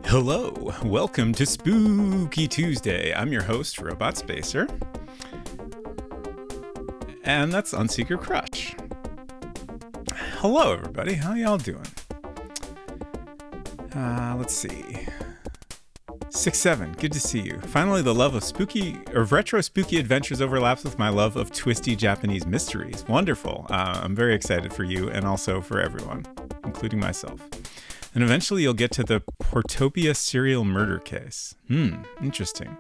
Hello, welcome to Spooky Tuesday. I'm your host, Robot Spacer. And that's Unseeker Crush. Hello, everybody. How y'all doing? Let's see. 6-7, good to see you. Finally, the love of spooky or retro spooky adventures overlaps with my love of twisty Japanese mysteries. Wonderful. I'm very excited for you and also for everyone, including myself. And eventually you'll get to the Portopia serial murder case. Interesting.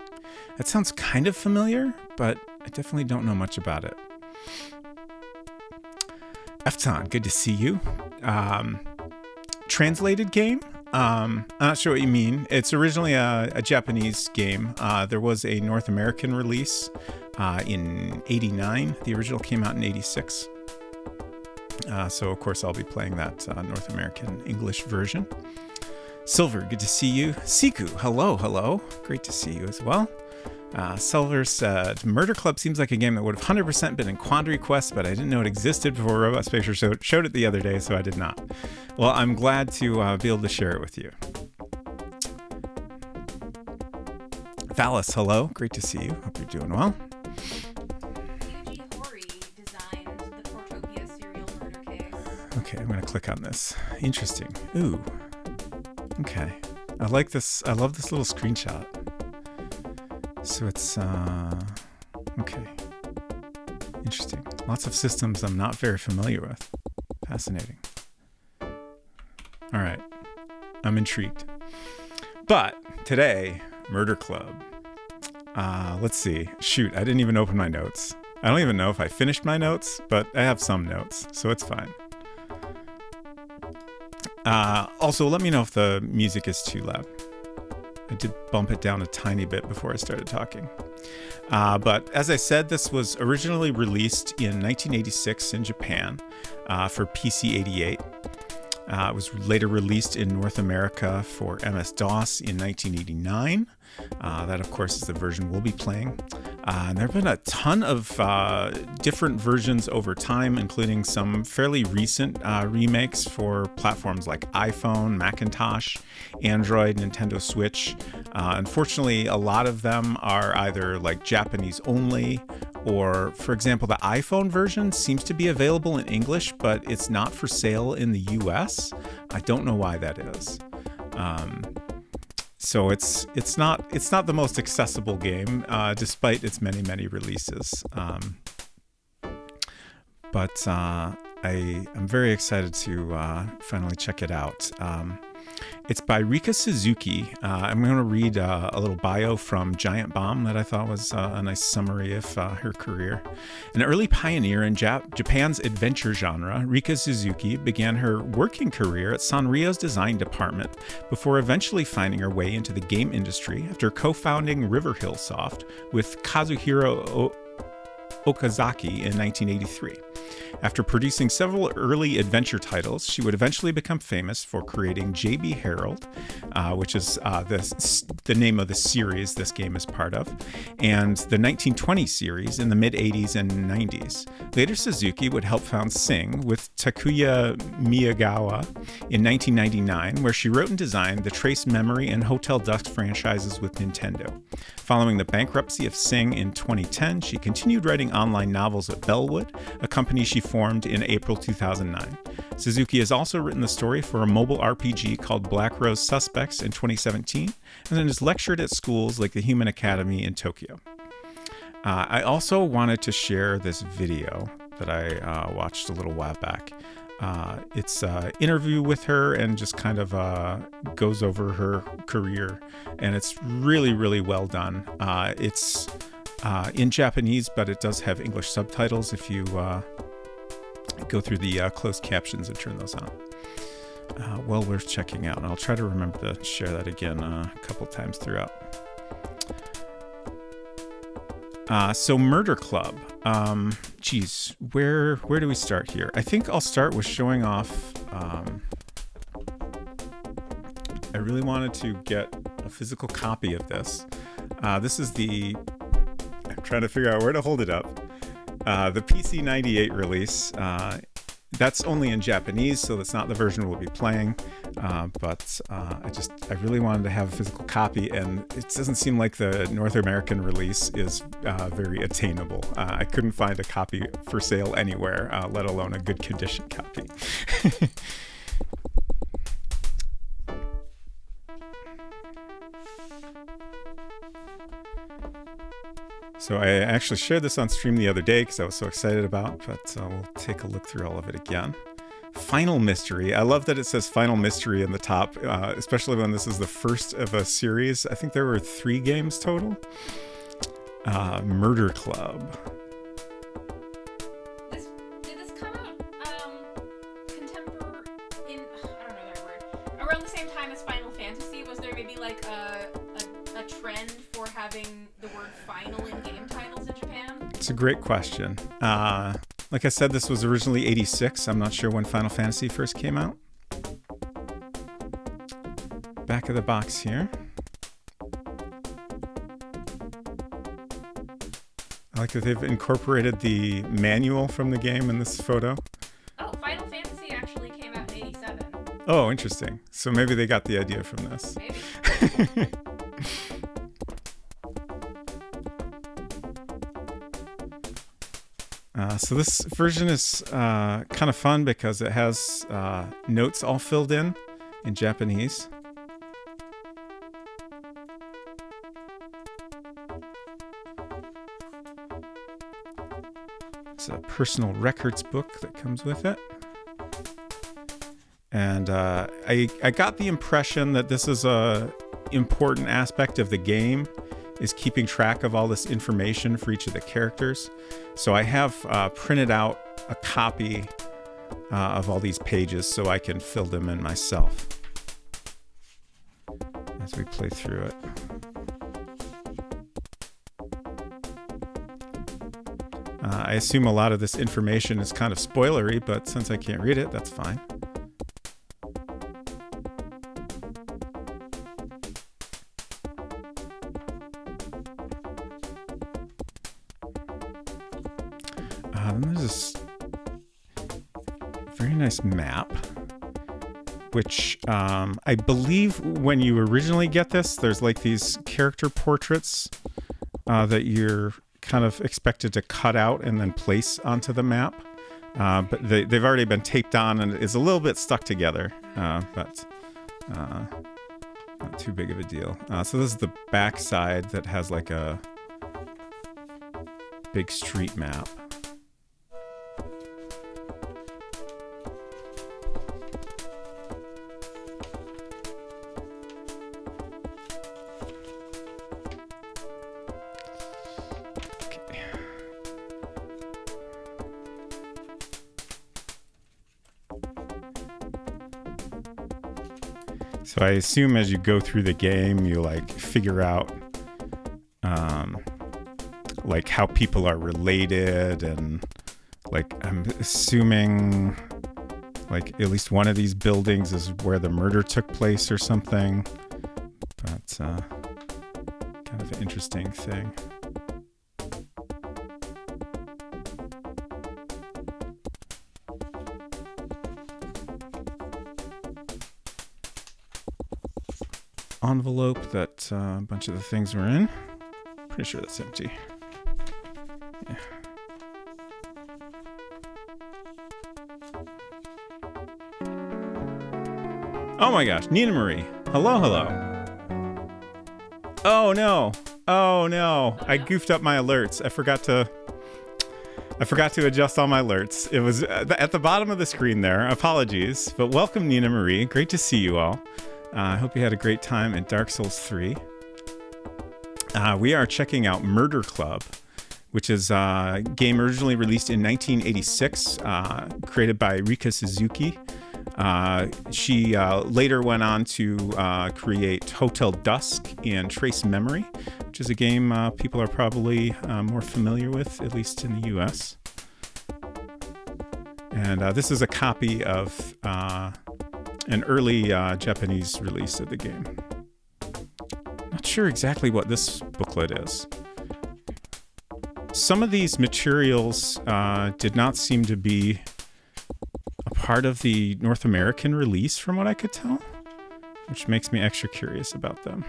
That sounds kind of familiar, but I definitely don't know much about it. Efton, good to see you. Translated game? I'm not sure what you mean. It's originally a Japanese game. There was a North American release in 89. The original came out in 86. So, of course, I'll be playing that North American English version. Silver, good to see you. Siku, hello. Great to see you as well. Silver said, Murder Club seems like a game that would have 100% been in Quandary Quest, but I didn't know it existed before Robot Spacer showed it the other day, so I did not. Well, I'm glad to be able to share it with you. Valis, hello. Great to see you. Hope you're doing well. Okay, I'm going to click on this. Interesting. Ooh. Okay. I like this. I love this little screenshot. So it's, okay. Interesting. Lots of systems I'm not very familiar with. Fascinating. All right. I'm intrigued. But today, Murder Club. Let's see. Shoot, I didn't even open my notes. I don't even know if I finished my notes, but I have some notes, so it's fine. Also, let me know if the music is too loud. I did bump it down a tiny bit before I started talking. But as I said, this was originally released in 1986 in Japan for PC-88. It was later released in North America for MS-DOS in 1989. That, of course, is the version we'll be playing. And there have been a ton of different versions over time, including some fairly recent remakes for platforms like iPhone, Macintosh, Android, Nintendo Switch. Unfortunately, a lot of them are either like Japanese only, or, for example, the iPhone version seems to be available in English, but it's not for sale in the US. I don't know why that is. So it's not the most accessible game, despite its many releases. But I'm very excited to finally check it out. It's by Rika Suzuki. I'm going to read a little bio from Giant Bomb that I thought was a nice summary of her career. An early pioneer in Japan's adventure genre, Rika Suzuki began her working career at Sanrio's design department before eventually finding her way into the game industry after co-founding Riverhill Soft with Kazuhiro Okazaki in 1983. After producing several early adventure titles, she would eventually become famous for creating JB Herald, which is the name of the series this game is part of, and the 1920 series in the mid-80s and 90s. Later, Suzuki would help found Sing with Takuya Miyagawa in 1999, where she wrote and designed the Trace Memory and Hotel Dusk franchises with Nintendo. Following the bankruptcy of Sing in 2010, she continued writing online novels at Bellwood, a company she formed in April 2009. Suzuki has also written the story for a mobile RPG called Black Rose Suspects in 2017, and then has lectured at schools like the Human Academy in Tokyo. I also wanted to share this video that I watched a little while back. It's an interview with her and just kind of goes over her career, and it's really well done. It's in Japanese, but it does have English subtitles if you go through the closed captions and turn those on. Well worth checking out, and I'll try to remember to share that again a couple times throughout. So Murder Club. Geez, where do we start here? I think I'll start with showing off. I really wanted to get a physical copy of this. This is I'm trying to figure out where to hold it up. The PC-98 release. That's only in Japanese, so that's not the version we'll be playing. but I really wanted to have a physical copy, and it doesn't seem like the North American release is very attainable. I couldn't find a copy for sale anywhere, let alone a good condition copy. So I actually shared this on stream the other day because I was so excited about, but we'll take a look through all of it again. Final Mystery. I love that it says Final Mystery in the top, especially when this is the first of a series. I think there were 3 games total. Murder Club. Did this come out around the same time as Final Fantasy? Was there maybe like a trend for having the word final in game titles in Japan? It's a great question. Like I said, this was originally 86. I'm not sure when Final Fantasy first came out. Back of the box here. I like that they've incorporated the manual from the game in this photo. Oh, Final Fantasy actually came out in 87. Oh, interesting. So maybe they got the idea from this. Maybe. So this version is kind of fun because it has notes all filled in Japanese. It's a personal records book that comes with it. And I got the impression that this is a important aspect of the game, is keeping track of all this information for each of the characters. So I have printed out a copy of all these pages so I can fill them in myself as we play through it. I assume a lot of this information is kind of spoilery, but since I can't read it, that's fine. Then there's this very nice map, which I believe when you originally get this, there's like these character portraits that you're kind of expected to cut out and then place onto the map. But they've already been taped on and it's a little bit stuck together, but not too big of a deal. So this is the back side that has like a big street map. So I assume as you go through the game, you like figure out like how people are related, and like I'm assuming like at least one of these buildings is where the murder took place or something. But kind of an interesting thing. Envelope that a bunch of the things were in. Pretty sure that's empty. Yeah. Oh my gosh, Nina Marie. Hello, hello. Oh no. Oh no. I goofed up my alerts. I forgot to adjust all my alerts. It was at the bottom of the screen there. Apologies. But welcome, Nina Marie. Great to see you all. I hope you had a great time in Dark Souls 3. We are checking out Murder Club, which is a game originally released in 1986, created by Rika Suzuki. She later went on to create Hotel Dusk and Trace Memory, which is a game people are probably more familiar with, at least in the US. And this is a copy of an early Japanese release of the game. Not sure exactly what this booklet is. Some of these materials did not seem to be a part of the North American release from what I could tell, which makes me extra curious about them.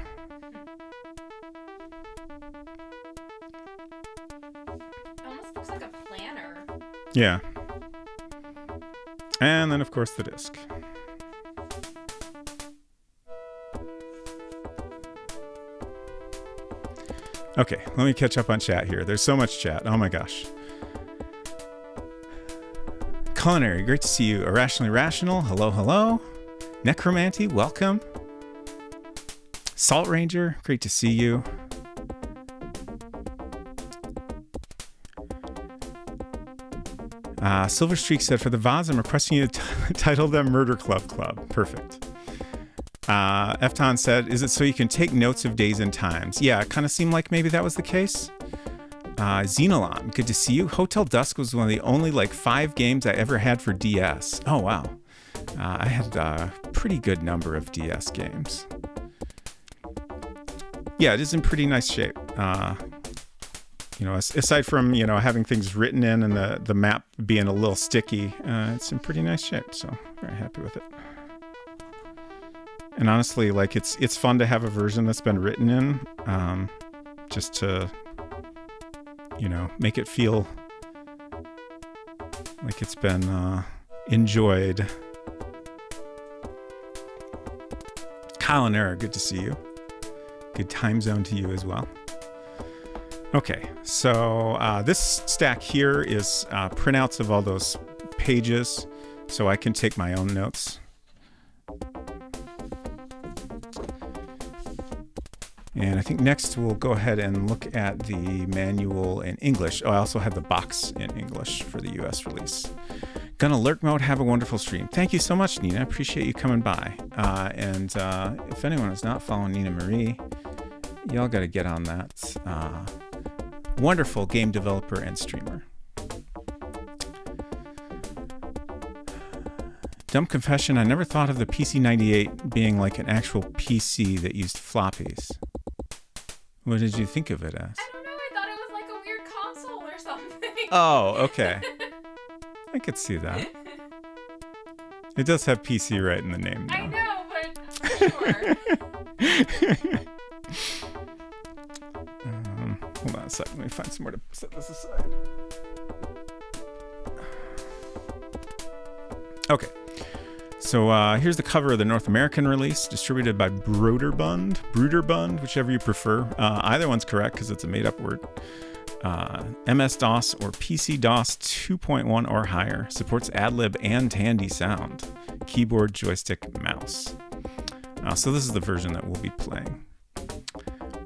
It almost looks like a planner. Yeah. And then, of course, the disc. Okay, let me catch up on chat here. There's so much chat. Oh my gosh. Culinary, great to see you. Irrationally Rational, hello, hello. Necromancy, welcome. Salt Ranger, great to see you. Silver Streak said, for the VODs, I'm requesting you to title them Murder Club Club. Perfect. Efton said, is it so you can take notes of days and times? Yeah, it kind of seemed like maybe that was the case. Xenolon, good to see you. Hotel Dusk was one of the only 5 games I ever had for DS. Oh, wow. I had a pretty good number of DS games. Yeah, it is in pretty nice shape. Aside from, having things written in and the map being a little sticky, it's in pretty nice shape. So very happy with it. And honestly, it's fun to have a version that's been written in, just to, make it feel like it's been enjoyed. Kyle and Era, good to see you. Good time zone to you as well. Okay, so this stack here is printouts of all those pages, so I can take my own notes. And I think next we'll go ahead and look at the manual in English. Oh, I also have the box in English for the US release. Gonna lurk mode, have a wonderful stream. Thank you so much, Nina. I appreciate you coming by. And if anyone is not following Nina Marie, y'all gotta get on that. Wonderful game developer and streamer. Dumb confession, I never thought of the PC-98 being like an actual PC that used floppies. What did you think of it as? I don't know, I thought it was like a weird console or something. Oh, okay. I could see that. It does have PC right in the name, though. I know, but sure. Hold on a second. Let me find somewhere to set this aside. Okay. So here's the cover of the North American release, distributed by Bruderbund, whichever you prefer. Either one's correct because it's a made-up word. MS-DOS or PC-DOS 2.1 or higher. Supports AdLib and Tandy sound. Keyboard, joystick, mouse. So this is the version that we'll be playing.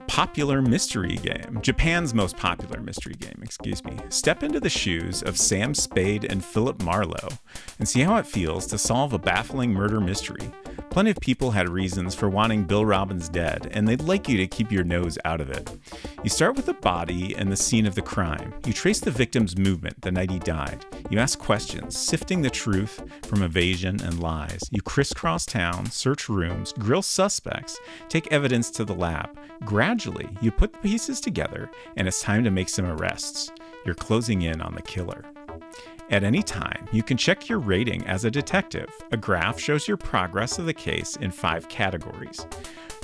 Popular mystery game. Japan's most popular mystery game, excuse me. Step into the shoes of Sam Spade and Philip Marlowe and see how it feels to solve a baffling murder mystery. Plenty of people had reasons for wanting Bill Robbins dead, and they'd like you to keep your nose out of it. You start with the body and the scene of the crime. You trace the victim's movement the night he died. You ask questions, sifting the truth from evasion and lies. You crisscross town, search rooms, grill suspects, take evidence to the lab. Gradually, you put the pieces together, and it's time to make some arrests. You're closing in on the killer. At any time, you can check your rating as a detective. A graph shows your progress of the case in 5 categories.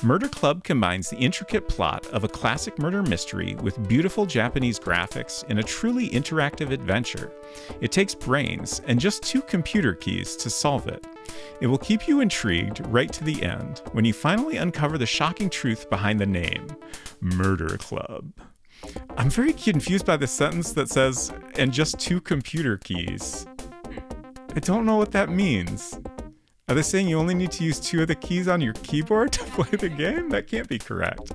Murder Club combines the intricate plot of a classic murder mystery with beautiful Japanese graphics in a truly interactive adventure. It takes brains and just 2 computer keys to solve it. It will keep you intrigued right to the end when you finally uncover the shocking truth behind the name, Murder Club. I'm very confused by the sentence that says, and just 2 computer keys. I don't know what that means. Are they saying you only need to use 2 of the keys on your keyboard to play the game? That can't be correct.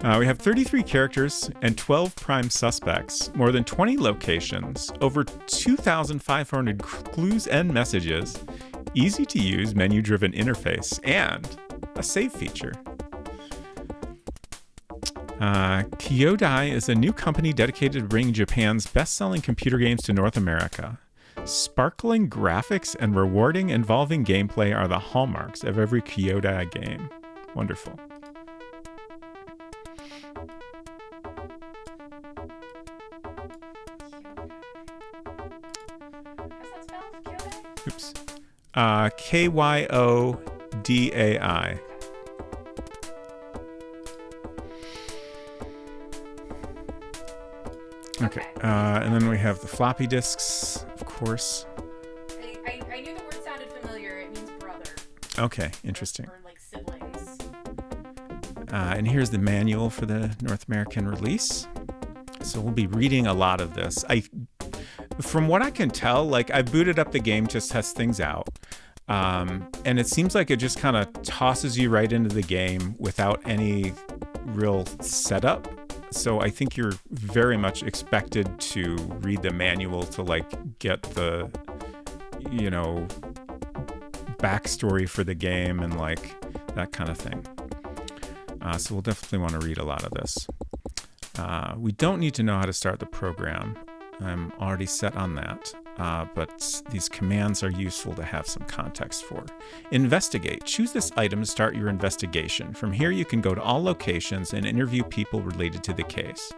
We have 33 characters and 12 prime suspects, more than 20 locations, over 2,500 clues and messages, easy to use menu-driven interface, and a save feature. Kyodai is a new company dedicated to bringing Japan's best-selling computer games to North America. Sparkling graphics and rewarding, involving gameplay are the hallmarks of every Kyodai game. Wonderful. How's that spelled? Kyodai? Oops. Kyodai. Okay. And then we have the floppy disks, of course. I knew the word sounded familiar. It means brother. Okay, interesting. Or like siblings. And here's the manual for the North American release. So we'll be reading a lot of this. From what I can tell, like I booted up the game to test things out. And it seems like it just kind of tosses you right into the game without any real setup. So I think you're very much expected to read the manual to like get the, backstory for the game and like that kind of thing. So we'll definitely want to read a lot of this. We don't need to know how to start the program. I'm already set on that. But these commands are useful to have some context for. Investigate. Choose this item to start your investigation. From here, you can go to all locations and interview people related to the case.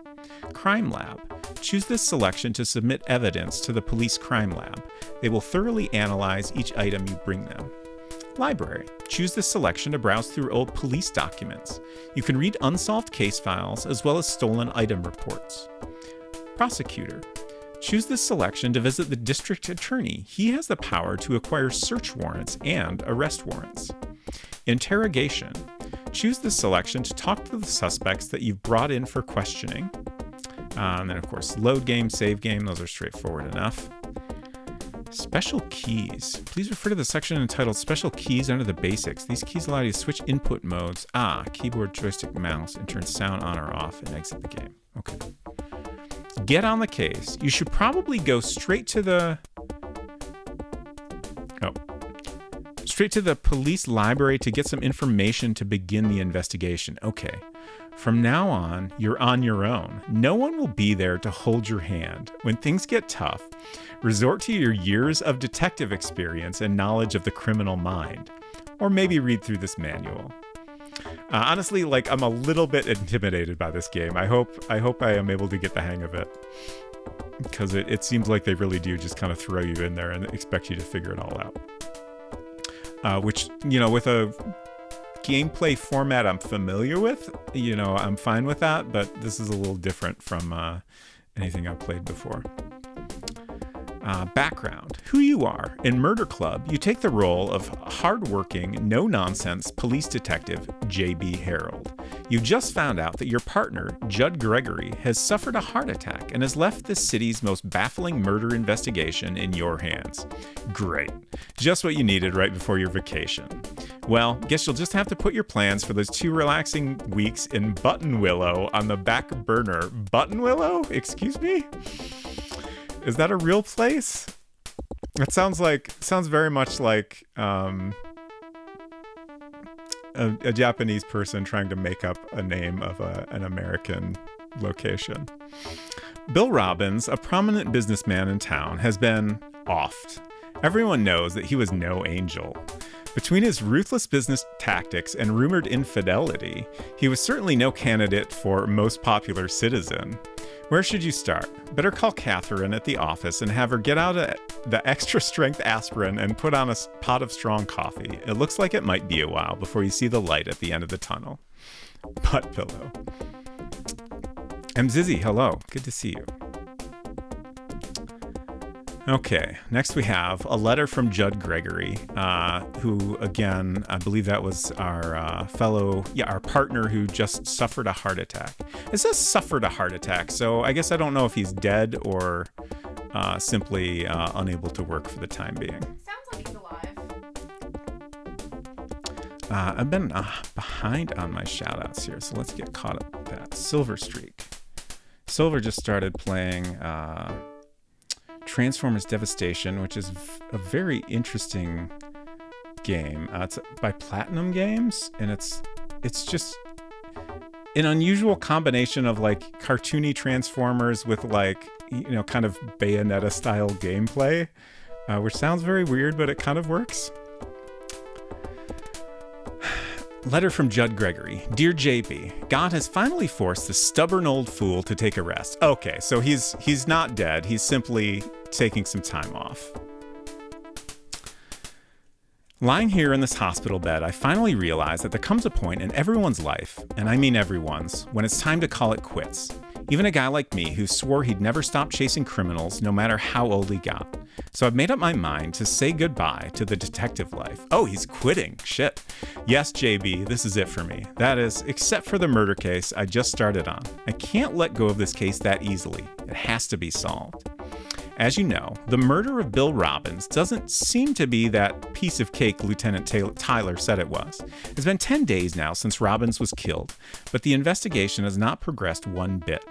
Crime Lab. Choose this selection to submit evidence to the police crime lab. They will thoroughly analyze each item you bring them. Library. Choose this selection to browse through old police documents. You can read unsolved case files as well as stolen item reports. Prosecutor. Choose this selection to visit the district attorney. He has the power to acquire search warrants and arrest warrants. Interrogation. Choose this selection to talk to the suspects that you've brought in for questioning. And then, of course, load game, save game. Those are straightforward enough. Special keys. Please refer to the section entitled Special Keys under the Basics. These keys allow you to switch input modes. Keyboard, joystick, mouse, and turn sound on or off and exit the game. Okay. Get on the case. You should probably go straight to the police library to get some information to begin the investigation. Okay. From now on, you're on your own. No one will be there to hold your hand. When things get tough, resort to your years of detective experience and knowledge of the criminal mind. Or maybe read through this manual. Honestly, like I'm a little bit intimidated by this game. I hope I am able to get the hang of it, because it seems like they really do just kind of throw you in there and expect you to figure it all out. Which, with a gameplay format I'm familiar with, I'm fine with that, but this is a little different from anything I've played before. Background. Who you are. In Murder Club, you take the role of hardworking, no-nonsense police detective J.B. Harold. You just found out that your partner, Judd Gregory, has suffered a heart attack and has left the city's most baffling murder investigation in your hands. Great. Just what you needed right before your vacation. Well, guess you'll just have to put your plans for those 2 relaxing weeks in Buttonwillow on the back burner. Buttonwillow? Excuse me? Is that a real place? It sounds very much like a Japanese person trying to make up a name of an American location. Bill Robbins, a prominent businessman in town, has been offed. Everyone knows that he was no angel. Between his ruthless business tactics and rumored infidelity, he was certainly no candidate for most popular citizen. Where should you start? Better call Catherine at the office and have her get out the extra strength aspirin and put on a pot of strong coffee. It looks like it might be a while before you see the light at the end of the tunnel. Butt pillow. Zizzy, hello. Good to see you. Okay, next we have a letter from Judd Gregory, who, again, I believe that was our our partner who just suffered a heart attack. It says suffered a heart attack, so I guess I don't know if he's dead or simply unable to work for the time being. Sounds like he's alive. I've been behind on my shout-outs here, so let's get caught up with that. Silver Streak. Silver just started playing Transformers Devastation, which is a very interesting game. It's by Platinum Games, and it's just an unusual combination of like cartoony Transformers with like, kind of Bayonetta style gameplay, which sounds very weird, but it kind of works. Letter from Judd Gregory. Dear JB, God has finally forced the stubborn old fool to take a rest. Okay, so he's not dead. He's simply taking some time off. Lying here in this hospital bed, I finally realize that there comes a point in everyone's life, and I mean everyone's, when it's time to call it quits. Even a guy like me who swore he'd never stop chasing criminals no matter how old he got. So I've made up my mind to say goodbye to the detective life. Oh, he's quitting. Shit. Yes, JB, this is it for me. That is, except for the murder case I just started on. I can't let go of this case that easily. It has to be solved. As you know, the murder of Bill Robbins doesn't seem to be that piece of cake Lieutenant Tyler said it was. It's been 10 days now since Robbins was killed, but the investigation has not progressed one bit.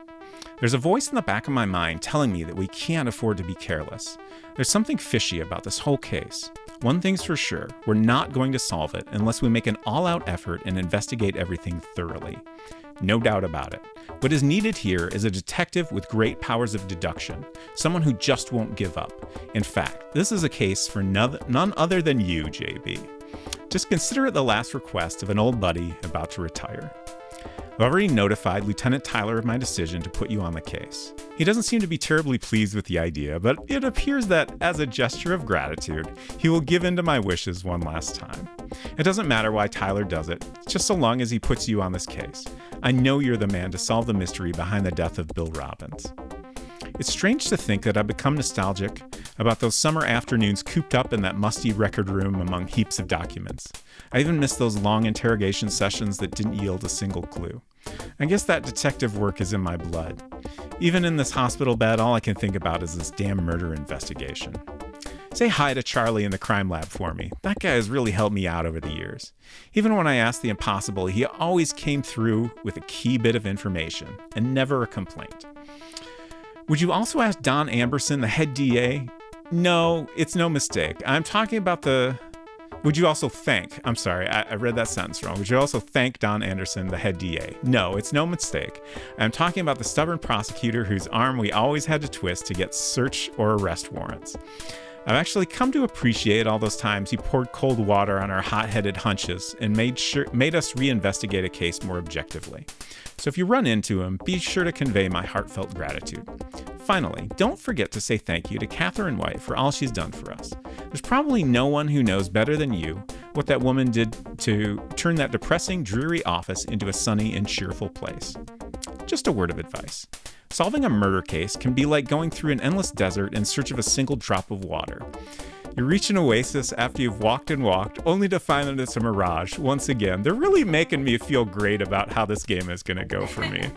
There's a voice in the back of my mind telling me that we can't afford to be careless. There's something fishy about this whole case. One thing's for sure, we're not going to solve it unless we make an all-out effort and investigate everything thoroughly. No doubt about it. What is needed here is a detective with great powers of deduction, someone who just won't give up. In fact, this is a case for none other than you, JB. Just consider it the last request of an old buddy about to retire. I've already notified Lieutenant Tyler of my decision to put you on the case. He doesn't seem to be terribly pleased with the idea, but it appears that, as a gesture of gratitude, he will give in to my wishes one last time. It doesn't matter why Tyler does it, just so long as he puts you on this case. I know you're the man to solve the mystery behind the death of Bill Robbins. It's strange to think that I've become nostalgic about those summer afternoons cooped up in that musty record room among heaps of documents. I even miss those long interrogation sessions that didn't yield a single clue. I guess that detective work is in my blood. Even in this hospital bed, all I can think about is this damn murder investigation. Say hi to Charlie in the crime lab for me. That guy has really helped me out over the years. Even when I asked the impossible, he always came through with a key bit of information, and never a complaint. Would you also ask Don Amberson, the head DA? No, it's no mistake. I'm talking about the... Would you also thank... I'm sorry, I read that sentence wrong. Would you also thank Don Anderson, the head DA? No, it's no mistake. I'm talking about the stubborn prosecutor whose arm we always had to twist to get search or arrest warrants. I've actually come to appreciate all those times he poured cold water on our hot-headed hunches and made us reinvestigate a case more objectively. So if you run into him, be sure to convey my heartfelt gratitude. Finally, don't forget to say thank you to Catherine White for all she's done for us. There's probably no one who knows better than you what that woman did to turn that depressing, dreary office into a sunny and cheerful place. Just a word of advice. Solving a murder case can be like going through an endless desert in search of a single drop of water. You reach an oasis after you've walked and walked, only to find that it's a mirage. Once again, they're really making me feel great about how this game is going to go for me.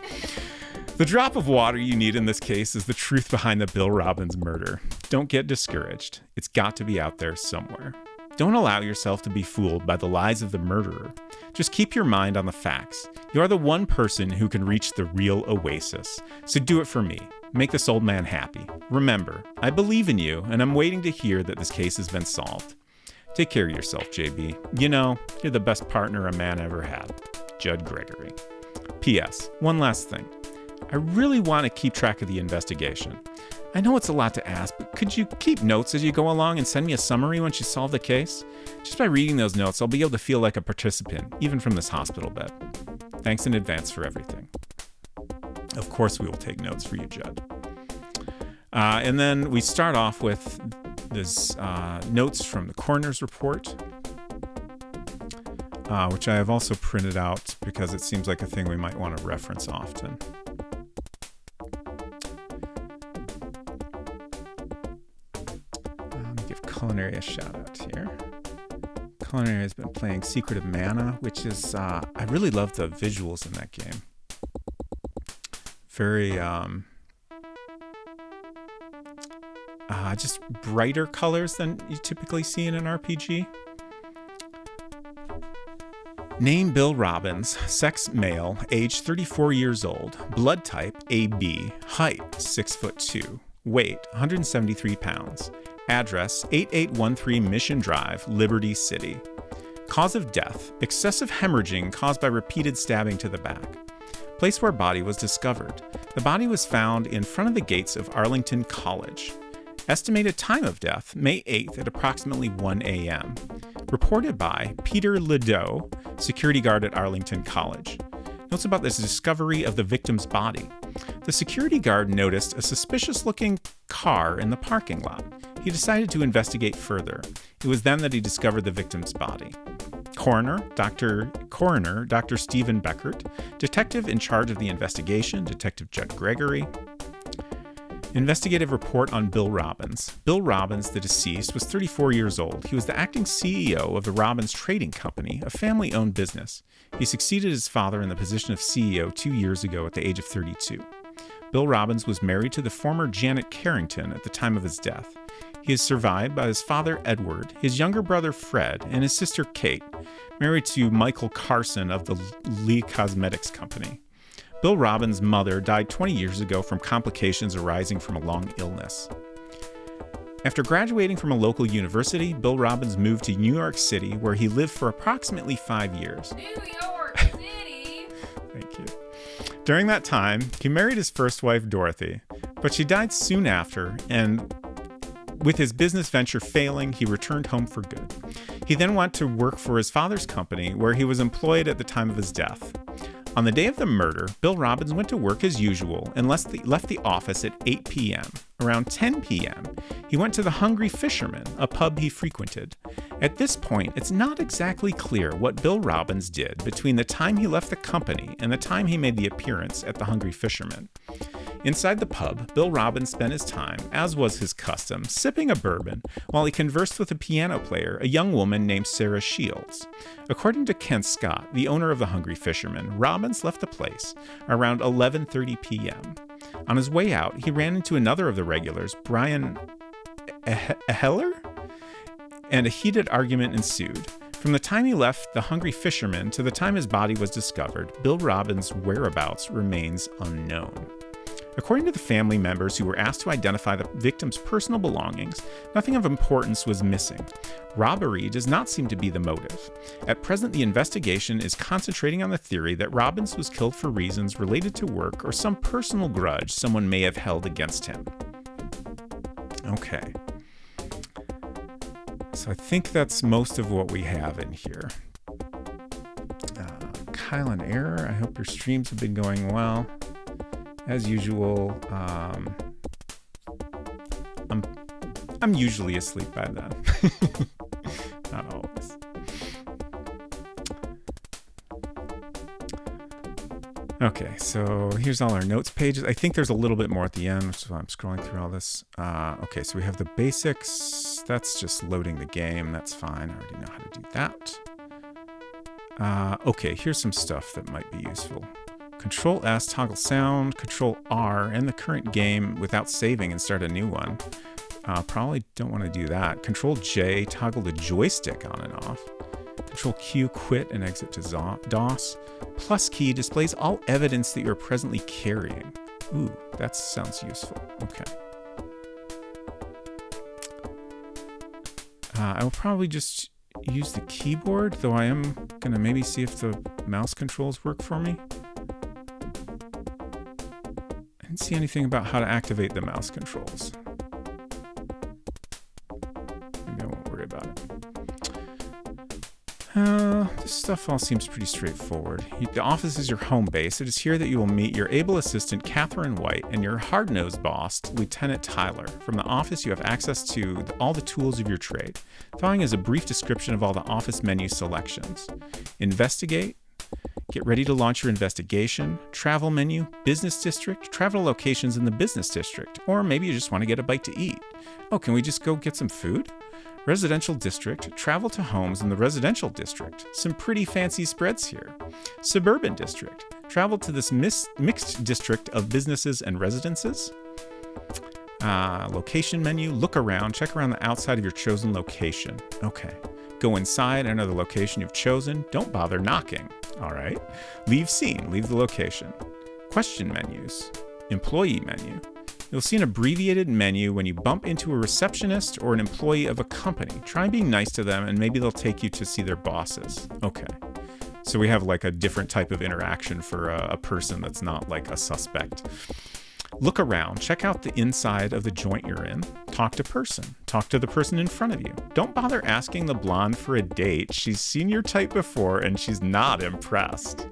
The drop of water you need in this case is the truth behind the Bill Robbins murder. Don't get discouraged. It's got to be out there somewhere. Don't allow yourself to be fooled by the lies of the murderer. Just keep your mind on the facts. You are the one person who can reach the real oasis. So do it for me. Make this old man happy. Remember, I believe in you, and I'm waiting to hear that this case has been solved. Take care of yourself, JB. You know, you're the best partner a man ever had. Judd Gregory. P.S. One last thing. I really want to keep track of the investigation. I know it's a lot to ask, but could you keep notes as you go along and send me a summary once you solve the case? Just by reading those notes, I'll be able to feel like a participant, even from this hospital bed. Thanks in advance for everything. Of course we will take notes for you, Judd. And then we start off with this notes from the coroner's report, which I have also printed out because it seems like a thing we might want to reference often. Give Culinary a shout out here. Culinary has been playing Secret of Mana, which is, I really love the visuals in that game. Very, just brighter colors than you typically see in an RPG. Name Bill Robbins, sex male, age 34 years old, blood type AB, height 6'2", weight 173 pounds. Address 8813 Mission Drive, Liberty City. Cause of death, excessive hemorrhaging caused by repeated stabbing to the back. Place where body was discovered. The body was found in front of the gates of Arlington College. Estimated time of death, May 8th at approximately 1 a.m. Reported by Peter Ledoux, security guard at Arlington College. Notes about this discovery of the victim's body. The security guard noticed a suspicious-looking car in the parking lot. He decided to investigate further. It was then that he discovered the victim's body. Coroner Dr. Stephen Beckert, detective in charge of the investigation, Detective Judd Gregory. Investigative report on Bill Robbins. Bill Robbins, the deceased, was 34 years old. He was the acting CEO of the Robbins Trading Company, a family-owned business. He succeeded his father in the position of CEO 2 years ago at the age of 32. Bill Robbins was married to the former Janet Carrington at the time of his death. He is survived by his father, Edward, his younger brother, Fred, and his sister, Kate, married to Michael Carson of the Lee Cosmetics Company. Bill Robbins' mother died 20 years ago from complications arising from a long illness. After graduating from a local university, Bill Robbins moved to New York City, where he lived for approximately 5 years. New York City! Thank you. During that time, he married his first wife, Dorothy, but she died soon after, and with his business venture failing, he returned home for good. He then went to work for his father's company, where he was employed at the time of his death. On the day of the murder, Bill Robbins went to work as usual and left the office at 8 p.m. Around 10 p.m., he went to the Hungry Fisherman, a pub he frequented. At this point, it's not exactly clear what Bill Robbins did between the time he left the company and the time he made the appearance at the Hungry Fisherman. Inside the pub, Bill Robbins spent his time, as was his custom, sipping a bourbon while he conversed with a piano player, a young woman named Sarah Shields. According to Kent Scott, the owner of the Hungry Fisherman, Robbins left the place around 11:30 p.m. On his way out, he ran into another of the regulars, Brian Heller, and a heated argument ensued. From the time he left the Hungry Fisherman to the time his body was discovered, Bill Robbins' whereabouts remains unknown. According to the family members who were asked to identify the victim's personal belongings, nothing of importance was missing. Robbery does not seem to be the motive. At present, the investigation is concentrating on the theory that Robbins was killed for reasons related to work or some personal grudge someone may have held against him. Okay. So I think that's most of what we have in here. Kyle and Error, I hope your streams have been going well. As usual, I'm usually asleep by then. Not always. Okay, so here's all our notes pages. I think there's a little bit more at the end, which is why I'm scrolling through all this. Okay, so we have the basics. That's just loading the game. That's fine. I already know how to do that. Okay, here's some stuff that might be useful. Control S, toggle sound, Control R, end the current game without saving and start a new one. Probably don't want to do that. Control J, toggle the joystick on and off. Control Q, quit and exit to DOS. Plus key displays all evidence that you're presently carrying. Ooh, that sounds useful. Okay. I will probably just use the keyboard, though I am going to maybe see if the mouse controls work for me. I didn't see anything about how to activate the mouse controls. Maybe I won't worry about it. This stuff all seems pretty straightforward. The office is your home base. It is here that you will meet your able assistant, Catherine White, and your hard-nosed boss, Lieutenant Tyler. From the office, you have access to all the tools of your trade. Following is a brief description of all the office menu selections. Investigate. Get ready to launch your investigation. Travel menu, business district, travel locations in the business district. Or maybe you just want to get a bite to eat. Oh, can we just go get some food? Residential district, travel to homes in the residential district. Some pretty fancy spreads here. Suburban district, travel to this mixed district of businesses and residences. Location menu, look around, check around the outside of your chosen location. Okay. Go inside, enter the location you've chosen. Don't bother knocking. All right. Leave scene, leave the location. Question menus, employee menu. You'll see an abbreviated menu when you bump into a receptionist or an employee of a company. Try being nice to them and maybe they'll take you to see their bosses. Okay. So we have like a different type of interaction for a person that's not like a suspect. Look around, check out the inside of the joint you're in. Talk to the person in front of you. Don't bother asking the blonde for a date. She's seen your type before and she's not impressed.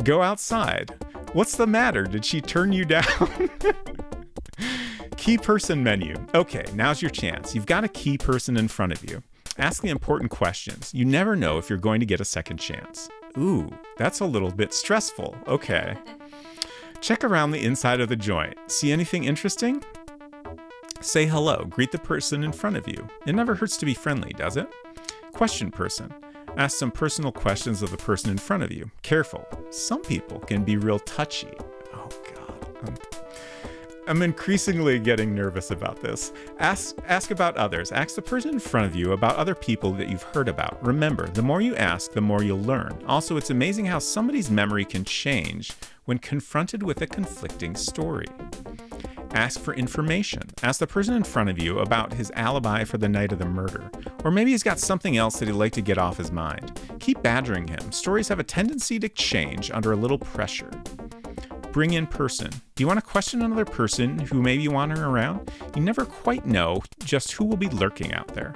Go outside. What's the matter? Did she turn you down? Key person menu. Okay, now's your chance. You've got a key person in front of you. Ask the important questions. You never know if you're going to get a second chance. Ooh, that's a little bit stressful. Okay. Check around the inside of the joint. See anything interesting? Say hello. Greet the person in front of you. It never hurts to be friendly, does it? Question person. Ask some personal questions of the person in front of you. Careful. Some people can be real touchy. Oh, God. I'm increasingly getting nervous about this. Ask about others. Ask the person in front of you about other people that you've heard about. Remember, the more you ask, the more you'll learn. Also, it's amazing how somebody's memory can change when confronted with a conflicting story. Ask for information. Ask the person in front of you about his alibi for the night of the murder. Or maybe he's got something else that he'd like to get off his mind. Keep badgering him. Stories have a tendency to change under a little pressure. Bring in person. Do you want to question another person who may be wandering around? You never quite know just who will be lurking out there.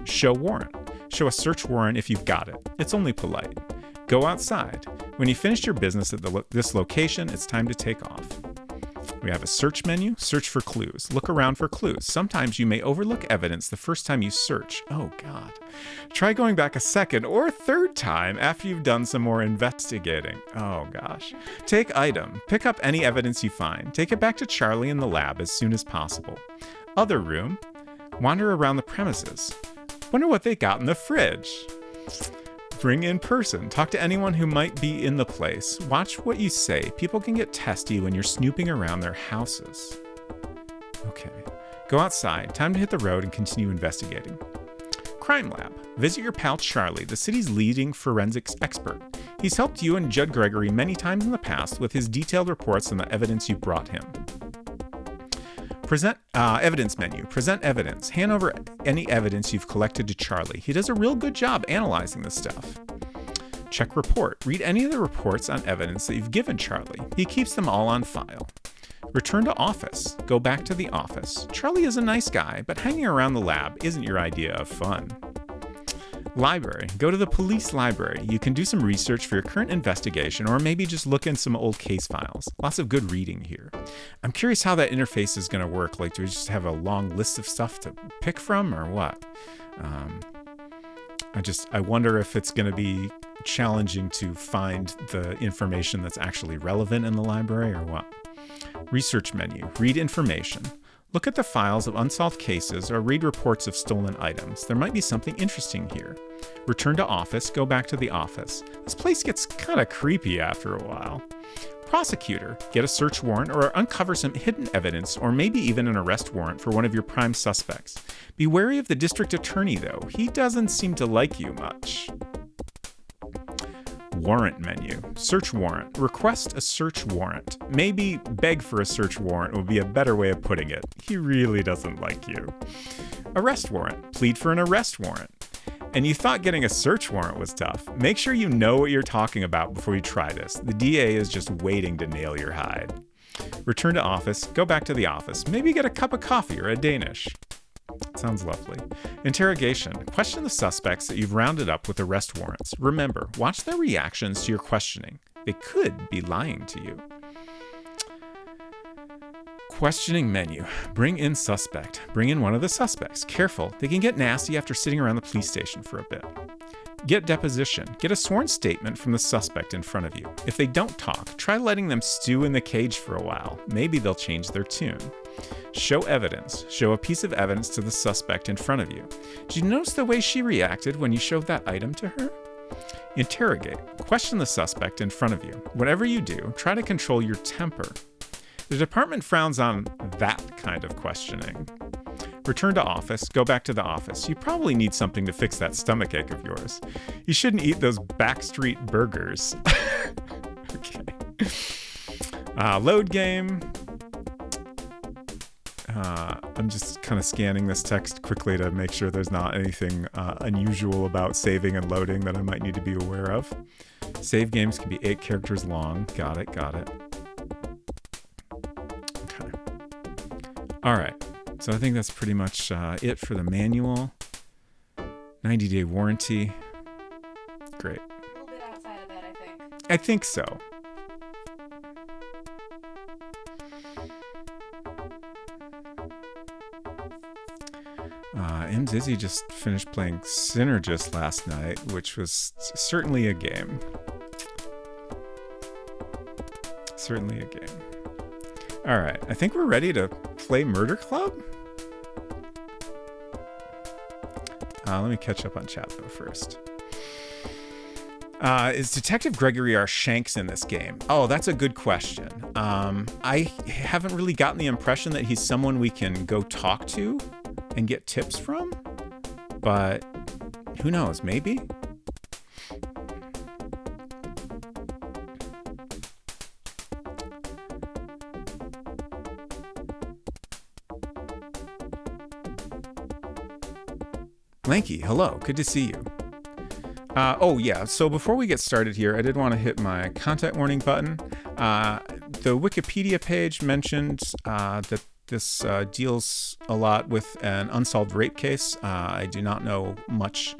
Show warrant. Show a search warrant if you've got it. It's only polite. Go outside. When you finish your business at this location, it's time to take off. We have a search menu. Search for clues. Look around for clues. Sometimes you may overlook evidence the first time you search. Oh, God. Try going back a second or a third time after you've done some more investigating. Oh, gosh. Take item. Pick up any evidence you find. Take it back to Charlie in the lab as soon as possible. Other room. Wander around the premises. Wonder what they got in the fridge. Bring in person. Talk to anyone who might be in the place. Watch what you say. People can get testy when you're snooping around their houses. Okay. Go outside. Time to hit the road and continue investigating. Crime lab. Visit your pal Charlie, the city's leading forensics expert. He's helped you and Judd Gregory many times in the past with his detailed reports on the evidence you brought him. Present evidence menu. Present evidence. Hand over any evidence you've collected to Charlie. He does a real good job analyzing this stuff. Check report. Read any of the reports on evidence that you've given Charlie. He keeps them all on file. Return to office. Go back to the office. Charlie is a nice guy, but hanging around the lab isn't your idea of fun. Library. Go to the police library. You can do some research for your current investigation, or maybe just look in some old case files. Lots of good reading here. I'm curious how that interface is going to work. Like, do we just have a long list of stuff to pick from, or what? I wonder if it's going to be challenging to find the information that's actually relevant in the library, or what? Research menu. Read information. Look at the files of unsolved cases or read reports of stolen items. There might be something interesting here. Return to office. Go back to the office. This place gets kind of creepy after a while. Prosecutor. Get a search warrant or uncover some hidden evidence or maybe even an arrest warrant for one of your prime suspects. Be wary of the district attorney, though. He doesn't seem to like you much. Warrant menu. Search warrant. Request a search warrant. Maybe beg for a search warrant would be a better way of putting it. He really doesn't like you. Arrest warrant. Plead for an arrest warrant. And you thought getting a search warrant was tough. Make sure you know what you're talking about before you try this. The DA is just waiting to nail your hide. Return to office. Go back to the office. Maybe get a cup of coffee or a Danish. Sounds lovely. Interrogation. Question the suspects that you've rounded up with arrest warrants. Remember, watch their reactions to your questioning. They could be lying to you. Questioning menu. Bring in suspect. Bring in one of the suspects. Careful, they can get nasty after sitting around the police station for a bit. Get deposition. Get a sworn statement from the suspect in front of you. If they don't talk, try letting them stew in the cage for a while. Maybe they'll change their tune. Show evidence. Show a piece of evidence to the suspect in front of you. Did you notice the way she reacted when you showed that item to her? Interrogate. Question the suspect in front of you. Whatever you do, try to control your temper. The department frowns on that kind of questioning. Return to office. Go back to the office. You probably need something to fix that stomachache of yours. You shouldn't eat those backstreet burgers. Okay. Load game. I'm just kind of scanning this text quickly to make sure there's not anything unusual about saving and loading that I might need to be aware of. Save games can be 8 characters long. Got it. Okay. All right. So I think that's pretty much it for the manual. 90-day warranty. Great. A little bit outside of that, I think. I think so. M. Zizzy just finished playing Synergist last night, which was certainly a game. Certainly a game. All right, I think we're ready to play Murder Club. Let me catch up on chat though first. Is Detective Gregory R. Shanks in this game? Oh, that's a good question. I haven't really gotten the impression that he's someone we can go talk to and get tips from, but who knows, maybe? Lanky, hello, good to see you. Oh yeah, so before we get started here, I did want to hit my content warning button. The Wikipedia page mentioned that this deals a lot with an unsolved rape case. I do not know much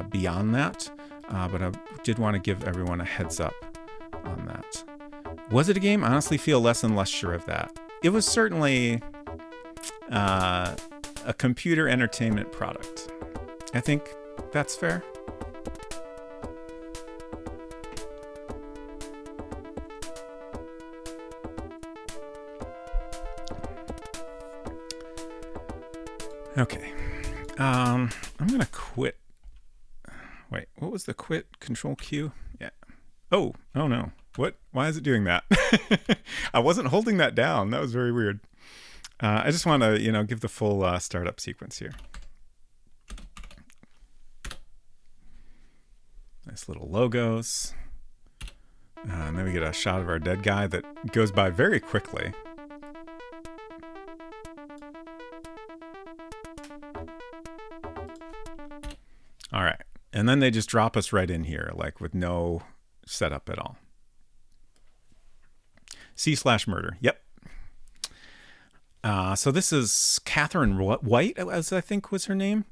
beyond that, but I did want to give everyone a heads up on that. Was it a game? I honestly feel less and less sure of that. It was certainly a computer entertainment product. I think that's fair. Okay. I'm gonna quit. Wait, what was the quit? Control Q? Yeah. Oh no. What? Why is it doing that? I wasn't holding that down. That was very weird. I just want to, give the full startup sequence here. Nice little logos. And then we get a shot of our dead guy that goes by very quickly. All right. And then they just drop us right in here, like with no setup at all. C/murder. Yep. So this is Catherine White, as I think was her name.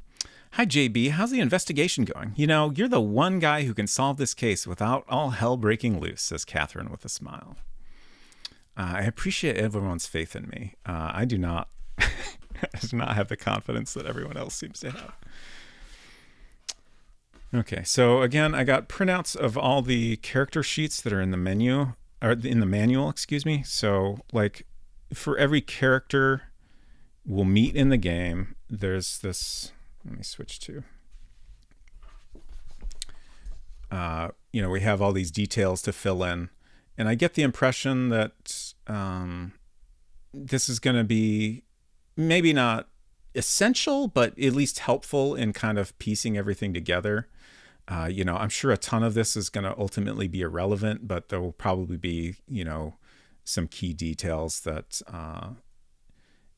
Hi, JB. How's the investigation going? You're the one guy who can solve this case without all hell breaking loose, says Catherine with a smile. I appreciate everyone's faith in me. I do not have the confidence that everyone else seems to have. Okay, so again, I got printouts of all the character sheets that are in the menu, or in the manual, excuse me. So, like, for every character we'll meet in the game, there's this. Let me switch to. We have all these details to fill in, and I get the impression that this is going to be maybe not essential, but at least helpful in kind of piecing everything together. I'm sure a ton of this is going to ultimately be irrelevant, but there will probably be, some key details that,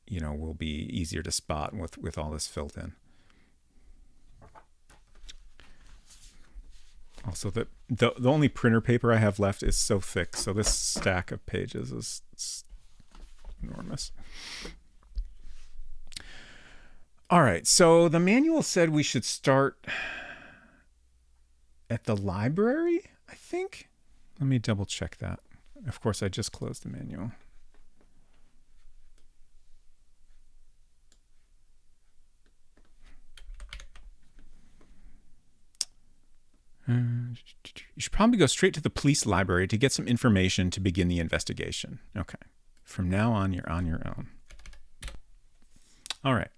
will be easier to spot with all this filled in. Also, the only printer paper I have left is so thick, so this stack of pages is enormous. All right, so the manual said we should start at the library, I think. Let me double check that. Of course, I just closed the manual. You should probably go straight to the police library to get some information to begin the investigation. Okay. From now on, you're on your own. All right.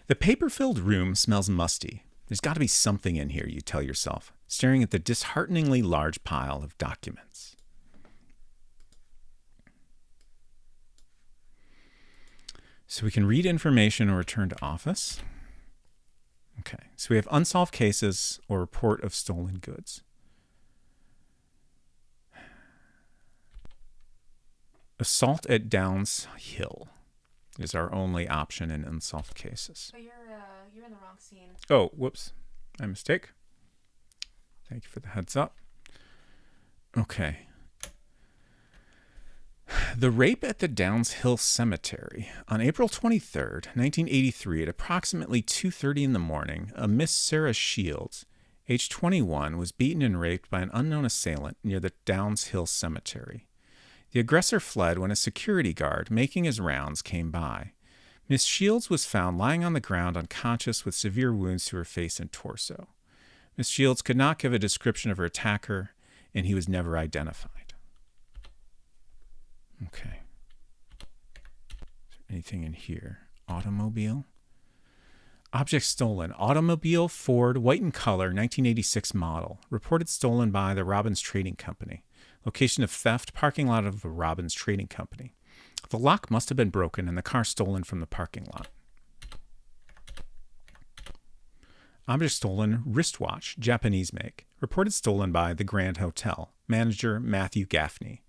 The paper-filled room smells musty. There's got to be something in here, you tell yourself, staring at the dishearteningly large pile of documents. So we can read information or return to office. Okay, so we have unsolved cases or report of stolen goods. Assault at Downs Hill is our only option in unsolved cases. So you're in the wrong scene. Oh, whoops. My mistake. Thank you for the heads up. Okay. The rape at the Downs Hill Cemetery. On April 23rd, 1983, at approximately 2:30 in the morning, a Miss Sarah Shields, age 21, was beaten and raped by an unknown assailant near the Downs Hill Cemetery. The aggressor fled when a security guard, making his rounds, came by. Miss Shields was found lying on the ground unconscious with severe wounds to her face and torso. Miss Shields could not give a description of her attacker, and he was never identified. Okay. Is there anything in here? Automobile? Object stolen. Automobile, Ford, white in color, 1986 model. Reported stolen by the Robbins Trading Company. Location of theft, parking lot of the Robbins Trading Company. The lock must have been broken and the car stolen from the parking lot. Object stolen, wristwatch, Japanese make. Reported stolen by the Grand Hotel. Manager, Matthew Gaffney.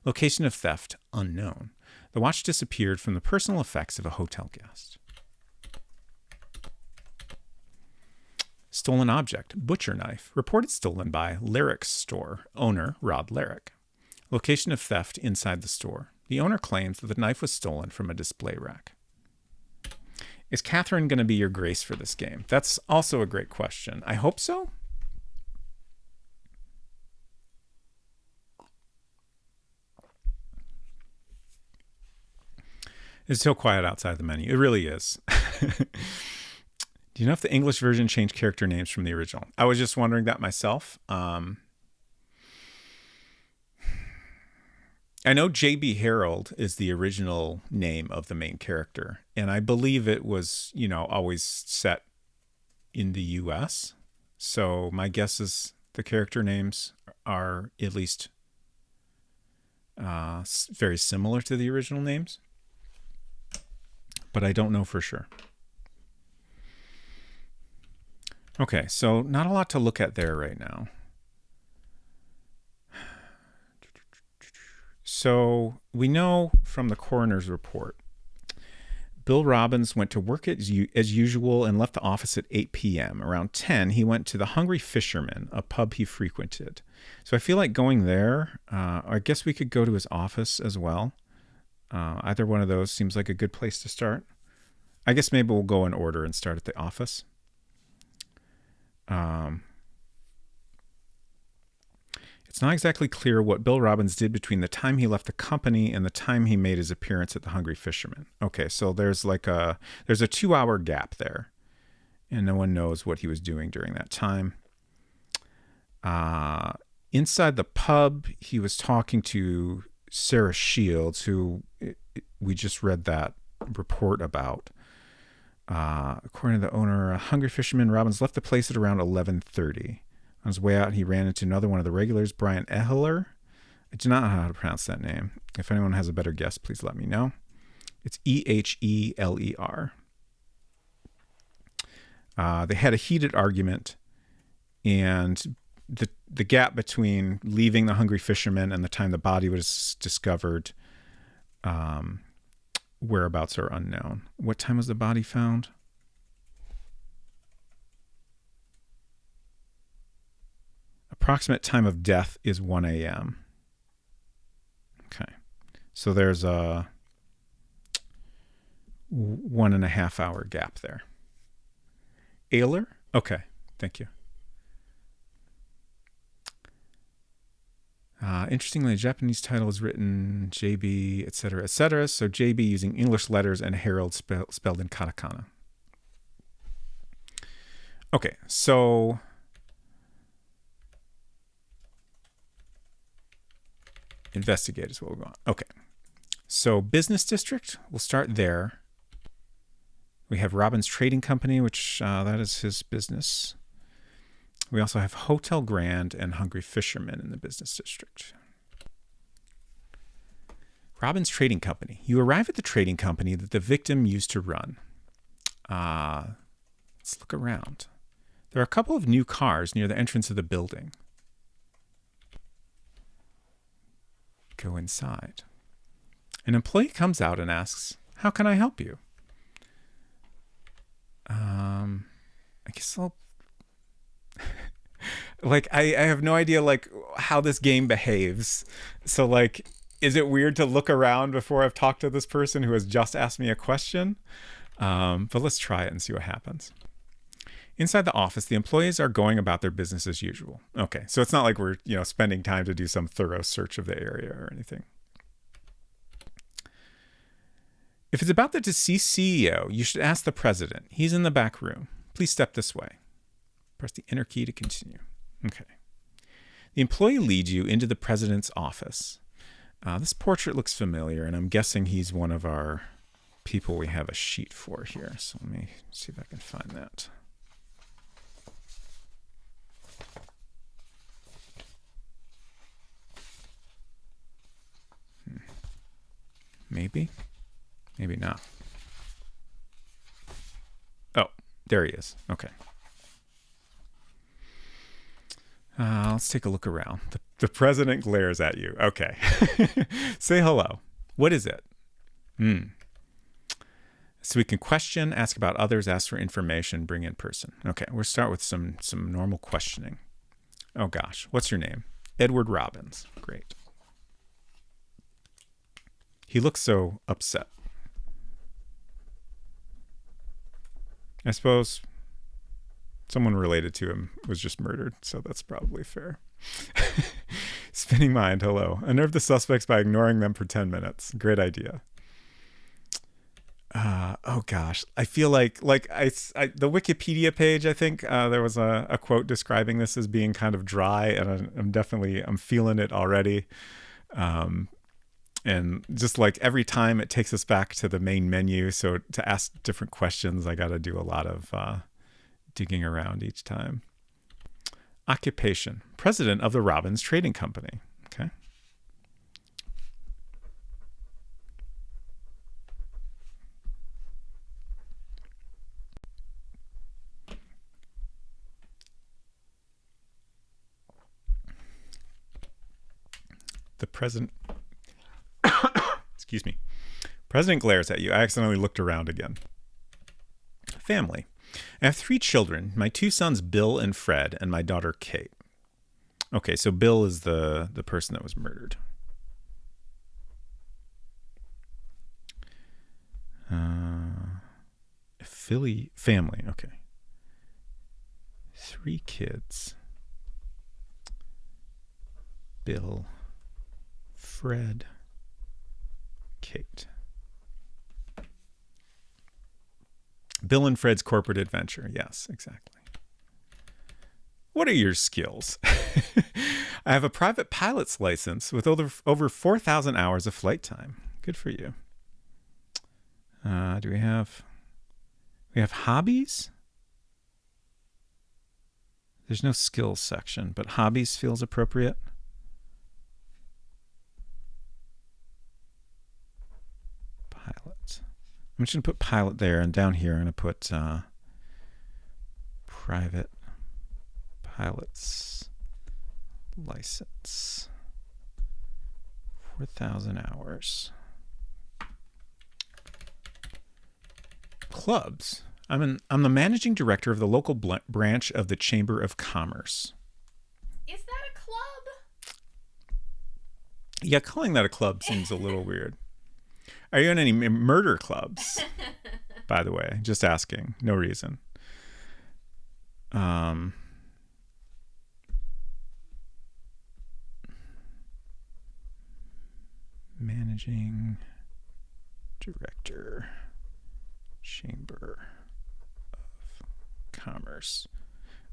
Location of theft, unknown. The watch disappeared from the personal effects of a hotel guest. Stolen object, butcher knife. Reported stolen by Lyric's store. Owner, Rod Lyric. Location of theft, inside the store. The owner claims that the knife was stolen from a display rack. Is Catherine going to be your grace for this game? That's also a great question. I hope so. It's so quiet outside the menu. It really is. Do you know if the English version changed character names from the original? I was just wondering that myself. I know J.B. Harold is the original name of the main character, and I believe it was, always set in the U.S. So my guess is the character names are at least very similar to the original names, but I don't know for sure. Okay, so not a lot to look at there right now. So we know from the coroner's report, Bill Robbins went to work as usual and left the office at 8 p.m. Around 10, he went to the Hungry Fisherman, a pub he frequented. So I feel like going there, I guess we could go to his office as well. Either one of those seems like a good place to start. I guess maybe we'll go in order and start at the office. It's not exactly clear what Bill Robbins did between the time he left the company and the time he made his appearance at the Hungry Fisherman. Okay, so there's a 2-hour gap there, and no one knows what he was doing during that time. Inside the pub, he was talking to Sarah Shields, who we just read that report about. According to the owner, Hungry Fisherman, Robbins left the place at around 11:30. On his way out, he ran into another one of the regulars, Brian Ehler. I do not know how to pronounce that name. If anyone has a better guess, please let me know. It's Eheler. They had a heated argument, and the gap between leaving the Hungry Fisherman and the time the body was discovered, whereabouts are unknown. What time was the body found? Approximate time of death is 1 a.m. Okay. So there's a 1.5 hour gap there. Ehler? Okay. Thank you. Interestingly, the Japanese title is written JB, etc., etc. So JB using English letters and Harold spelled in katakana. Okay, so investigate is what we're going. Okay, so business district, we'll start there. We have Robbins Trading Company, which that is his business. We also have Hotel Grand and Hungry Fisherman in the business district. Robbins Trading Company. You arrive at the trading company that the victim used to run. Let's look around. There are a couple of new cars near the entrance of the building. Go inside. An employee comes out and asks, "How can I help you?" I guess I'll I have no idea how this game behaves. So is it weird to look around before I've talked to this person who has just asked me a question? But let's try it and see what happens. Inside the office, the employees are going about their business as usual. Okay, so it's not like we're spending time to do some thorough search of the area or anything. If it's about the deceased CEO, you should ask the president. He's in the back room. Please step this way. Press the enter key to continue. Okay. The employee leads you into the president's office. This portrait looks familiar, and I'm guessing he's one of our people we have a sheet for here. So let me see if I can find that. Maybe. Maybe not. Oh, there he is. Okay. Let's take a look around. The president glares at you. Okay. Say hello. What is it? So we can question, ask about others, ask for information, bring in person. Okay, we'll start with some normal questioning. Oh gosh, what's your name? Edward Robbins. Great. He looks so upset. I suppose someone related to him was just murdered, so that's probably fair. Spinning mind, hello. Unnerve the suspects by ignoring them for 10 minutes. Great idea. Oh gosh, I feel like the Wikipedia page, I think there was a quote describing this as being kind of dry, and I'm feeling it already. And just like every time it takes us back to the main menu. So to ask different questions, I got to do a lot of digging around each time. Occupation, president of the Robbins Trading Company. Okay. The president, excuse me. President glares at you. I accidentally looked around again. Family. I have 3 children. My 2 sons, Bill and Fred, and my daughter, Kate. Okay, so Bill is the person that was murdered. Family. Okay. 3 kids. Bill, Fred, Kate. Bill and Fred's corporate adventure. Yes, exactly. What are your skills? I have a private pilot's license with over 4,000 hours of flight time. Good for you. Do we have hobbies? There's no skills section, but hobbies feels appropriate. Pilot. I'm just going to put pilot there, and down here I'm going to put private pilot's license. 4,000 hours. Clubs. I'm the managing director of the local branch of the Chamber of Commerce. Is that a club? Yeah, calling that a club seems a little weird. Are you in any murder clubs? By the way, just asking. No reason. Managing director, Chamber of Commerce.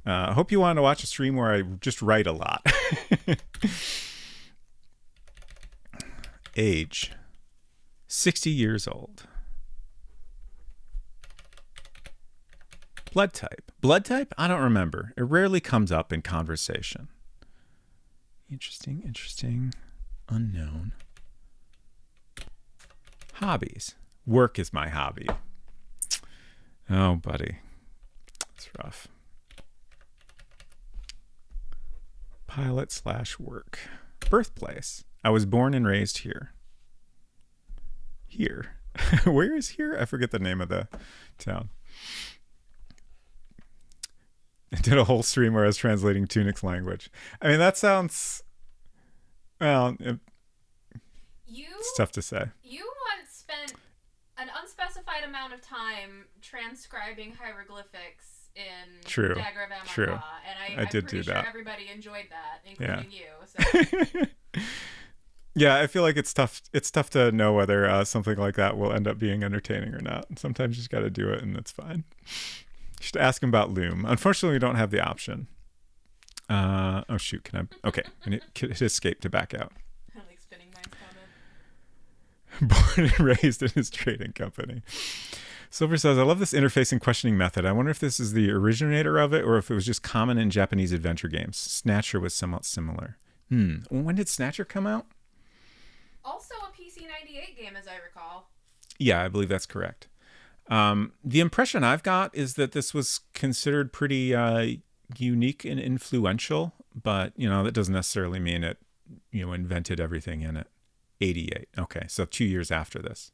I hope you wanted to watch a stream where I just write a lot. Age, 60 years old. Blood type. Blood type? I don't remember. It rarely comes up in conversation. Interesting. Unknown. Hobbies. Work is my hobby. Oh, buddy. That's rough. Pilot/work. Birthplace. I was born and raised here. Here. Where is here? I forget the name of the town. I did a whole stream where I was translating Tunic's language. I mean, that sounds... Well, it's tough to say. You once spent an unspecified amount of time transcribing hieroglyphics in Dagger of Amarkah. True. And I'm did pretty do sure that. everybody enjoyed that, including you. So. Yeah, I feel like it's tough. It's tough to know whether something like that will end up being entertaining or not. Sometimes you just got to do it, and it's fine. You should ask him about Loom. Unfortunately, we don't have the option. Oh shoot! Can I? Okay, I need to hit escape to back out. I like spinning Mind's comment. Born and raised in his trading company. Silver says, I love this interfacing questioning method. I wonder if this is the originator of it or if it was just common in Japanese adventure games. Snatcher was somewhat similar. When did Snatcher come out? Also a PC 98 game, as I recall. Yeah, I believe that's correct. The impression I've got is that this was considered pretty unique and influential, but, that doesn't necessarily mean it, invented everything in it. 88. Okay, so 2 years after this.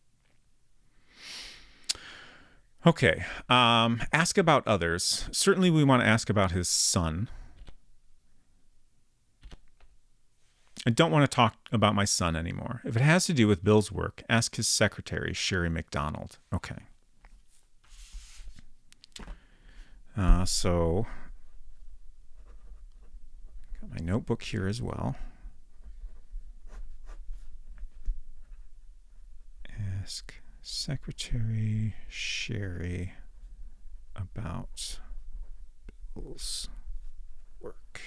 Okay, ask about others. Certainly we want to ask about his son. I don't want to talk about my son anymore. If it has to do with Bill's work, ask his secretary, Sherry McDonald. Okay. So, got my notebook here as well. Ask Secretary Sherry about Bill's work.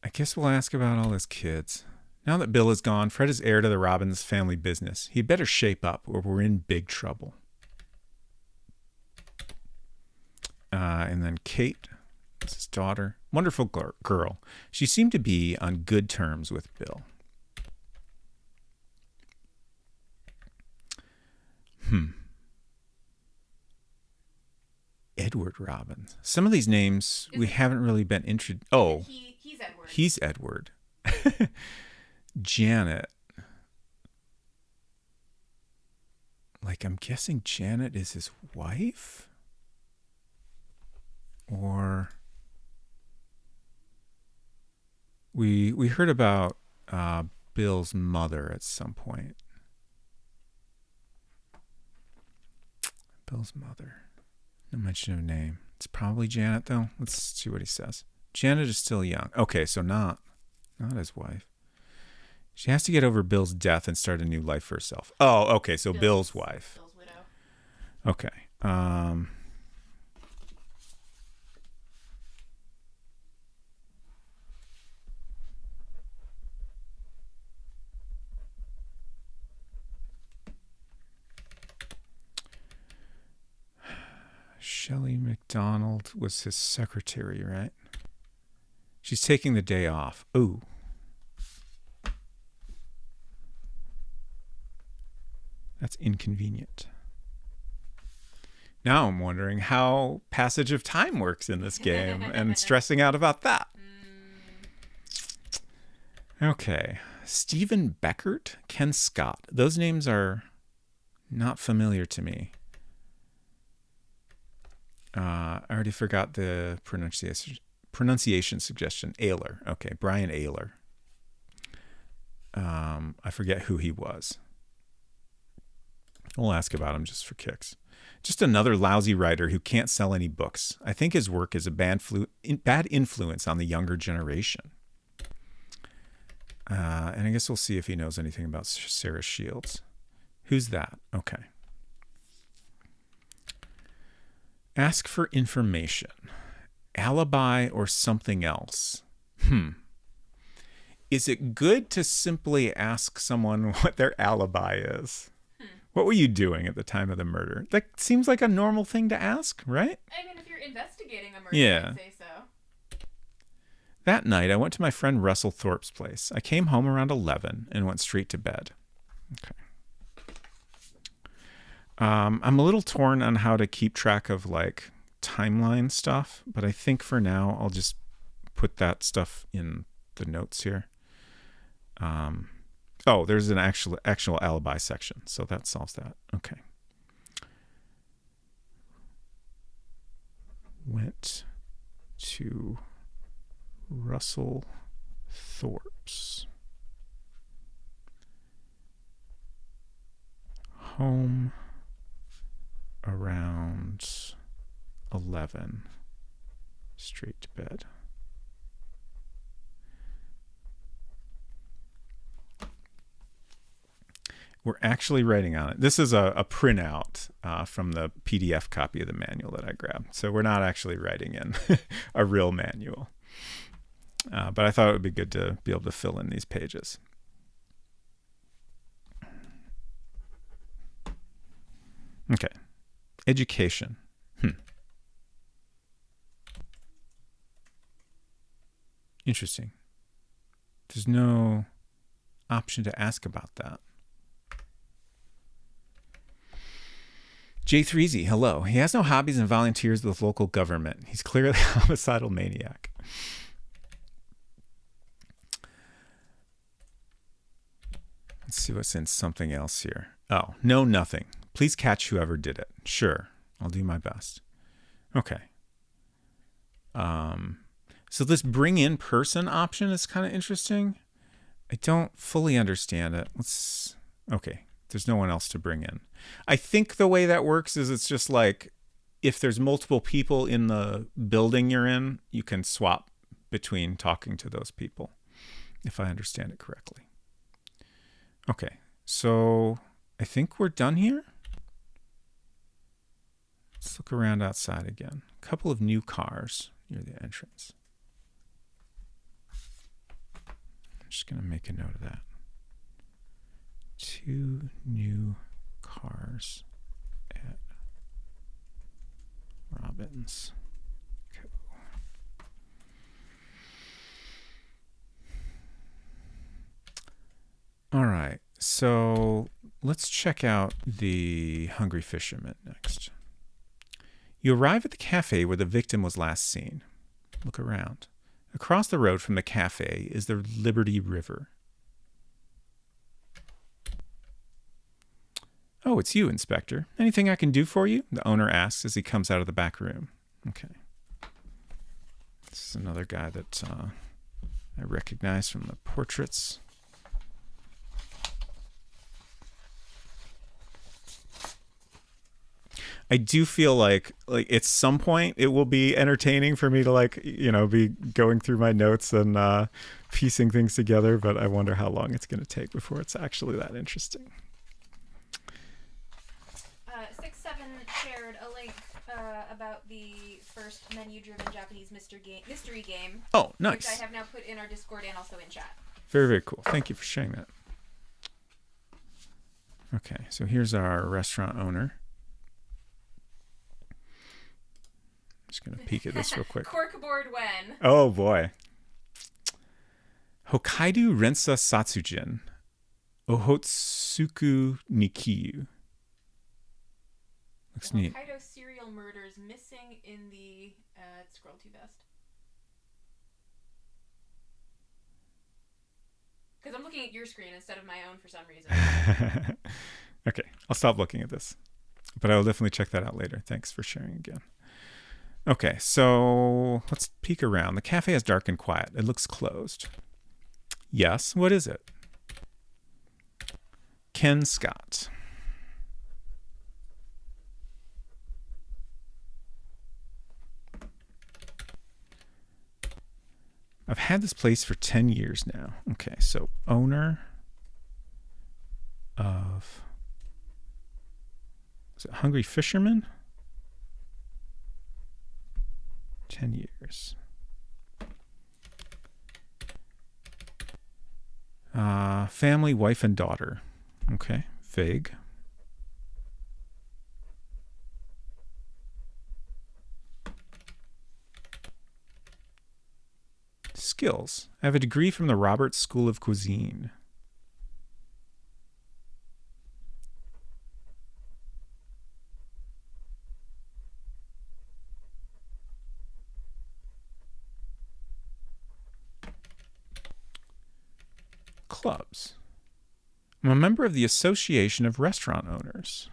I guess we'll ask about all his kids. Now that Bill is gone, Fred is heir to the Robbins family business. He'd better shape up or we're in big trouble. And then Kate, that's his daughter, wonderful girl. She seemed to be on good terms with Bill. Edward Robbins. Some of these names we haven't really been introduced. Oh, he's Edward. He's Edward. Janet. Like, I'm guessing Janet is his wife? Or we heard about Bill's mother at some point. Bill's mother. No mention of name. It's probably Janet, though. Let's see what he says. Janet is still young. Okay, so not his wife. She has to get over Bill's death and start a new life for herself. Oh, okay, so Bill's wife. Bill's widow. Okay. Shelley McDonald was his secretary, right? She's taking the day off. Ooh. That's inconvenient. Now I'm wondering how passage of time works in this game and stressing out about that. Okay. Stephen Beckert, Ken Scott. Those names are not familiar to me. I already forgot the pronunciation suggestion. Ayler. Okay, Brian Ayler. I forget who he was. We'll ask about him just for kicks. Just another lousy writer who can't sell any books. I think his work is a bad influence on the younger generation. And I guess we'll see if he knows anything about Sarah Shields. Who's that? Okay. Ask for information. Alibi or something else? Is it good to simply ask someone what their alibi is? What were you doing at the time of the murder? That seems like a normal thing to ask, right? I mean, if you're investigating a murder, I'd say so. That night, I went to my friend Russell Thorpe's place. I came home around 11 and went straight to bed. Okay. I'm a little torn on how to keep track of like timeline stuff, but I think for now I'll just put that stuff in the notes here. Oh, there's an actual alibi section, so that solves that. Okay. Went to Russell Thorpe's home around 11 straight to bed. We're actually writing on it. This is a printout from the PDF copy of the manual that I grabbed. So we're not actually writing in a real manual. But I thought it would be good to be able to fill in these pages. Okay. Education. Interesting. There's no option to ask about that. J3Z, hello. He has no hobbies and volunteers with local government. He's clearly a homicidal maniac. Let's see what's in something else here. Oh, no, nothing. Please catch whoever did it. Sure, I'll do my best. Okay. So this bring in person option is kind of interesting. I don't fully understand it. Okay. There's no one else to bring in. I think the way that works is it's just like if there's multiple people in the building you're in, you can swap between talking to those people, if I understand it correctly. Okay, so I think we're done here. Let's look around outside again. A couple of new cars near the entrance. I'm just going to make a note of that. 2 new cars at Robbins. Cool. All right, so let's check out the Hungry Fisherman next. You arrive at the cafe where the victim was last seen. Look around. Across the road from the cafe is the Liberty River. Oh, it's you, Inspector. Anything I can do for you? The owner asks as he comes out of the back room. Okay. This is another guy that I recognize from the portraits. I do feel like at some point it will be entertaining for me to be going through my notes and piecing things together, but I wonder how long it's going to take before it's actually that interesting. 6-7 shared a link about the first menu-driven Japanese mystery game. Oh, nice. Which I have now put in our Discord and also in chat. Very, very cool. Thank you for sharing that. Okay, so here's our restaurant owner. Just going to peek at this real quick. Corkboard when. Oh, boy. Hokkaido Rensa Satsujin. Ohotsuku Nikiyu. Looks neat. Hokkaido serial murders missing in the... scroll too fast. Because I'm looking at your screen instead of my own for some reason. Okay, I'll stop looking at this. But I will definitely check that out later. Thanks for sharing again. Okay, so let's peek around. The cafe is dark and quiet. It looks closed. Yes, what is it? Ken Scott. I've had this place for 10 years now. Okay, so owner of... Is it Hungry Fisherman? 10 years. Family, wife, and daughter. Okay, vague. Skills. I have a degree from the Roberts School of Cuisine. Clubs. I'm a member of the Association of Restaurant Owners.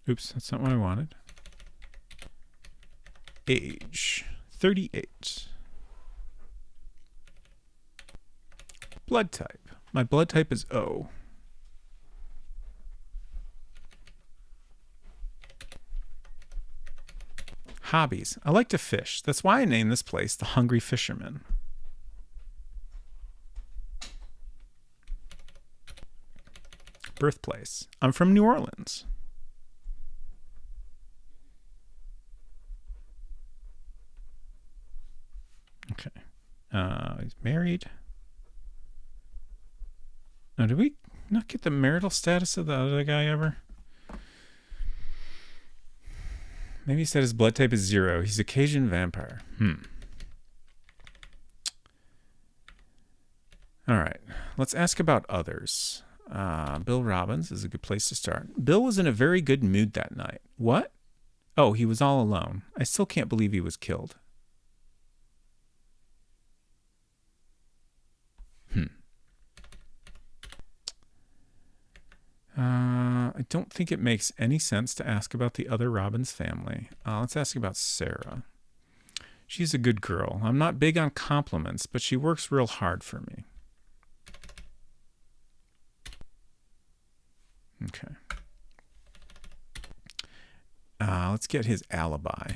Oops, that's not what I wanted. Age, 38. Blood type. My blood type is O. Hobbies. I like to fish. That's why I named this place the Hungry Fisherman. Birthplace. I'm from New Orleans. Okay. He's married. Now, did we not get the marital status of the other guy ever? Maybe he said his blood type is 0. He's a Cajun vampire. All right. Let's ask about others. Bill Robbins is a good place to start. Bill was in a very good mood that night. What? Oh, he was all alone. I still can't believe he was killed. I don't think it makes any sense to ask about the other Robbins family. Let's ask about Sarah. She's a good girl. I'm not big on compliments, but she works real hard for me. Okay. Let's get his alibi.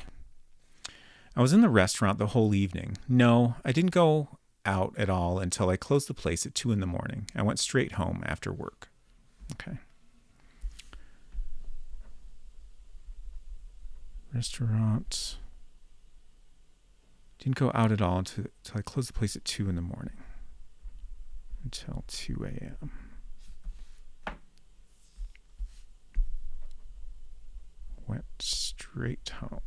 I was in the restaurant the whole evening. No, I didn't go out at all until I closed the place at 2 a.m. I went straight home after work. Okay. Restaurant. Didn't go out at all until I closed the place at 2 a.m. Until 2 a.m. Went straight home.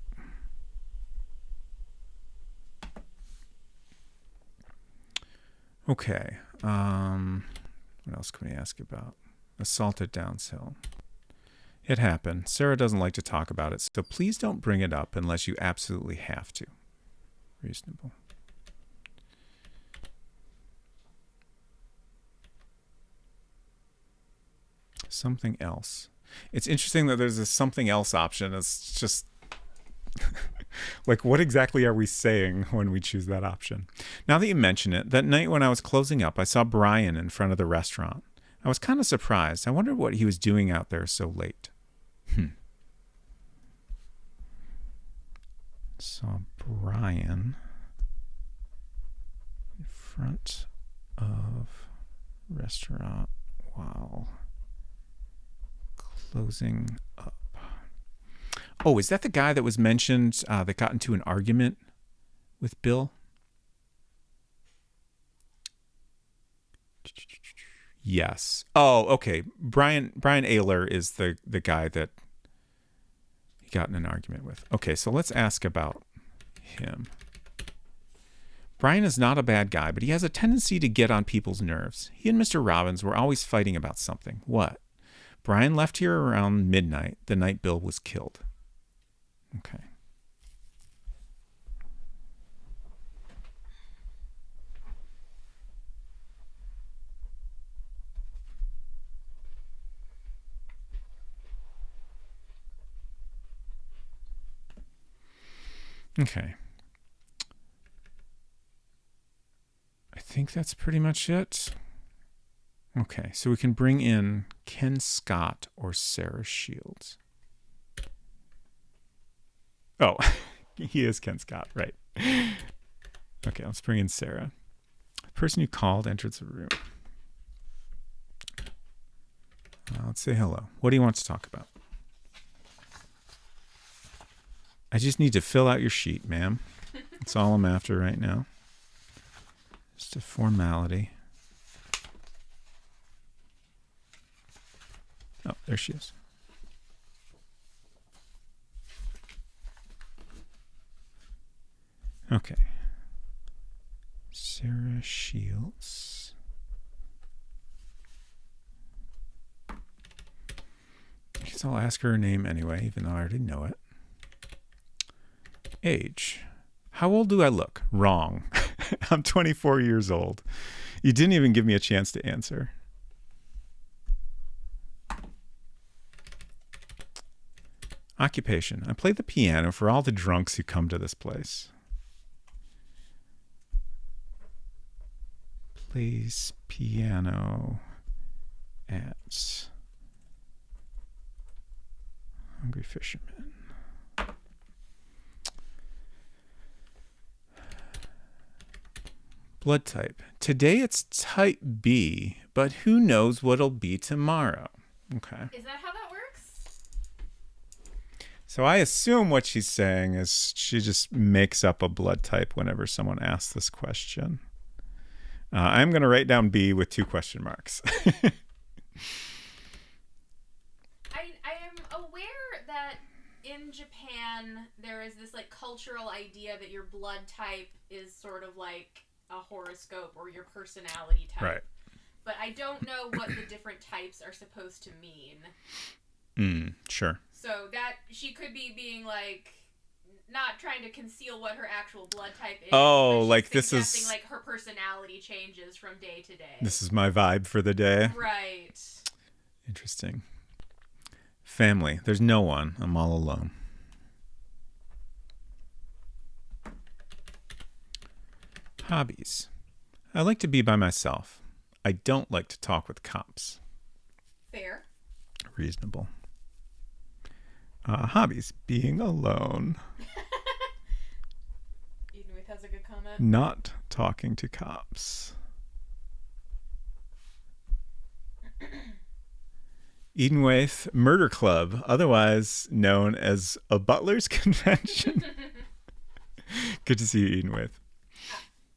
Okay. What else can we ask about? Assaulted Downshill. It happened. Sarah doesn't like to talk about it, so please don't bring it up unless you absolutely have to. Reasonable. Something else. It's interesting that there's a something else option. It's just like, what exactly are we saying when we choose that option? Now that you mention it, that night when I was closing up, I saw Brian in front of the restaurant. I was kind of surprised. I wondered what he was doing out there so late. Saw Brian in front of restaurant while closing up. Oh, is that the guy that was mentioned that got into an argument with Bill? Yes. Oh, okay. Brian Ayler is the guy that he got in an argument with. Okay, so let's ask about him. Brian is not a bad guy, but he has a tendency to get on people's nerves. He and Mr. Robbins were always fighting about something. What? Brian left here around midnight, the night Bill was killed. Okay. Okay. I think that's pretty much it. Okay, so we can bring in Ken Scott or Sarah Shields. Oh, he is Ken Scott, right. Okay, let's bring in Sarah. The person who called entered the room. Let's say hello. What do you want to talk about? I just need to fill out your sheet, ma'am. That's all I'm after right now. Just a formality. Oh, there she is. Okay. Sarah Shields. I guess I'll ask her name anyway, even though I already know it. Age. How old do I look? Wrong. I'm 24 years old. You didn't even give me a chance to answer. Occupation. I play the piano for all the drunks who come to this place. Plays piano at Hungry Fisherman. Blood type. Today it's type B, but who knows what it'll be tomorrow. Okay. Is that how that works? So I assume what she's saying is she just makes up a blood type whenever someone asks this question. I'm going to write down B with 2 question marks. I am aware that in Japan there is this like cultural idea that your blood type is sort of like a horoscope or your personality type. Right. But I don't know what the different types are supposed to mean. Sure. So that she could be being like not trying to conceal what her actual blood type is. Oh, like this this is like her personality changes from day to day. This is my vibe for the day. Right. Interesting. Family. There's no one. I'm all alone. Hobbies. I like to be by myself. I don't like to talk with cops. Fair. Reasonable. Hobbies. Being alone. Edenwith has a good comment. Not talking to cops. Edenwaith Murder Club, otherwise known as a Butler's Convention. Good to see you, Edenwaith.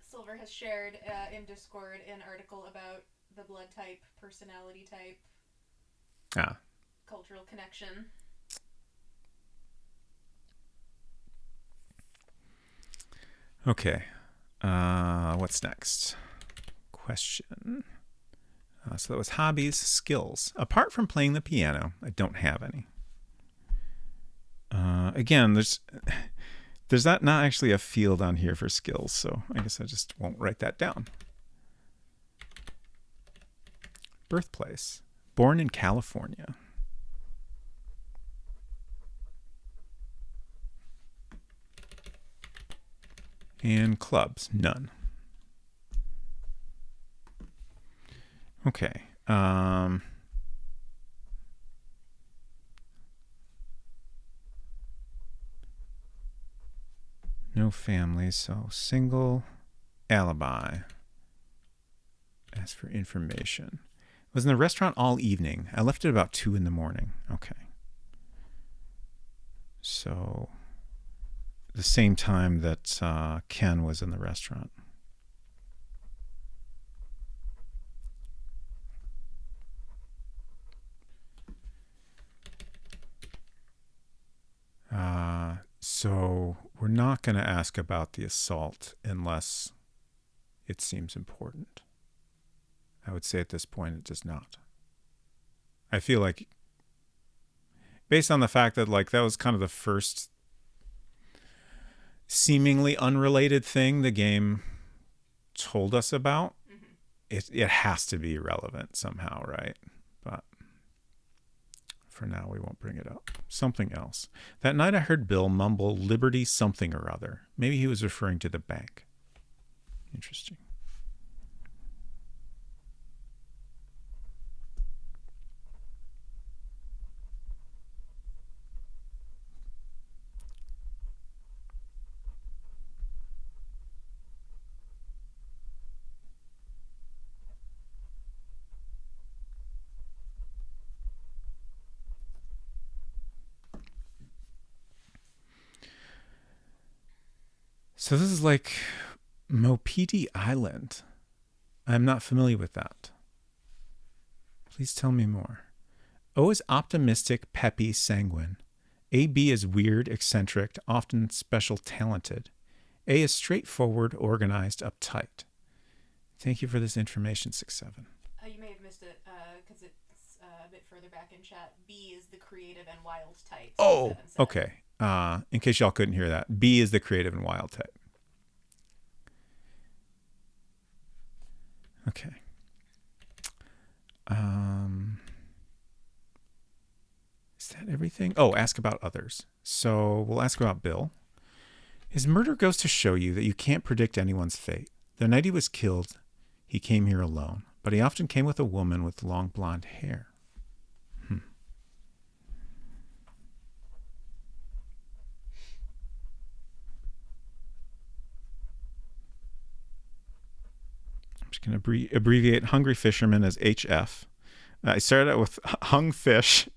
Silver has shared in Discord an article about the blood type, personality type, cultural connection. Okay. What's next? Question. So that was hobbies, skills. Apart from playing the piano, I don't have any. Again, there's not actually a field on here for skills, so I guess I just won't write that down. Birthplace. Born in California. And clubs, none. Okay. No family, so single, alibi. As for information. Was in the restaurant all evening. I left at about 2 a.m. Okay. So the same time that Ken was in the restaurant. So we're not going to ask about the assault unless it seems important. I would say at this point it does not. I feel like, based on the fact that like that was kind of the first seemingly unrelated thing the game told us about, it has to be relevant somehow, right? But for now, we won't bring it up. Something else. That night I heard Bill mumble Liberty something or other. Maybe he was referring to the bank. Interesting. So this is like Mopiti Island. I'm not familiar with that. Please tell me more. O is optimistic, peppy, sanguine. AB is weird, eccentric, often special talented. A is straightforward, organized, uptight. Thank you for this information, 6-7. You may have missed it because it's a bit further back in chat. B is the creative and wild type. Oh, okay. In case y'all couldn't hear that, B is the creative and wild type. Okay. Is that everything? Oh, ask about others. So we'll ask about Bill. His murder goes to show you that you can't predict anyone's fate. The night he was killed, He came here alone, but he often came with a woman with long blonde hair. I'm just going to abbreviate Hungry Fisherman as HF. I started out with Hung Fish,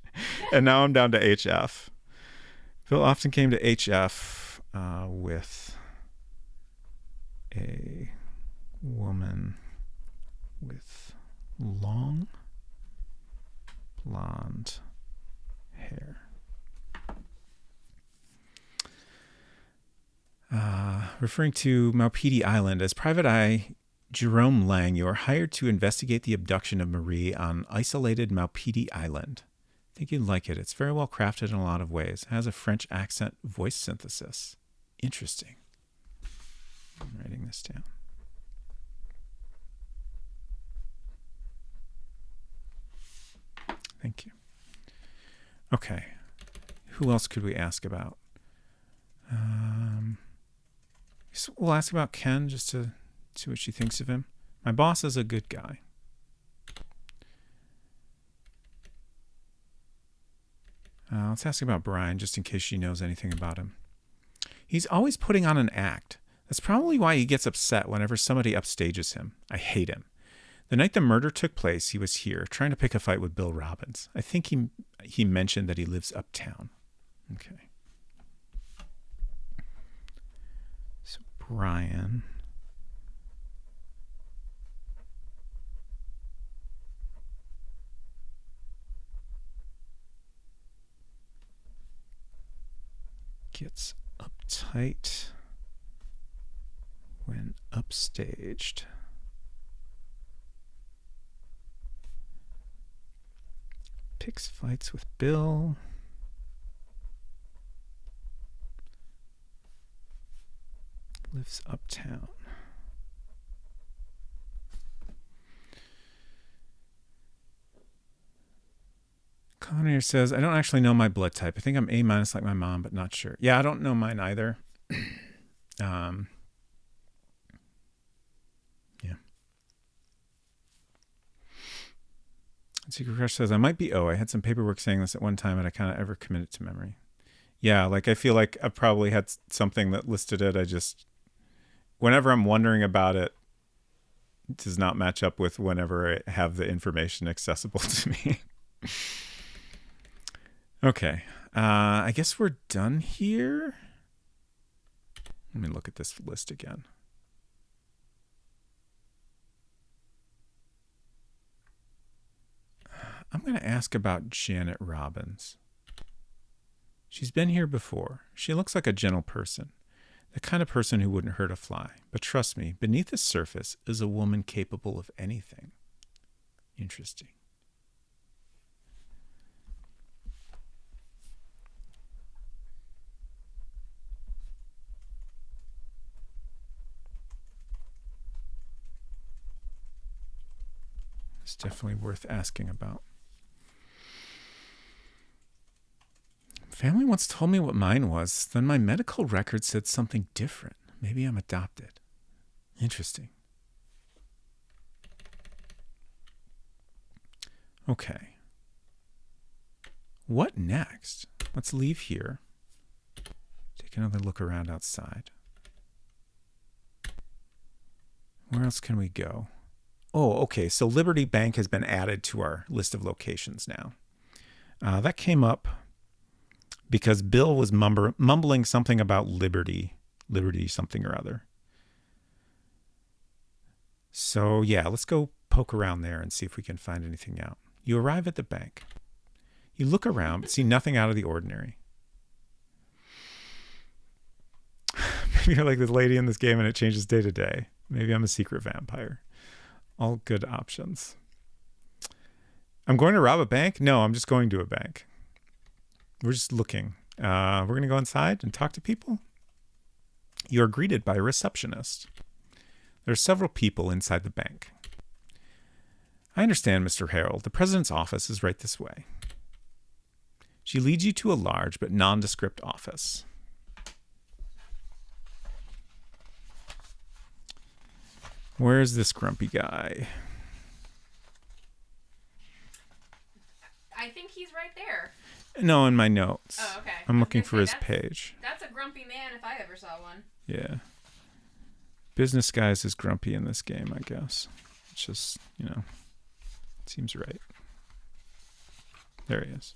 and now I'm down to HF. Phil often came to HF with a woman with long blonde hair. Referring to Maupiti Island, as Private Eye Jerome Lang, you are hired to investigate the abduction of Marie on isolated Maupiti Island. I think you'd like it. It's very well crafted in a lot of ways. It has a French accent voice synthesis. Interesting. I'm writing this down. Thank you. Okay. Who else could we ask about? We'll ask about Ken just to see what she thinks of him. My boss is a good guy. Let's ask about Brian, just in case she knows anything about him. He's always putting on an act. That's probably why he gets upset whenever somebody upstages him. I hate him. The night the murder took place, he was here, trying to pick a fight with Bill Robbins. I think he mentioned that he lives uptown. Okay. So Brian... gets uptight when upstaged. Picks fights with Bill. Lives uptown. Connor says, I don't actually know my blood type. I think I'm A- like my mom, but not sure. Yeah, I don't know mine either. Yeah. Secret Crush says, I might be O. I had some paperwork saying this at one time, and I kind of ever committed to memory. Yeah, like I feel like I probably had something that listed it. I just, whenever I'm wondering about it, it does not match up with whenever I have the information accessible to me. Okay. I guess we're done here. Let me look at this list again. I'm going to ask about Janet Robbins. She's been here before. She looks like a gentle person, the kind of person who wouldn't hurt a fly. But trust me, beneath the surface is a woman capable of anything. Interesting. It's definitely worth asking about. Family once told me what mine was. Then my medical record said something different. Maybe I'm adopted. Interesting. Okay. What next? Let's leave here. Take another look around outside. Where else can we go? Oh, okay. So Liberty Bank has been added to our list of locations now. That came up because Bill was mumbling something about liberty something or other. So yeah, let's go poke around there and see if we can find anything out. You arrive at the bank. You look around, but see nothing out of the ordinary. Maybe you're like this lady in this game and it changes day to day. Maybe I'm a secret vampire. All good options. I'm going to rob a bank? No, I'm just going to a bank. We're just looking. We're going to go inside and talk to people. You are greeted by a receptionist. There are several people inside the bank. I understand, Mr. Harold. The president's office is right this way. She leads you to a large but nondescript office. Where's this grumpy guy? I think he's right there. No, in my notes. Oh, okay. I'm looking for his page. That's a grumpy man if I ever saw one. Yeah. Business guys is grumpy in this game, I guess. It's just, seems right. There he is.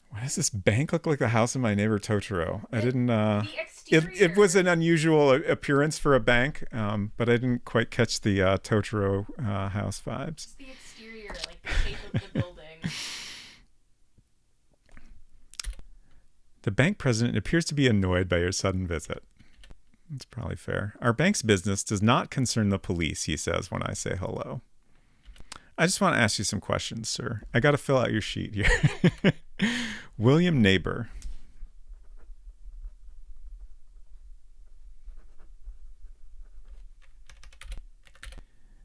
Why does this bank look like the house of my neighbor Totoro? I didn't. The exterior. It was an unusual appearance for a bank, but I didn't quite catch the Totoro house vibes. It's the exterior, like the shape of the building. The bank president appears to be annoyed by your sudden visit. That's probably fair. Our bank's business does not concern the police, he says when I say hello. I just want to ask you some questions, sir. I got to fill out your sheet here. William Neighbor.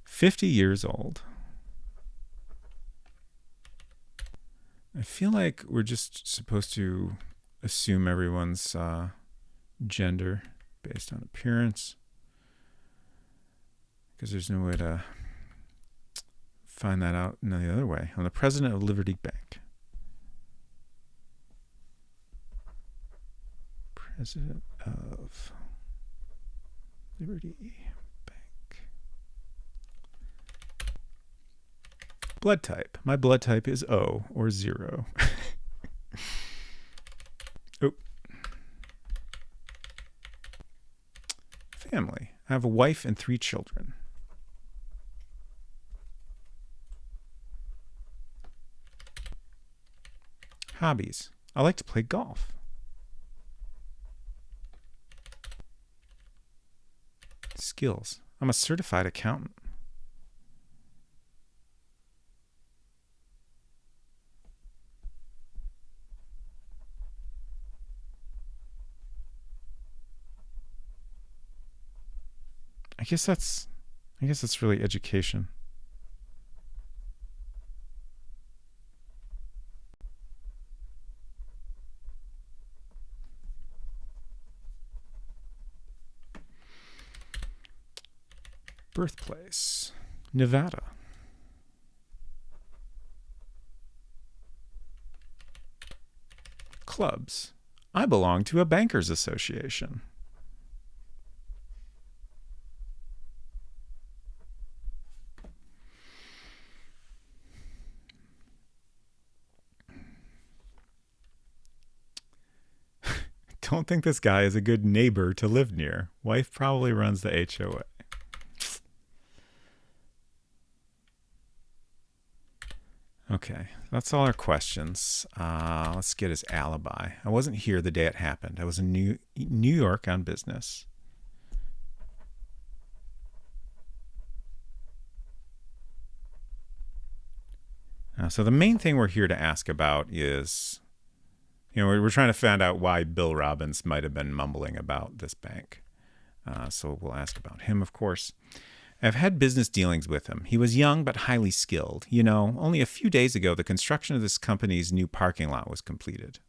"50 years old. I feel like we're just supposed to assume everyone's gender based on appearance, because there's no way to find that out in the other way. I'm the president of Liberty Bank. President of Liberty Bank. Blood type. My blood type is O or 0. Oh. Family. I have a wife and 3 children. Hobbies. I like to play golf. Skills. I'm a certified accountant. I guess that's really education. Birthplace, Nevada. Clubs. I belong to a bankers association. Don't think this guy is a good neighbor to live near. Wife probably runs the HOA. Okay, that's all our questions. Let's get his alibi. I wasn't here the day it happened. I was in New York on business. So the main thing we're here to ask about is, we're trying to find out why Bill Robbins might have been mumbling about this bank. So we'll ask about him, of course. I've had business dealings with him. He was young but highly skilled. Only a few days ago, the construction of this company's new parking lot was completed.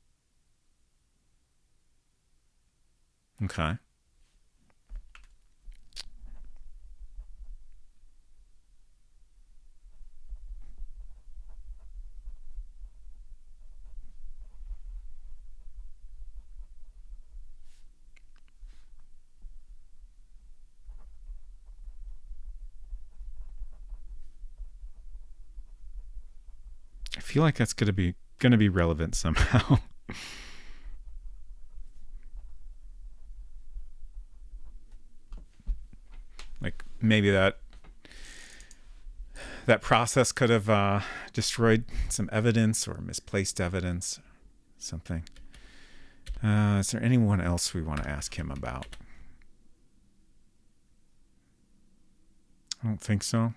Okay. I feel like that's gonna be relevant somehow. Like maybe that process could have destroyed some evidence or misplaced evidence, something. Is there anyone else we want to ask him about? I don't think so.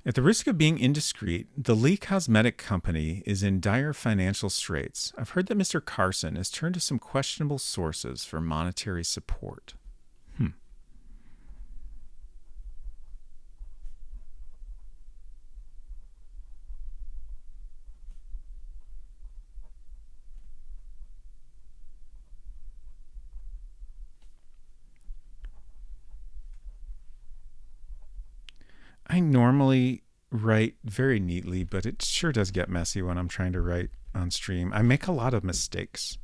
At the risk of being indiscreet, the Lee Cosmetic Company is in dire financial straits. I've heard that Mr. Carson has turned to some questionable sources for monetary support. I normally write very neatly, but it sure does get messy when I'm trying to write on stream. I make a lot of mistakes.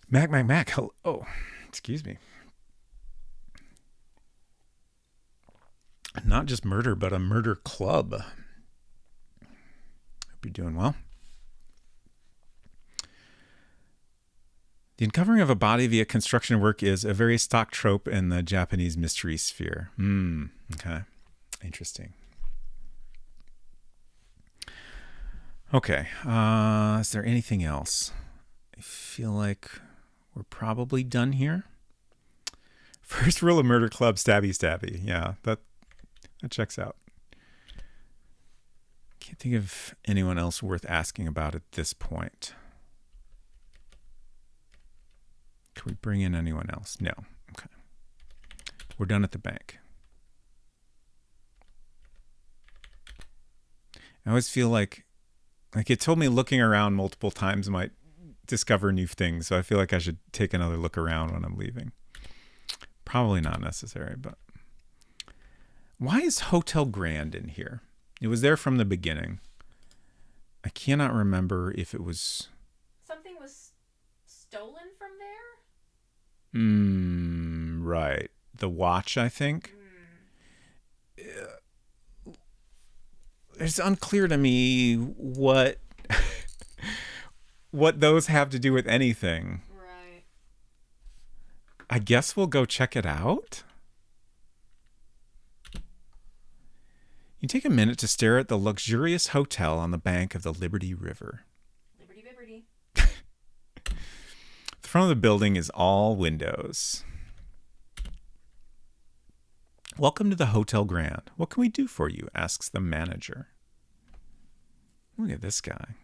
Mac. Hello. Oh, excuse me. Not just murder, but a murder club. Hope you're doing well. The uncovering of a body via construction work is a very stock trope in the Japanese mystery sphere. Okay. Interesting. Okay. Is there anything else? I feel like we're probably done here. First rule of murder club, stabby. Yeah, that checks out. Can't think of anyone else worth asking about at this point. Can we bring in anyone else? No. Okay. We're done at the bank. I always feel like it told me looking around multiple times might discover new things, so I feel like I should take another look around when I'm leaving. Probably not necessary, but why is Hotel Grand in here? It was there from the beginning. I cannot remember if it was... Something was stolen from there? Right. The watch, I think. It's unclear to me what those have to do with anything. Right. I guess we'll go check it out. You take a minute to stare at the luxurious hotel on the bank of the Liberty River. Liberty. The front of the building is all windows. Welcome to the Hotel Grand. What can we do for you? Asks the manager. Look at this guy.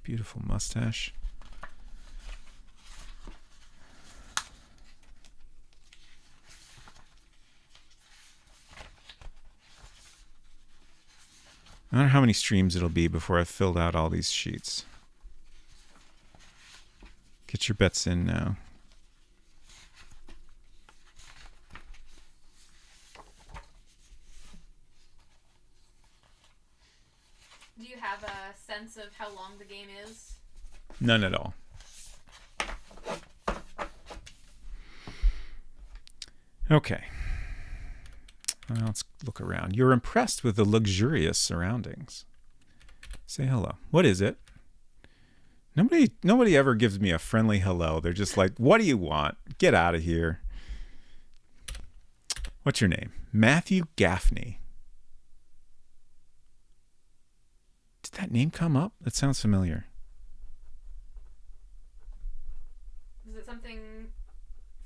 Beautiful mustache. I don't know how many streams it'll be before I've filled out all these sheets. Get your bets in now. Do you have a sense of how long the game is? None at all. Okay. Well, let's look around. You're impressed with the luxurious surroundings. Say hello. What is it? Nobody ever gives me a friendly hello. They're just like, what do you want? Get out of here. What's your name? Matthew Gaffney. Did that name come up? That sounds familiar. Is it something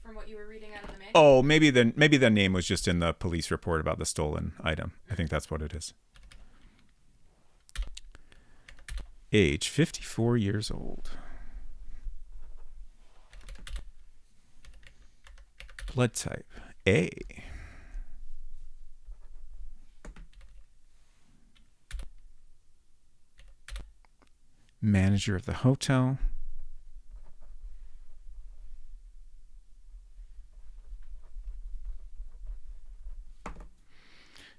from what you were reading out of the manual? Oh, maybe the name was just in the police report about the stolen item. I think that's what it is. Age 54 years old. Blood type A. Manager of the hotel.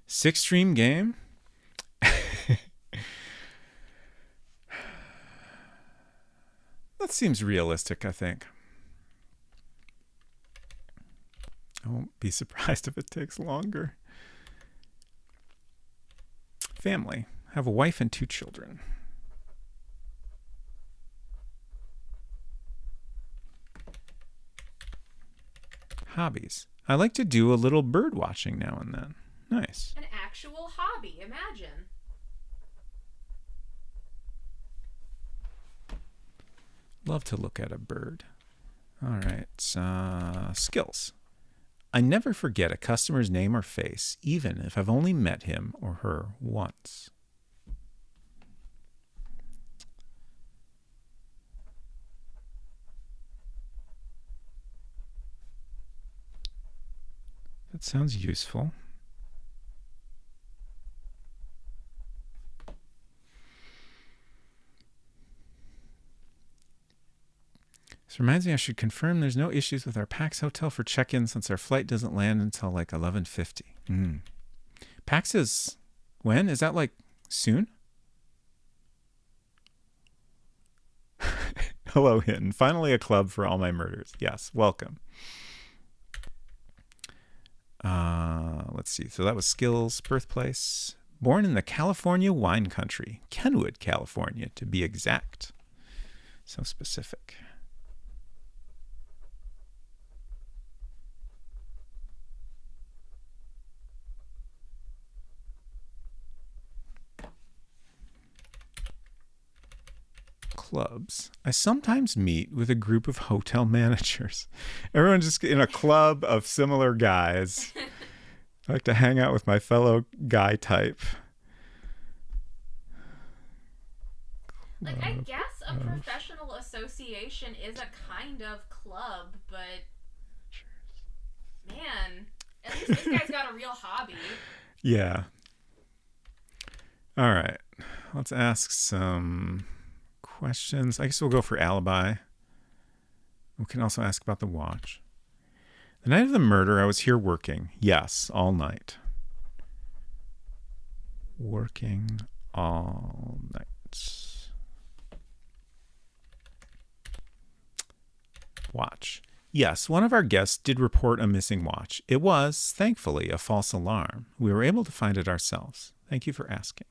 Six-stream game. That seems realistic, I think. I won't be surprised if it takes longer. Family. Have a wife and 2 children. Hobbies. I like to do a little bird watching now and then. Nice. An actual hobby, imagine. Love to look at a bird. All right. Skills. I never forget a customer's name or face, even if I've only met him or her once. That sounds useful. This reminds me I should confirm there's no issues with our PAX hotel for check-in since our flight doesn't land until like 11:50. PAX is when? Is that like soon? Hello, Hinton. Finally a club for all my murders. Yes, welcome. Let's see. So that was Skills, birthplace. Born in the California wine country. Kenwood, California, to be exact. So specific. Clubs. I sometimes meet with a group of hotel managers. Everyone's just in a club of similar guys. I like to hang out with my fellow guy type. Like, I guess a professional association is a kind of club, but man, at least this guy's got a real hobby. Yeah. All right. Let's ask some questions. I guess we'll go for alibi. We can also ask about the watch. The night of the murder, I was here working. Yes, all night. Working all night. Watch. Yes, one of our guests did report a missing watch. It was, thankfully, a false alarm. We were able to find it ourselves. Thank you for asking.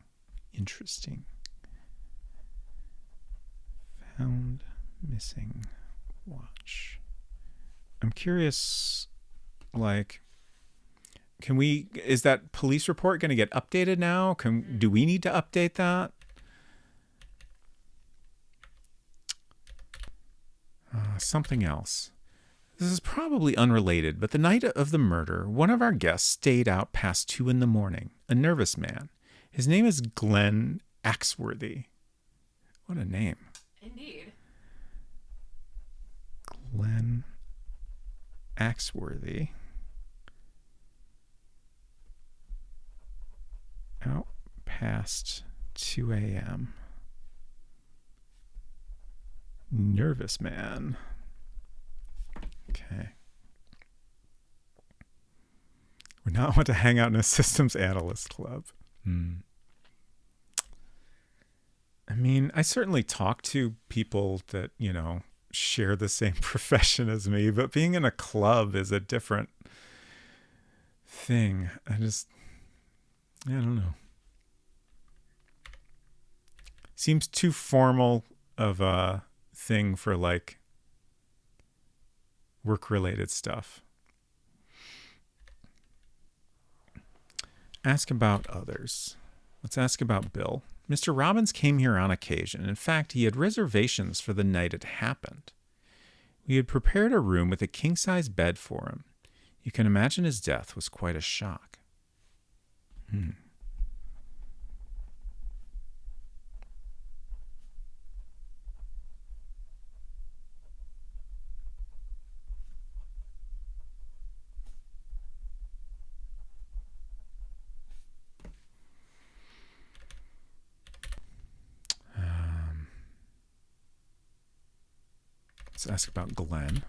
Interesting. Found missing watch. I'm curious, like, is that police report going to get updated now? Do we need to update that? Something else. This is probably unrelated, but the night of the murder, one of our guests stayed out past 2 a.m, a nervous man. His name is Glenn Axworthy. What a name. Indeed. Glenn Axworthy. Out past 2 a.m. Nervous man. Okay. Would not want to hang out in a systems analyst club. I mean, I certainly talk to people that, share the same profession as me, but being in a club is a different thing. I don't know. Seems too formal of a thing for like work-related stuff. Ask about others. Let's ask about Bill. Mr. Robbins came here on occasion. In fact, he had reservations for the night it happened. We had prepared a room with a king-size bed for him. You can imagine his death was quite a shock. Let's ask about Glenn.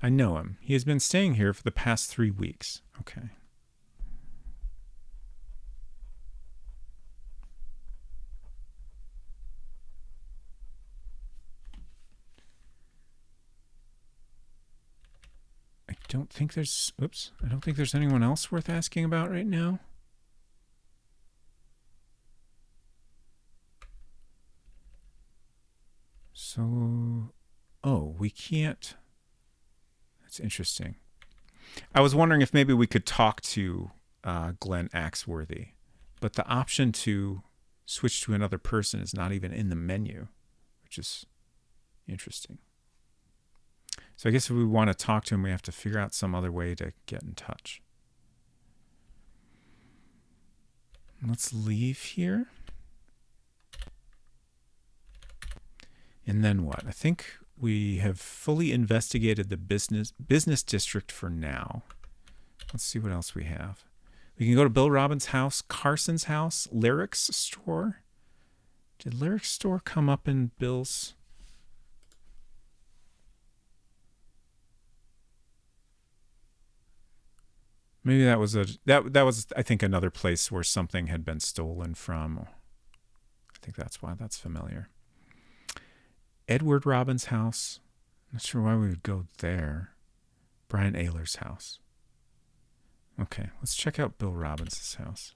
I know him. He has been staying here for the past 3 weeks. Okay. I don't think there's anyone else worth asking about right now. So, we can't. That's interesting. I was wondering if maybe we could talk to Glenn Axworthy, but the option to switch to another person is not even in the menu, which is interesting. So I guess if we want to talk to him, we have to figure out some other way to get in touch. Let's leave here. And then what? I think we have fully investigated the business district for now. Let's see what else we have. We can go to Bill Robbins' house, Carson's house, Lyric's store. Did Lyric's store come up in Bill's? Maybe that was that was I think another place where something had been stolen from. I think that's why that's familiar. Edward Robin's house. Not sure why we would go there. Brian Ayler's house. Okay, let's check out Bill Robbins' house.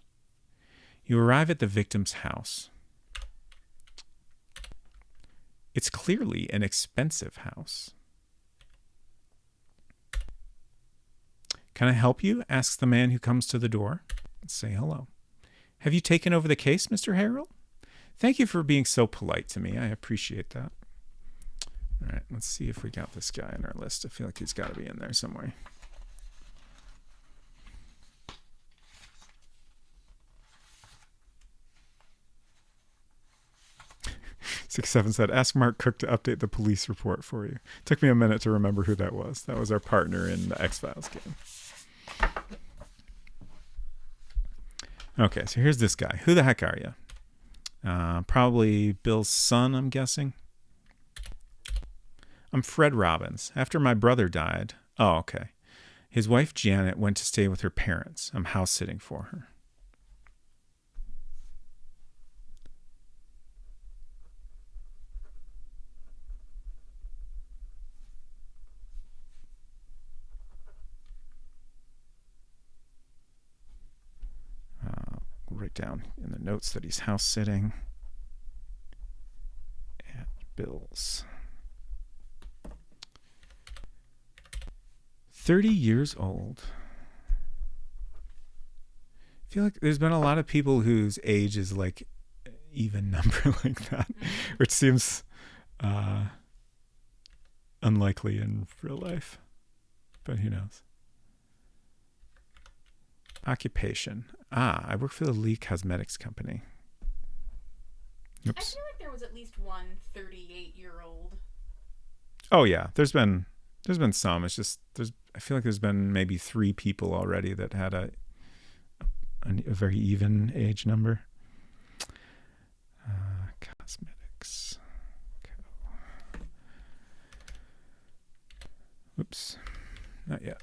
You arrive at the victim's house. It's clearly an expensive house. Can I help you? Asks the man who comes to the door. Let's say hello. Have you taken over the case, Mr. Harrell? Thank you for being so polite to me. I appreciate that. All right, let's see if we got this guy on our list. I feel like he's got to be in there somewhere. 6-7 said, ask Mark Cook to update the police report for you. Took me a minute to remember who that was. That was our partner in the X-Files game. Okay, so here's this guy. Who the heck are you? Probably Bill's son, I'm guessing. I'm Fred Robbins. After my brother died... Oh, okay. His wife, Janet, went to stay with her parents. I'm house sitting for her. We'll write down in the notes that he's house sitting at Bill's. 30 years old. I feel like there's been a lot of people whose age is like even number like that, which seems unlikely in real life, but who knows. Occupation. I work for the Lee Cosmetics Company. Oops. I feel like there was at least one 38-year-old. Oh yeah, there's been some. It's just I feel like there's been maybe 3 people already that had a very even age number. Cosmetics. Oops, not yet.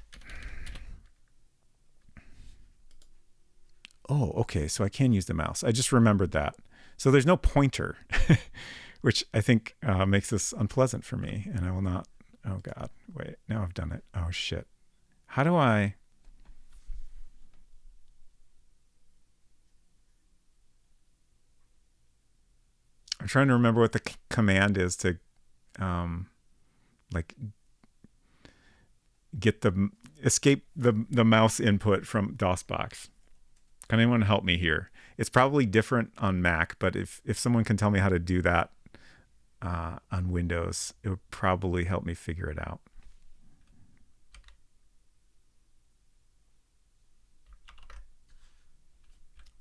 Oh, okay, so I can use the mouse. I just remembered that. So there's no pointer, which I think makes this unpleasant for me, and I will not... Oh, God. Wait, now I've done it. Oh, shit. How do I... I'm trying to remember what the command is to, like, escape the mouse input from DOSBox. Can anyone help me here? It's probably different on Mac, but if someone can tell me how to do that on Windows, it would probably help me figure it out.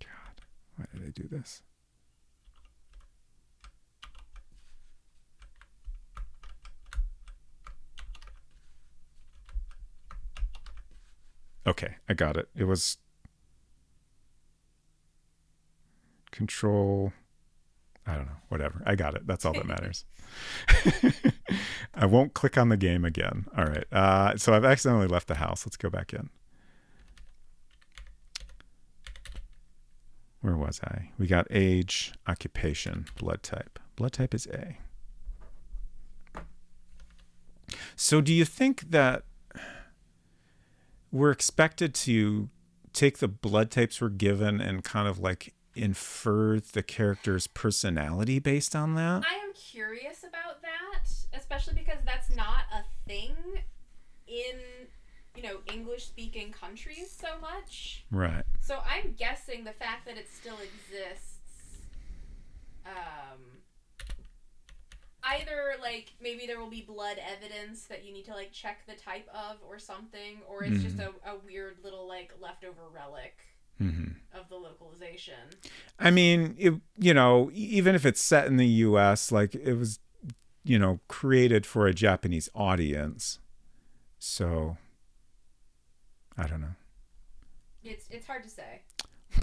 God, why did I do this? Okay, I got it. It was Control... I don't know, whatever. I got it. That's all that matters. I won't click on the game again. All right. So I've accidentally left the house. Let's go back in. Where was I? We got age, occupation, blood type. Blood type is A. So do you think that we're expected to take the blood types we're given and kind of like infer the character's personality based on that? I am curious about that, especially because that's not a thing in, English-speaking countries so much. Right. So I'm guessing the fact that it still exists, either, like, maybe there will be blood evidence that you need to, like, check the type of or something, or it's just a weird little, like, leftover relic. Of the localization. I mean, even if it's set in the U.S., like it was, created for a Japanese audience. So, I don't know. It's hard to say.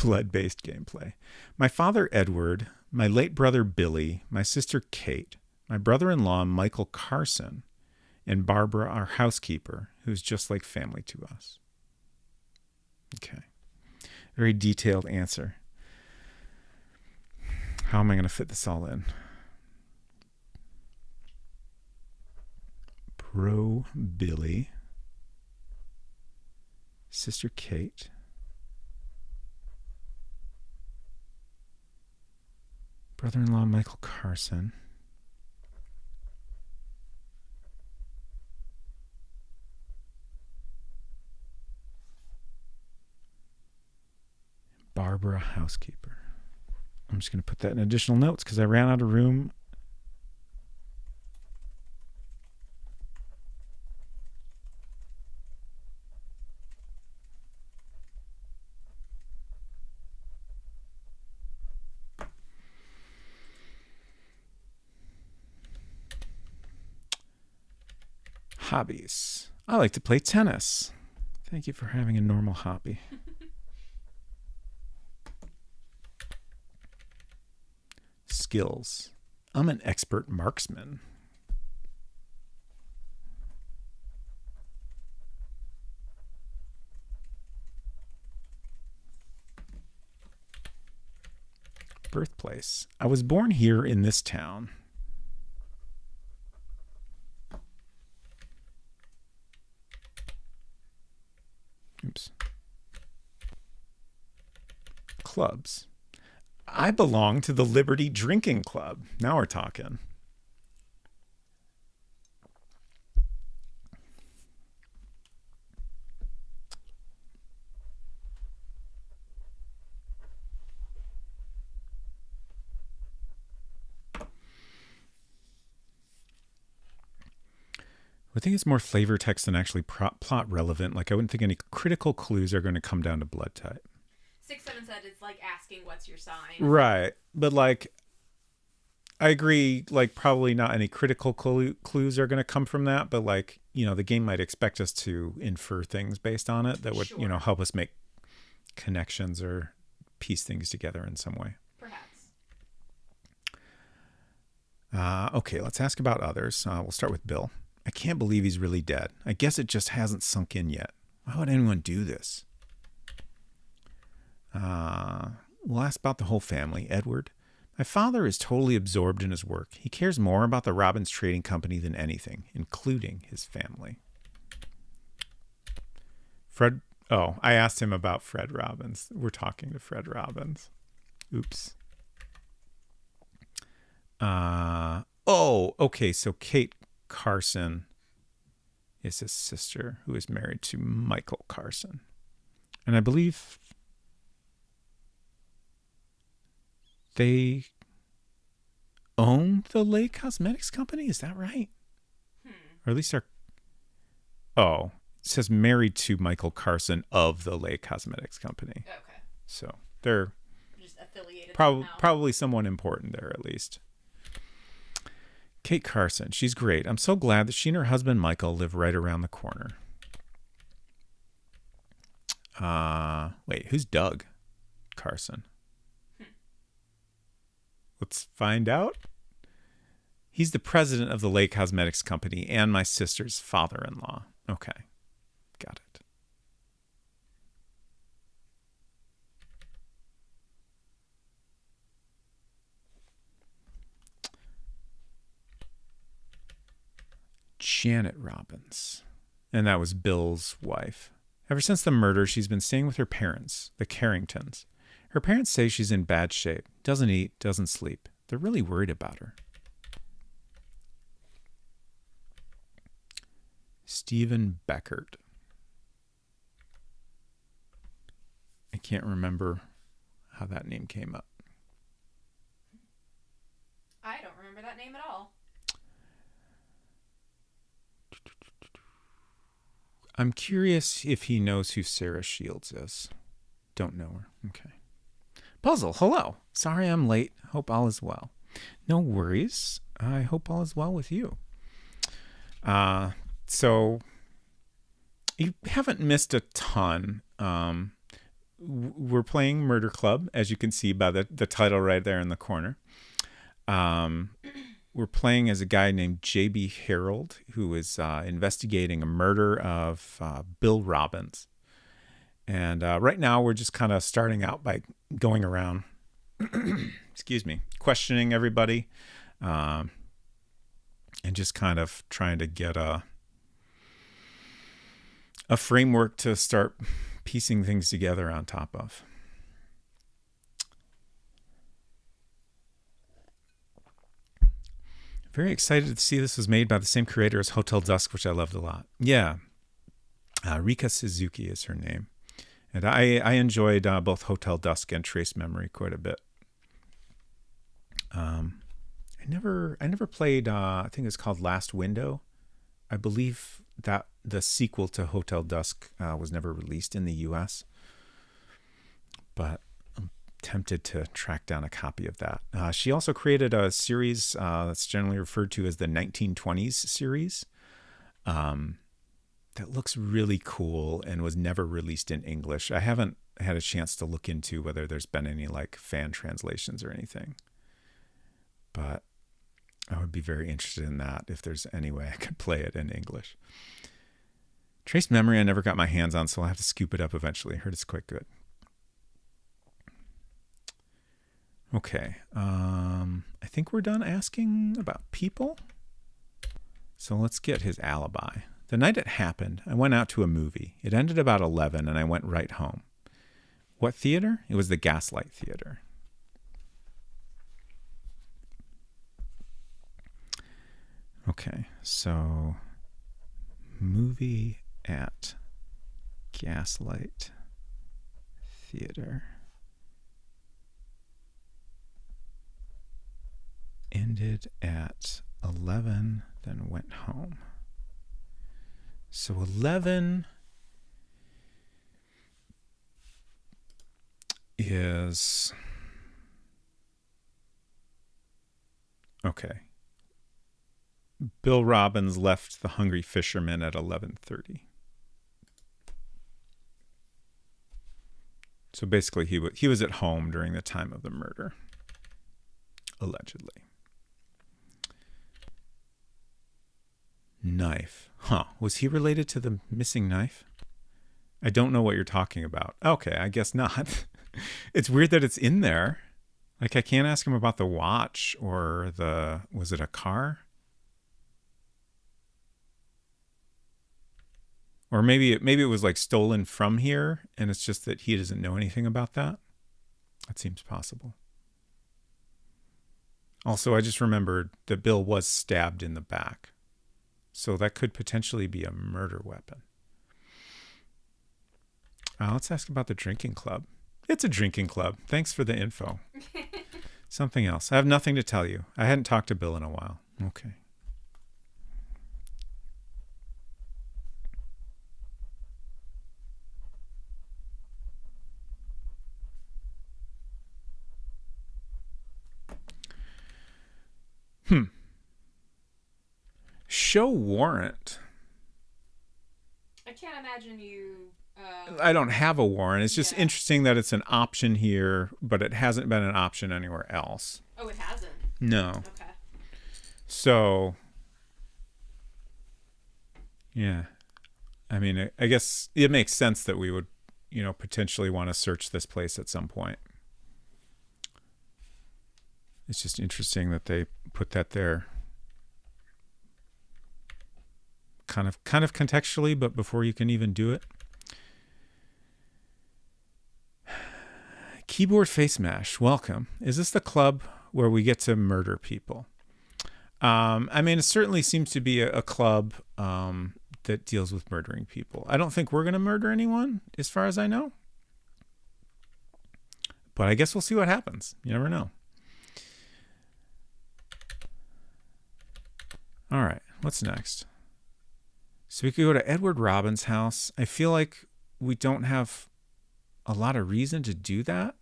Blood-based gameplay. My father, Edward, my late brother, Billy, my sister, Kate, my brother-in-law, Michael Carson, and Barbara, our housekeeper, who's just like family to us. Okay. Very detailed answer. How am I going to fit this all in? Bro Billy. Sister Kate. Brother-in-law Michael Carson. Barbara housekeeper. I'm just going to put that in additional notes because I ran out of room. Hobbies. I like to play tennis. Thank you for having a normal hobby. Skills. I'm an expert marksman. Birthplace. I was born here in this town. Oops. Clubs. I belong to the Liberty Drinking Club. Now we're talking. I think it's more flavor text than actually plot relevant. Like, I wouldn't think any critical clues are going to come down to blood type. 6-7 said it's like asking what's your sign. Right. But, like, I agree, like, probably not any critical clues are going to come from that. But, like, you know, the game might expect us to infer things based on it that would, Sure. you know, help us make connections or piece things together in some way. Perhaps. Okay, let's ask about others. We'll start with Bill. I can't believe he's really dead. I guess it just hasn't sunk in yet. Why would anyone do this? We'll ask about the whole family. Edward. My father is totally absorbed in his work. He cares more about the Robbins Trading Company than anything, including his family. Fred. Oh, I asked him about Fred Robbins. We're talking to Fred Robbins. Oops. Oh, okay. So Kate Carson is his sister who is married to Michael Carson. And I believe they own the Lay Cosmetics Company. Is that right? Or at least are... Oh, it says married to Michael Carson of the Lay Cosmetics Company. Okay. So they're just affiliated probably someone important there at least. Kate Carson, she's great. I'm so glad that she and her husband Michael live right around the corner. Wait, who's Doug Carson? Let's find out. He's the president of the Lay Cosmetics Company and my sister's father-in-law. Okay, got it. Janet Robbins. And that was Bill's wife. Ever since the murder, she's been staying with her parents, the Carringtons. Her parents say she's in bad shape. Doesn't eat, doesn't sleep. They're really worried about her. Stephen Beckert. I can't remember how that name came up. I don't remember that name at all. I'm curious if he knows who Sarah Shields is. Don't know her. Okay. Puzzle, hello. Sorry I'm late. Hope all is well. No worries. I hope all is well with you. So you haven't missed a ton. We're playing Murder Club, as you can see by the title right there in the corner. We're playing as a guy named J.B. Harold, who is investigating a murder of Bill Robbins. And right now we're just kind of starting out by going around, excuse me, questioning everybody, and just kind of trying to get a framework to start piecing things together on top of. Very excited to see this was made by the same creator as Hotel Dusk, which I loved a lot. Yeah, Rika Suzuki is her name. And I enjoyed both Hotel Dusk and Trace Memory quite a bit. I never played. I think it's called Last Window. I believe that the sequel to Hotel Dusk was never released in the U.S. But I'm tempted to track down a copy of that. She also created a series that's generally referred to as the 1920s series. That looks really cool and was never released in English. I haven't had a chance to look into whether there's been any like fan translations or anything. But I would be very interested in that if there's any way I could play it in English. Trace Memory I never got my hands on, so I'll have to scoop it up eventually. I heard it's quite good. Okay. I think we're done asking about people. So let's get his alibi. The night it happened, I went out to a movie. It ended about 11 and I went right home. What theater? It was the Gaslight Theater. Okay, so movie at Gaslight Theater ended at 11, then went home. So 11 is... Okay. Bill Robbins left The Hungry Fisherman at 11:30. So basically he was at home during the time of the murder, allegedly. Knife. Huh. Was he related to the missing knife? I don't know what you're talking about. Okay, I guess not. It's weird that it's in there. Like I can't ask him about the watch or was it a car? Or maybe it was like stolen from here and it's just that he doesn't know anything about that. That seems possible. Also, I just remembered that Bill was stabbed in the back. So that could potentially be a murder weapon. Let's ask about the drinking club. It's a drinking club. Thanks for the info. Something else. I have nothing to tell you. I hadn't talked to Bill in a while. Okay. Show warrant. I can't imagine you... I don't have a warrant. It's just interesting that it's an option here, but it hasn't been an option anywhere else. Oh, it hasn't? No. Okay. So, yeah. I mean, I guess it makes sense that we would, potentially want to search this place at some point. It's just interesting that they put that there. Kind of contextually, but before you can even do it. Keyboard Face Mash, welcome. Is this the club where we get to murder people? I mean, it certainly seems to be a club that deals with murdering people. I don't think we're going to murder anyone, as far as I know. But I guess we'll see what happens. You never know. All right, what's next? So we could go to Edward Robbins' house. I feel like we don't have a lot of reason to do that.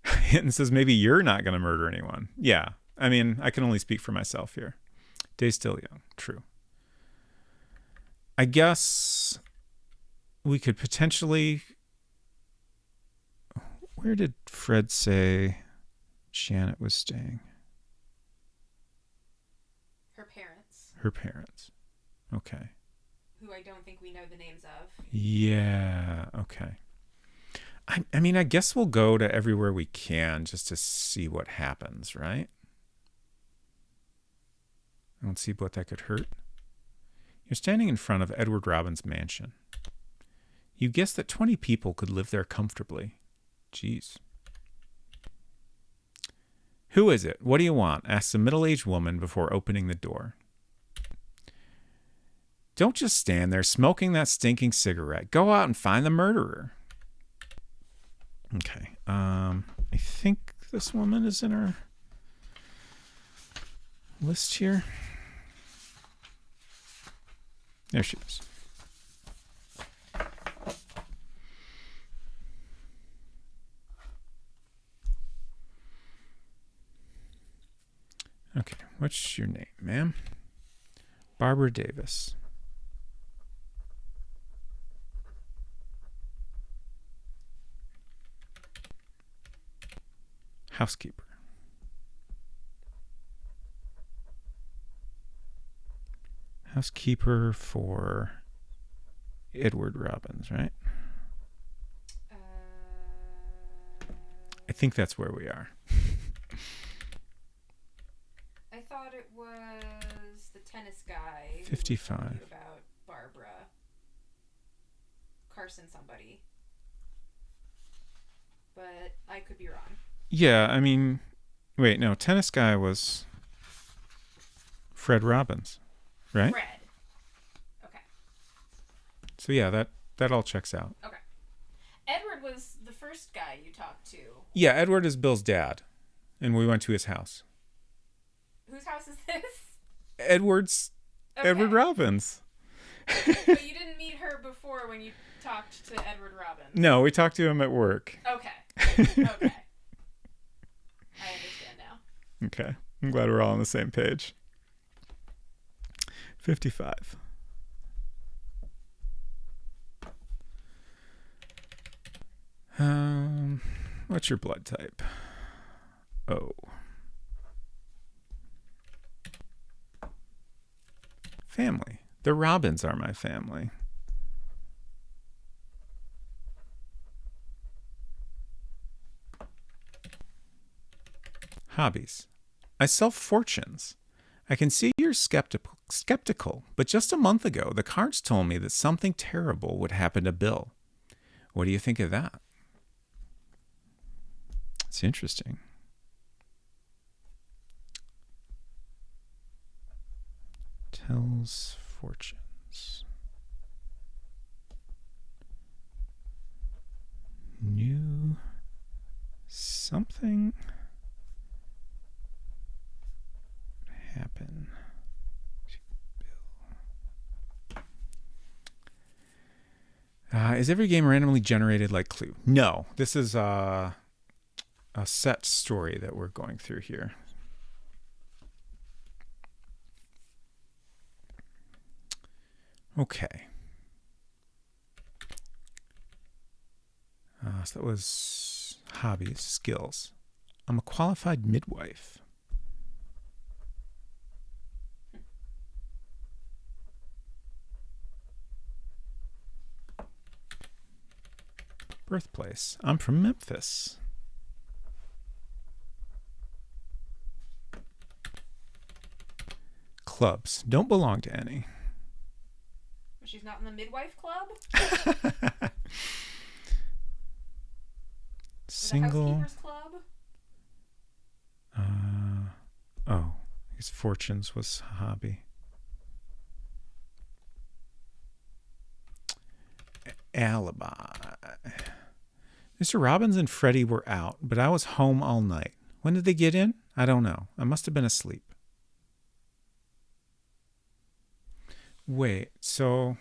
Hinton says maybe you're not going to murder anyone. Yeah, I mean, I can only speak for myself here. Day's still young. True. I guess we could potentially... Where did Fred say Janet was staying? Her parents. Her parents. Okay. who I don't think we know the names of. Yeah. Okay. I mean, I guess we'll go to everywhere we can just to see what happens, right? I don't see what that could hurt. You're standing in front of Edward Robin's mansion. You guess that 20 people could live there comfortably. Jeez. Who is it? What do you want? Asks a middle-aged woman before opening the door. Don't just stand there smoking that stinking cigarette. Go out and find the murderer. Okay. I think this woman is in our list here. There she is. Okay, what's your name, ma'am? Barbara Davis. Housekeeper. Housekeeper for Edward Robbins, right? I think that's where we are. I thought it was the tennis guy. 55. Who told you about Barbara. Carson somebody. But I could be wrong. Yeah, I mean, wait, no, tennis guy was Fred Robbins, right? Fred. Okay. So yeah, that all checks out. Okay. Edward was the first guy you talked to. Yeah, Edward is Bill's dad, and we went to his house. Whose house is this? Edward's Okay. Edward Robbins. But you didn't meet her before when you talked to Edward Robbins. No, we talked to him at work. Okay. Okay. I understand now. Okay. I'm glad we're all on the same page. 55. What's your blood type? O. Family. The Robins are my family. Hobbies. I sell fortunes. I can see you're skeptical, but just a month ago, the cards told me that something terrible would happen to Bill. What do you think of that? It's interesting. Tells fortunes. Knew something would happen to Bill. Is every game randomly generated like Clue? No, this is a set story that we're going through here. Okay. So that was hobbies, skills. I'm a qualified midwife. Birthplace. I'm from Memphis. Clubs. Don't belong to any. She's not in the midwife club? Single. The housekeepers club? Oh, his fortunes was a hobby. Alibi. Mr. Robbins and Freddie were out, but I was home all night. When did they get in? I don't know. I must have been asleep. Wait, so...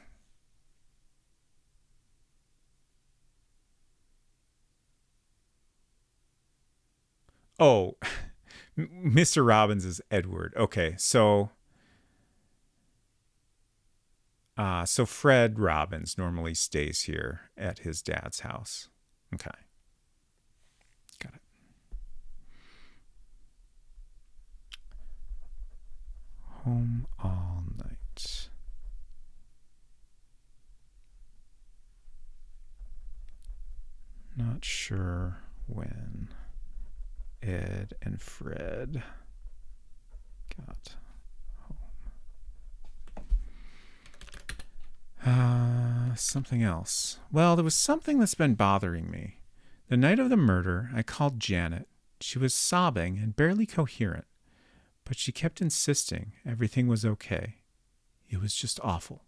Oh, Mr. Robbins is Edward. Okay, so Fred Robbins normally stays here at his dad's house. Okay, got it. Home all night. when Ed and Fred got home. Something else. Well, there was something that's been bothering me. The night of the murder, I called Janet. She was sobbing and barely coherent, but she kept insisting everything was okay. It was just awful.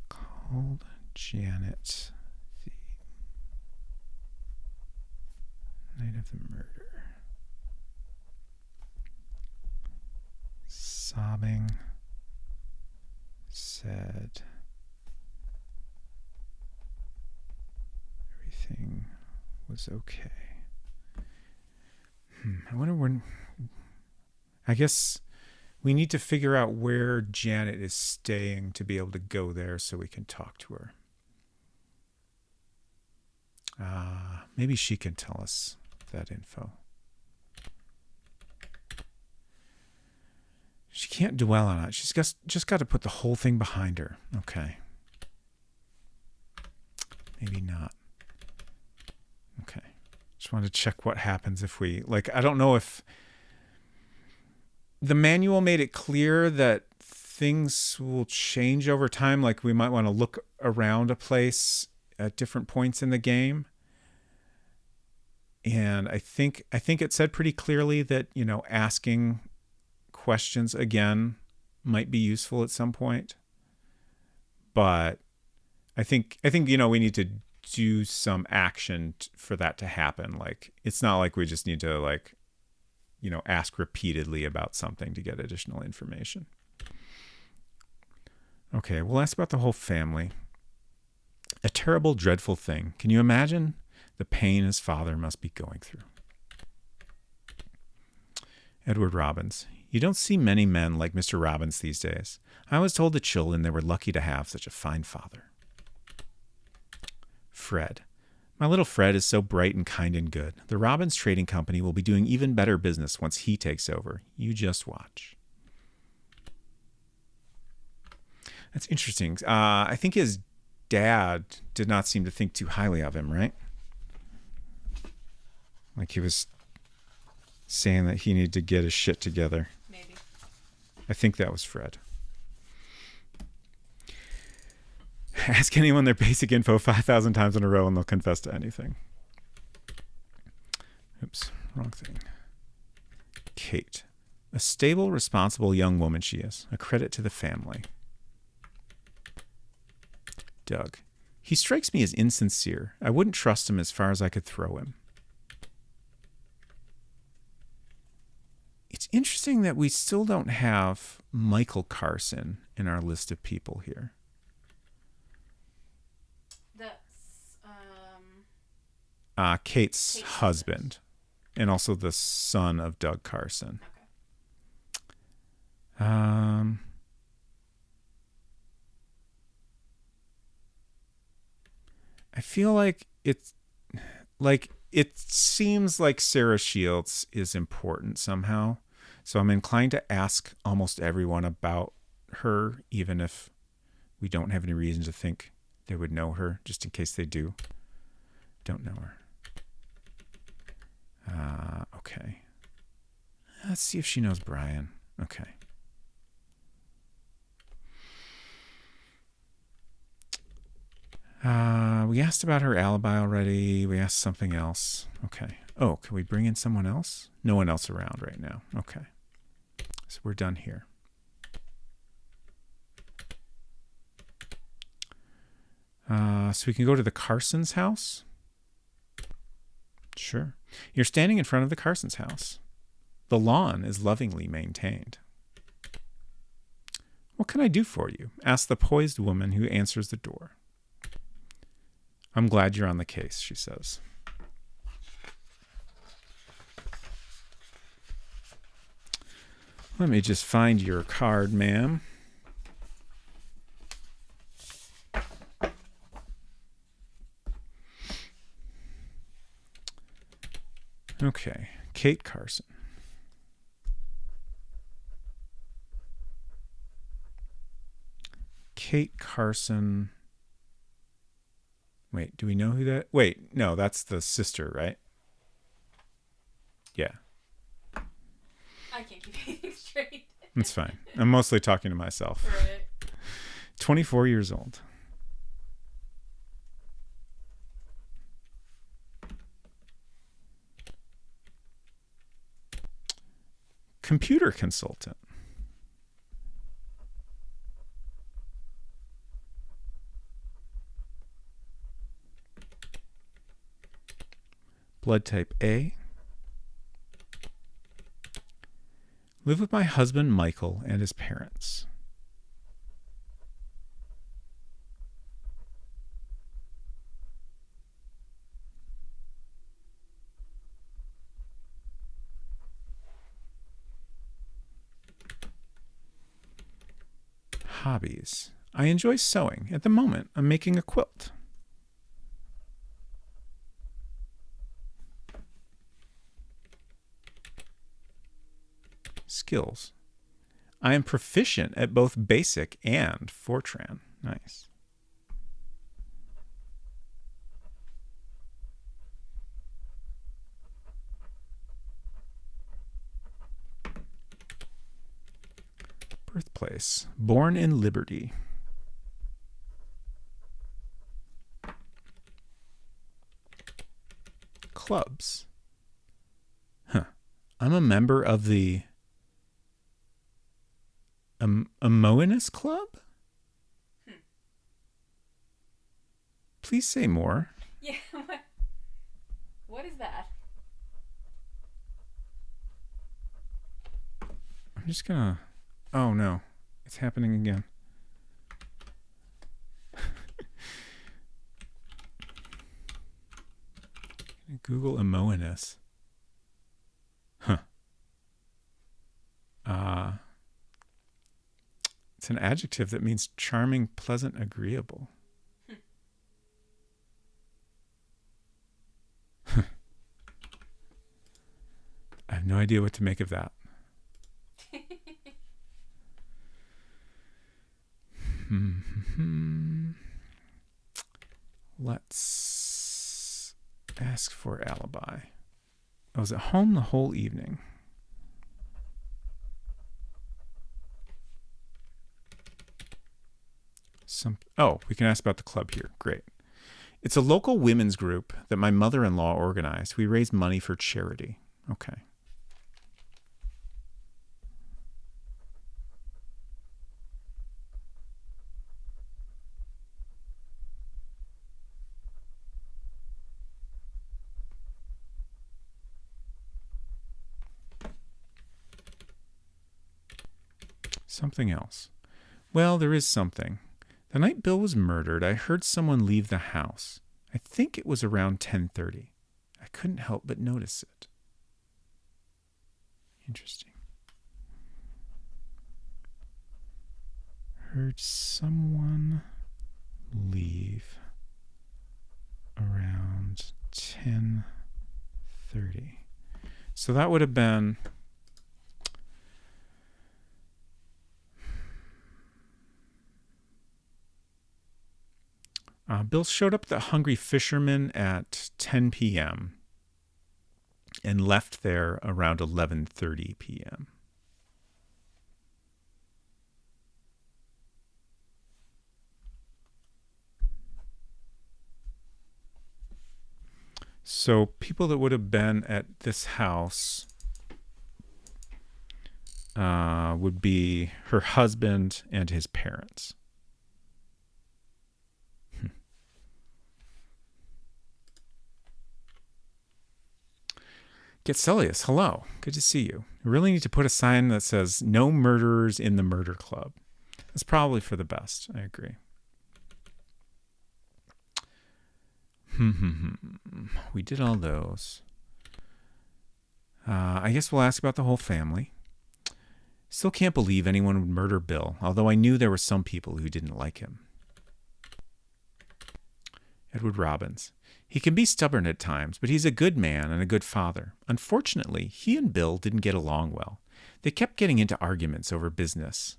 Called Janet the night of the murder. Sobbing, said everything was okay. I wonder when. I guess we need to figure out where Janet is staying to be able to go there so we can talk to her. Maybe she can tell us that info. She can't dwell on it. She's just got to put the whole thing behind her. Okay. Maybe not. Okay. Just wanted to check what happens if we... I don't know if... The manual made it clear that things will change over time. Like, we might want to look around a place at different points in the game. And I think it said pretty clearly that, asking questions again might be useful at some point. But I think we need to do some action for that to happen. Like, it's not like we just need to ask repeatedly about something to get additional information. Okay, we'll ask about the whole family. A terrible, dreadful thing. Can you imagine the pain his father must be going through? Edward Robbins. You don't see many men like Mr. Robbins these days. I always told the children they were lucky to have such a fine father. Fred. My little Fred is so bright and kind and good. The Robbins Trading Company will be doing even better business once he takes over. You just watch. That's interesting. I think his dad did not seem to think too highly of him, right? Like, he was saying that he needed to get his shit together. Maybe. I think that was Fred. Ask anyone their basic info 5,000 times in a row and they'll confess to anything. Oops, wrong thing. Kate. A stable, responsible young woman she is. A credit to the family. Doug. He strikes me as insincere. I wouldn't trust him as far as I could throw him. It's interesting that we still don't have Michael Carson in our list of people here. That's Kate's husband, and also the son of Doug Carson. Okay. I feel like it seems like Sarah Shields is important somehow, so I'm inclined to ask almost everyone about her, even if we don't have any reason to think they would know her, just in case they don't know her. Okay. Let's see if she knows Brian. Okay. We asked about her alibi already. We asked something else. Okay. Oh, can we bring in someone else? No one else around right now. Okay. So we're done here. So we can go to the Carsons' house. Sure. You're standing in front of the Carsons' house. The lawn is lovingly maintained. What can I do for you? Asks the poised woman who answers the door. I'm glad you're on the case, she says. Let me just find your card, ma'am. Okay, Kate Carson. Kate Carson. Wait, do we know who that? Wait, no, that's the sister, right? Yeah. I can't keep anything straight. It's fine. I'm mostly talking to myself. Right. 24 years old. Computer consultant. Blood type A. Live with my husband, Michael, and his parents. Hobbies. I enjoy sewing. At the moment, I'm making a quilt. Skills. I am proficient at both BASIC and Fortran. Nice. Birthplace. Born in Liberty. Clubs. I'm a member of the Amoenus Club? Please say more. Yeah. What is that? I'm just gonna... Oh no, it's happening again. Google Amoenus. It's an adjective that means charming, pleasant, agreeable. I have no idea what to make of that. Let's ask for alibi. I was at home the whole evening. We can ask about the club here. Great. It's a local women's group that my mother-in-law organized. We raise money for charity. Okay. Something else. Well, there is something. The night Bill was murdered, I heard someone leave the house. I think it was around 10:30. I couldn't help but notice it. Interesting. Heard someone leave around 10:30. So that would have been... Bill showed up at the Hungry Fisherman at 10 p.m. and left there around 11:30 p.m. So people that would have been at this house would be her husband and his parents. Getselius, hello. Good to see you. I really need to put a sign that says no murderers in the murder club. That's probably for the best. I agree. We did all those. I guess we'll ask about the whole family. Still can't believe anyone would murder Bill, although I knew there were some people who didn't like him. Edward Robbins. He can be stubborn at times, but he's a good man and a good father. Unfortunately, he and Bill didn't get along well. They kept getting into arguments over business.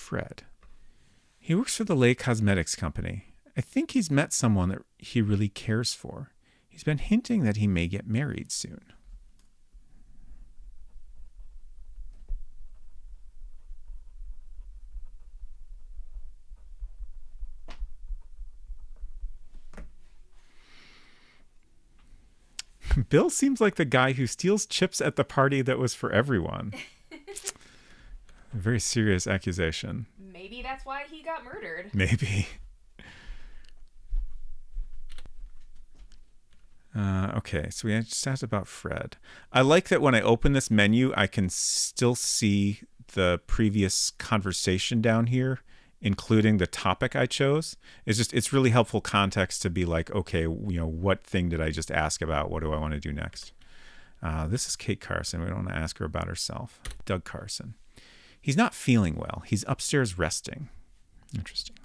Fred. He works for the Lay Cosmetics Company. I think he's met someone that he really cares for. He's been hinting that he may get married soon. Bill seems like the guy who steals chips at the party that was for everyone. A very serious accusation. Maybe that's why he got murdered. Maybe. Okay, so we just asked about Fred. I like that when I open this menu, I can still see the previous conversation down here, including the topic I chose. It's really helpful context to be like, okay, what thing did I just ask about? What do I want to do next? This is Kate Carson. We don't want to ask her about herself. Doug Carson. He's not feeling well. He's upstairs resting. Interesting.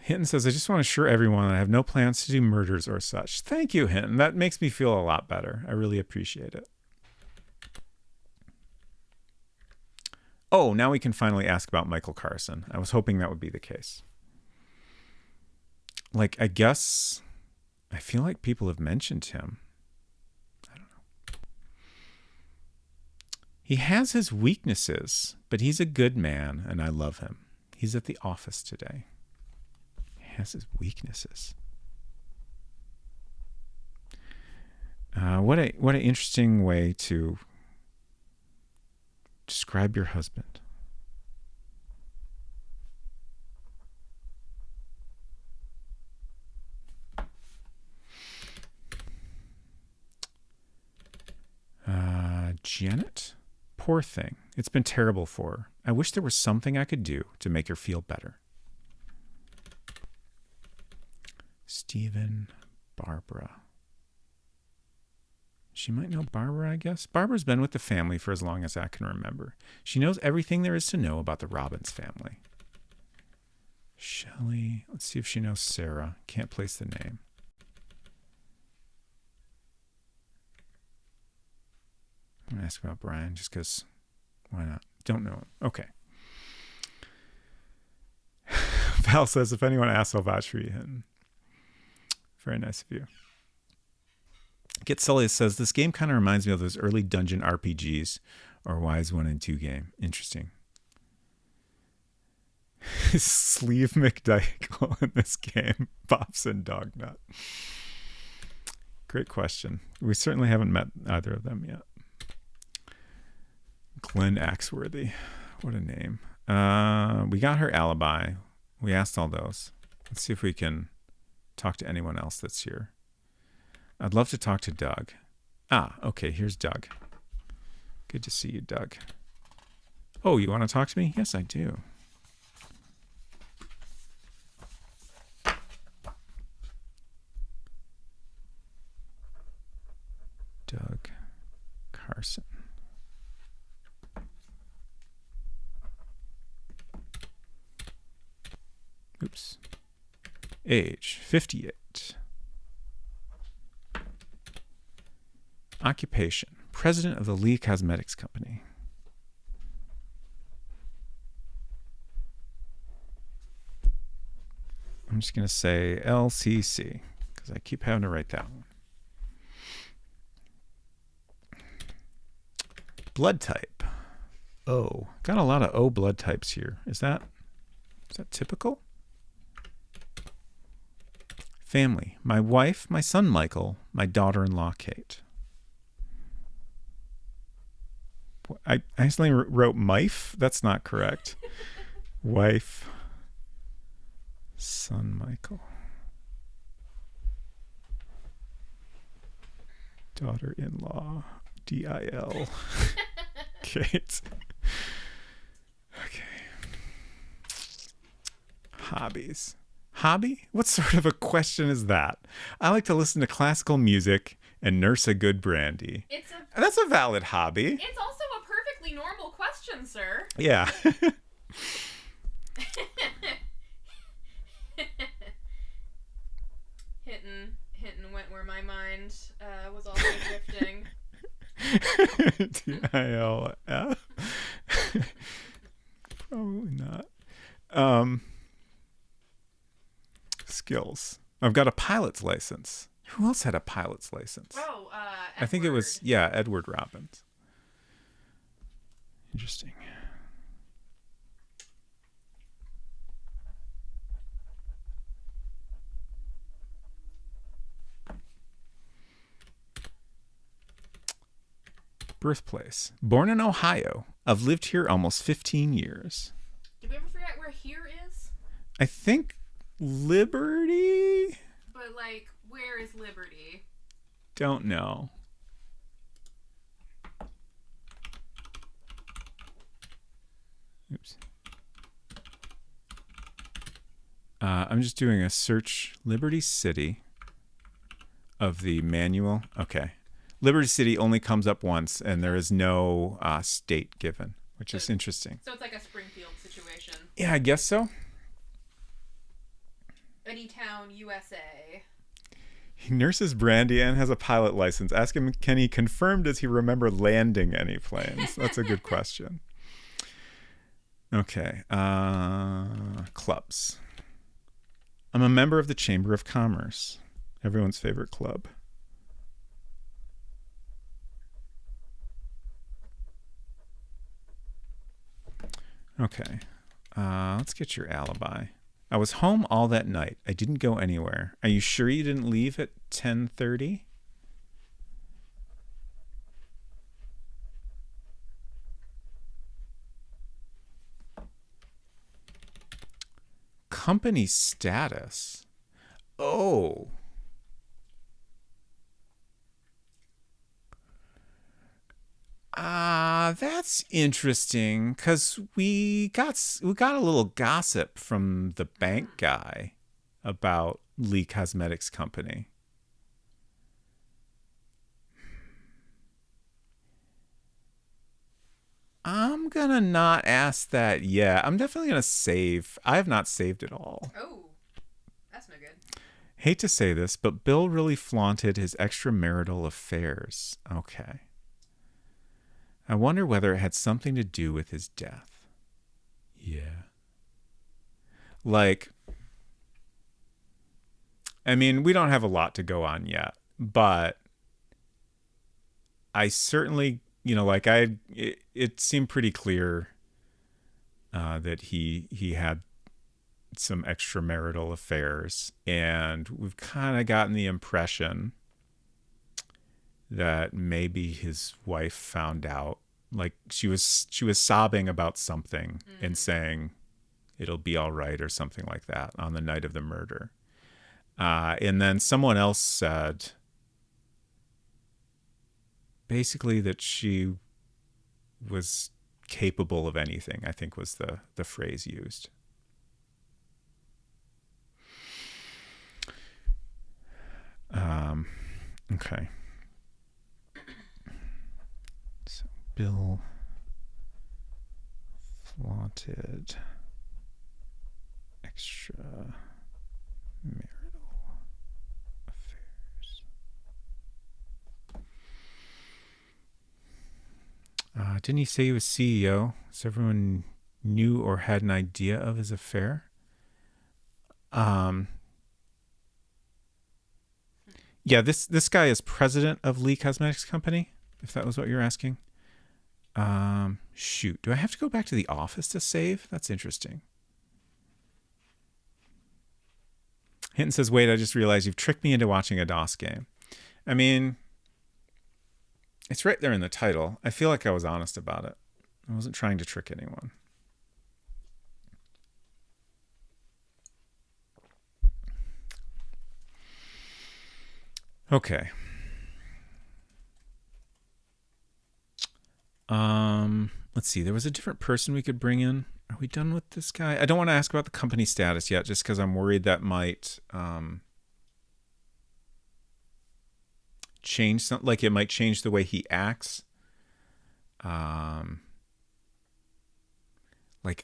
Hinton says, I just want to assure everyone that I have no plans to do murders or such. Thank you, Hinton. That makes me feel a lot better. I really appreciate it. Oh, now we can finally ask about Michael Carson. I was hoping that would be the case. Like, I guess, I feel like people have mentioned him. I don't know. He has his weaknesses, but he's a good man, and I love him. He's at the office today. Has his weaknesses. What an interesting way to describe your husband. Janet, poor thing. It's been terrible for her. I wish there was something I could do to make her feel better. Stephen, Barbara. She might know Barbara, I guess. Barbara's been with the family for as long as I can remember. She knows everything there is to know about the Robbins family. Shelley. Let's see if she knows Sarah. Can't place the name. I'm going to ask about Brian just because why not? Don't know him. Okay. Val says, if anyone asks, I'll vouch for you. Very nice of you. Get Sully says, this game kind of reminds me of those early dungeon RPGs or Wise 1 and 2 game. Interesting. Sleeve McDyke in this game. Bops and Dognut. Great question. We certainly haven't met either of them yet. Glenn Axworthy. What a name. We got her alibi. We asked all those. Let's see if we can talk to anyone else that's here. I'd love to talk to Doug. Okay, here's Doug. Good to see you, Doug. Oh, you want to talk to me? Yes, I do. Doug Carson. Oops. Age, 58. Occupation, president of the Lee Cosmetics Company. I'm just going to say LCC because I keep having to write that one. Blood type. O. Got a lot of O blood types here. Is that typical? Family. My wife, my son Michael, my daughter-in-law Kate. I accidentally wrote Mife. That's not correct. Wife, son Michael, daughter-in-law DIL. Kate. Okay. Hobbies. Hobby? What sort of a question is that? I like to listen to classical music and nurse a good brandy. That's a valid hobby. It's also a perfectly normal question, sir. Yeah. DILF? Probably not. Um, skills. I've got a pilot's license. Who else had a pilot's license? Oh, I think it was, yeah, Edward Robbins. Interesting. Birthplace. Born in Ohio. I've lived here almost 15 years. Did we ever figure out where here is? I think Liberty? But, like, where is Liberty? Don't know. Oops. I'm just doing a search. Liberty City of the manual. Okay. Liberty City only comes up once, and there is no state given, which is interesting. So it's like a Springfield situation. Yeah, I guess so. Anytown, USA. He nurses Brandy and has a pilot license. Ask him, can he confirm, does he remember landing any planes? That's a good question. Okay. Clubs. I'm a member of the Chamber of Commerce. Everyone's favorite club. Okay. Let's get your alibi. I was home all that night. I didn't go anywhere. Are you sure you didn't leave at 10:30? Company status. Oh. That's interesting because we got a little gossip from the bank guy about Lee Cosmetics Company. I'm gonna not ask that yet. I'm definitely gonna save. I have not saved it all. Oh, that's no good. Hate to say this, but Bill really flaunted his extramarital affairs. Okay. I wonder whether it had something to do with his death. Yeah. Like, I mean, we don't have a lot to go on yet, but I certainly, like it seemed pretty clear that he had some extramarital affairs, and we've kind of gotten the impression that maybe his wife found out. Like she was sobbing about something and saying it'll be all right or something like that on the night of the murder. And then someone else said basically that she was capable of anything, I think was the phrase used. Okay. So Bill flaunted extra marital affairs. Didn't he say he was CEO, so everyone knew or had an idea of his affair? Yeah, this guy is president of Lee Cosmetics Company, if that was what you're asking. Shoot, do I have to go back to the office to save? That's interesting. Hinton says, wait, I just realized you've tricked me into watching a DOS game. I mean, it's right there in the title. I feel like I was honest about it. I wasn't trying to trick anyone. Okay. Let's see. There was a different person we could bring in. Are we done with this guy? I don't want to ask about the company status yet, just because I'm worried that might change something. Like it might change the way he acts. Like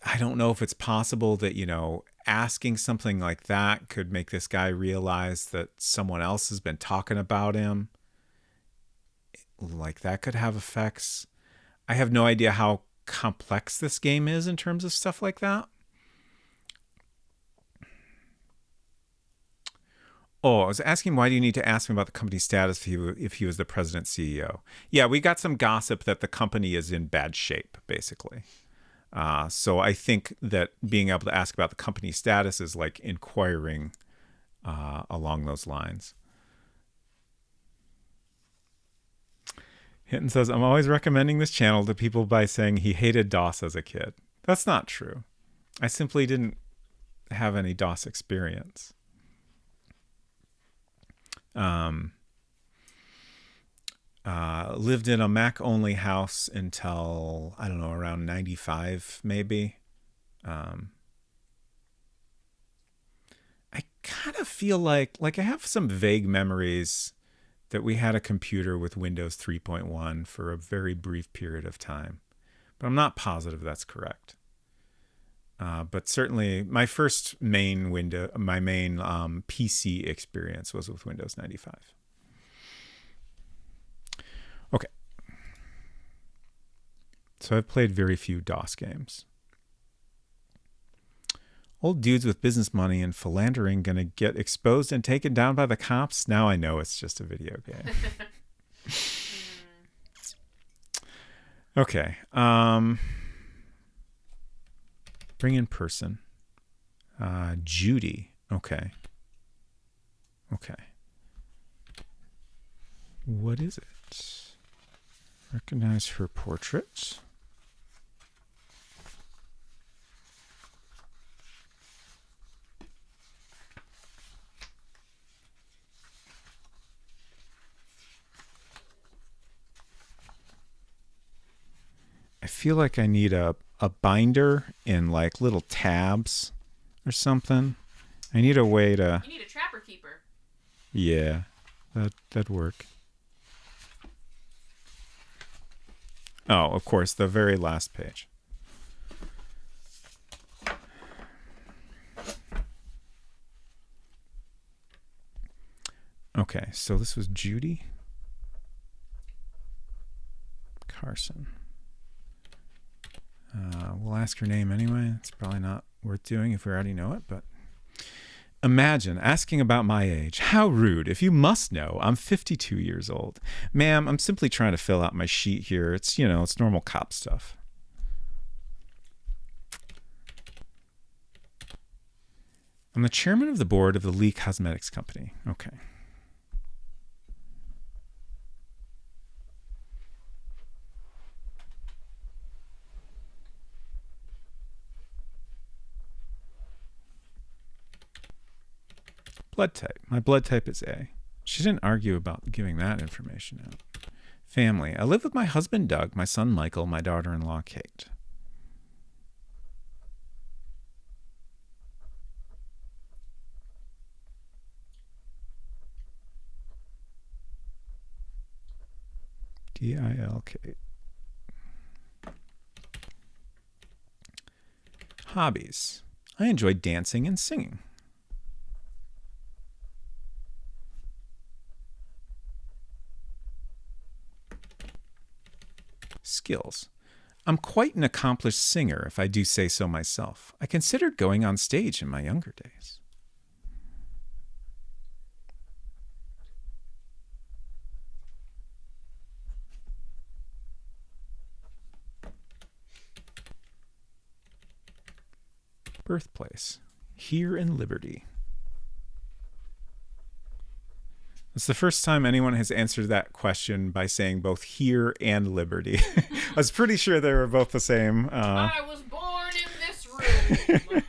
I don't know if it's possible that asking something like that could make this guy realize that someone else has been talking about him. like that could have effects. I have no idea how complex this game is in terms of stuff like that. Oh, I was asking, why do you need to ask him about the company status if he was the president CEO? Yeah, we got some gossip that the company is in bad shape, basically. So I think that being able to ask about the company status is like inquiring along those lines. Hinton says, I'm always recommending this channel to people by saying he hated DOS as a kid. That's not true. I simply didn't have any DOS experience. Lived in a Mac only house until, I don't know, around 95 maybe. I kind of feel like I have some vague memories that we had a computer with Windows 3.1 for a very brief period of time, but I'm not positive that's correct. But certainly my main PC experience was with Windows 95. Okay. So I've played very few DOS games. Old dudes with business money and philandering gonna get exposed and taken down by the cops? Now I know it's just a video game. Okay. Bring in person. Judy. Okay. What is it? Recognize her portrait. I feel like I need a binder in like little tabs or something. I need a way to... You need a trapper keeper. Yeah, that'd work. Oh, of course, the very last page. Okay, so this was Judy Carson. We'll ask her name anyway. It's probably not worth doing if we already know it, but... Imagine asking about my age. How rude. If you must know, I'm 52 years old. Ma'am, I'm simply trying to fill out my sheet here. It's, it's normal cop stuff. I'm the chairman of the board of the Lee Cosmetics Company. Okay. Blood type. My blood type is A. She didn't argue about giving that information out. Family. I live with my husband, Doug, my son, Michael, my daughter-in-law, Kate. D-I-L-K. Hobbies. I enjoy dancing and singing. Skills. I'm quite an accomplished singer, if I do say so myself. I considered going on stage in my younger days. Birthplace. Here in Liberty. It's the first time anyone has answered that question by saying both here and Liberty. I was pretty sure they were both the same. I was born in this room.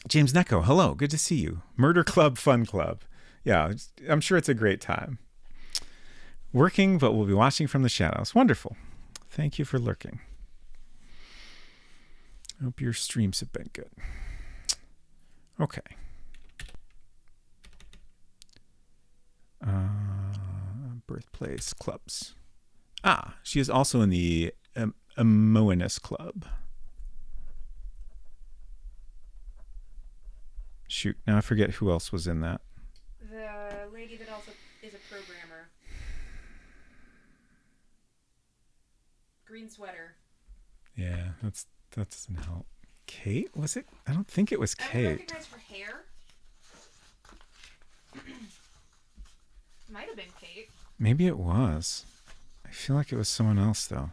James Necco, hello. Good to see you. Murder Club, Fun Club. Yeah, I'm sure it's a great time. Working, but we'll be watching from the shadows. Wonderful. Thank you for lurking. Hope your streams have been good. Okay. Birthplace clubs. She is also in the Amoenus Club. Shoot, now I forget who else was in that. The lady that also is a green sweater. Yeah, that doesn't help. Kate? Was it? I don't think it was I would Kate. recognize her hair. Might have been Kate. Maybe it was. I feel like it was someone else, though.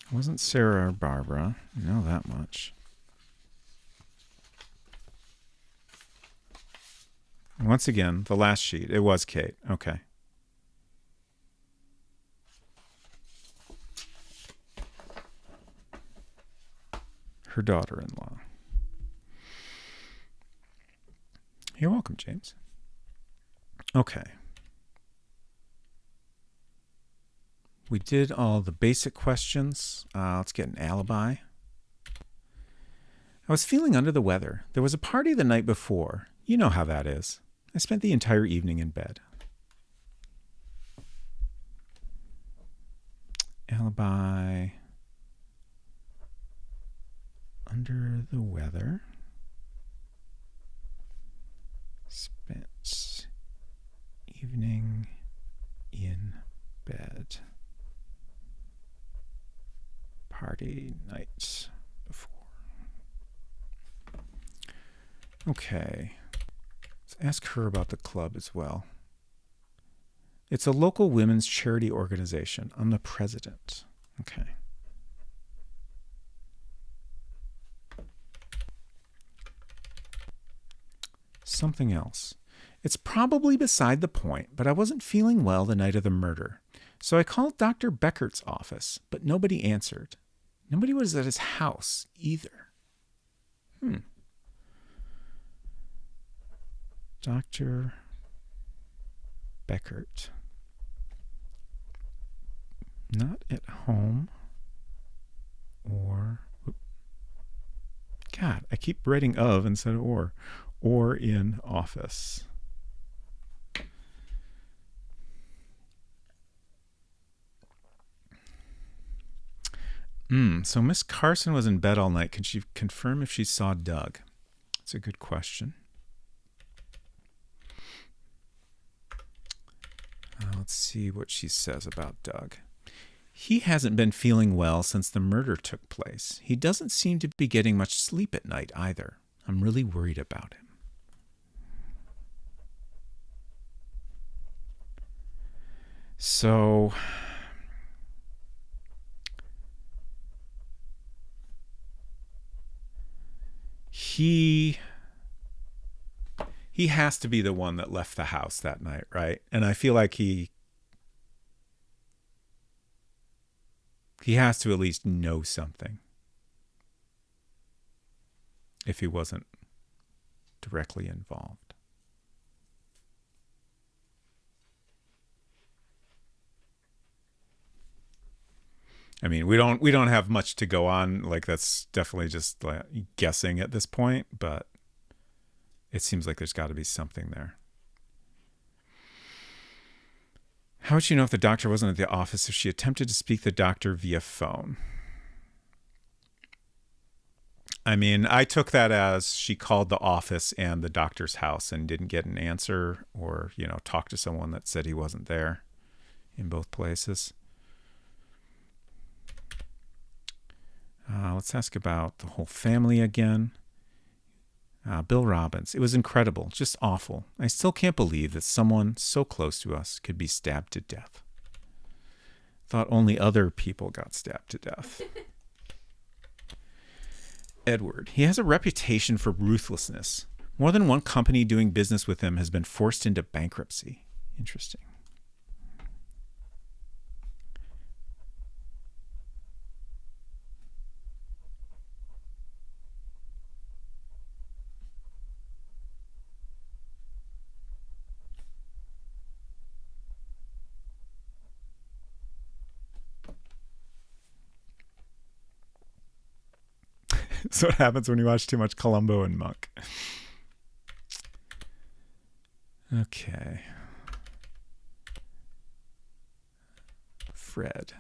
It wasn't Sarah or Barbara. I know that much. Once again, the last sheet. It was Kate. Okay. Her daughter-in-law. You're welcome, James. Okay. We did all the basic questions. Let's get an alibi. I was feeling under the weather. There was a party the night before. You know how that is. I spent the entire evening in bed. Alibi. Under the weather. Spent evening in bed. Party night before. Okay. Let's ask her about the club as well. It's a local women's charity organization. I'm the president. Okay. Something else. It's probably beside the point, but I wasn't feeling well the night of the murder. So I called Dr. Beckert's office, but nobody answered. Nobody was at his house either. Dr. Beckert. Not at home or... God, I keep writing of instead of or. Or in office. So Miss Carson was in bed all night. Can she confirm if she saw Doug? That's a good question. Let's see what she says about Doug. He hasn't been feeling well since the murder took place. He doesn't seem to be getting much sleep at night either. I'm really worried about him. So... He has to be the one that left the house that night, right? And I feel like he has to at least know something if he wasn't directly involved. I mean, we don't have much to go on. Like, that's definitely just like guessing at this point, but it seems like there's got to be something there. How would she know if the doctor wasn't at the office if she attempted to speak the doctor via phone? I mean, I took that as she called the office and the doctor's house and didn't get an answer, or, talked to someone that said he wasn't there in both places. Let's ask about the whole family again. Bill Robbins. It was incredible, just awful. I still can't believe that someone so close to us could be stabbed to death. Thought only other people got stabbed to death. Edward. He has a reputation for ruthlessness. More than one company doing business with him has been forced into bankruptcy. Interesting. That's what happens when you watch too much Columbo and Monk. Okay. Fred.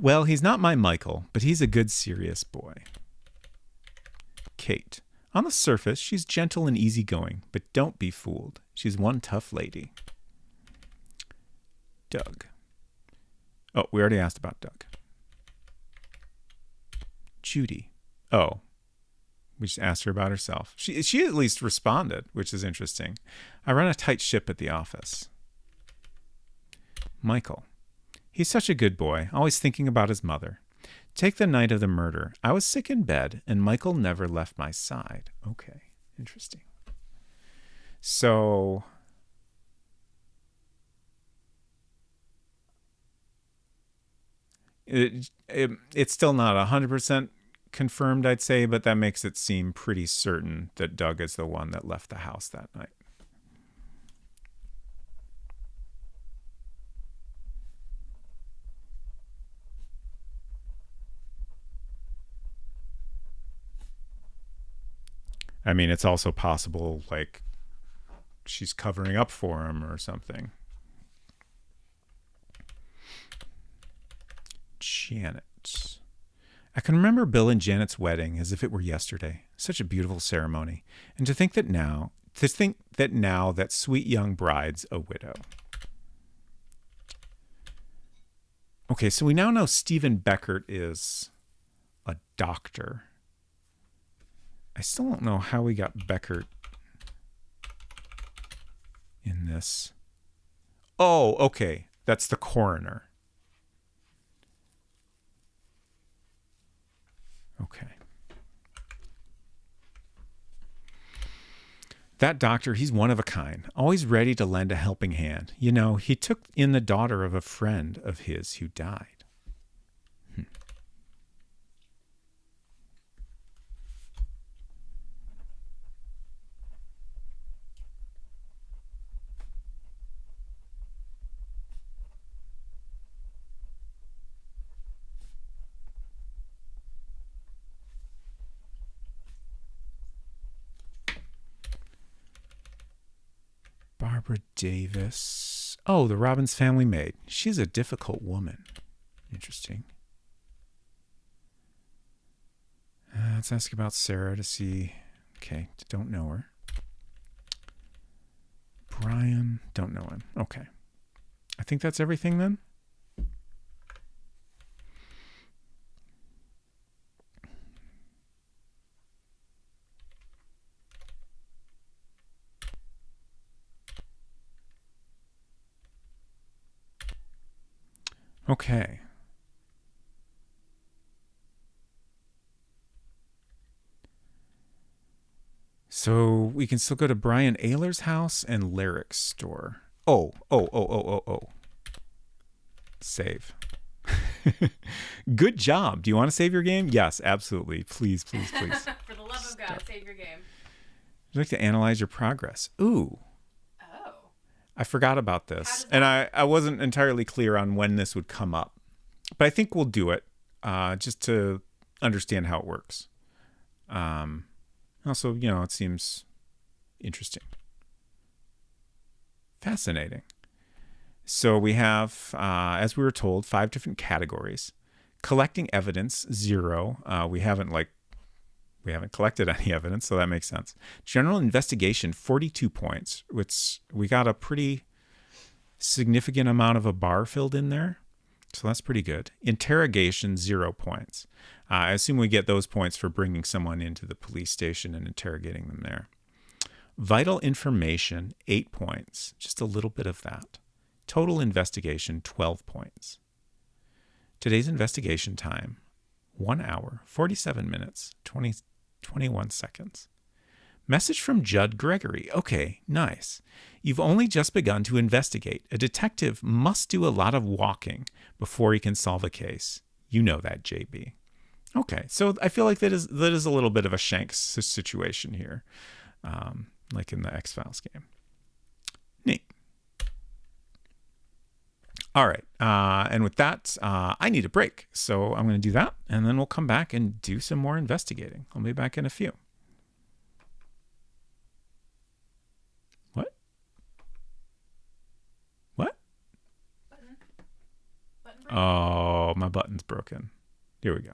Well, he's not my Michael, but he's a good, serious boy. Kate. On the surface, she's gentle and easygoing, but don't be fooled. She's one tough lady. Doug. Oh, we already asked about Doug. Judy. Oh, we just asked her about herself. She at least responded, which is interesting. I run a tight ship at the office. Michael. He's such a good boy, always thinking about his mother. Take the night of the murder. I was sick in bed, and Michael never left my side. Okay, interesting. So, it's still not 100% confirmed, I'd say, but that makes it seem pretty certain that Doug is the one that left the house that night. I mean, it's also possible, like, she's covering up for him or something. Janet. I can remember Bill and Janet's wedding as if it were yesterday. Such a beautiful ceremony. And to think that now that sweet young bride's a widow. Okay, so we now know Stephen Beckert is a doctor. I still don't know how we got Beckert in this. Oh, okay. That's the coroner. Okay. That doctor, he's one of a kind, always ready to lend a helping hand. You know, he took in the daughter of a friend of his who died. Barbara Davis. Oh, the Robbins family maid. She's a difficult woman. Interesting. Let's ask about Sarah to see. Okay, don't know her. Brian, don't know him. Okay. I think that's everything then. Okay. So we can still go to Brian Ayler's house and Lyric's store. Oh. Save. Good job. Do you want to save your game? Yes, absolutely. Please. For the love of God, save your game. I'd like to analyze your progress. Ooh. Oh. I forgot about this. And I wasn't entirely clear on when this would come up. But I think we'll do it just to understand how it works. Also, it seems interesting. Fascinating. So we have, as we were told, 5 different categories. Collecting evidence, 0. We haven't collected any evidence, so that makes sense. General investigation, 42 points, which we got a pretty significant amount of a bar filled in there. So that's pretty good. Interrogation, 0 points. I assume we get those points for bringing someone into the police station and interrogating them there. Vital information, 8 points. Just a little bit of that. Total investigation, 12 points. Today's investigation time, 1 hour, 47 minutes, 21 seconds. Message from Judd Gregory. Okay, nice. You've only just begun to investigate. A detective must do a lot of walking before he can solve a case. You know that, JB. Okay, so I feel like that is a little bit of a Shanks situation here, like in the X-Files game. Neat. All right, and with that, I need a break, so I'm going to do that, and then we'll come back and do some more investigating. I'll be back in a few. What? Button Oh, my button's broken. Here we go.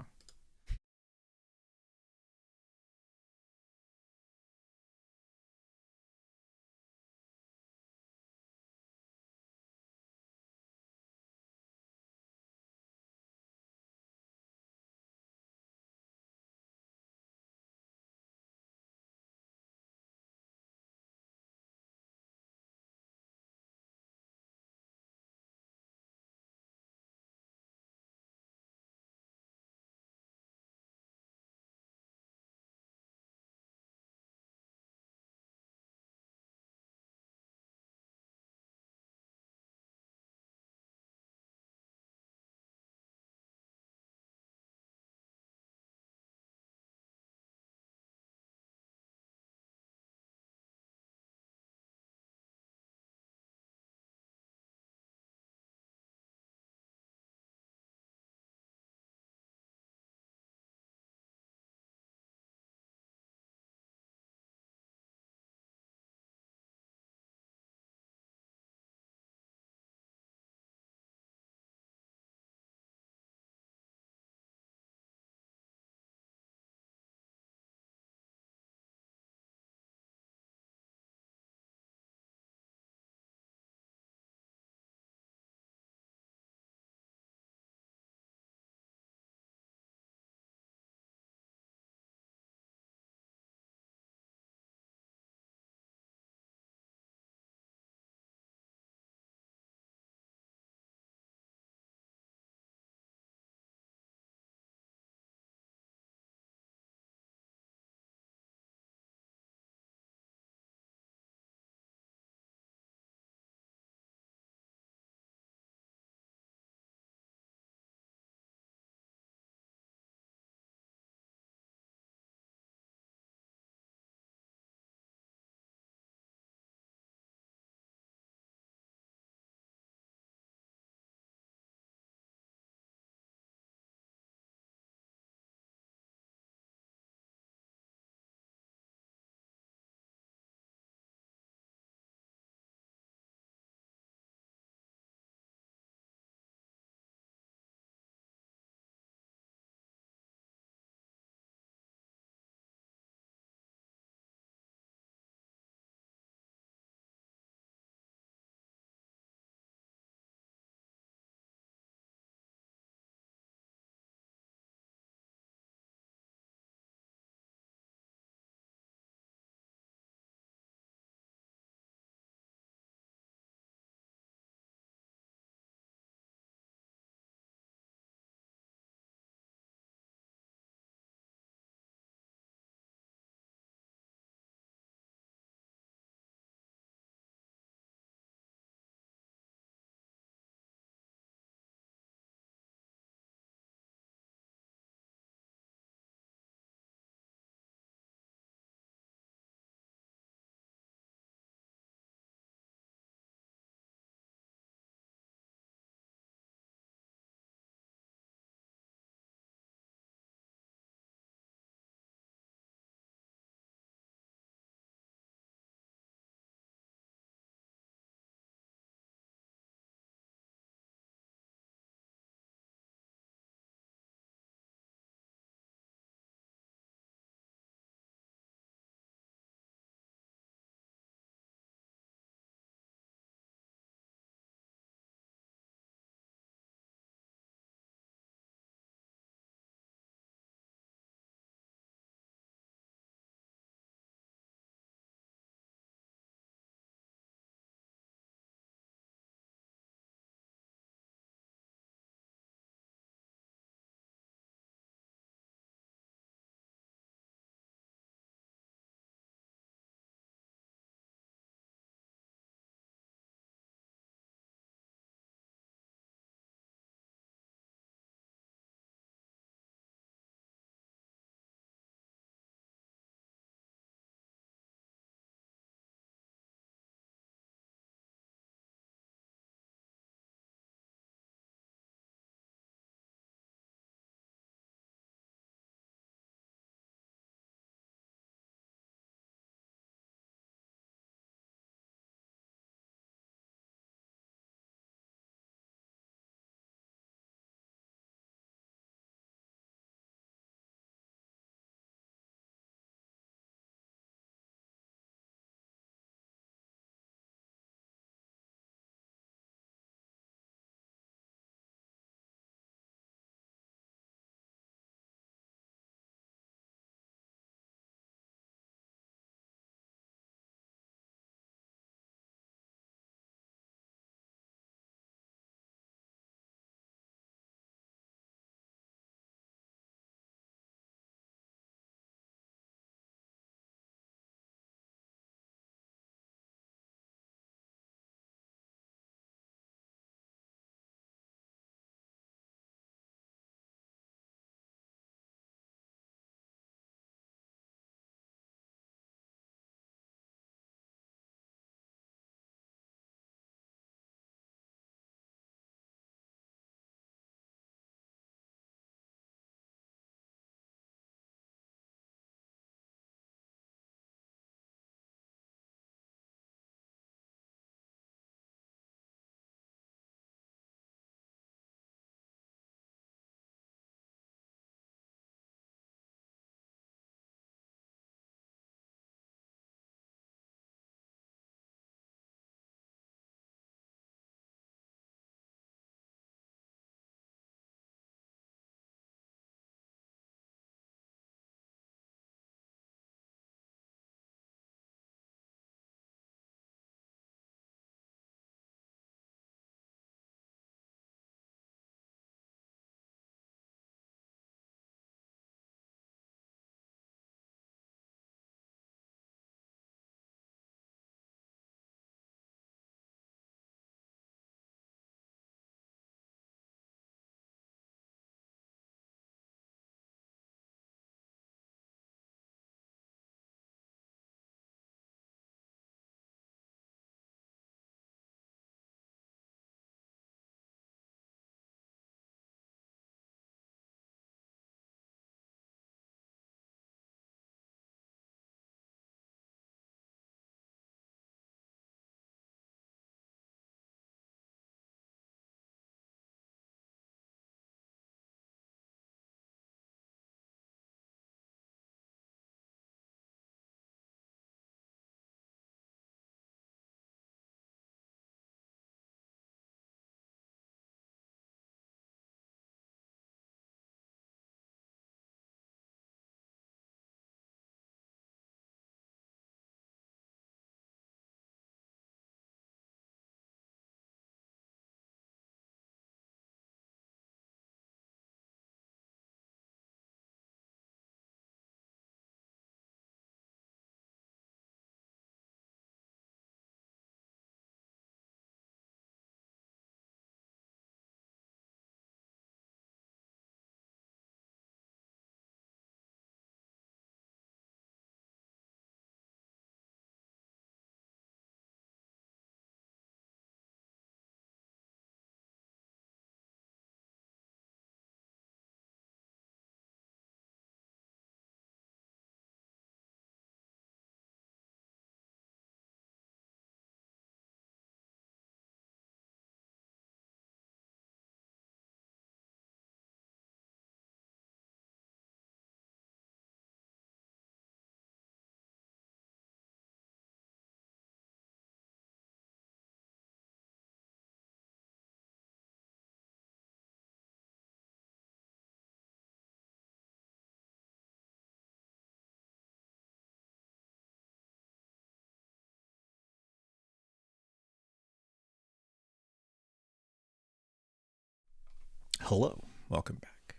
Hello, welcome back.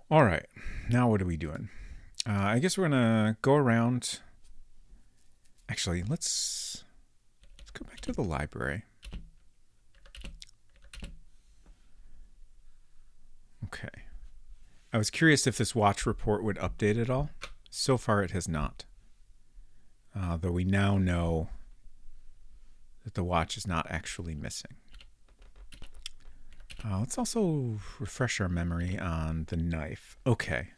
All right, now what are we doing? I guess we're gonna go around. Actually, let's go back to the library. Okay. I was curious if this watch report would update at all. So far, it has not. Though we now know that the watch is not actually missing. Let's also refresh our memory on the knife. Okay.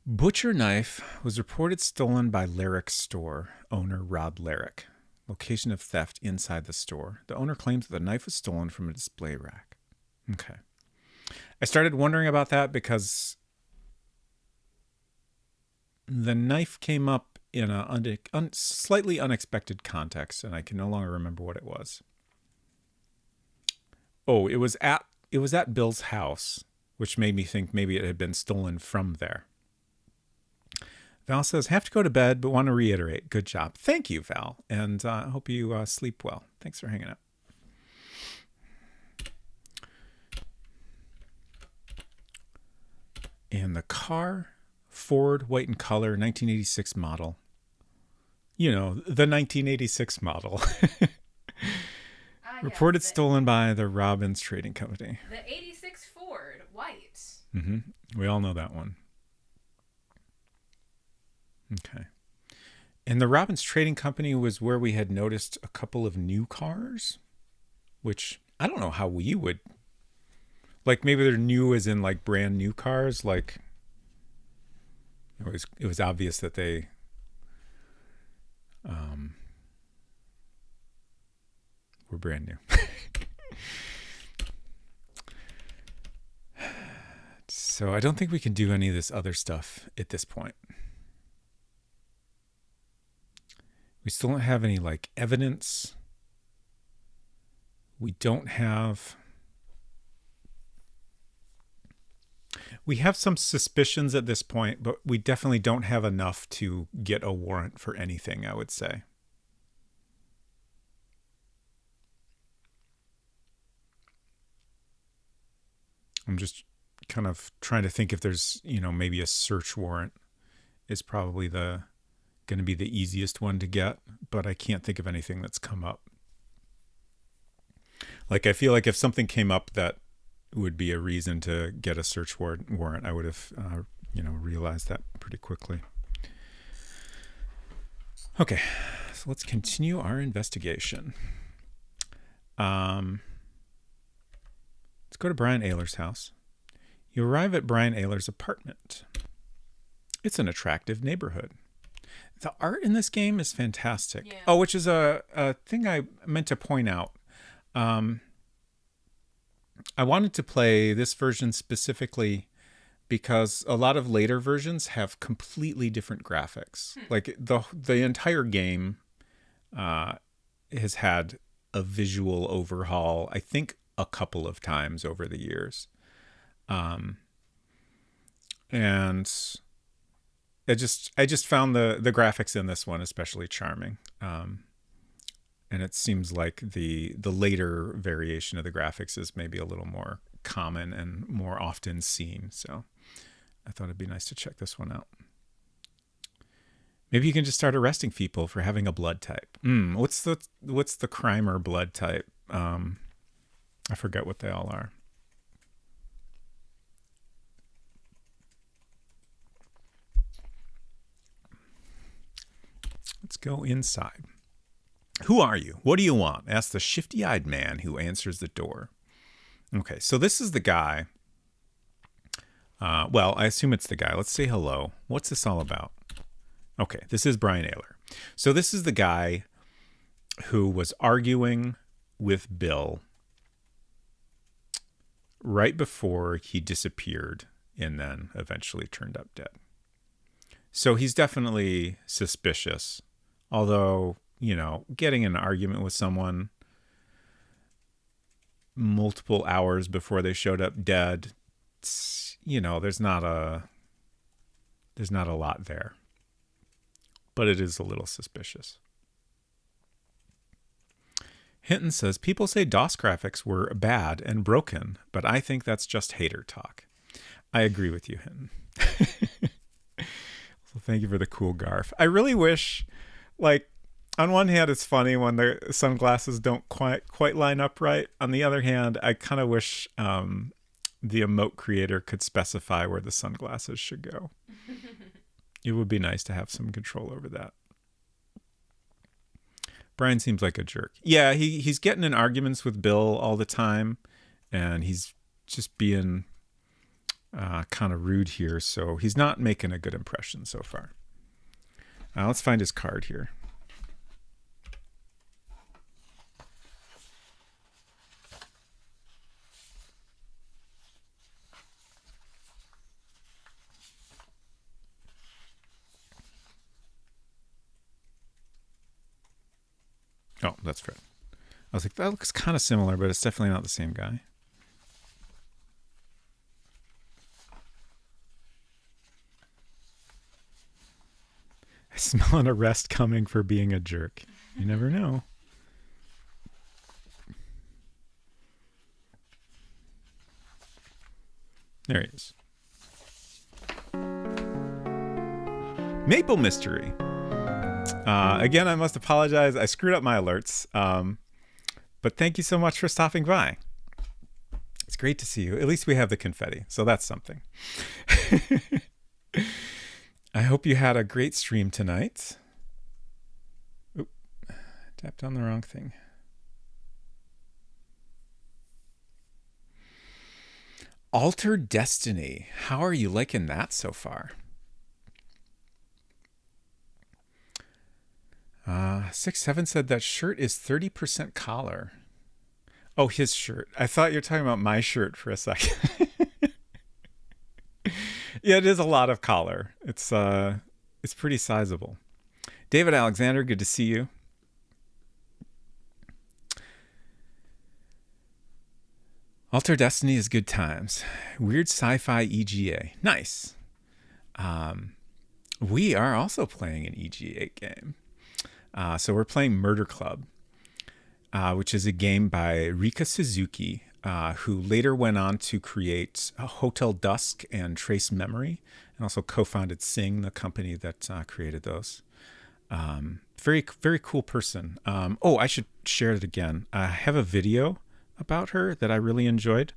Butcher knife was reported stolen by Larrick's store, owner Rod Larrick. Location of theft inside the store. The owner claims that the knife was stolen from a display rack. Okay. I started wondering about that because the knife came up in a slightly unexpected context, and I can no longer remember what it was. Oh, it was at Bill's house, which made me think maybe it had been stolen from there. Val says, have to go to bed, but want to reiterate. Good job. Thank you, Val. And I hope you sleep well. Thanks for hanging out. And the car, Ford, white in color, 1986 model. You know, the 1986 model. Reported stolen by the Robbins Trading Company. The 86 Ford, white. Mm-hmm. We all know that one. Okay. And the Robbins Trading Company was where we had noticed a couple of new cars, which I don't know how we would, like, maybe they're new as in like brand new cars. Like it was obvious that they were brand new. So I don't think we can do any of this other stuff at this point. We still don't have any like evidence. We have some suspicions at this point, but we definitely don't have enough to get a warrant for anything, I would say. I'm just kind of trying to think if there's, maybe a search warrant is probably going to be the easiest one to get, but I can't think of anything that's come up. Like, I feel like if something came up that would be a reason to get a search warrant, I would have, realized that pretty quickly. Okay, so let's continue our investigation. Let's go to Brian Ayler's house. You arrive at Brian Ayler's apartment. It's an attractive neighborhood. The art in this game is fantastic. Yeah. Oh, which is a thing I meant to point out. I wanted to play this version specifically because a lot of later versions have completely different graphics. Like the entire game has had a visual overhaul, I think a couple of times over the years. And I just found the graphics in this one especially charming. And it seems like the later variation of the graphics is maybe a little more common and more often seen. So I thought it'd be nice to check this one out. Maybe you can just start arresting people for having a blood type. What's the crime or blood type? I forget what they all are. Let's go inside. Who are you? What do you want? Asks the shifty-eyed man who answers the door. Okay, so this is the guy. Well, I assume it's the guy. Let's say hello. What's this all about? Okay, this is Brian Ayler. So this is the guy who was arguing with Bill right before he disappeared and then eventually turned up dead. So he's definitely suspicious. Although, getting in an argument with someone multiple hours before they showed up dead, there's not a lot there. But it is a little suspicious. Hinton says, people say DOS graphics were bad and broken, but I think that's just hater talk. I agree with you, Hinton. So thank you for the cool Garf. I really wish, like, on one hand, it's funny when the sunglasses don't quite line up right. On the other hand, I kind of wish the emote creator could specify where the sunglasses should go. It would be nice to have some control over that. Brian seems like a jerk. Yeah, he's getting in arguments with Bill all the time, and he's just being kind of rude here, so he's not making a good impression so far. Let's find his card here. Oh, that's Fred. I was like, that looks kind of similar, but it's definitely not the same guy. I smell an arrest coming for being a jerk. You never know. There he is. Maple Mystery. Again, I must apologize. I screwed up my alerts. But thank you so much for stopping by. It's great to see you. At least we have the confetti, so that's something. I hope you had a great stream tonight. Oop, tapped on the wrong thing. Altered Destiny. How are you liking that so far? 6-7 said that shirt is 30% collar. Oh, his shirt. I thought you were talking about my shirt for a second. Yeah, it is a lot of collar. It's pretty sizable. David Alexander, good to see you. Alter Destiny is good times. Weird sci-fi EGA. Nice. We are also playing an EGA game. So we're playing Murder Club, which is a game by Rika Suzuki, who later went on to create Hotel Dusk and Trace Memory, and also co-founded Sing, the company that created those. Very, very cool person. Oh, I should share it again. I have a video about her that I really enjoyed.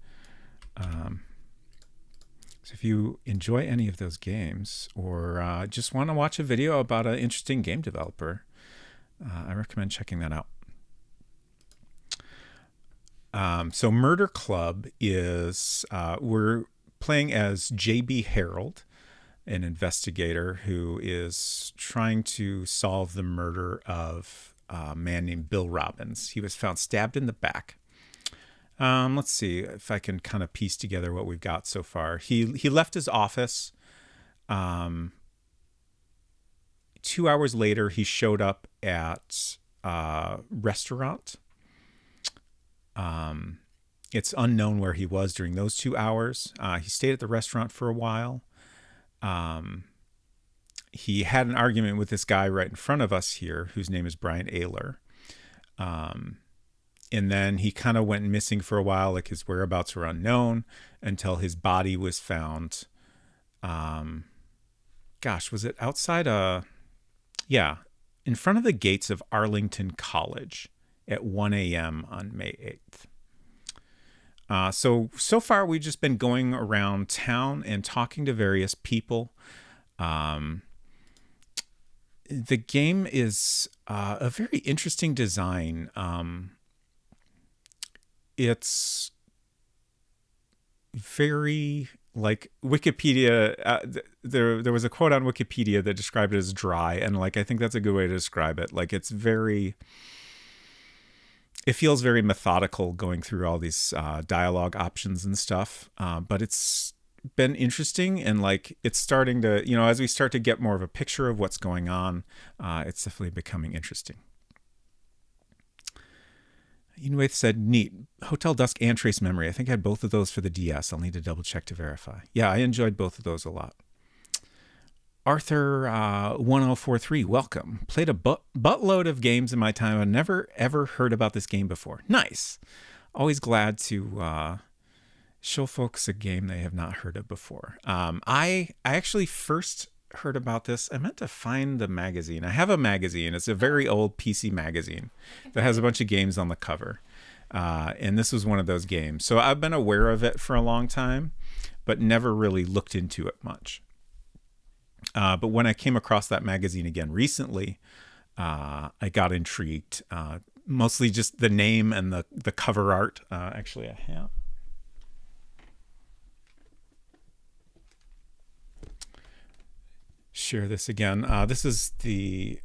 So if you enjoy any of those games, or just want to watch a video about an interesting game developer, I recommend checking that out. So Murder Club is, we're playing as J.B. Harold, an investigator who is trying to solve the murder of a man named Bill Robbins. He was found stabbed in the back. Let's see if I can kind of piece together what we've got so far. He left his office. 2 hours later, he showed up at a restaurant. It's unknown where he was during those 2 hours. He stayed at the restaurant for a while. He had an argument with this guy right in front of us here, whose name is Brian Ayler. And then he kind of went missing for a while, like his whereabouts were unknown, until his body was found. Was it outside in front of the gates of Arlington College at 1 a.m. on May 8th. So far we've just been going around town and talking to various people. The game is a very interesting design. It's very like Wikipedia. There was a quote on Wikipedia that described it as dry, and like I think that's a good way to describe it. Like it feels very methodical going through all these dialogue options and stuff. But it's been interesting, and like it's starting to, as we start to get more of a picture of what's going on, it's definitely becoming interesting. Inuith said, neat. Hotel Dusk and Trace Memory. I think I had both of those for the DS. I'll need to double check to verify. Yeah, I enjoyed both of those a lot. Arthur 1043, welcome. Played a buttload of games in my time. I've never ever heard about this game before. Nice. Always glad to show folks a game they have not heard of before. I actually first heard about this. I meant to find the magazine. I have a magazine. It's a very old PC magazine that has a bunch of games on the cover. And this was one of those games. So I've been aware of it for a long time, but never really looked into it much. But when I came across that magazine again recently, I got intrigued. Mostly just the name and the cover art. Actually, I have. Share this again. This is the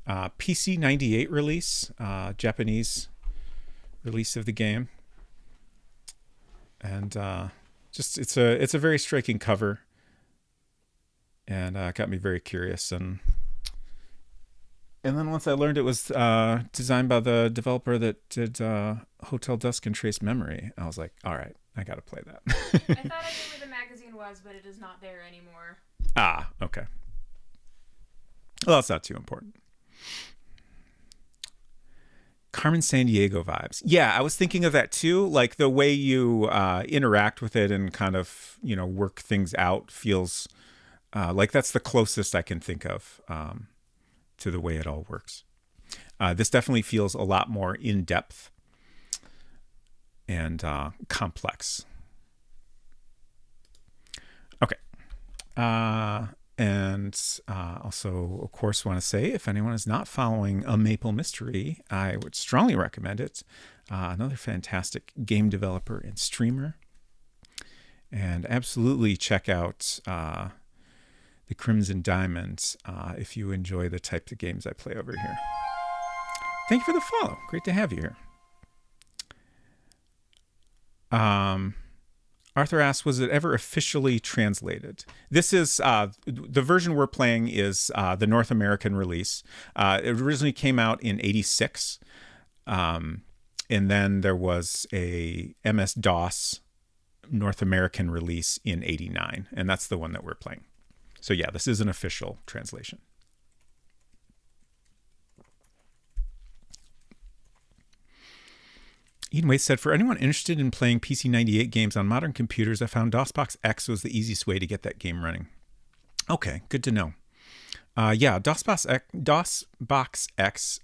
PC 98 release, Japanese release of the game, and just it's a very striking cover, and got me very curious. And then once I learned it was designed by the developer that did Hotel Dusk and Trace Memory, I was like, all right, I got to play that. I thought I knew where the magazine was, but it is not there anymore. Ah, okay. Well, that's not too important. Carmen Sandiego vibes. Yeah, I was thinking of that too. Like the way you interact with it and kind of, work things out feels like that's the closest I can think of to the way it all works. This definitely feels a lot more in depth and complex. Okay. And also, of course, want to say if anyone is not following A Maple Mystery, I would strongly recommend it. Another fantastic game developer and streamer. And absolutely check out the Crimson Diamond if you enjoy the types of games I play over here. Thank you for the follow. Great to have you here. Arthur asks, was it ever officially translated? This is the version we're playing is the North American release. It originally came out in '86, and then there was a MS-DOS North American release in '89, and that's the one that we're playing. So yeah, this is an official translation. Eden Waite said, for anyone interested in playing PC 98 games on modern computers, I found DOSBox X was the easiest way to get that game running. Okay, good to know. Yeah, DOSBox X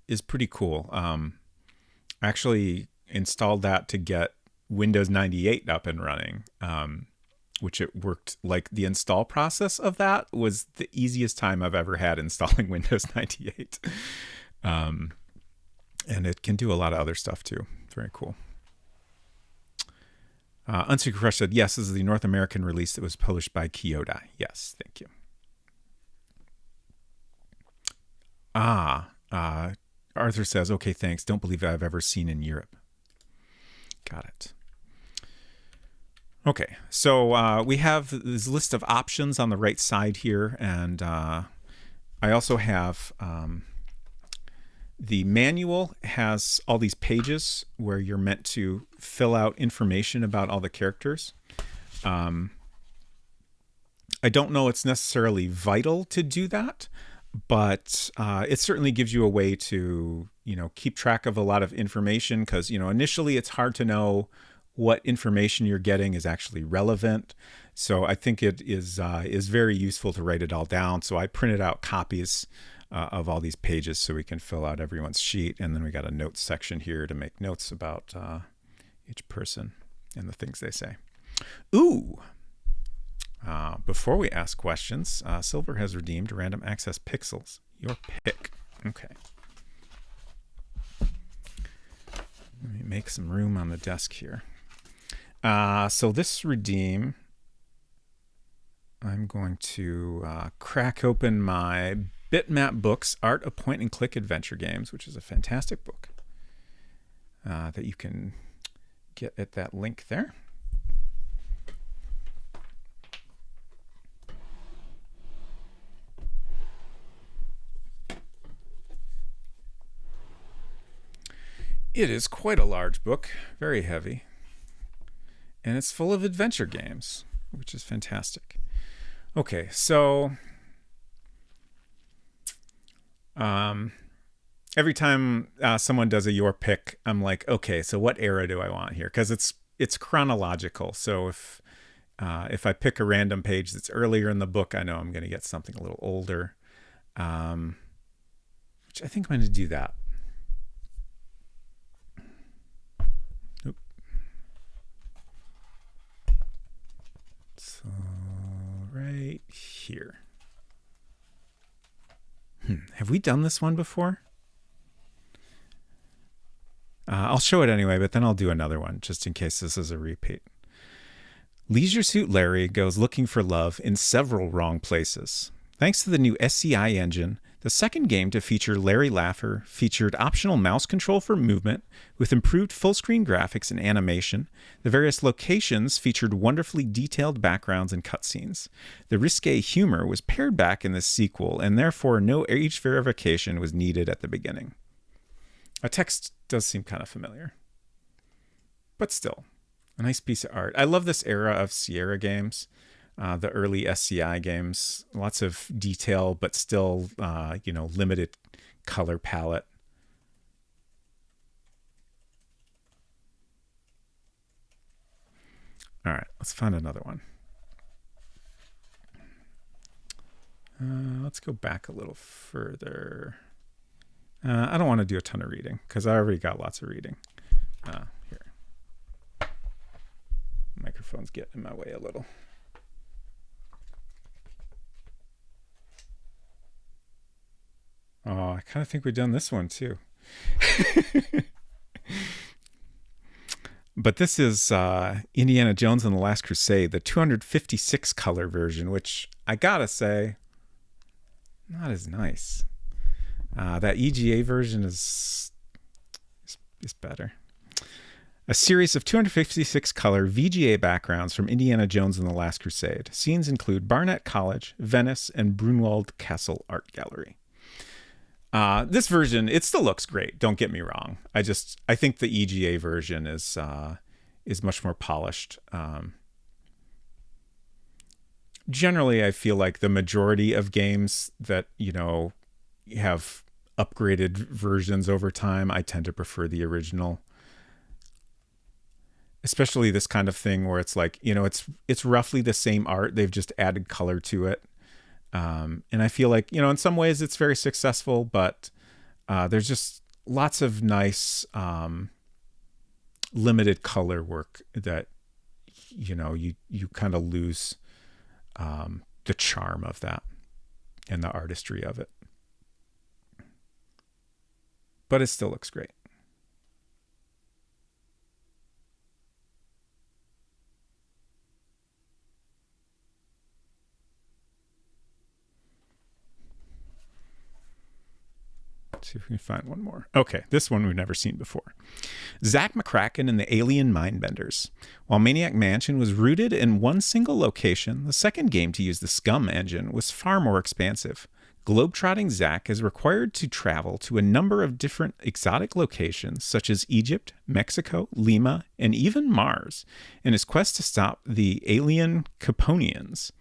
is pretty cool. I actually installed that to get Windows 98 up and running, which it worked like the install process of that was the easiest time I've ever had installing Windows 98. And it can do a lot of other stuff too. Very cool. Unsecret Crush said, yes, this is the North American release that was published by Kyoto. Yes, thank you. Arthur says, okay, thanks. Don't believe I've ever seen in Europe. Got it. Okay, so we have this list of options on the right side here, and I also have the manual has all these pages where you're meant to fill out information about all the characters. I don't know it's necessarily vital to do that, but it certainly gives you a way to, keep track of a lot of information because, initially it's hard to know what information you're getting is actually relevant. So I think it is very useful to write it all down. So I printed out copies of all these pages so we can fill out everyone's sheet. And then we got a notes section here to make notes about each person and the things they say. Ooh! Before we ask questions, Silver has redeemed Random Access Pixels. Your pick. Okay. Let me make some room on the desk here. So this redeem, I'm going to crack open my Bitmap Books Art of Point and Click Adventure Games, which is a fantastic book that you can get at that link there. It is quite a large book, very heavy, and it's full of adventure games, which is fantastic. Okay, so um, every time someone does a your pick, I'm like, okay, so what era do I want here? Because it's chronological. So if I pick a random page that's earlier in the book, I know I'm going to get something a little older, which I think I'm going to do that. Oop. So right here. Have we done this one before? I'll show it anyway, but then I'll do another one just in case this is a repeat. Leisure Suit Larry goes looking for love in several wrong places. Thanks to the new SCI engine, the second game to feature Larry Laffer featured optional mouse control for movement with improved full-screen graphics and animation. The various locations featured wonderfully detailed backgrounds and cutscenes. The risque humor was pared back in this sequel, and therefore no age verification was needed at the beginning. A text does seem kind of familiar, but still, a nice piece of art. I love this era of Sierra games, the early SCI games. Lots of detail, but still, limited color palette. All right, let's find another one. Let's go back a little further. I don't want to do a ton of reading because I already got lots of reading. Here. Microphones get in my way a little. Oh, I kind of think we've done this one too. But this is Indiana Jones and the Last Crusade, the 256 color version, which I gotta say, not as nice. That EGA version is better. A series of 256 color VGA backgrounds from Indiana Jones and the Last Crusade. Scenes include Barnett College, Venice, and Brunwald Castle Art Gallery. This version, it still looks great. Don't get me wrong. I think the EGA version is much more polished. Generally, I feel like the majority of games that have upgraded versions over time, I tend to prefer the original. Especially this kind of thing where it's like, it's roughly the same art. They've just added color to it. And I feel like, in some ways it's very successful, but there's just lots of nice limited color work that, you kind of lose the charm of that and the artistry of it. But it still looks great. Let's see if we can find one more. Okay, this one we've never seen before. Zach McCracken and the Alien Mindbenders. While Maniac Mansion was rooted in one single location, the second game to use the Scum engine was far more expansive. Globetrotting Zach is required to travel to a number of different exotic locations, such as Egypt, Mexico, Lima, and even Mars, in his quest to stop the alien Caponians.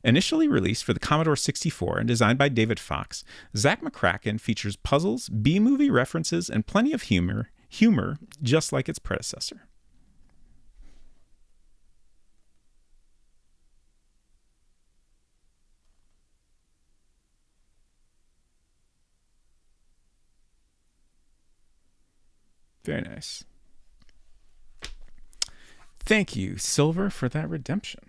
Initially released for the Commodore 64 and designed by David Fox, Zach McCracken features puzzles, B-movie references, and plenty of humor, just like its predecessor. Very nice. Thank you, Silver, for that redemption.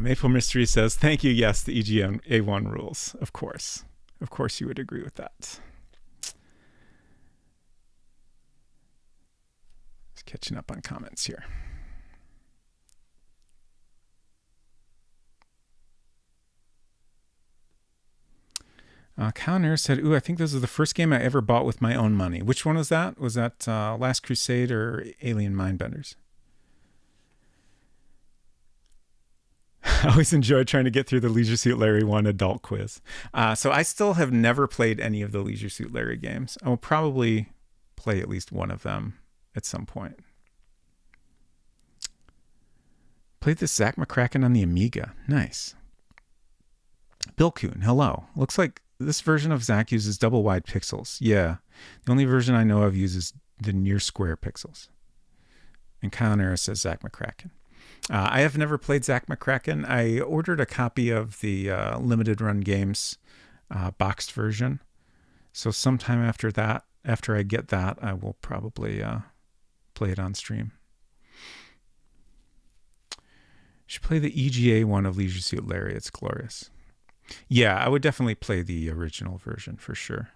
Maple Mystery says, thank you, yes, the EGM A1 rules. Of course. Of course you would agree with that. Just catching up on comments here. Counter said, ooh, I think this is the first game I ever bought with my own money. Which one was that? Was that Last Crusade or Alien Mindbenders? I always enjoy trying to get through the Leisure Suit Larry 1 adult quiz. So I still have never played any of the Leisure Suit Larry games. I will probably play at least one of them at some point. Played this Zach McCracken on the Amiga. Nice. Bill Kuhn, hello. Looks like this version of Zach uses double wide pixels. Yeah. The only version I know of uses the near square pixels. And Kyle Nera says Zach McCracken. I have never played Zach McCracken. I ordered a copy of the limited run games boxed version. So sometime after I get that, I will probably play it on stream. Should play the EGA one of Leisure Suit Larry. It's glorious. Yeah, I would definitely play the original version for sure.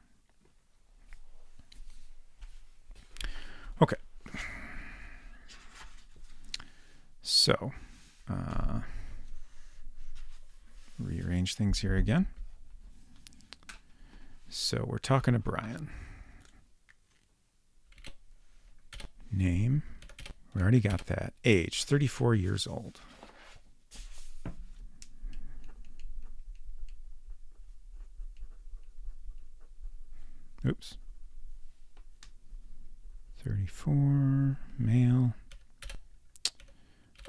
Okay. So, rearrange things here again. So we're talking to Brian. Name. We already got that. Age, 34 years old. Oops. 34, male.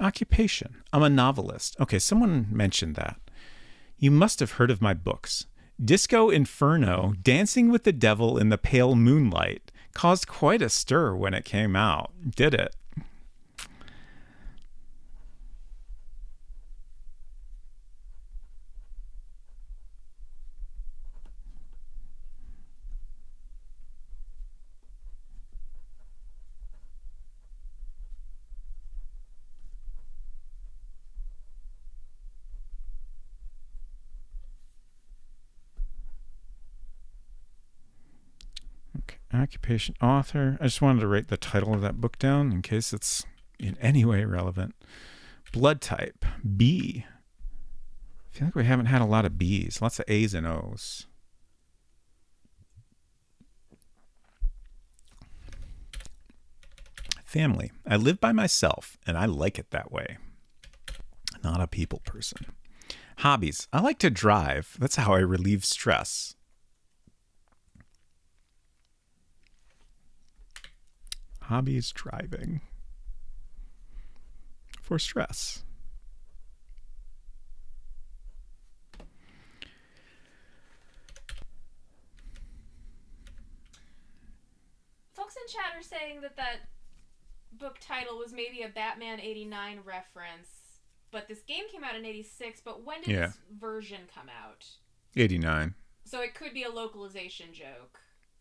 Occupation. I'm a novelist. Okay, someone mentioned that. You must have heard of my books. Disco Inferno, Dancing with the Devil in the Pale Moonlight, caused quite a stir when it came out. Did it? Occupation, author. I just wanted to write the title of that book down in case it's in any way relevant. Blood type, B. I feel like we haven't had a lot of Bs. Lots of A's and O's. Family. I live by myself, and I like it that way. Not a people person. Hobbies. I like to drive. That's how I relieve stress. Hobbies, driving. For stress. Folks in chat are saying that book title was maybe a Batman 89 reference, but this game came out in 86, but when did this version come out? 89. So it could be a localization joke.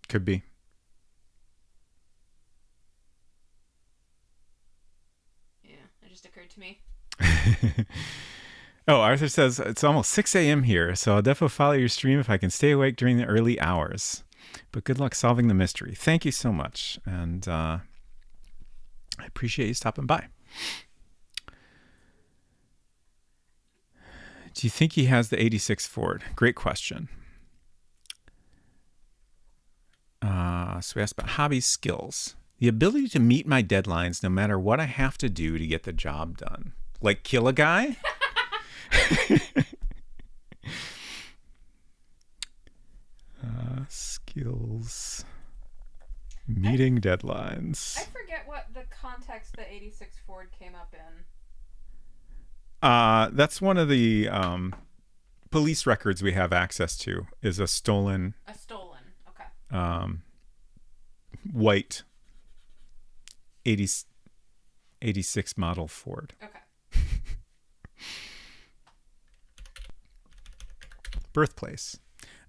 Could be. It just occurred to me. Oh, Arthur says, it's almost 6 a.m. here, so I'll definitely follow your stream if I can stay awake during the early hours. But good luck solving the mystery. Thank you so much. And I appreciate you stopping by. Do you think he has the 86 Ford? Great question. So we asked about hobbies, skills. The ability to meet my deadlines no matter what I have to do to get the job done. Like kill a guy? Skills. Meeting deadlines. I forget what the context the 86 Ford came up in. That's one of the police records we have access to is a stolen. Okay. White 86 model Ford. Okay. Birthplace.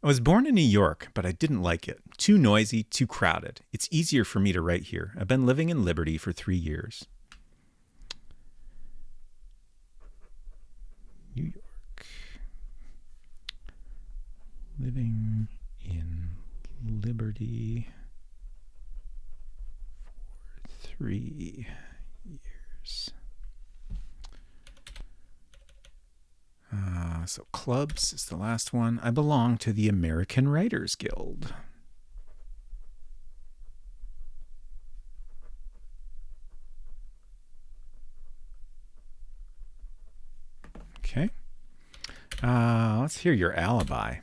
I was born in New York, but I didn't like it. Too noisy, too crowded. It's easier for me to write here. I've been living in Liberty for 3 years. New York. Living in Liberty for 3 years. So clubs is the last one. I belong to the American Writers Guild. Okay. Let's hear your alibi.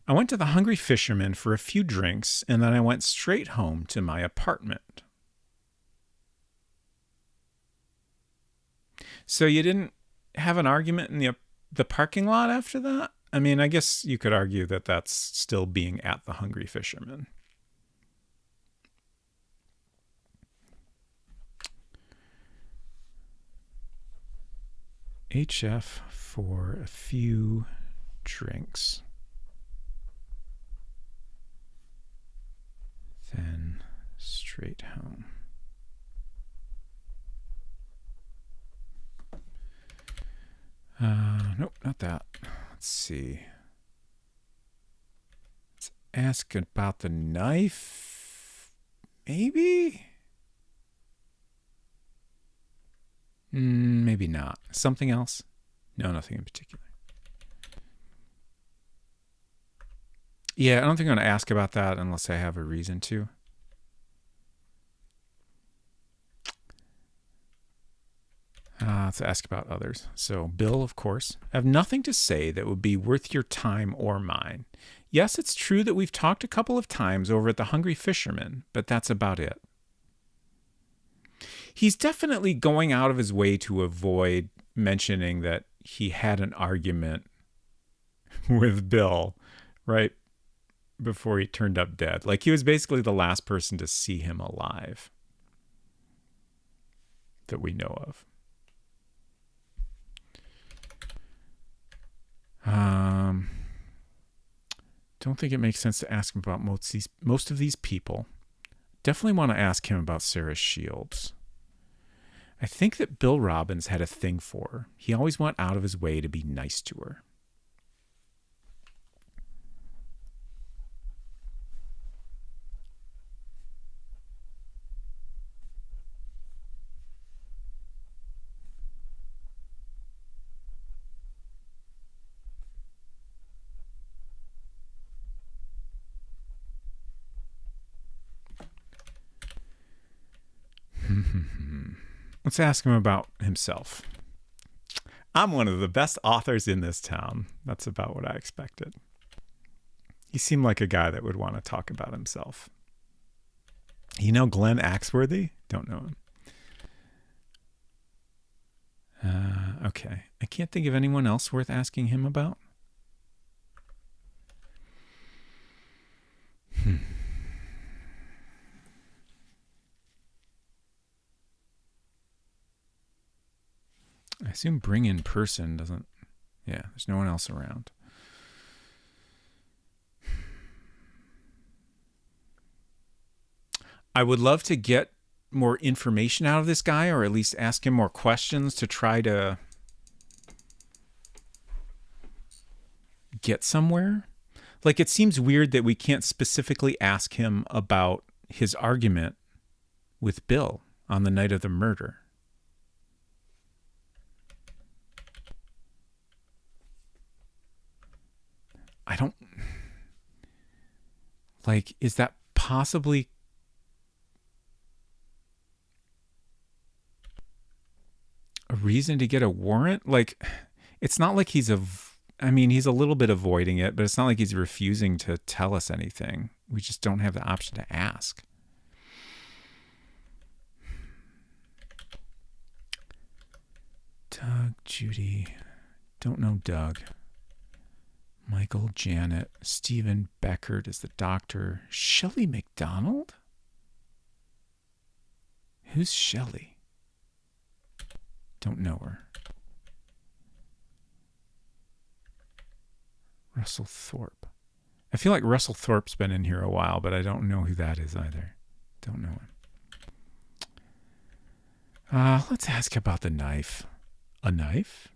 I went to the Hungry Fisherman for a few drinks, and then I went straight home to my apartment. So you didn't have an argument in the parking lot after that? I mean, I guess you could argue that that's still being at the Hungry Fisherman. HF for a few drinks. Then straight home. Nope, not that. Let's see. Let's ask about the knife. Maybe? Maybe not. Something else? No, nothing in particular. Yeah, I don't think I'm going to ask about that unless I have a reason to. Let's ask about others. So, Bill, of course. I have nothing to say that would be worth your time or mine. Yes, it's true that we've talked a couple of times over at the Hungry Fisherman, but that's about it. He's definitely going out of his way to avoid mentioning that he had an argument with Bill right before he turned up dead. Like, he was basically the last person to see him alive that we know of. Don't think it makes sense to ask him about most of these people. Definitely want to ask him about Sarah Shields. I think that Bill Robbins had a thing for her. He always went out of his way to be nice to her. Let's ask him about himself. I'm one of the best authors in this town. That's about what I expected. He seemed like a guy that would want to talk about himself. You know Glenn Axworthy? Don't know him. Okay. I can't think of anyone else worth asking him about. I assume bring in person doesn't... Yeah, there's no one else around. I would love to get more information out of this guy, or at least ask him more questions to try to get somewhere. Like, it seems weird that we can't specifically ask him about his argument with Bill on the night of the murder. I don't... Like, is that possibly... a reason to get a warrant? Like, it's not like he's I mean, he's a little bit avoiding it, but it's not like he's refusing to tell us anything. We just don't have the option to ask. Doug, Judy. Don't know Doug. Michael, Janet. Stephen Beckert is the doctor. Shelley McDonald? Who's Shelley? Don't know her. Russell Thorpe. I feel like Russell Thorpe's been in here a while, but I don't know who that is either. Don't know him. Let's ask about the knife. A knife?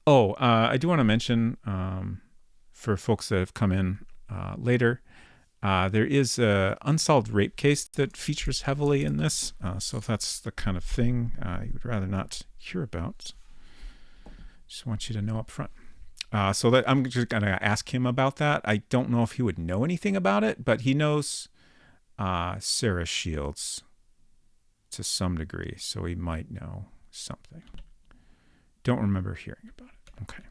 I do want to mention, for folks that have come in later, there is an unsolved rape case that features heavily in this. So if that's the kind of thing you would rather not hear about, just want you to know up front. So that I'm just going to ask him about that. I don't know if he would know anything about it, but he knows Sarah Shields to some degree, so he might know something. Don't remember hearing about it. Okay.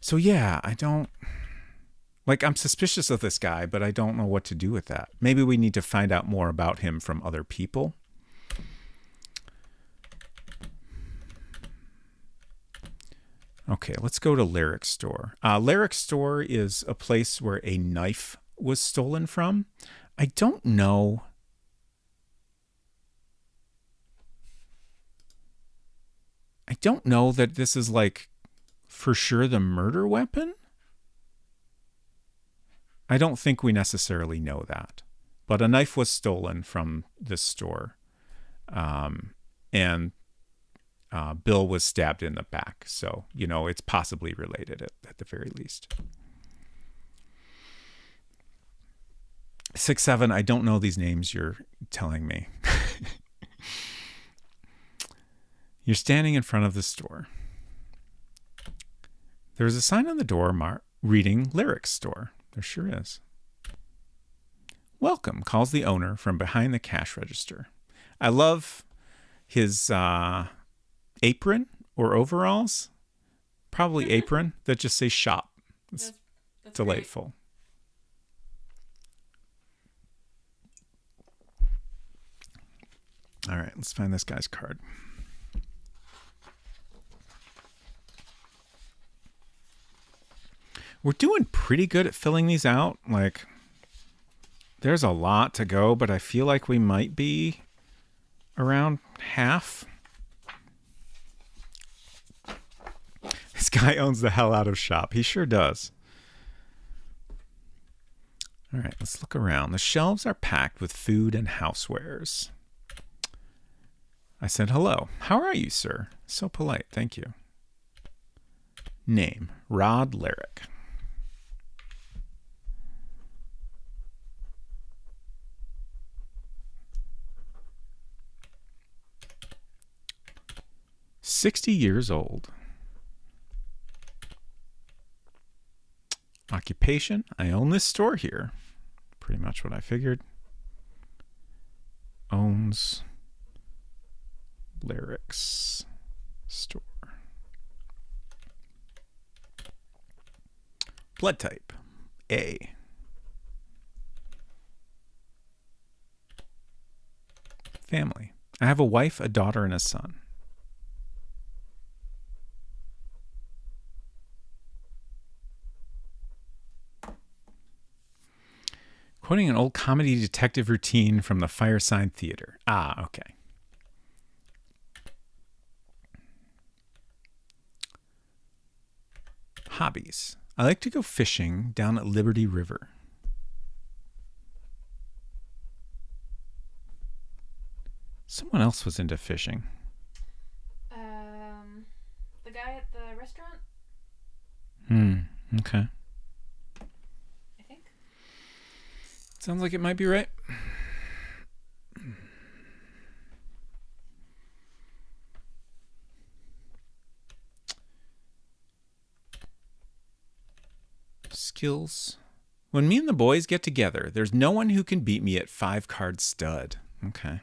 So yeah, I'm suspicious of this guy, but I don't know what to do with that. Maybe we need to find out more about him from other people. Okay, let's go to Lyric Store. Lyric Store is a place where a knife was stolen from. I don't know. I don't know that this is like for sure the murder weapon. I don't think we necessarily know that. But a knife was stolen from this store. And Bill was stabbed in the back. So, it's possibly related at the very least. 6-7, I don't know these names you're telling me. You're standing in front of the store. There's a sign on the door reading Lyric Store. There sure is. Welcome, calls the owner from behind the cash register. I love his apron or overalls. Probably apron that just say shop. It's that's delightful. Great. All right, let's find this guy's card. We're doing pretty good at filling these out. Like, there's a lot to go, but I feel like we might be around half. This guy owns the hell out of shop. He sure does. All right, let's look around. The shelves are packed with food and housewares. I said, hello. How are you, sir? So polite. Thank you. Name, Rod Lyric. $60 old. Occupation, I own this store here. Pretty much what I figured. Owns Lyrics store. Blood type, A. Family, I have a wife, a daughter, and a son. Quoting an old comedy detective routine from the Fireside Theater. Ah, okay. Hobbies. I like to go fishing down at Liberty River. Someone else was into fishing. The guy at the restaurant? Okay. I think. Sounds like it might be right. Skills. When me and the boys get together, there's no one who can beat me at 5-card stud. Okay.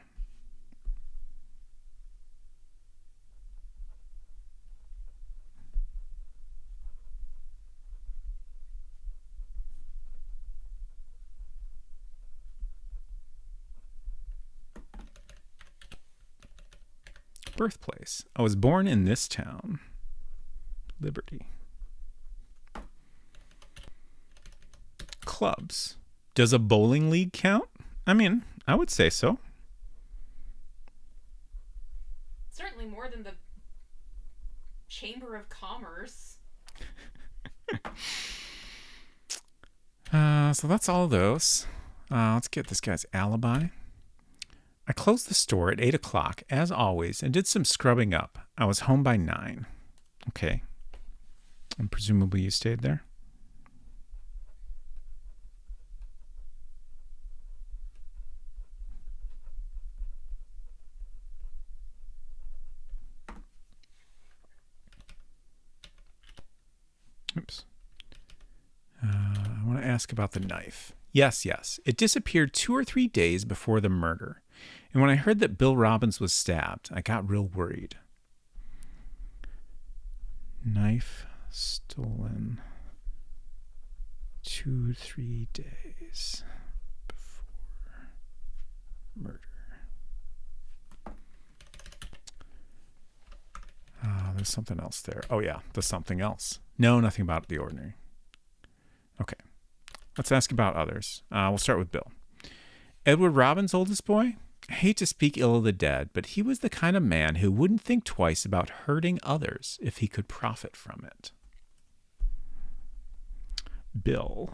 Birthplace. I was born in this town. Liberty. Clubs. Does a bowling league count? I mean, I would say so. Certainly more than the Chamber of Commerce. So that's all those. Let's get this guy's alibi. I closed the store at 8 o'clock, as always, and did some scrubbing up. I was home by 9. Okay. And presumably you stayed there? Oops. I want to ask about the knife. Yes, yes. It disappeared 2 or 3 days before the murder. And when I heard that Bill Robbins was stabbed, I got real worried. Knife stolen 2 or 3 days before murder. There's something else there. Oh, yeah, there's something else. No, nothing about the ordinary. Okay, let's ask about others. We'll start with Bill. Edward Robbins' oldest boy? I hate to speak ill of the dead, but he was the kind of man who wouldn't think twice about hurting others if he could profit from it. Bill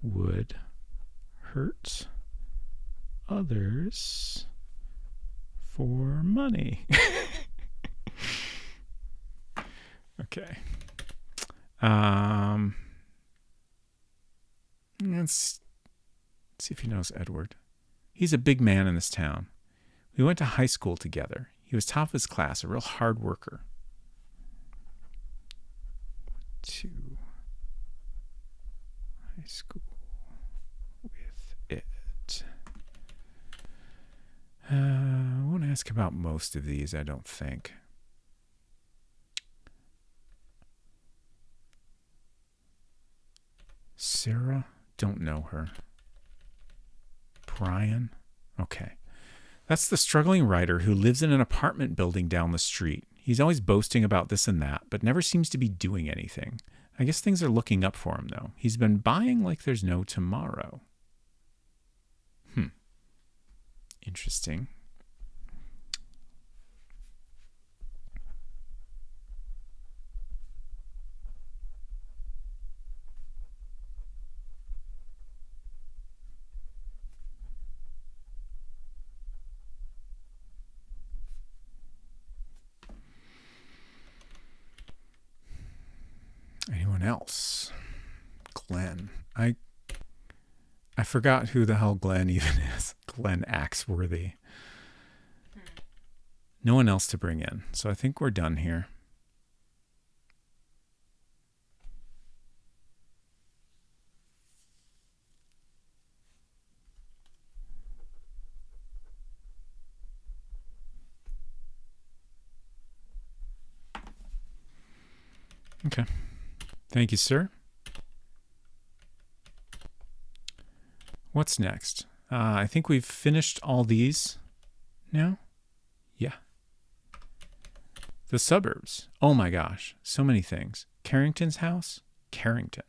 would hurt others for money. Okay. Let's see if he knows Edward. He's a big man in this town. We went to high school together. He was top of his class, a real hard worker. 2. High school with it. I won't ask about most of these, I don't think. Sarah? Don't know her. Brian? Okay. That's the struggling writer who lives in an apartment building down the street. He's always boasting about this and that, but never seems to be doing anything. I guess things are looking up for him, though. He's been buying like there's no tomorrow. Interesting. Anyone else? Glenn. I forgot who the hell Glenn even is. Glenn Axworthy. No one else to bring in. So I think we're done here. Okay. Thank you, sir. What's next? I think we've finished all these now. Yeah. The suburbs. Oh my gosh. So many things. Carrington's house? Carrington.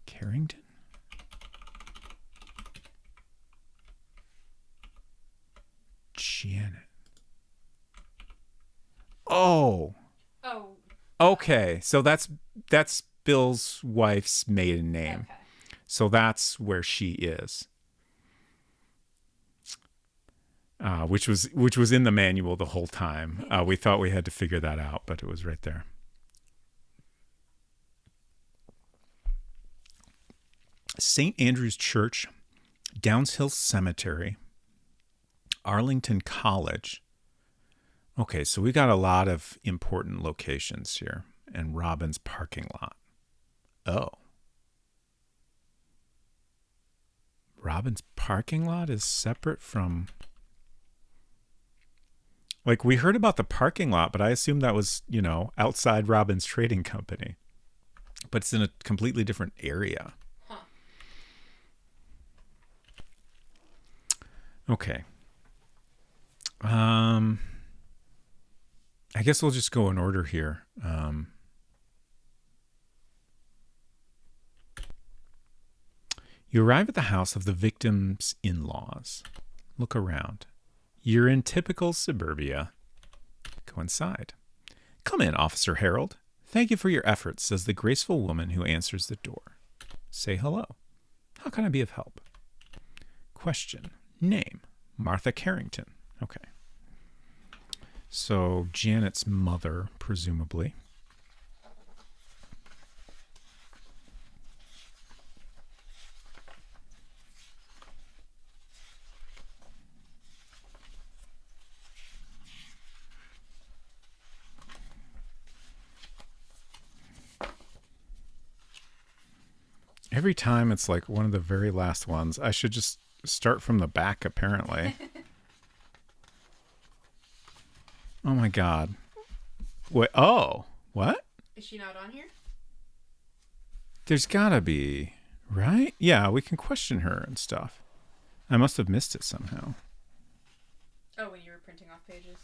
Carrington? Janet. Oh. Oh. Okay. So that's Bill's wife's maiden name. Okay. So that's where she is. Which was in the manual the whole time. We thought we had to figure that out, but it was right there. St. Andrew's Church, Downs Hill Cemetery, Arlington College. Okay, so we got a lot of important locations here. And Robbins parking lot. Oh. Robbins parking lot is separate from... Like, we heard about the parking lot, but I assumed that was, outside Robbins Trading Company. But it's in a completely different area. Huh. Okay. I guess we'll just go in order here. You arrive at the house of the victim's in-laws. Look around. You're in typical suburbia. Go inside. Come in, Officer Harold. Thank you for your efforts, says the graceful woman who answers the door. Say hello. How can I be of help? Question. Name. Martha Carrington. Okay. So Janet's mother, presumably. Every time it's like one of the very last ones. I should just start from the back, apparently. Oh my God. Wait, oh, what? Is she not on here? There's gotta be, right? Yeah, we can question her and stuff. I must have missed it somehow. Oh, when you were printing off pages?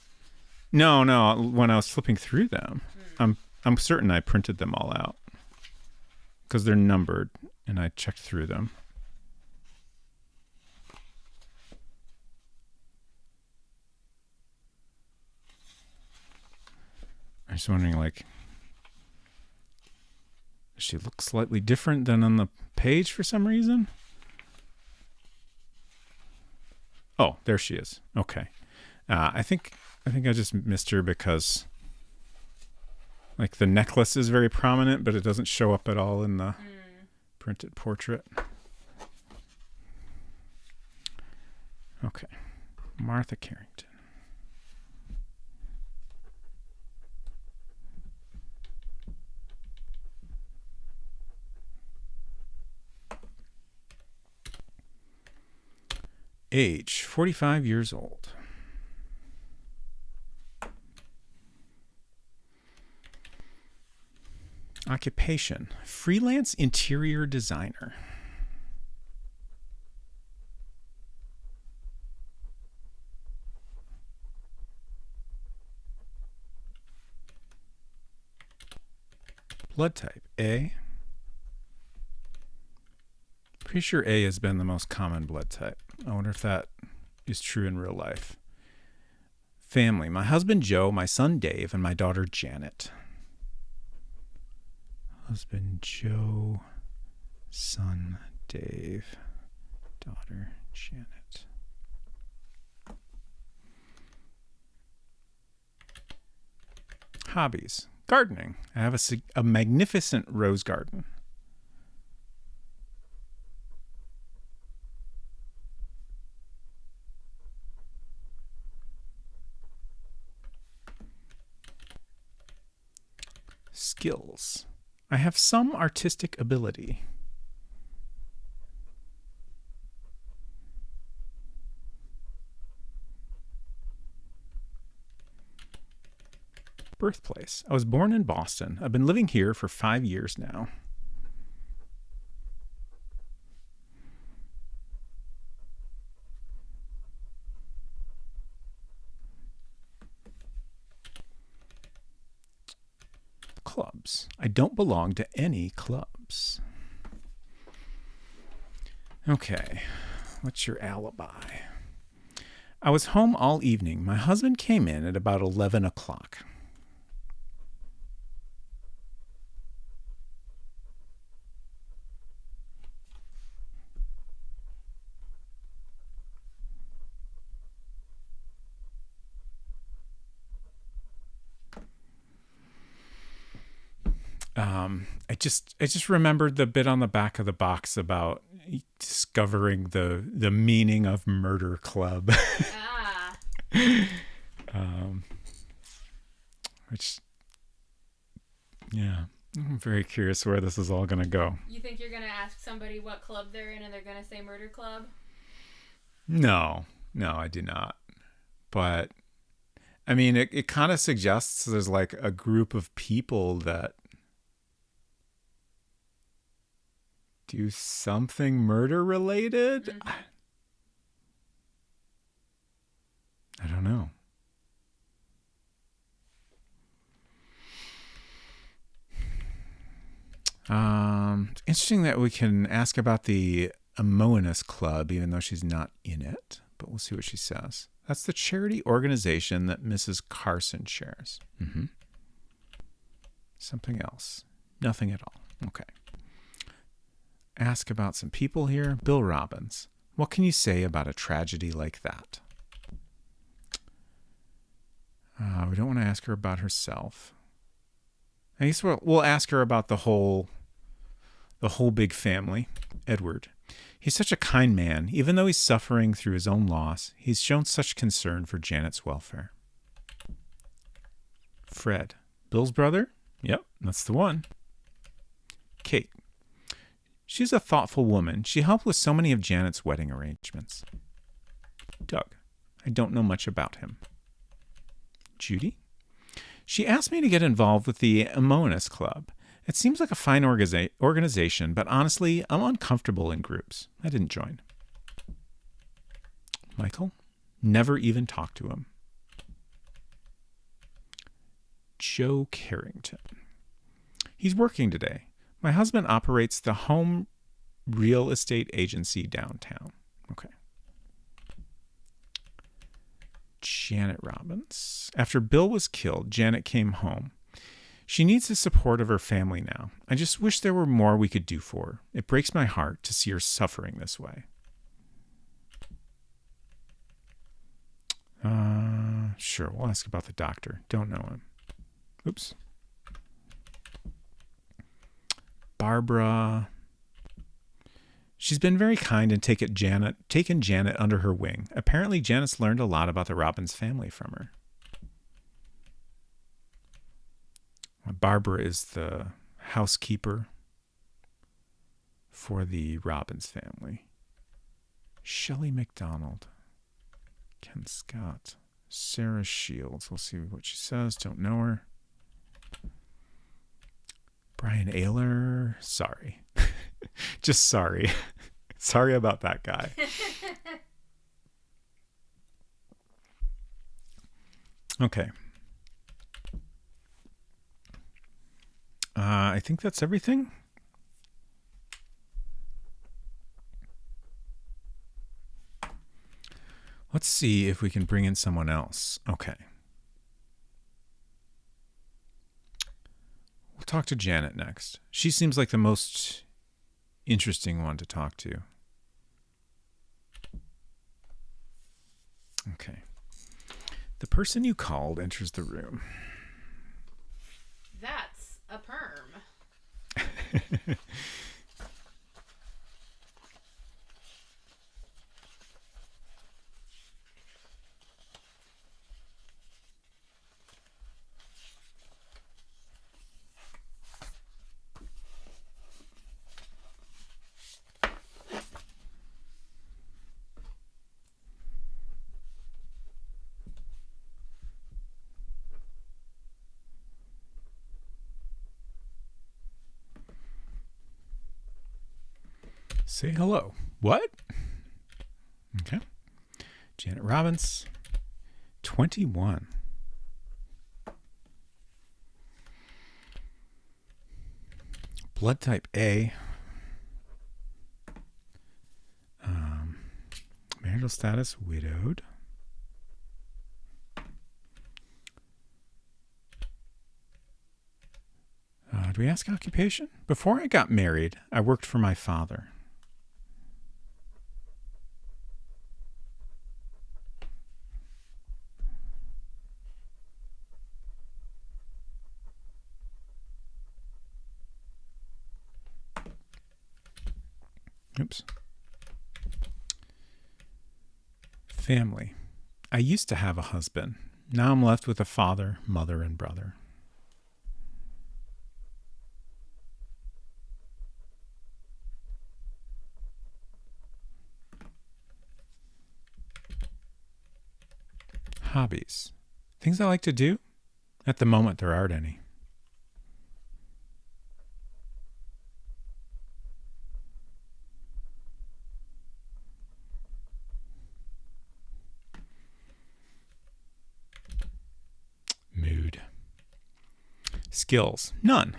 No, when I was flipping through them. I'm certain I printed them all out. Because they're numbered, and I checked through them. I'm just wondering, like, does she look slightly different than on the page for some reason? Oh, there she is. Okay. I think I just missed her because, like, the necklace is very prominent, but it doesn't show up at all in the printed portrait. Okay. Martha Carrington. Age, 45 years old. Occupation, freelance interior designer. Blood type, A. Pretty sure A has been the most common blood type. I wonder if that is true in real life. Family, my husband Joe, my son Dave, and my daughter Janet. Husband Joe, son Dave, daughter Janet. Hobbies, gardening. I have a magnificent rose garden. Skills. I have some artistic ability. Birthplace. I was born in Boston. I've been living here for 5 years now. Clubs. I don't belong to any clubs. Okay, what's your alibi? I was home all evening. My husband came in at about 11 o'clock. I just remembered the bit on the back of the box about discovering the meaning of murder club. Which, yeah, I'm very curious where this is all going to go. You think you're going to ask somebody what club they're in and they're going to say murder club? No, I do not. But, I mean, it kind of suggests there's like a group of people that do something murder related. Mm-hmm. I don't know. It's interesting that we can ask about the Amoenus Club, even though she's not in it. But we'll see what she says. That's the charity organization that Mrs. Carson shares. Mm-hmm. Something else. Nothing at all. Okay. Ask about some people here. Bill Robbins. What can you say about a tragedy like that? We don't want to ask her about herself. I guess we'll ask her about the whole big family. Edward. He's such a kind man. Even though he's suffering through his own loss, he's shown such concern for Janet's welfare. Fred. Bill's brother? Yep, that's the one. Kate. She's a thoughtful woman. She helped with so many of Janet's wedding arrangements. Doug. I don't know much about him. Judy. She asked me to get involved with the Amonis Club. It seems like a fine organization, but honestly, I'm uncomfortable in groups. I didn't join. Michael. Never even talked to him. Joe Carrington. He's working today. My husband operates the home real estate agency downtown. Okay. Janet Robbins. After Bill was killed, Janet came home. She needs the support of her family now. I just wish there were more we could do for her. It breaks my heart to see her suffering this way. Sure, we'll ask about the doctor. Don't know him. Oops. Barbara. She's been very kind and taken Janet under her wing. Apparently, Janet's learned a lot about the Robbins family from her. Barbara is the housekeeper for the Robbins family. Shelley McDonald. Ken Scott. Sarah Shields. We'll see what she says. Don't know her. Brian Ayler. Sorry. Just sorry. Sorry about that guy. Okay. I think that's everything. Let's see if we can bring in someone else. Okay. We'll talk to Janet next. She seems like the most interesting one to talk to. Okay. The person you called enters the room. That's a perm. Say hello. What? Okay. Janet Robbins, 21. Blood type A. Marital status, widowed. Do we ask occupation? Before I got married, I worked for my father. Oops. Family. I used to have a husband. Now I'm left with a father, mother, and brother. Hobbies. Things I like to do? At the moment, there aren't any. Mood. Skills. None.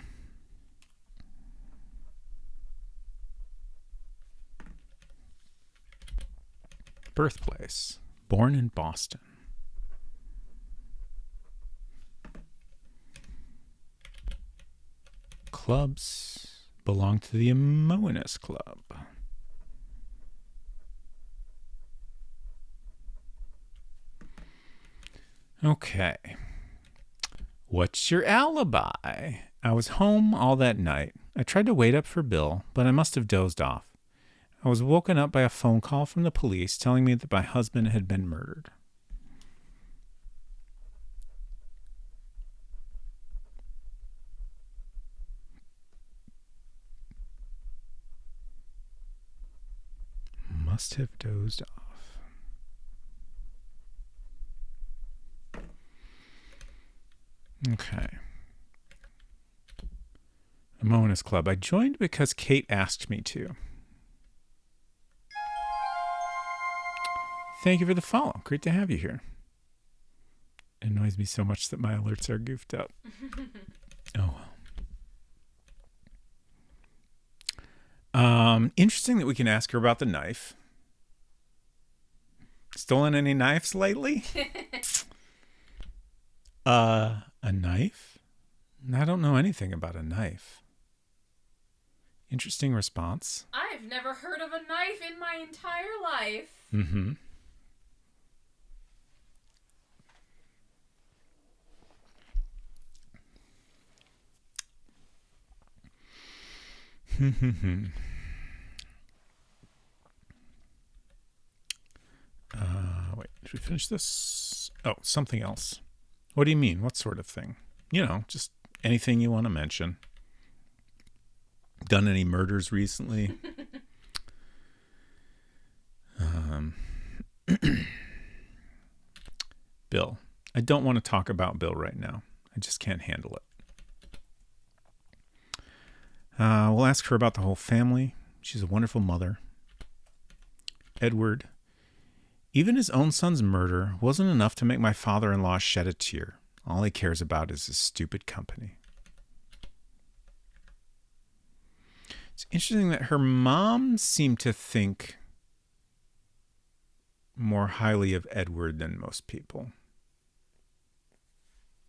Birthplace. Born in Boston. Clubs. Belong to the Amonis Club. Okay. What's your alibi? I was home all that night. I tried to wait up for Bill, but I must have dozed off. I was woken up by a phone call from the police telling me that my husband had been murdered. Must have dozed off. Okay. Amonis Club. I joined because Kate asked me to. Thank you for the follow. Great to have you here. It annoys me so much that my alerts are goofed up. Oh, well. Interesting that we can ask her about the knife. Stolen any knives lately? A knife? I don't know anything about a knife. Interesting response. I've never heard of a knife in my entire life. Mm-hmm. Wait, did we finish this? Oh, something else. What do you mean? What sort of thing? You know, just anything you want to mention. Done any murders recently? Bill. I don't want to talk about Bill right now. I just can't handle it. We'll ask her about the whole family. She's a wonderful mother. Edward. Even his own son's murder wasn't enough to make my father-in-law shed a tear. All he cares about is his stupid company. It's interesting that her mom seemed to think more highly of Edward than most people.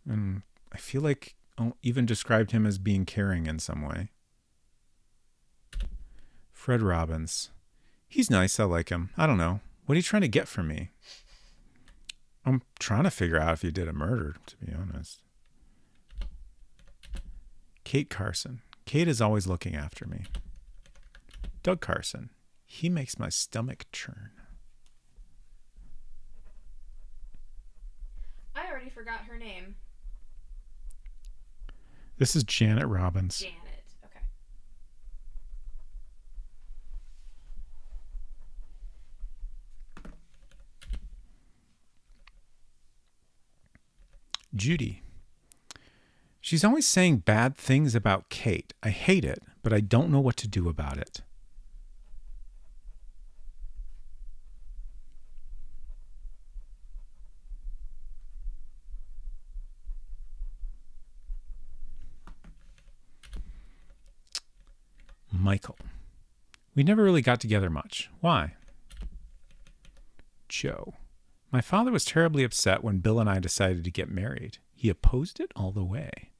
And I feel like I'll even described him as being caring in some way. Fred Robbins. He's nice. I like him. I don't know. What are you trying to get from me? I'm trying to figure out if he did a murder, to be honest. Kate Carson. Kate is always looking after me. Doug Carson. He makes my stomach churn. I already forgot her name. This is Janet Robbins. Janet. Okay. Judy. She's always saying bad things about Kate. I hate it, but I don't know what to do about it. Michael. We never really got together much. Why? Joe. My father was terribly upset when Bill and I decided to get married. He opposed it all the way.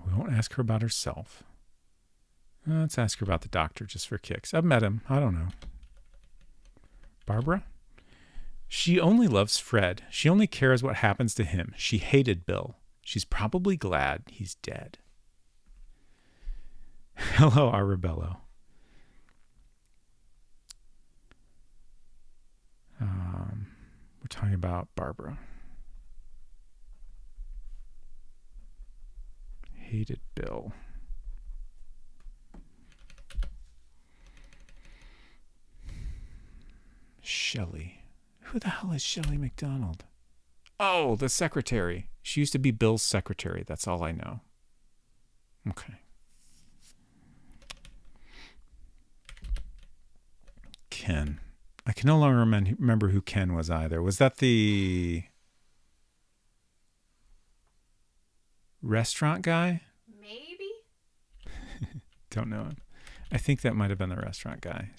We won't ask her about herself. Let's ask her about the doctor just for kicks. I've met him. I don't know. Barbara? She only loves Fred. She only cares what happens to him. She hated Bill. She's probably glad he's dead. Hello, Arabello. We're talking about Barbara. Hated Bill. Shelley. Who the hell is Shelley McDonald? Oh, the secretary. She used to be Bill's secretary. That's all I know. Okay. Ken. I can no longer remember who Ken was either. Was that the restaurant guy? Maybe? Don't know him. I think that might have been the restaurant guy.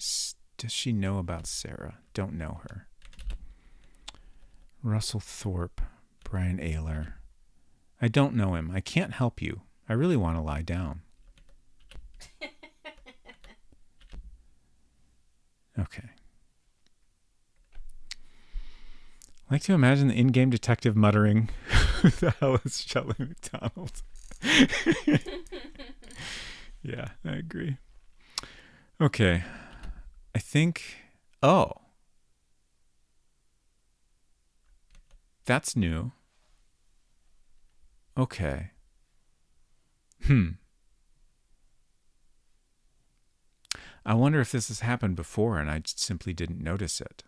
Does she know about Sarah? Don't know her. Russell Thorpe. Brian Ayler. I don't know him. I can't help you. I really want to lie down. Okay. I like to imagine the in-game detective muttering, who the hell is Shelley McDonald? Yeah, I agree. Okay. I think... Oh. That's new. Okay. Hmm. I wonder if this has happened before and I simply didn't notice it.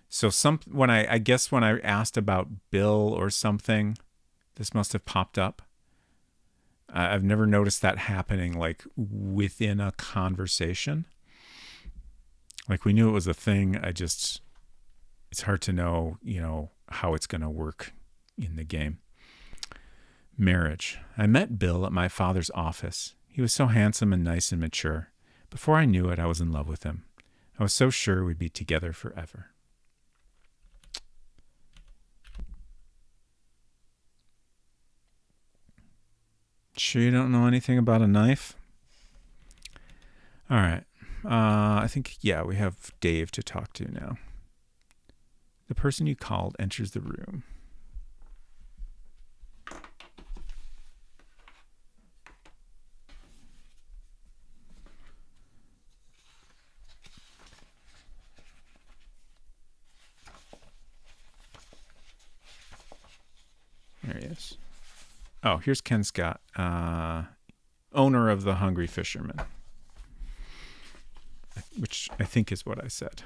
So I guess when I asked about Bill or something, this must have popped up. I've never noticed that happening like within a conversation. Like we knew it was a thing. It's hard to know, how it's going to work in the game. Marriage. I met Bill at my father's office. He was so handsome and nice and mature. Before I knew it, I was in love with him. I was so sure we'd be together forever. Sure you don't know anything about a knife? All right. I think, we have Dave to talk to now. The person you called enters the room. There he is. Oh, here's Ken Scott, owner of the Hungry Fisherman, which I think is what I said.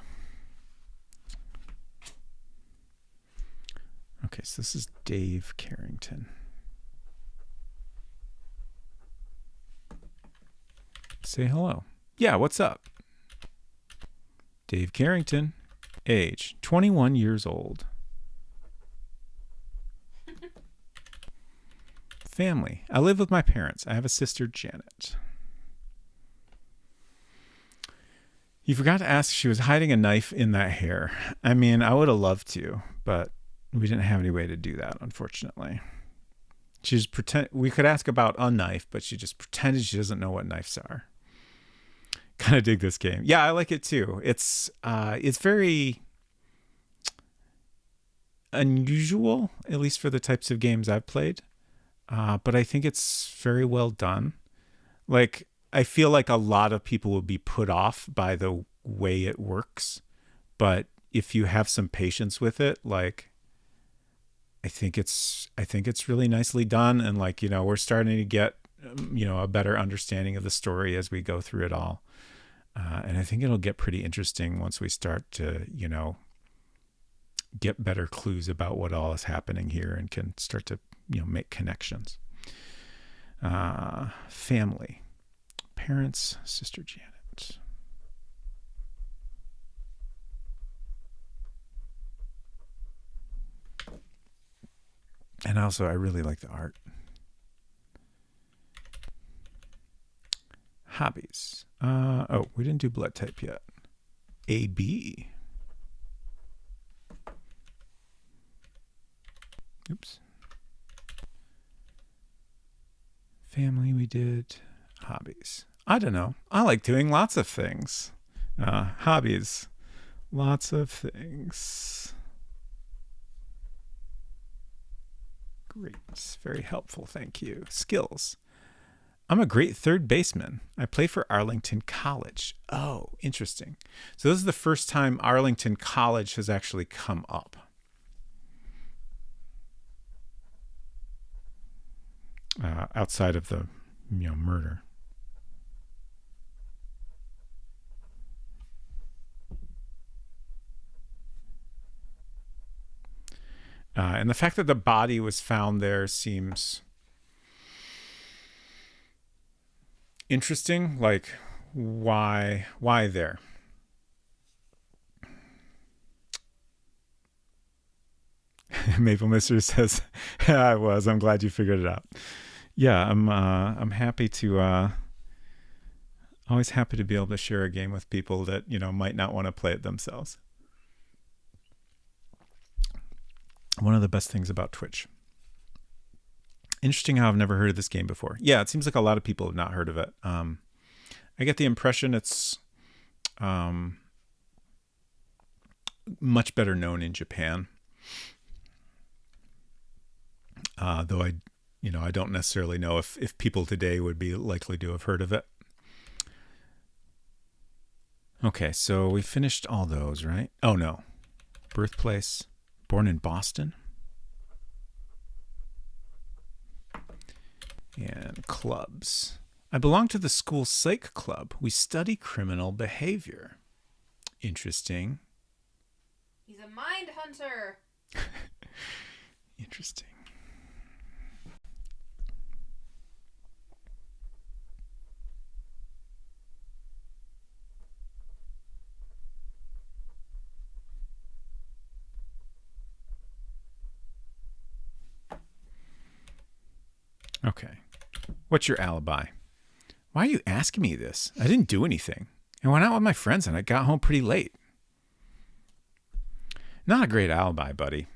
Okay, so this is Dave Carrington. Say hello. Yeah, what's up? Dave Carrington, age 21 years old. Family. I live with my parents. I have a sister, Janet. You forgot to ask if she was hiding a knife in that hair. I mean, I would have loved to, but we didn't have any way to do that, unfortunately. We could ask about a knife, but she just pretended she doesn't know what knives are. Kind of dig this game. Yeah, I like it too. It's very unusual, at least for the types of games I've played. But I think it's very well done. Like, I feel like a lot of people will be put off by the way it works. But if you have some patience with it, like, I think it's really nicely done. And like, we're starting to get, a better understanding of the story as we go through it all. And I think it'll get pretty interesting once we start to, get better clues about what all is happening here and can start to, make connections. Family. Parents, sister Janet. And also, I really like the art. Hobbies. We didn't do blood type yet. AB. Oops. Family, we did. Hobbies. I don't know. I like doing lots of things. Hobbies. Lots of things. Great. Very helpful. Thank you. Skills. I'm a great third baseman. I play for Arlington College. Oh, interesting. So this is the first time Arlington College has actually come up. Outside of the, murder. And the fact that the body was found there seems interesting. Like, why there? Maple Mister says, yeah, I was. I'm glad you figured it out. Yeah, I'm happy to always happy to be able to share a game with people that, might not want to play it themselves. One of the best things about Twitch. Interesting how I've never heard of this game before. Yeah, it seems like a lot of people have not heard of it. I get the impression it's much better known in Japan. Though I don't necessarily know if people today would be likely to have heard of it. Okay, so we finished all those, right? Oh no. Birthplace, Born in Boston. And clubs. I belong to the school psych club. We study criminal behavior. Interesting. He's a mind hunter. Interesting. Okay. What's your alibi? Why are you asking me this? I didn't do anything. I went out with my friends and I got home pretty late. Not a great alibi, buddy.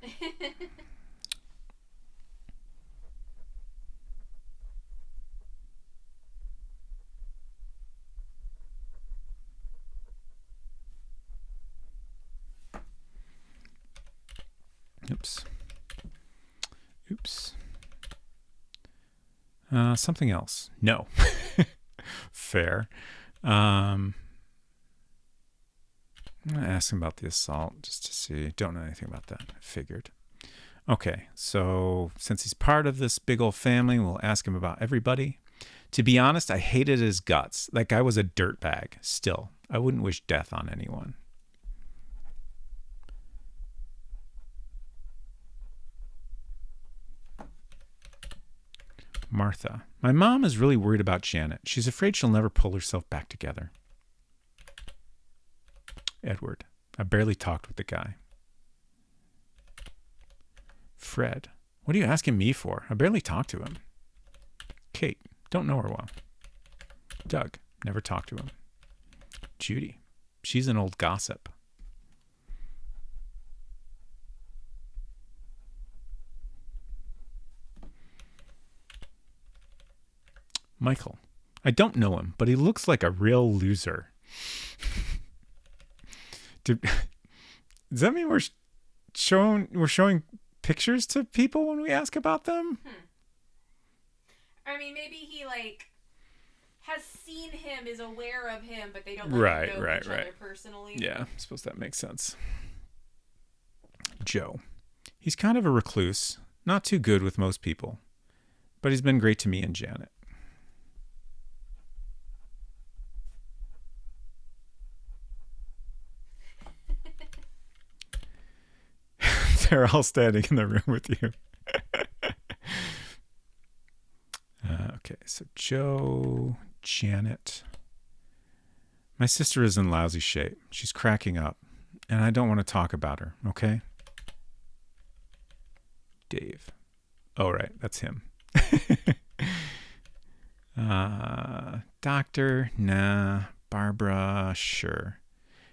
Oops. Oops. Something else. No. Fair. I'm going to ask him about the assault just to see. Don't know anything about that. I figured. Okay, so since he's part of this big old family, we'll ask him about everybody. To be honest, I hated his guts. That guy was a dirtbag. Still, I wouldn't wish death on anyone. Martha. My mom is really worried about Janet. She's afraid she'll never pull herself back together. Edward. I barely talked with the guy. Fred. What are you asking me for? I barely talked to him. Kate. Don't know her well. Doug. Never talked to him. Judy. She's an old gossip. Michael. I don't know him, but he looks like a real loser. Does that mean we're showing pictures to people when we ask about them? I mean, maybe he has seen him, is aware of him, but they don't know each other personally. Yeah, I suppose that makes sense. Joe. He's kind of a recluse, not too good with most people, but he's been great to me and Janet. They're all standing in the room with you. Okay, so Joe, Janet. My sister is in lousy shape. She's cracking up, and I don't want to talk about her, okay? Dave. Oh, right, that's him. Doctor, nah. Barbara, sure.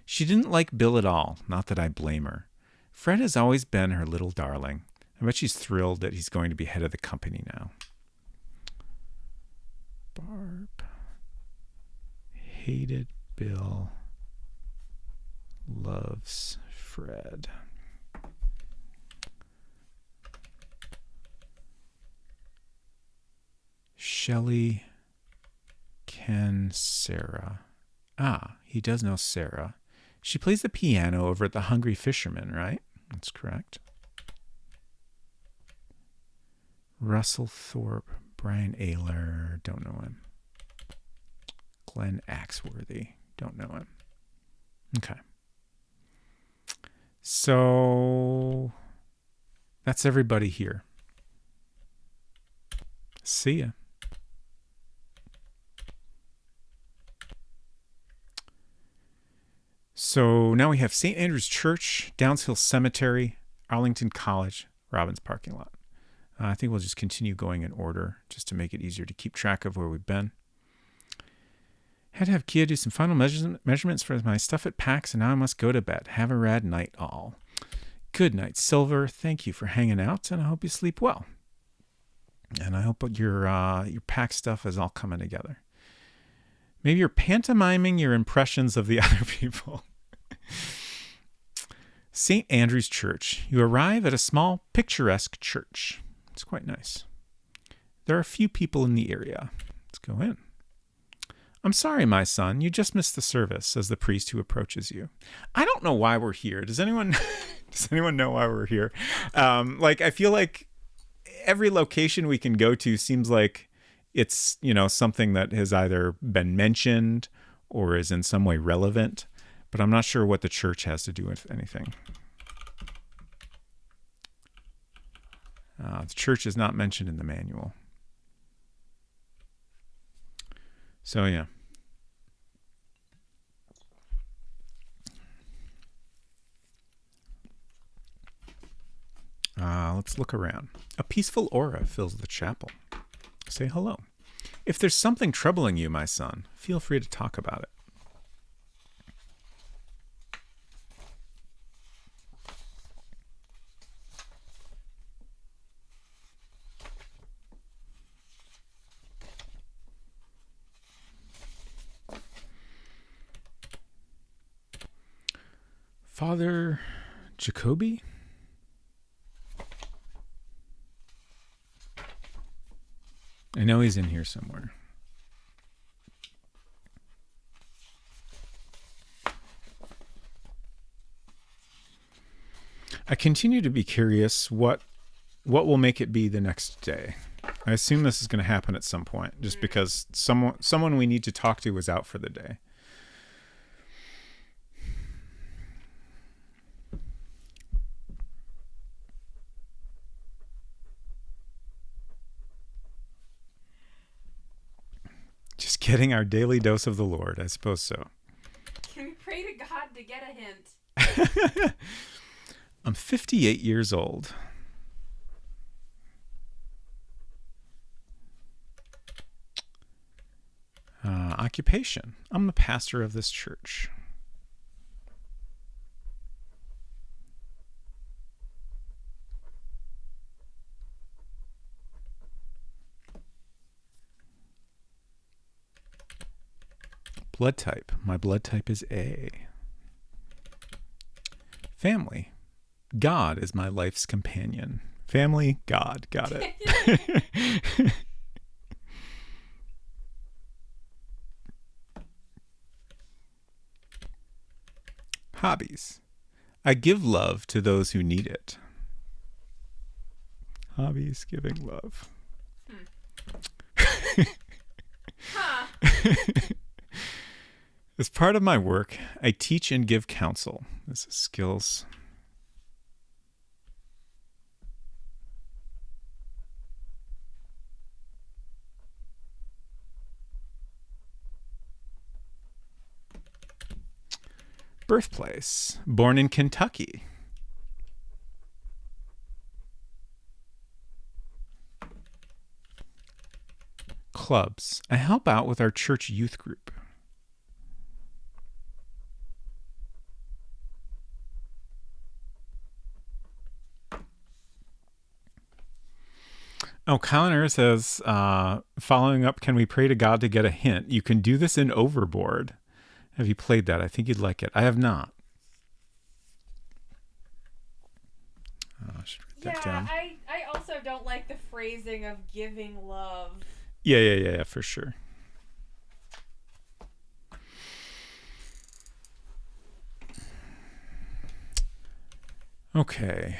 She didn't like Bill at all, not that I blame her. Fred has always been her little darling. I bet she's thrilled that he's going to be head of the company now. Barb hated Bill, loves Fred. Shelley, Ken, Sarah. Ah, he does know Sarah. She plays the piano over at the Hungry Fisherman, right? That's correct. Russell Thorpe, Brian Ayler, don't know him. Glenn Axworthy, don't know him. Okay. So that's everybody here. See ya. So now we have St. Andrew's Church, Downs Hill Cemetery, Arlington College, Robbins parking lot. I think we'll just continue going in order just to make it easier to keep track of where we've been. Had to have Kia do some final measurements for my stuff at PAX, and now I must go to bed. Have a rad night all. Good night, Silver. Thank you for hanging out, and I hope you sleep well. And I hope your PAX stuff is all coming together. Maybe you're pantomiming your impressions of the other people. St. Andrew's Church. You arrive at a small, picturesque church. It's quite nice. There are a few people in the area. Let's go in. I'm sorry, my son, you just missed the service, says the priest who approaches you. I don't know why we're here. Does anyone know why we're here? I feel like every location we can go to seems like it's, something that has either been mentioned or is in some way relevant, but I'm not sure what the church has to do with anything. The church is not mentioned in the manual. So, yeah. Let's look around. A peaceful aura fills the chapel. Say hello. If there's something troubling you, my son, feel free to talk about it. Father Jacoby? I know he's in here somewhere. I continue to be curious what will make it be the next day. I assume this is going to happen at some point, just because someone we need to talk to was out for the day. Just getting our daily dose of the Lord, I suppose so. Can we pray to God to get a hint? I'm 58 years old. Occupation. I'm the pastor of this church. Blood type. My blood type is A. Family. God is my life's companion. Family, God. Got it. Hobbies. I give love to those who need it. Hobbies, giving love. Huh. As part of my work, I teach and give counsel. This is skills. Birthplace. Born in Kentucky. Clubs. I help out with our church youth group. Oh, Connor says, following up, can we pray to God to get a hint? You can do this in Overboard. Have you played that? I think you'd like it. I have not. I should write that down. I also don't like the phrasing of giving love. Yeah, for sure. Okay,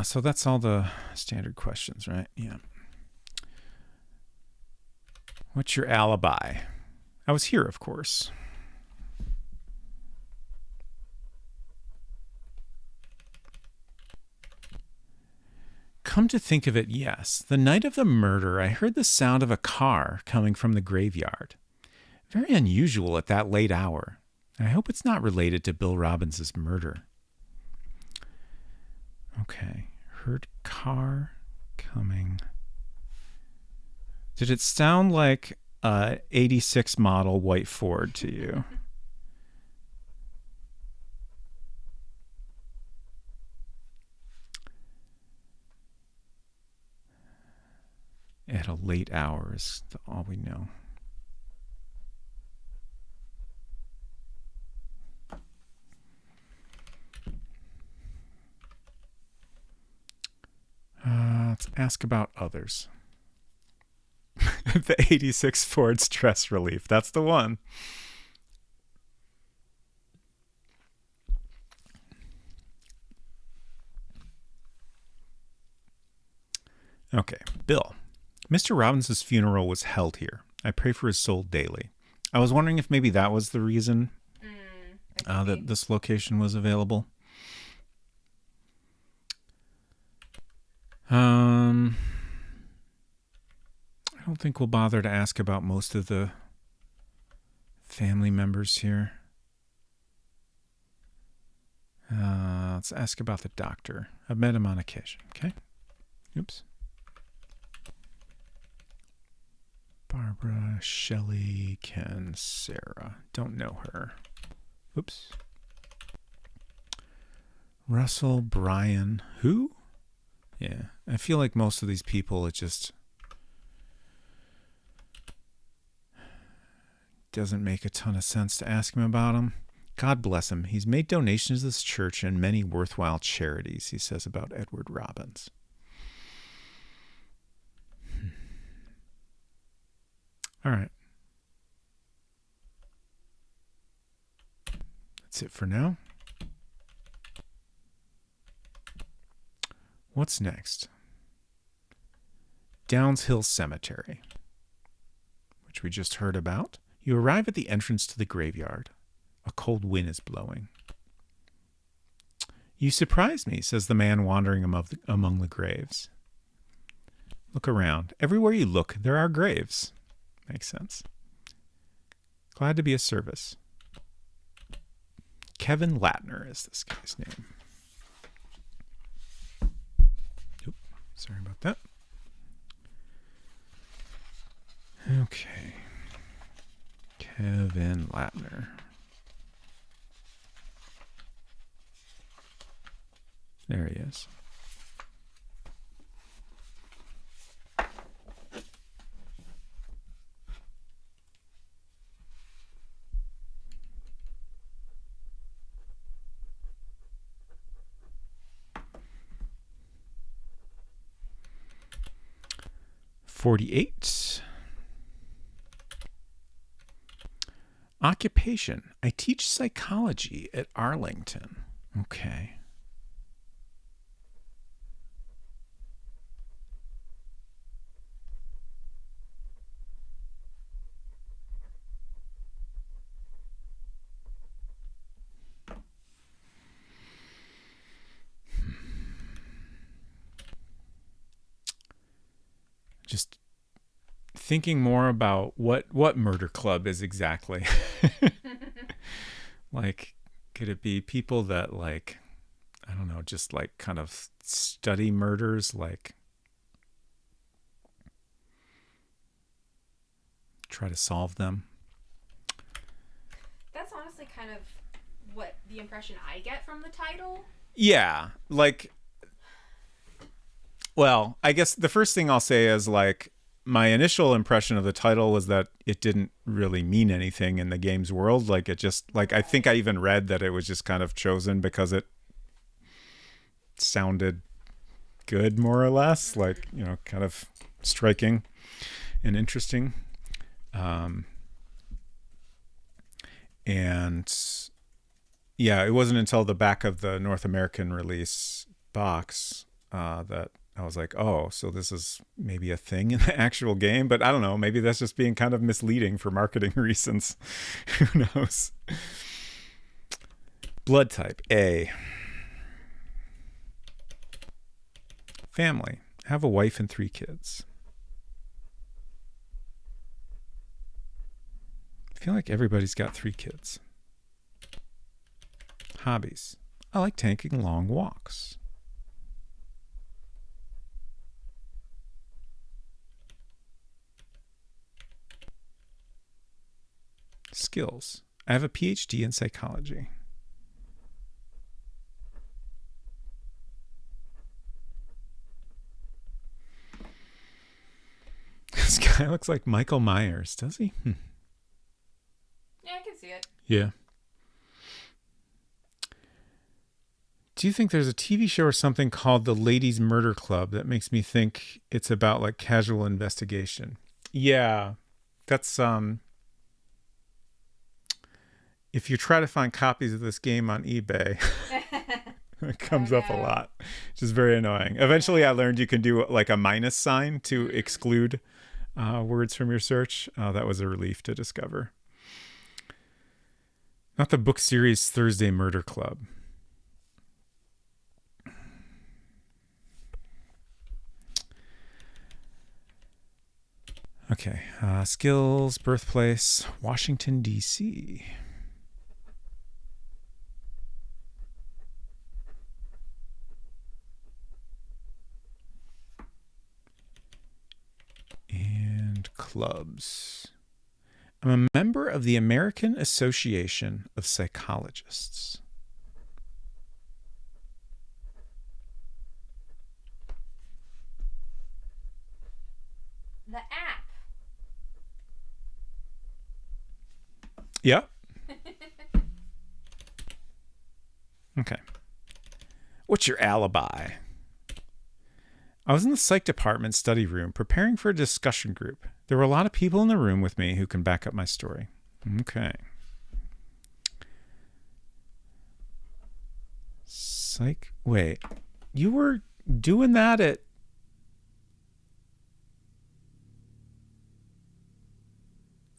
so that's all the standard questions, right? Yeah. What's your alibi? I was here, of course. Come to think of it, yes. The night of the murder, I heard the sound of a car coming from the graveyard. Very unusual at that late hour. I hope it's not related to Bill Robbins' murder. Okay, heard car coming. Did it sound like a 86 model white Ford to you? At a late hour is all we know. Let's ask about others. The 86 Ford Stress Relief. That's the one. Okay, Bill. Mr. Robbins' funeral was held here. I pray for his soul daily. I was wondering if maybe that was the reason that this location was available. I don't think we'll bother to ask about most of the family members here. Let's ask about the doctor. I've met him on occasion. Okay. Oops. Barbara, Shelley, Ken, Sarah. Don't know her. Oops. Russell, Brian. Who? Yeah. I feel like most of these people, it just doesn't make a ton of sense to ask him about them. God bless him. He's made donations to this church and many worthwhile charities, he says about Edward Robbins. All right. That's it for now. What's next? Downs Hill Cemetery, which we just heard about. You arrive at the entrance to the graveyard. A cold wind is blowing. You surprise me, says the man wandering among the graves. Look around. Everywhere you look, there are graves. Makes sense. Glad to be of service. Kevin Latner is this guy's name. Oop, sorry about that. Okay. Kevin Latner. There he is. $48. Occupation. I teach psychology at Arlington. Okay. Just thinking more about what murder club is exactly. Like, could it be people that, like, I don't know, just like kind of study murders, like try to solve them? That's honestly kind of what the impression I get from the title. Yeah, like, well, I guess the first thing I'll say is, like, my initial impression of the title was that it didn't really mean anything in the game's world. Like, it just, like, I think I even read that it was just kind of chosen because it sounded good, more or less, like, you know, kind of striking and interesting. And yeah, it wasn't until the back of the North American release box that I was like, oh, so this is maybe a thing in the actual game. But I don't know. Maybe that's just being kind of misleading for marketing reasons. Who knows? Blood type, A. Family. Have a wife and 3 kids. I feel like everybody's got 3 kids. Hobbies. I like taking long walks. Skills. I have a PhD in psychology. This guy looks like Michael Myers, does he? Yeah, I can see it. Yeah. Do you think there's a TV show or something called The Ladies Murder Club that makes me think it's about, like, casual investigation? Yeah, that's if you try to find copies of this game on eBay, it Oh comes up a no. lot, which is very annoying. Eventually, I Yeah. learned you can do like a minus sign to Mm. exclude words from your search. That was a relief to discover. Not the book series Thursday Murder Club. Okay, skills, birthplace, Washington, D.C. And clubs. I'm a member of the American Association of Psychologists. The app. Yep. Okay. What's your alibi? I was in the psych department study room preparing for a discussion group. There were a lot of people in the room with me who can back up my story. Okay. Psych. Wait. You were doing that at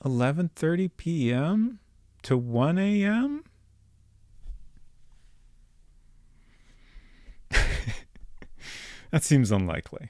11:30 p.m. to 1 a.m.? That seems unlikely.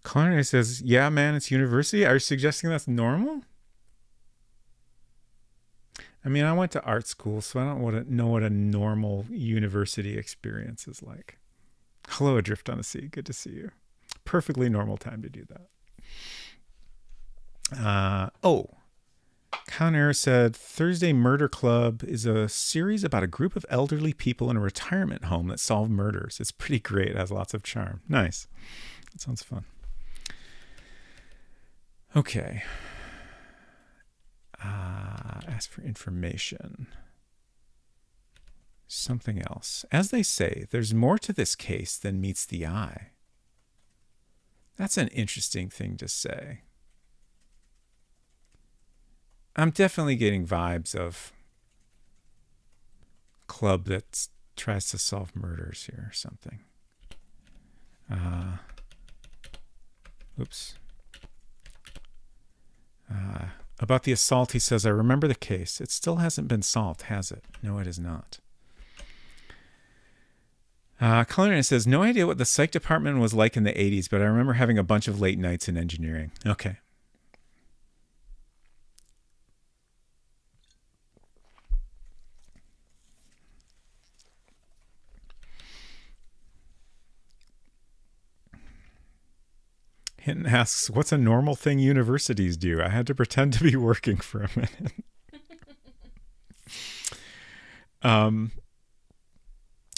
Culinary says, yeah, man, it's university. Are you suggesting that's normal? I mean, I went to art school, so I don't know what a normal university experience is like. Hello, Adrift on the Sea. Good to see you. Perfectly normal time to do that. Counter said Thursday Murder Club is a series about a group of elderly people in a retirement home that solve murders. It's pretty great. It has lots of charm. Nice. That sounds fun. Okay. Ask for information. Something else. As they say, there's more to this case than meets the eye. That's an interesting thing to say. I'm definitely getting vibes of club that tries to solve murders here or something. Oops. About the assault, he says, I remember the case. It still hasn't been solved, has it? No, it is not. Culinary says, no idea what the psych department was like in the 80s, but I remember having a bunch of late nights in engineering. Okay. Hinton asks, what's a normal thing universities do? I had to pretend to be working for a minute.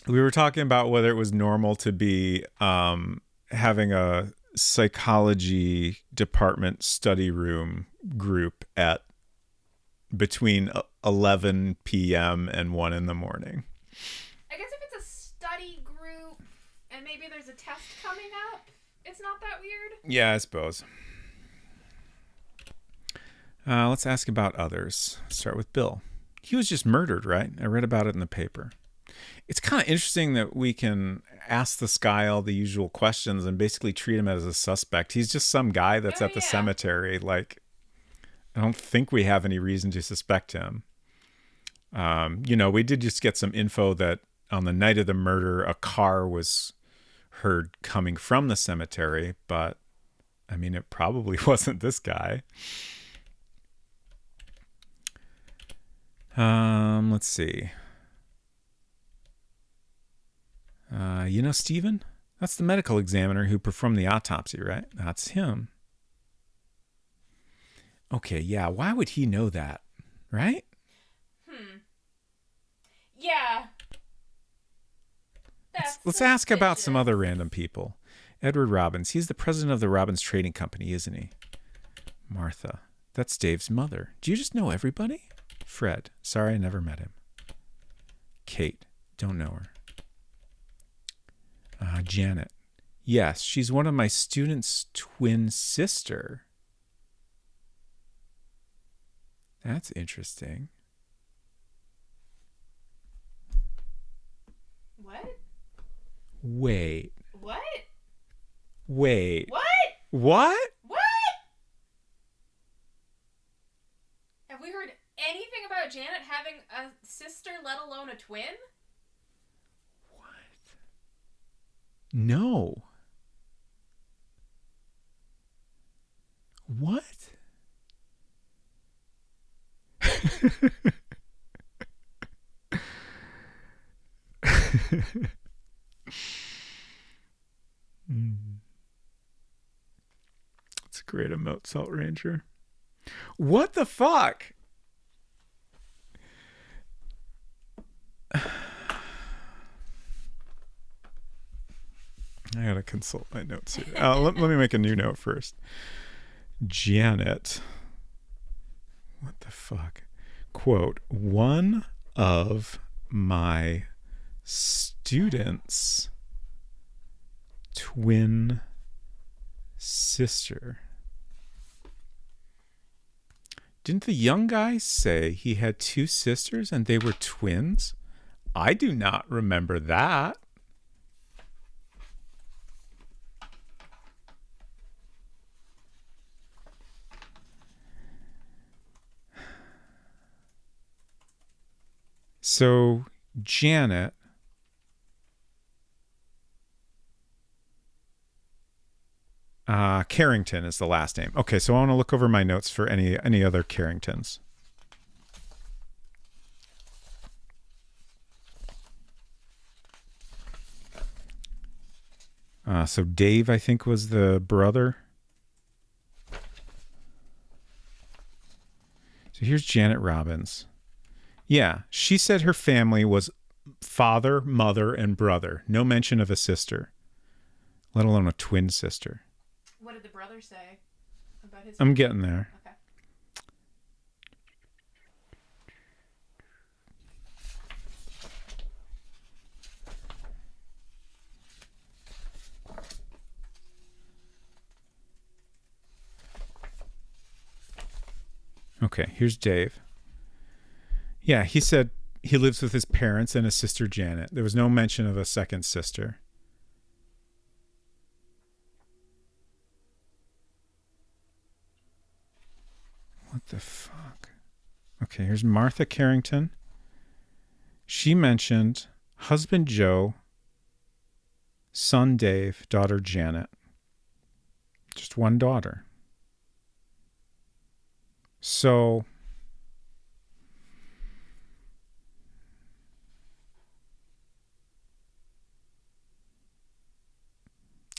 We were talking about whether it was normal to be having a psychology department study room group at between 11 p.m. and 1 in the morning. I guess if it's a study group and maybe there's a test coming up, it's not that weird. Yeah, I suppose. Let's ask about others. Start with Bill. He was just murdered, right? I read about it in the paper. It's kind of interesting that we can ask this guy all the usual questions and basically treat him as a suspect. He's just some guy that's at the cemetery. Like, I don't think we have any reason to suspect him. We did just get some info that on the night of the murder, a car was heard coming from the cemetery, but I mean, it probably wasn't this guy. Let's see. Steven? That's the medical examiner who performed the autopsy, right? That's him. Okay, yeah. Why would he know that? Right? Yeah. Let's ask about some other random people. Edward Robbins. He's the president of the Robbins Trading Company, isn't he? Martha. That's Dave's mother. Do you just know everybody? Fred. Sorry, I never met him. Kate. Don't know her. Janet. Yes, she's one of my students' twin sister. That's interesting. What? Wait. What? Wait. What? What? What? Have we heard anything about Janet having a sister, let alone a twin? What? No. What? It's a great emote, Salt Ranger. What the fuck? I gotta consult my notes here. Let me make a new note first. Janet. What the fuck? Quote, one of my students' twin sister. Didn't the young guy say he had two sisters and they were twins? I do not remember that. So, Janet Carrington is the last name. Okay, so I want to look over my notes for any other Carringtons. So Dave, I think, was the brother. So here's Janet Robbins. Yeah, she said her family was father, mother, and brother. No mention of a sister, let alone a twin sister. What did the brother say about his? I'm getting there. Okay. Okay, here's Dave. Yeah, he said he lives with his parents and his sister Janet. There was no mention of a second sister. What the fuck? Okay, here's Martha Carrington. She mentioned husband Joe, son Dave, daughter Janet. Just one daughter. So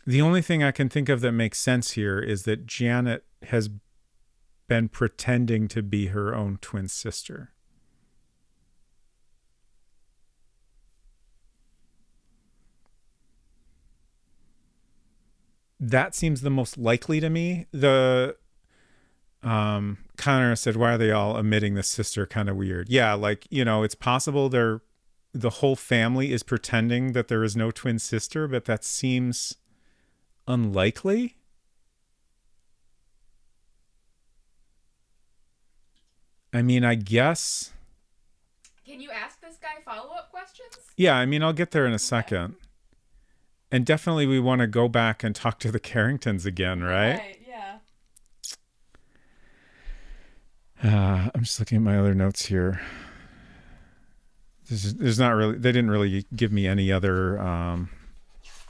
the only thing I can think of that makes sense here is that Janet has been pretending to be her own twin sister. That seems the most likely to me. The Connor said, why are they all omitting the sister? Kind of weird. Yeah, like, it's possible the whole family is pretending that there is no twin sister, but that seems unlikely. I mean, I guess. Can you ask this guy follow-up questions? Yeah, I mean, I'll get there in a second. And definitely we want to go back and talk to the Carringtons again, right? Right, yeah. I'm just looking at my other notes here. There's not really, they didn't really give me any other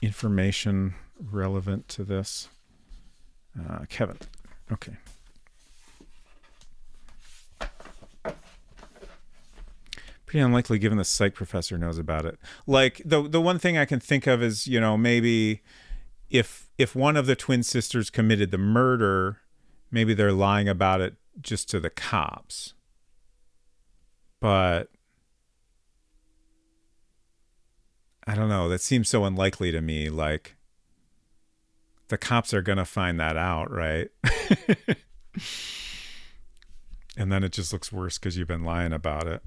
information relevant to this. Kevin. Okay. Pretty unlikely given the psych professor knows about it. Like the one thing I can think of is, maybe if one of the twin sisters committed the murder, maybe they're lying about it just to the cops. But I don't know. That seems so unlikely to me. Like, the cops are going to find that out, right? And then it just looks worse because you've been lying about it.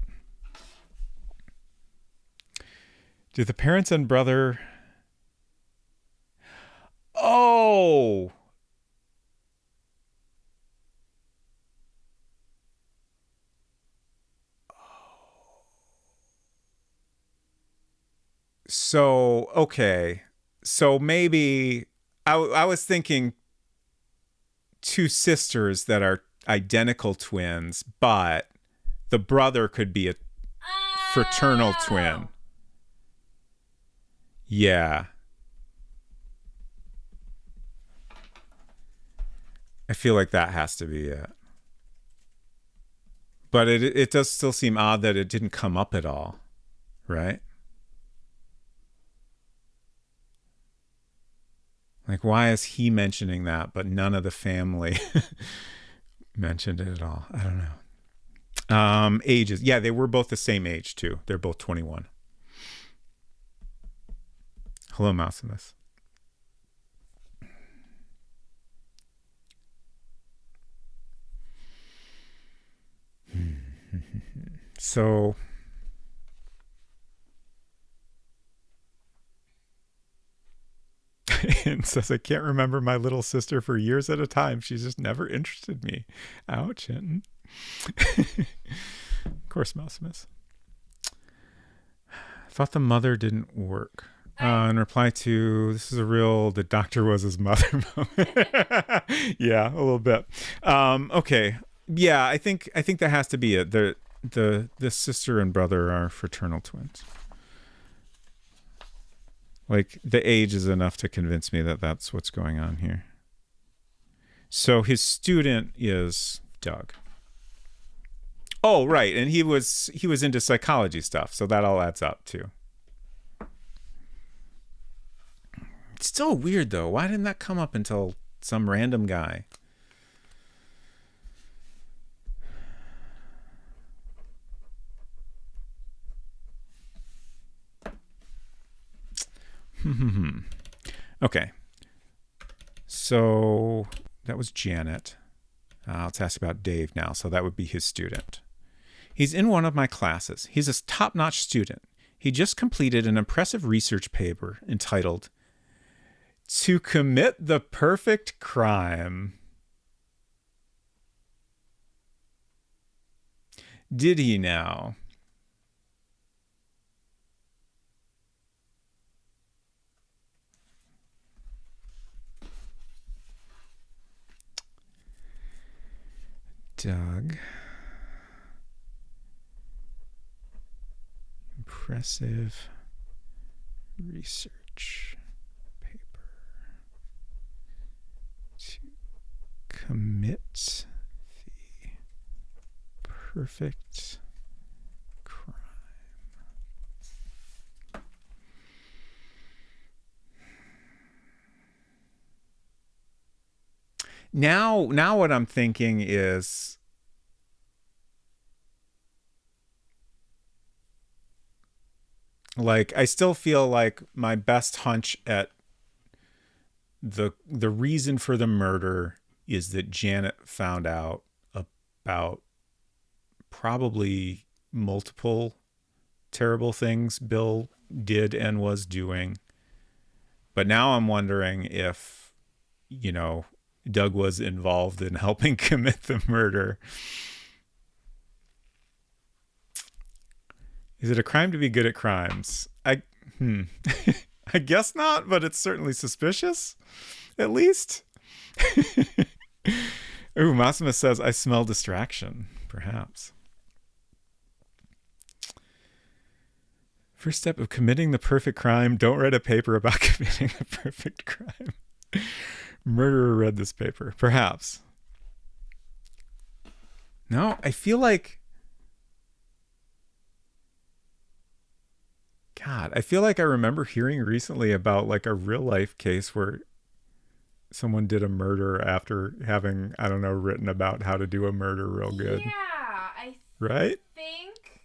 Do the parents and brother... Oh! So, okay. So maybe I was thinking two sisters that are identical twins, but the brother could be a fraternal twin. Yeah. I feel like that has to be it. But it does still seem odd that it didn't come up at all, right? Like, why is he mentioning that, but none of the family mentioned it at all? I don't know. Ages. Yeah, they were both the same age, too. They're both 21. Hello, Mousimus. So... and says, I can't remember my little sister for years at a time. She's just never interested me. Ouch, Hinton. Of course, Mousimus. Thought the mother didn't work. In reply to, this is a real, the doctor was his mother moment. Yeah, a little bit. Okay. Yeah, I think that has to be it. The sister and brother are fraternal twins. Like, the age is enough to convince me that that's what's going on here. So his student is Doug. Oh, right, and he was into psychology stuff, so that all adds up too. It's still weird though. Why didn't that come up until some random guy? Okay. So that was Janet. Let's ask about Dave now. So that would be his student. He's in one of my classes. He's a top-notch student. He just completed an impressive research paper entitled To Commit the Perfect Crime. Did he now? Doug. Impressive research paper to commit the perfect crime. Now what I'm thinking is, like, I still feel like my best hunch at the reason for the murder is that Janet found out about probably multiple terrible things Bill did and was doing. But now I'm wondering if, Doug was involved in helping commit the murder. Is it a crime to be good at crimes? I guess not, but it's certainly suspicious, at least. Ooh, Massima says, I smell distraction, perhaps. First step of committing the perfect crime, don't write a paper about committing the perfect crime. Murderer read this paper, perhaps. No, I feel like God, I feel like I remember hearing recently about like a real life case where someone did a murder after having, I don't know, written about how to do a murder real good. Yeah, Right? think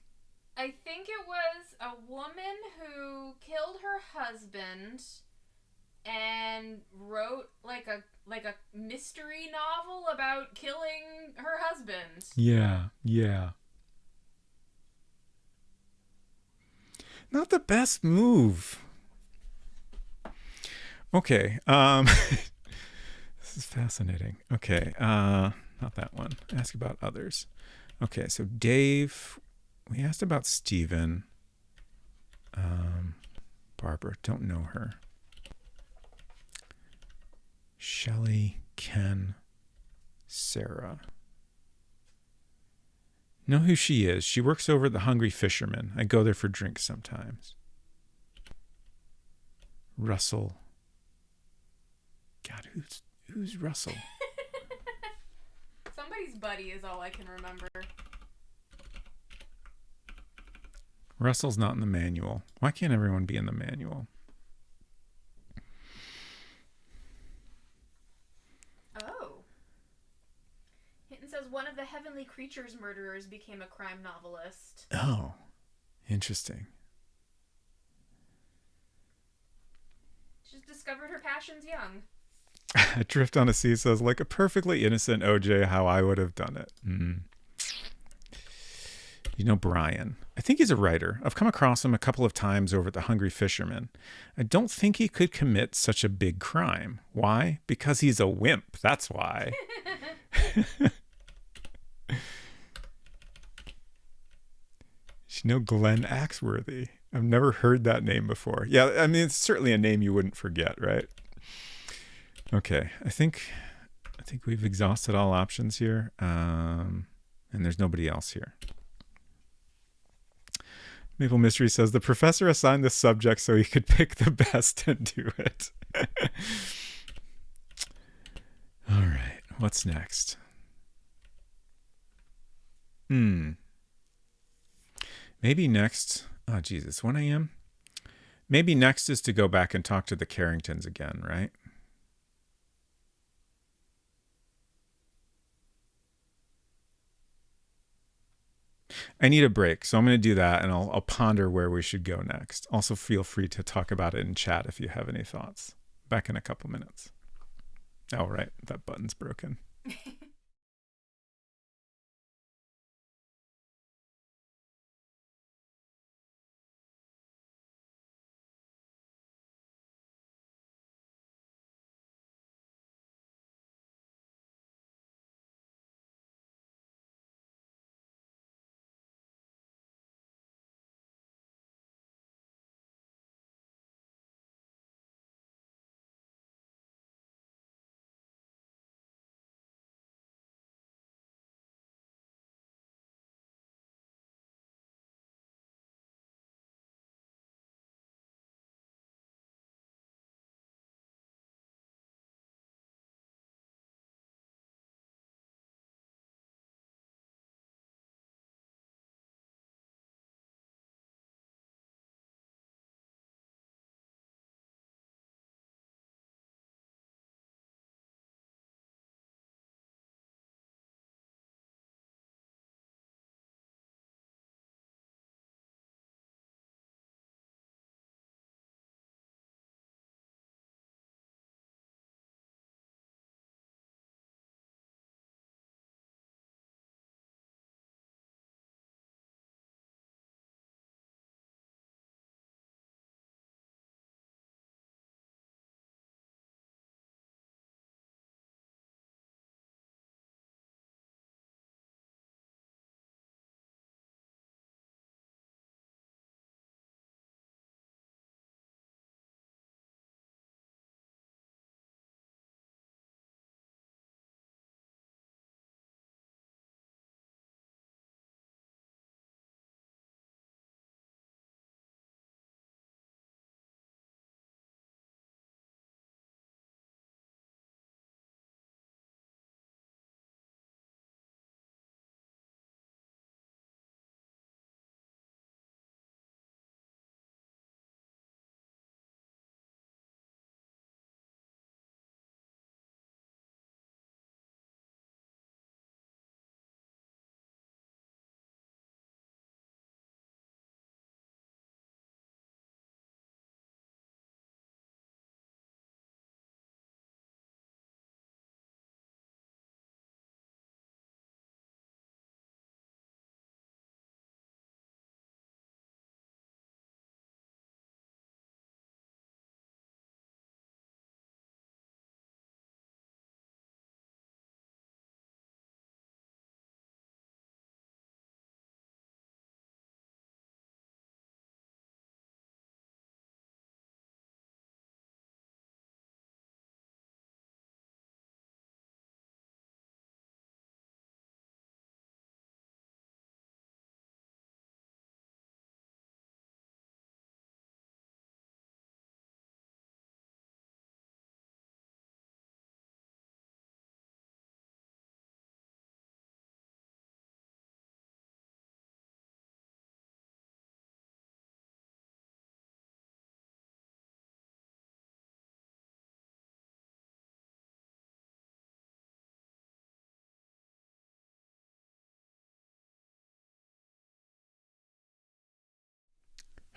I think it was a woman who killed her husband and wrote like a mystery novel about killing her husband. Yeah, yeah. Not the best move. Okay. This is fascinating. Okay. Not that one. Ask about others. Okay, so Dave, we asked about Steven. Barbara, don't know her. Shelly, Ken, Sarah. Know who she is. She works over at the Hungry Fisherman. I go there for drinks sometimes. Russell. God, who's Russell? Somebody's buddy is all I can remember. Russell's not in the manual. Why can't everyone be in the manual? Oh. Hinton says one of the Heavenly Creatures murderers became a crime novelist. Oh, interesting. She just discovered her passions young. Drift on a Sea says, like a perfectly innocent OJ, how I would have done it. You know Brian. I think he's a writer. I've come across him a couple of times over at the Hungry Fisherman. I don't think he could commit such a big crime. Why? Because he's a wimp. That's why. You know Glenn Axworthy. I've never heard that name before. Yeah, I mean, it's certainly a name you wouldn't forget, right? Okay, I think we've exhausted all options here, and there's nobody else here. Maple Mystery says the professor assigned the subject so he could pick the best and do it. All right, what's next? Maybe next. Oh, Jesus, 1 a.m. Maybe next is to go back and talk to the Carringtons again, right? I need a break, so I'm going to do that, and I'll ponder where we should go next. Also, feel free to talk about it in chat if you have any thoughts. Back in a couple minutes. Oh, right, that button's broken.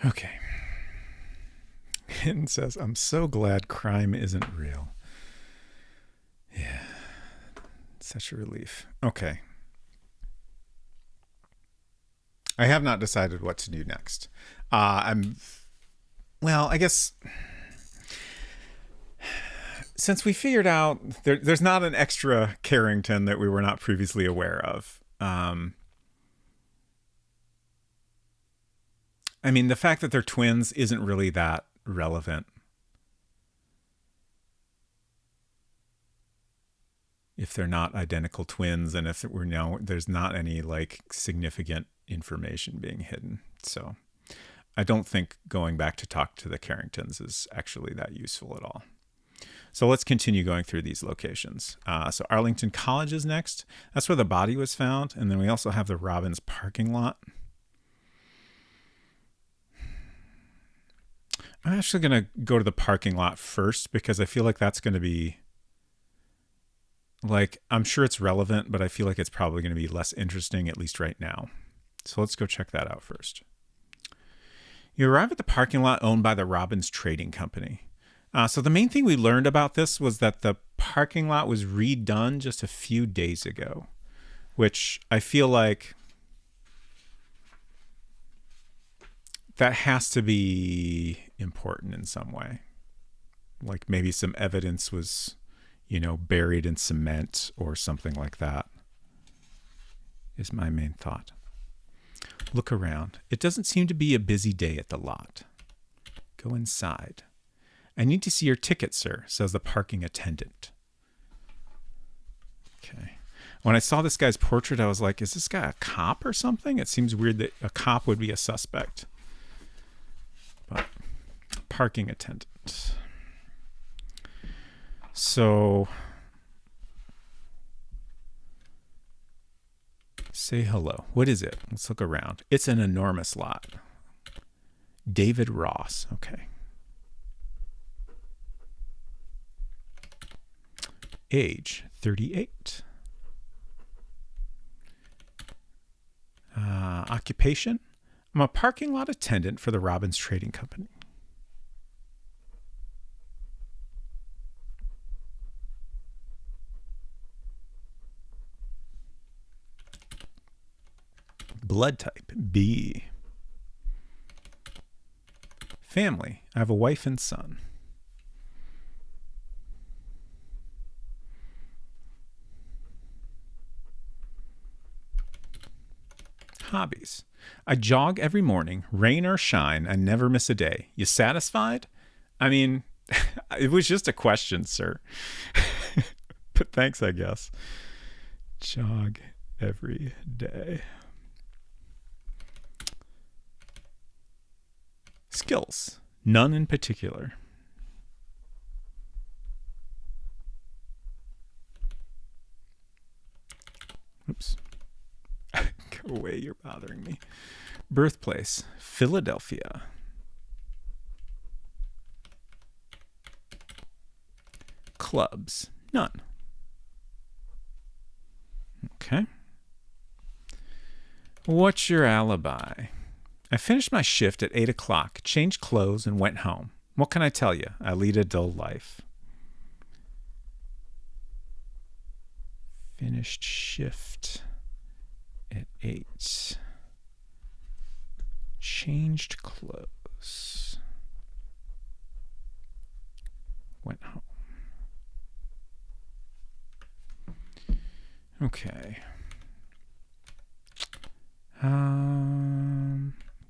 Okay. It says, I'm so glad crime isn't real. Yeah. Such a relief. Okay. I have not decided what to do next. I guess since we figured out there's not an extra Carrington that we were not previously aware of. I mean, the fact that they're twins isn't really that relevant. If they're not identical twins, and if we're there's not any like significant information being hidden. So I don't think going back to talk to the Carringtons is actually that useful at all. So let's continue going through these locations. So Arlington College is next. That's where the body was found. And then we also have the Robbins parking lot. I'm actually going to go to the parking lot first because I feel like that's going to be like, I'm sure it's relevant, but I feel like it's probably going to be less interesting, at least right now. So let's go check that out first. You arrive at the parking lot owned by the Robbins Trading Company. So the main thing we learned about this was that the parking lot was redone just a few days ago, which I feel like that has to be important in some way. Like maybe some evidence was, buried in cement or something like that, is my main thought. Look around. It doesn't seem to be a busy day at the lot. Go inside. I need to see your ticket, sir, says the parking attendant. Okay. When I saw this guy's portrait, I was like, is this guy a cop or something? It seems weird that a cop would be a suspect. But parking attendant. So say hello. What is it? Let's look around. It's an enormous lot. David Ross. Okay. Age 38. Occupation? I'm a parking lot attendant for the Robbins Trading Company. Blood type B. Family. I have a wife and son. Hobbies. I jog every morning, rain or shine. I never miss a day. You satisfied? I mean, it was just a question, sir. But thanks, I guess. Jog every day. Skills. None in particular. Oops. Go away, you're bothering me. Birthplace, Philadelphia. Clubs, none. Okay. What's your alibi? I finished my shift at 8 o'clock, changed clothes, and went home. What can I tell you? I lead a dull life. Finished shift at 8. Changed clothes. Went home. Okay.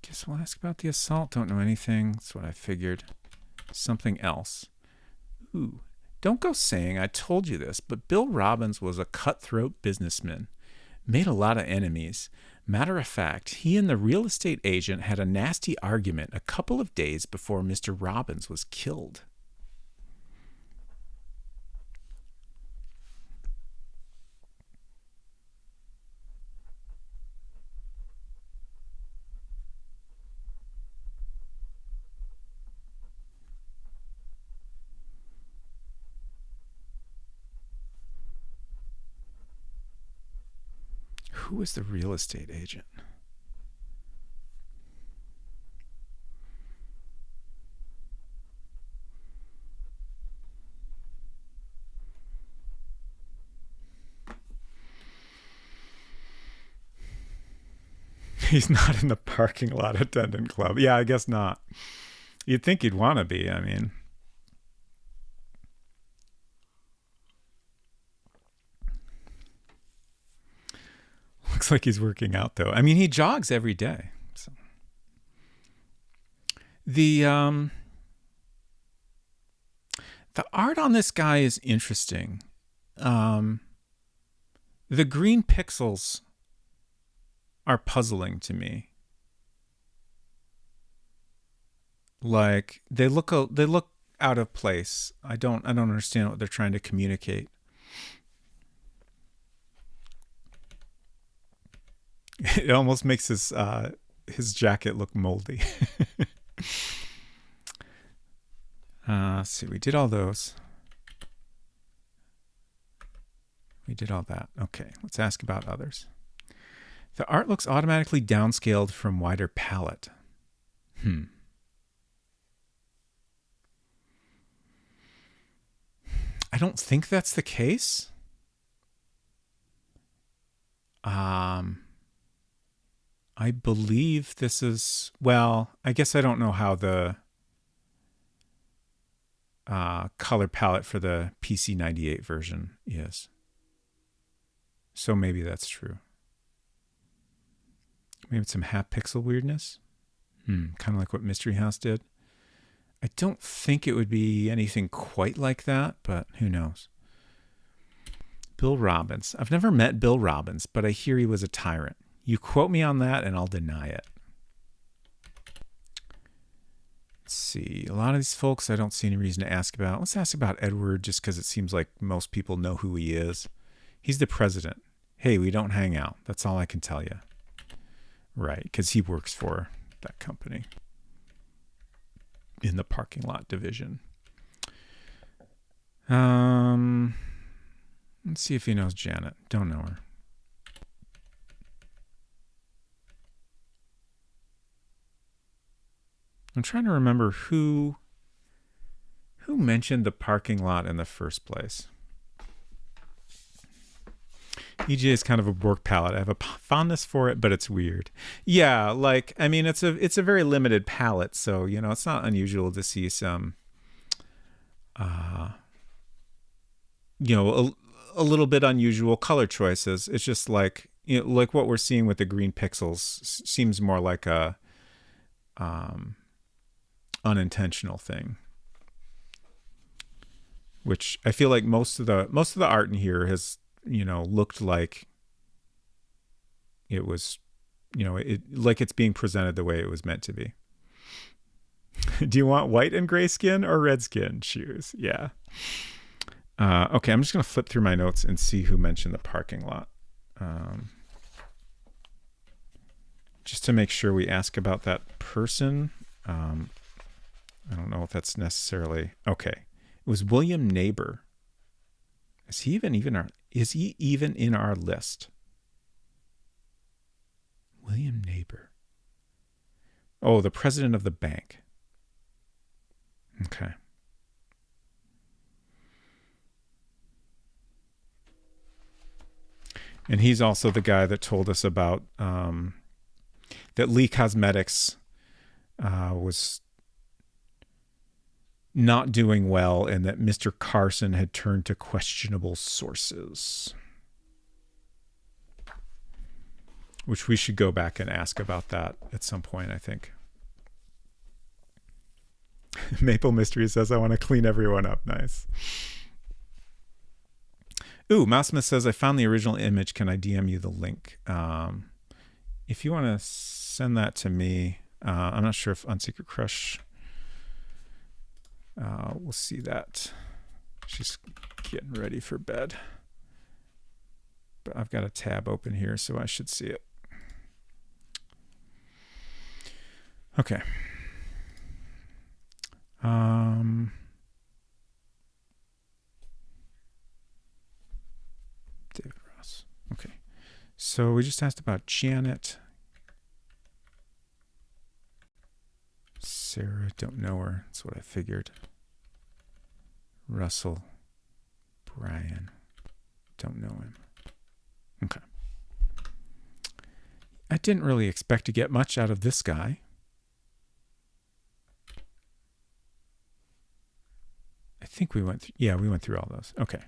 Guess we'll ask about the assault. Don't know anything. That's what I figured. Something else. Ooh. Don't go saying I told you this, but Bill Robbins was a cutthroat businessman. Made a lot of enemies. Matter of fact, he and the real estate agent had a nasty argument a couple of days before Mr. Robbins was killed. Who was the real estate agent? He's not in the parking lot attendant club. Yeah, I guess not. You'd think he'd want to be. I mean, looks like he's working out though. I mean, he jogs every day. So. The art on this guy is interesting. The green pixels are puzzling to me. Like they look out of place. I don't understand what they're trying to communicate. It almost makes his jacket look moldy. Let's see, we did all those. We did all that. Okay, let's ask about others. The art looks automatically downscaled from wider palette. I don't think that's the case. I believe this is, well, I guess I don't know how the color palette for the PC98 version is. So maybe that's true. Maybe it's some half pixel weirdness. Kind of like what Mystery House did. I don't think it would be anything quite like that, but who knows? Bill Robbins. I've never met Bill Robbins, but I hear he was a tyrant. You quote me on that and I'll deny it. Let's see. A lot of these folks I don't see any reason to ask about. Let's ask about Edward just because it seems like most people know who he is. He's the president. Hey, we don't hang out. That's all I can tell you. Right, because he works for that company in the parking lot division. Let's see if he knows Janet. Don't know her. I'm trying to remember who mentioned the parking lot in the first place. EJ is kind of a work palette. I have a fondness for it, but it's weird. Yeah, like, I mean, it's a very limited palette, so, you know, it's not unusual to see some, you know, a little bit unusual color choices. It's just like, you know, like what we're seeing with the green pixels seems more like a unintentional thing. Which I feel like most of the art in here has, you know, looked like it was, you know, like it's being presented the way it was meant to be. Do you want white and gray skin or red skin shoes? Yeah. Okay, I'm just going to flip through my notes and see who mentioned the parking lot. Just to make sure we ask about that person. I don't know if that's necessarily... Okay. It was William Neighbor. Is he even in our list? William Neighbor. Oh, the president of the bank. Okay. And he's also the guy that told us about that Lee Cosmetics was not doing well and that Mr. Carson had turned to questionable sources. Which we should go back and ask about that at some point, I think. Maple Mystery says, I want to clean everyone up. Nice. Ooh, Mousesmith says, I found the original image. Can I DM you the link? If you want to send that to me, I'm not sure if Unsecret Crush will see that. She's getting ready for bed. But I've got a tab open here, so I should see it. Okay. David Ross. Okay. So we just asked about Janet. Sarah, don't know her. That's what I figured. Russell. Brian. Don't know him. Okay. I didn't really expect to get much out of this guy. I think we went we went through all those. Okay.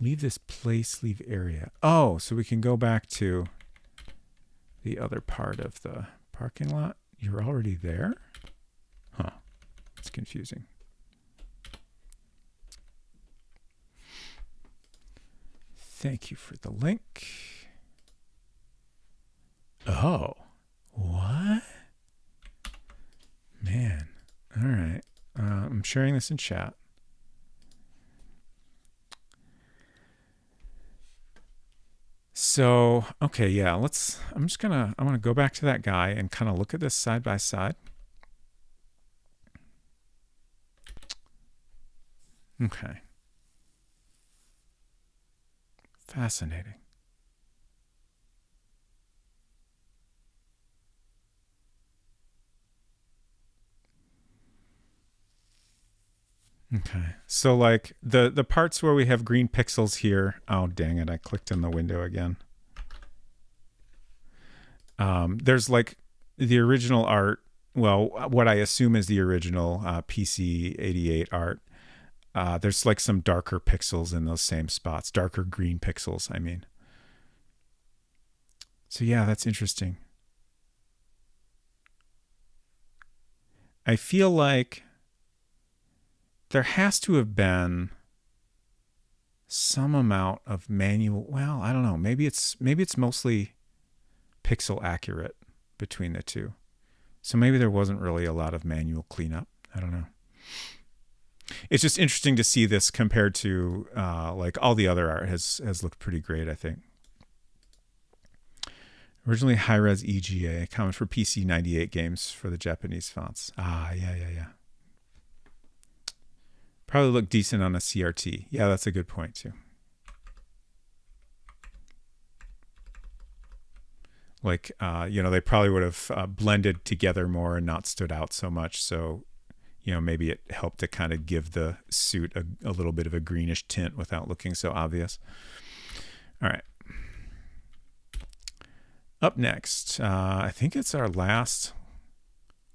Leave this place, leave area. Oh, so we can go back to the other part of the parking lot. You're already there? Huh. It's confusing. Thank you for the link. Oh, what? Man. All right. I'm sharing this in chat. So, okay, yeah, I want to go back to that guy and kind of look at this side by side. Okay. Fascinating. Okay. So like the parts where we have green pixels here. Oh, dang it. I clicked in the window again. There's like the original art. Well, what I assume is the original PC 88 art. There's like some darker pixels in those same spots. Darker green pixels, I mean. So yeah, that's interesting. I feel like there has to have been some amount of manual. Well, I don't know. Maybe it's mostly pixel accurate between the two. So maybe there wasn't really a lot of manual cleanup. I don't know. It's just interesting to see this compared to like all the other art has looked pretty great, I think. Originally high-res EGA, common for PC 98 games for the Japanese fonts. Yeah. Probably look decent on a CRT. Yeah, that's a good point too. Like, they probably would have blended together more and not stood out so much. So, maybe it helped to kind of give the suit a little bit of a greenish tint without looking so obvious. All right. Up next, I think it's our last.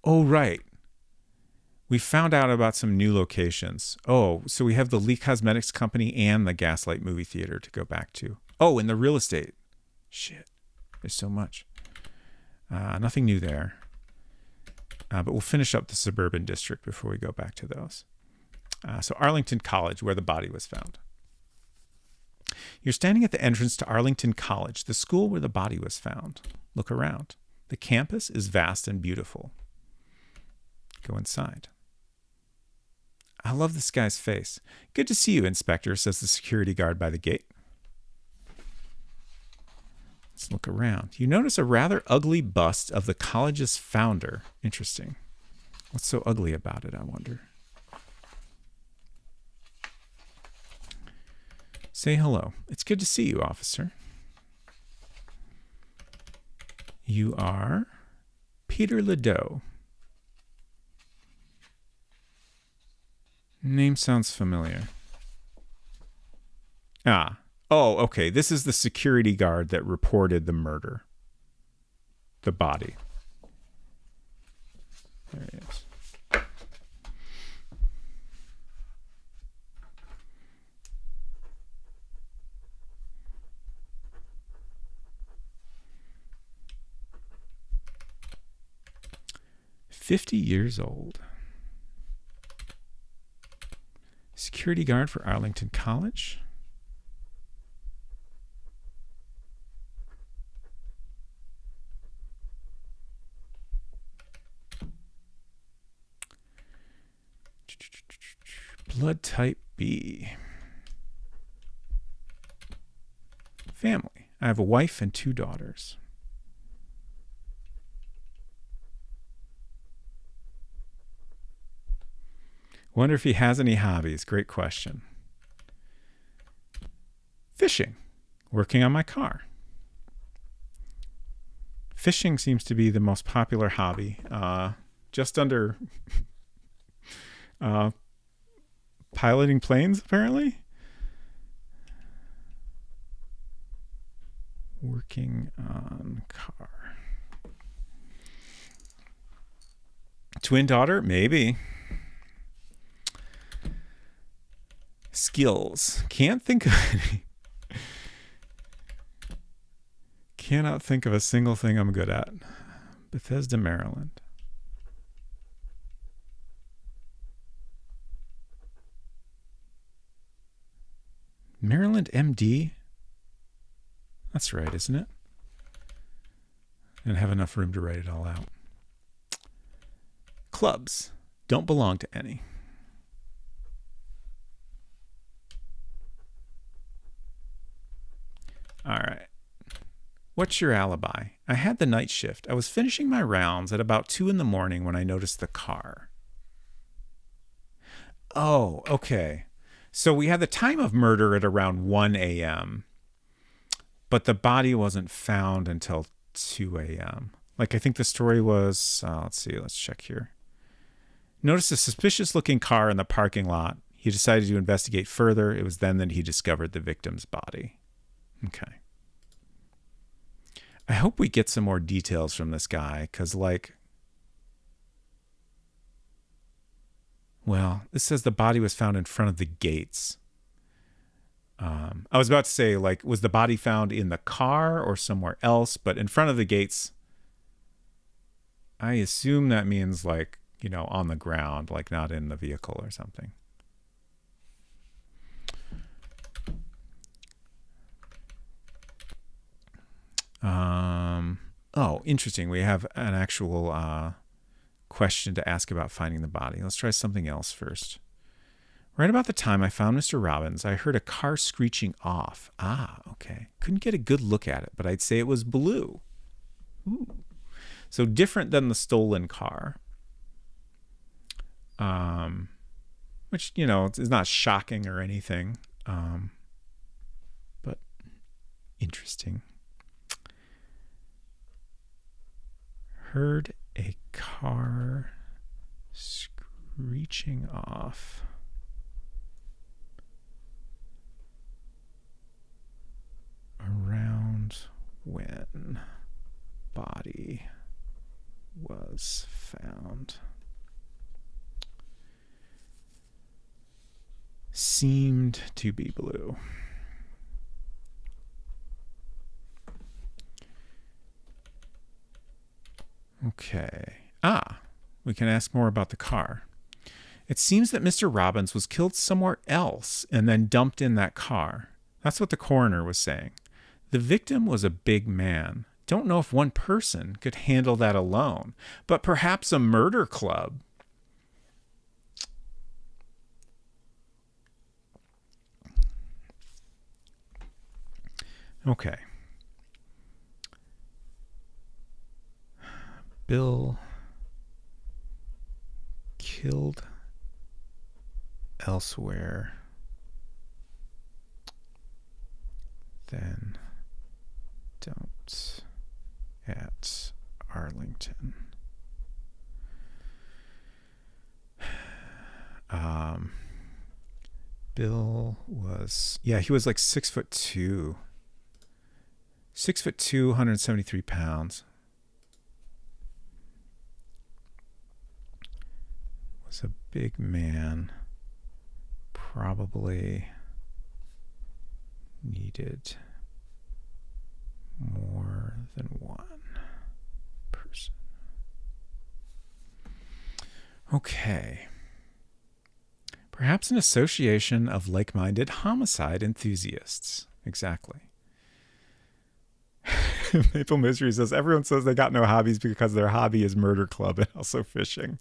Oh, right. We found out about some new locations. Oh, so we have the Lee Cosmetics Company and the Gaslight Movie Theater to go back to. Oh, and the real estate. Shit. There's so much. Nothing new there. But we'll finish up the suburban district before we go back to those. So Arlington College, where the body was found. You're standing at the entrance to Arlington College, the school where the body was found. Look around. The campus is vast and beautiful. Go inside. I love this guy's face. Good to see you, Inspector, says the security guard by the gate. Let's look around. You notice a rather ugly bust of the college's founder. Interesting. What's so ugly about it, I wonder? Say hello. It's good to see you, officer. You are Peter Ledoux. Name sounds familiar. Oh, okay. This is the security guard that reported the murder. The body. There he is. $50 old. Security guard for Arlington College. Blood type B. Family. I have a wife and 2 daughters. Wonder if he has any hobbies. Great question. Fishing. Working on my car. Fishing seems to be the most popular hobby. Just under piloting planes, apparently. Working on car. Twin daughter? Maybe. Skills. Can't think of any. Cannot think of a single thing I'm good at. Bethesda, Maryland. Maryland MD? That's right, isn't it? I didn't have enough room to write it all out. Clubs. Don't belong to any. All right. What's your alibi? I had the night shift. I was finishing my rounds at about 2 in the morning when I noticed the car. Oh, okay. So we had the time of murder at around 1 a.m., but the body wasn't found until 2 a.m. Like, I think the story was, let's see, let's check here. Noticed a suspicious looking car in the parking lot. He decided to investigate further. It was then that he discovered the victim's body. Okay. I hope we get some more details from this guy, because, like, well, this says the body was found in front of the gates. I was about to say, like, was the body found in the car or somewhere else? But in front of the gates, I assume that means, like, you know, on the ground, like not in the vehicle or something. Oh, interesting. We have an actual question to ask about finding the body. Let's try something else first. Right about the time I found Mr. Robbins, I heard a car screeching off. Ah, okay. Couldn't get a good look at it, but I'd say it was blue. Ooh. So different than the stolen car. Which, you know, is not shocking or anything. But interesting. Heard a car screeching off. Around when body was found. Seemed to be blue. Okay. We can ask more about the car. It seems that Mr. Robbins was killed somewhere else and then dumped in that car. That's what the coroner was saying. The victim was a big man. Don't know if one person could handle that alone, but perhaps a murder club. Okay. Bill killed elsewhere, then dumped at Arlington. Bill was, he was like 6'2". 6'2", 173 pounds. Was a big man. Probably needed more than one person. Okay. Perhaps an association of like-minded homicide enthusiasts. Exactly. Maple Mystery says, everyone says they got no hobbies because their hobby is murder club and also fishing.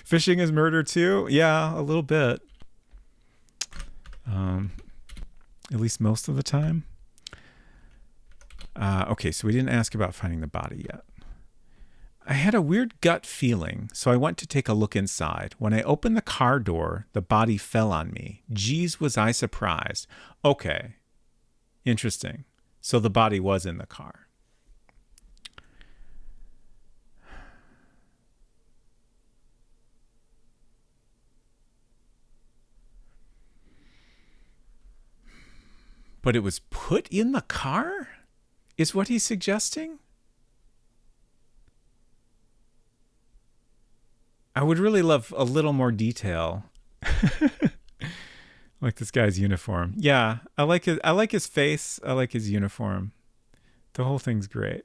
Fishing is murder too? Yeah, a little bit. At least most of the time. Okay, so we didn't ask about finding the body yet. I had a weird gut feeling, so I went to take a look inside. When I opened the car door, the body fell on me. Geez, was I surprised. Okay, interesting. So the body was in the car. But it was put in the car? is what he's suggesting? I would really love a little more detail. Like this guy's uniform. Yeah, I like his face. I like his uniform. The whole thing's great.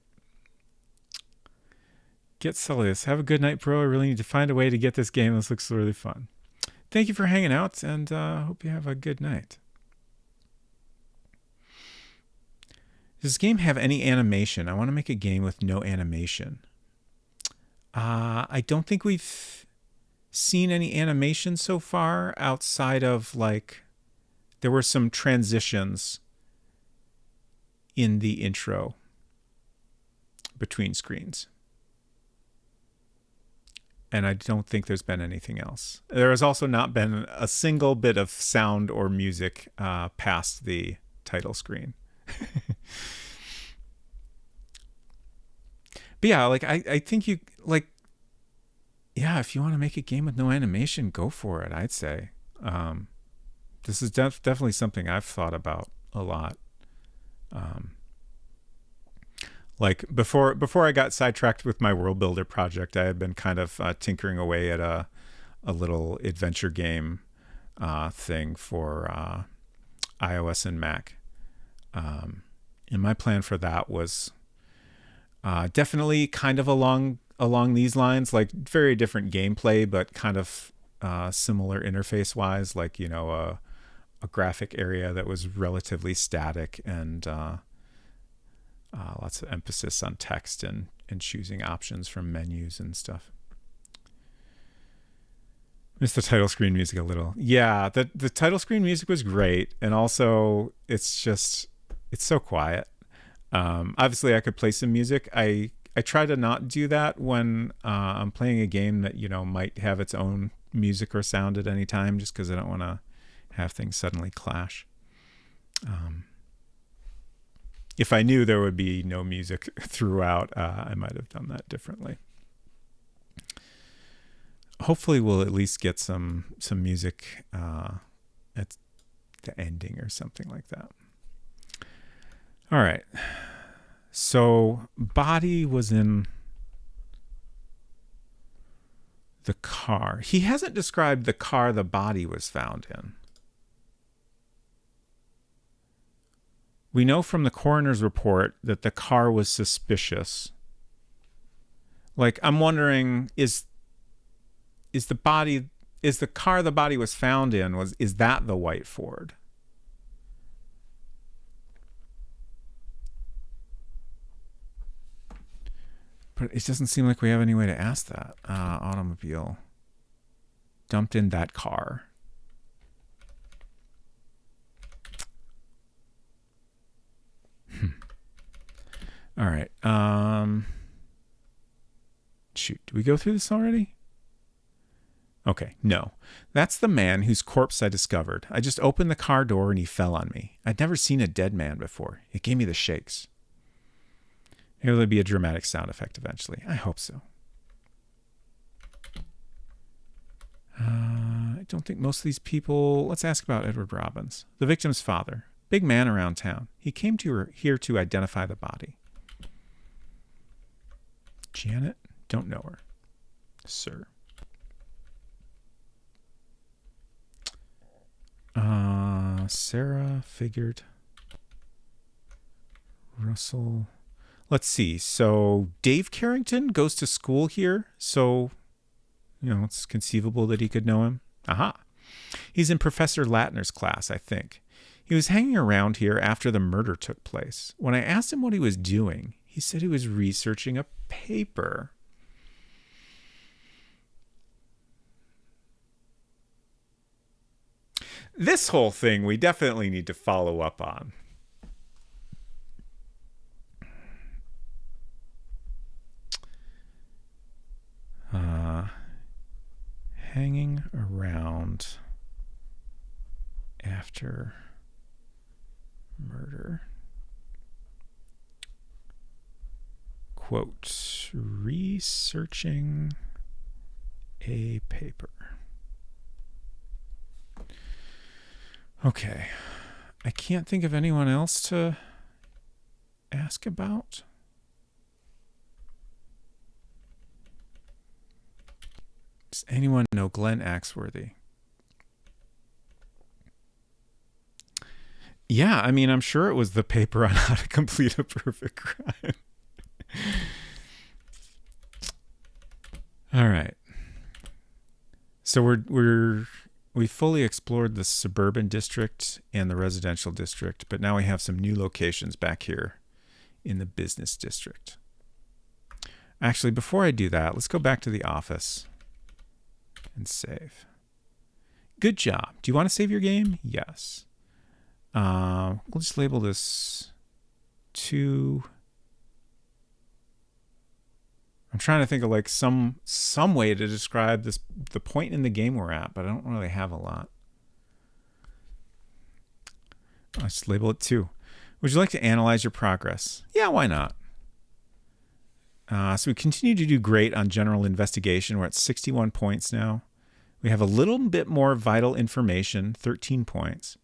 Get Cellius. Have a good night, bro. I really need to find a way to get this game. This looks really fun. Thank you for hanging out, and hope you have a good night. Does this game have any animation? I want to make a game with no animation. I don't think we've seen any animation so far outside of like there were some transitions in the intro between screens. And I don't think there's been anything else. There has also not been a single bit of sound or music past the title screen. But yeah, like I think you like, yeah, if you want to make a game with no animation, go for it. I'd say this is definitely something I've thought about a lot. Like before I got sidetracked with my world builder project, I had been kind of tinkering away at a little adventure game thing for iOS and Mac. And my plan for that was definitely kind of along these lines, like very different gameplay, but kind of similar interface wise, like, you know, a graphic area that was relatively static and lots of emphasis on text and choosing options from menus and stuff. Missed the title screen music a little. Yeah, the title screen music was great, and also it's so quiet. Obviously, I could play some music. I try to not do that when I'm playing a game that, you know, might have its own music or sound at any time, just because I don't want to have things suddenly clash. If I knew there would be no music throughout, I might have done that differently. Hopefully, we'll at least get some music at the ending or something like that. All right. So, body was in the car. He hasn't described the car the body was found in. We know from the coroner's report that the car was suspicious. Like, I'm wondering, is the car the body was found in, is that the white Ford? But it doesn't seem like we have any way to ask that. Automobile dumped in that car. All right. Shoot, did we go through this already? Okay, no. That's the man whose corpse I discovered. I just opened the car door and he fell on me. I'd never seen a dead man before. It gave me the shakes. Maybe there'll be a dramatic sound effect eventually. I hope so. I don't think most of these people... Let's ask about Edward Robbins, the victim's father. Big man around town. He came here to identify the body. Janet? Don't know her. Sir. Sarah figured. Russell. Let's see. So Dave Carrington goes to school here. So, you know, it's conceivable that he could know him. Aha. He's in Professor Latner's class, I think. He was hanging around here after the murder took place. When I asked him what he was doing, he said he was researching a paper. This whole thing we definitely need to follow up on. Hanging around after murder. Quote, researching a paper. Okay. I can't think of anyone else to ask about? Does anyone know Glenn Axworthy? Yeah, I mean, I'm sure it was the paper on how to complete a perfect crime. All right. So we fully explored the suburban district and the residential district, but now we have some new locations back here in the business district. Actually, before I do that, let's go back to the office and save. Good job. Do you want to save your game? Yes. We'll just label this 2. I'm trying to think of like some way to describe the point in the game we're at, but I don't really have a lot. I'll just label it 2. Would you like to analyze your progress? Yeah, why not? So we continue to do great on general investigation. We're at 61 points now. We have a little bit more vital information, 13 points,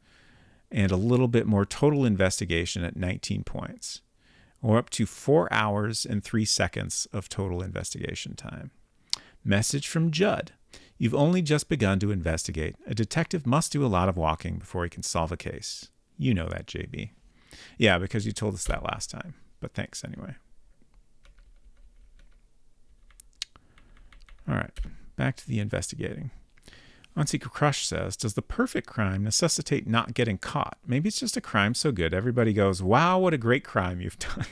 and a little bit more total investigation at 19 points. We're up to 4 hours and 3 seconds of total investigation time. Message from Judd. You've only just begun to investigate. A detective must do a lot of walking before he can solve a case. You know that, JB. Yeah, because you told us that last time. But thanks anyway. All right, back to the investigating. Unsecret Crush says, does the perfect crime necessitate not getting caught? Maybe it's just a crime so good everybody goes, wow, what a great crime you've done.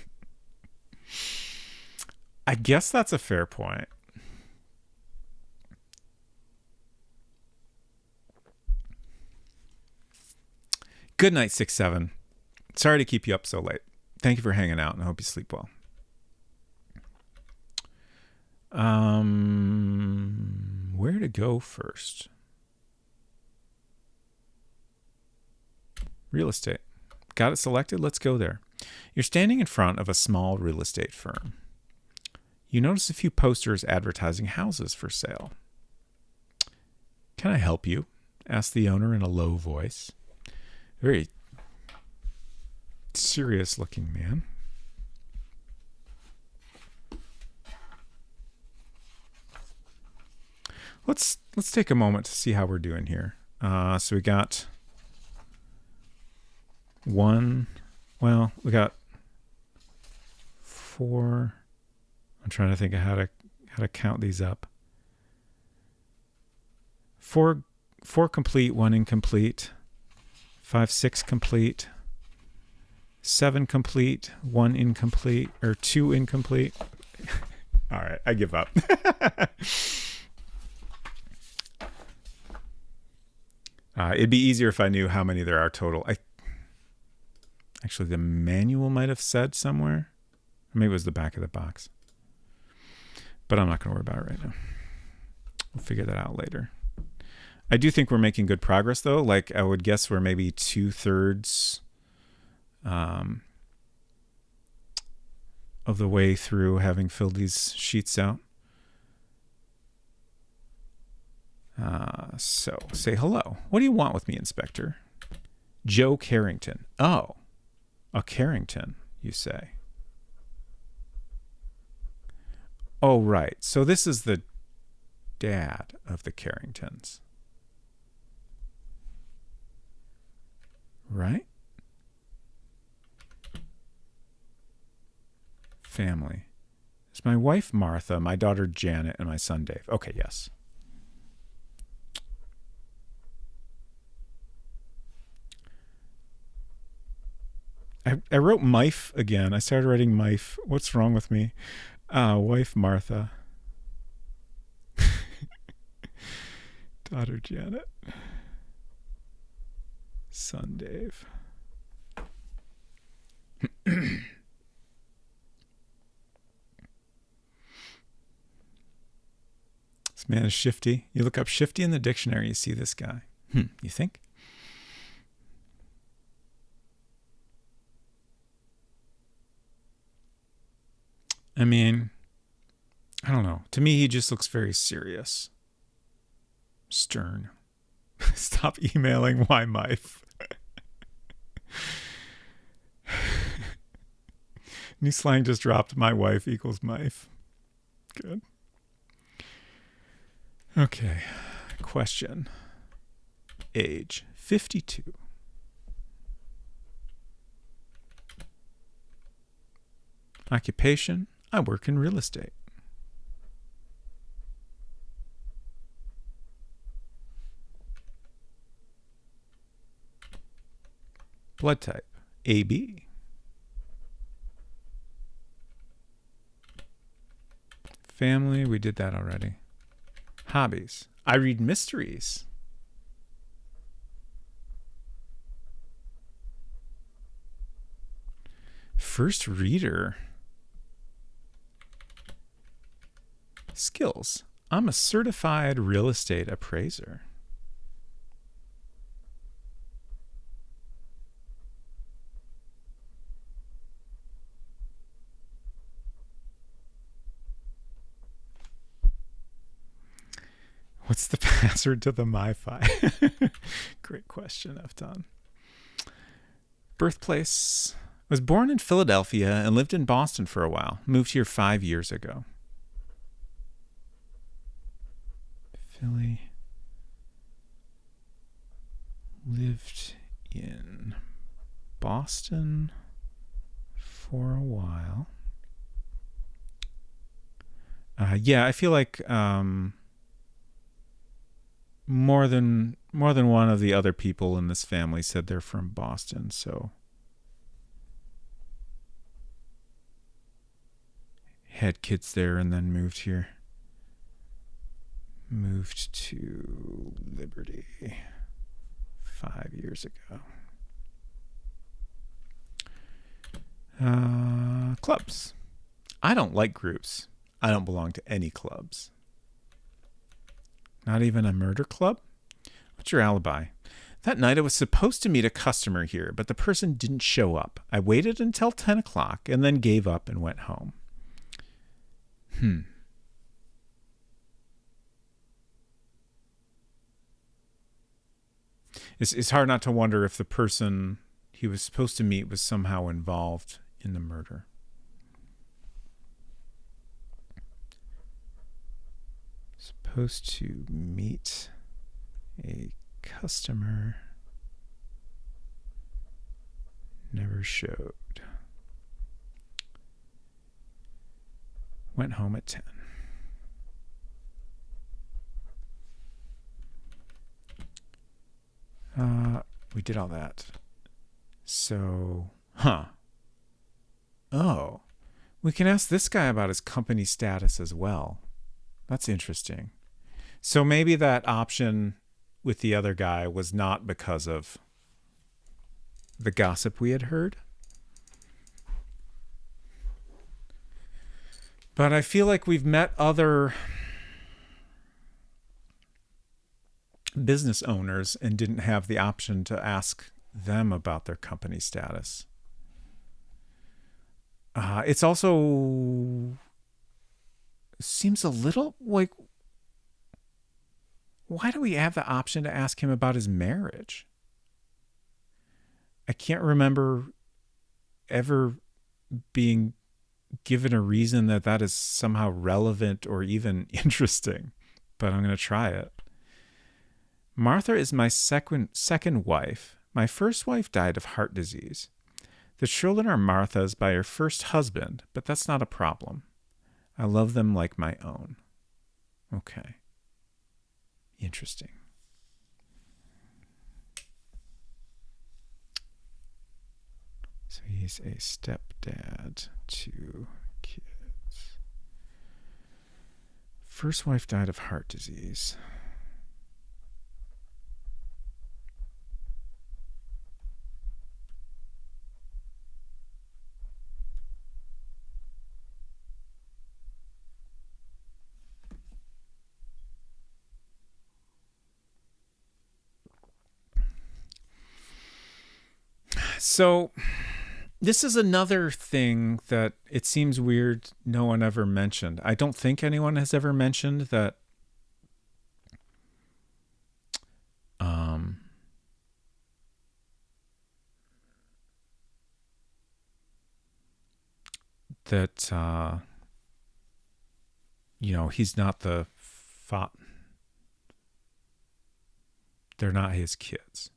I guess that's a fair point. Good night, 6-7. Sorry to keep you up so late. Thank you for hanging out, and I hope you sleep well. Where to go first? Real estate. Got it selected? Let's go there. You're standing in front of a small real estate firm. You notice a few posters advertising houses for sale. Can I help you? Asked the owner in a low voice. Very serious looking man. Let's take a moment to see how we're doing here. So we got 1. Well, we got 4. I'm trying to think of how to count these up. 4 complete, 1 incomplete. 5, 6 complete. 7 complete, 1 incomplete, or 2 incomplete. All right, I give up. It'd be easier if I knew how many there are total. Actually, the manual might have said somewhere. Maybe it was the back of the box. But I'm not going to worry about it right now. We'll figure that out later. I do think we're making good progress, though. Like, I would guess we're maybe 2/3 of the way through having filled these sheets out. So, say hello. What do you want with me, Inspector? Joe Carrington. Oh, a Carrington, you say. Oh, right. So this is the dad of the Carringtons. Right? Family. It's my wife, Martha, my daughter, Janet, and my son, Dave. Okay, yes. I wrote Mife again. I started writing Mife. What's wrong with me? Wife, Martha. Daughter, Janet. Son, Dave. This man is shifty. You look up shifty in the dictionary, you see this guy. You think? I mean, I don't know. To me, he just looks very serious. Stern. Stop emailing why Mife. New slang just dropped. My wife equals mife. Good. Okay. Question. Age 52. Occupation. I work in real estate. Blood type. AB. Family. We did that already. Hobbies. I read mysteries. First reader. Skills. I'm a certified real estate appraiser. What's the password to the MiFi? Great question, Efton. Birthplace. Was born in Philadelphia and lived in Boston for a while. Moved here 5 years ago. Philly. Lived in Boston for a while. Yeah, I feel like more than one of the other people in this family said they're from Boston, so had kids there and then moved here. Moved to Liberty 5 years ago. Clubs. I don't like groups. I don't belong to any clubs. Not even a murder club? What's your alibi? That night I was supposed to meet a customer here, but the person didn't show up. I waited until 10 o'clock and then gave up and went home. It's hard not to wonder if the person he was supposed to meet was somehow involved in the murder. Supposed to meet a customer, never showed. Went home at 10. We did all that. So, Oh, we can ask this guy about his company status as well. That's interesting. So maybe that option with the other guy was not because of the gossip we had heard. But I feel like we've met other business owners and didn't have the option to ask them about their company status. It's also seems a little like, why do we have the option to ask him about his marriage? I can't remember ever being given a reason that is somehow relevant or even interesting, but I'm going to try it. Martha is my second wife. My first wife died of heart disease. The children are Martha's by her first husband, but that's not a problem. I love them like my own. Okay. Interesting. So he's a stepdad to kids. First wife died of heart disease. So this is another thing that it seems weird no one ever mentioned. I don't think anyone has ever mentioned that that he's not they're not his kids.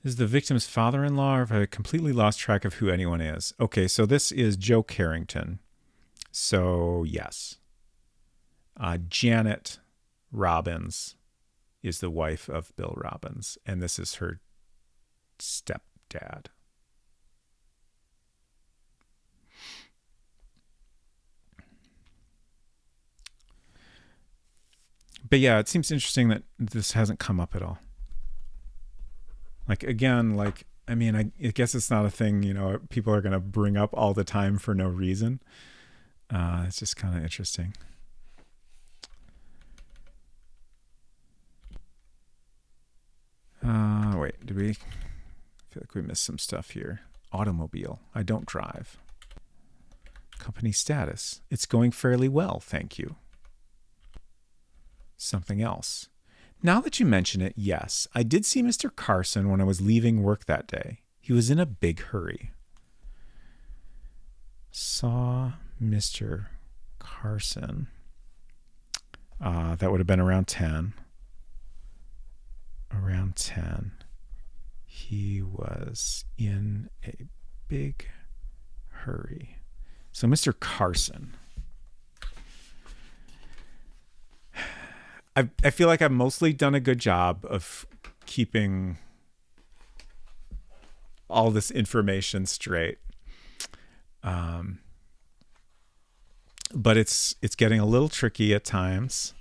Is the victim's father-in-law, or have I completely lost track of who anyone is? Okay, so this is Joe Carrington. So, yes. Janet Robbins is the wife of Bill Robbins, and this is her stepdad. But yeah, it seems interesting that this hasn't come up at all. Like, again, I guess it's not a thing, people are going to bring up all the time for no reason. It's just kind of interesting. Wait, I feel like we missed some stuff here. Automobile. I don't drive. Company status. It's going fairly well, thank you. Something else. Now that you mention it, yes, I did see Mr. Carson when I was leaving work that day. He was in a big hurry. Saw Mr. Carson. That would have been around 10. Around 10. He was in a big hurry. So Mr. Carson. I feel like I've mostly done a good job of keeping all this information straight. But it's getting a little tricky at times,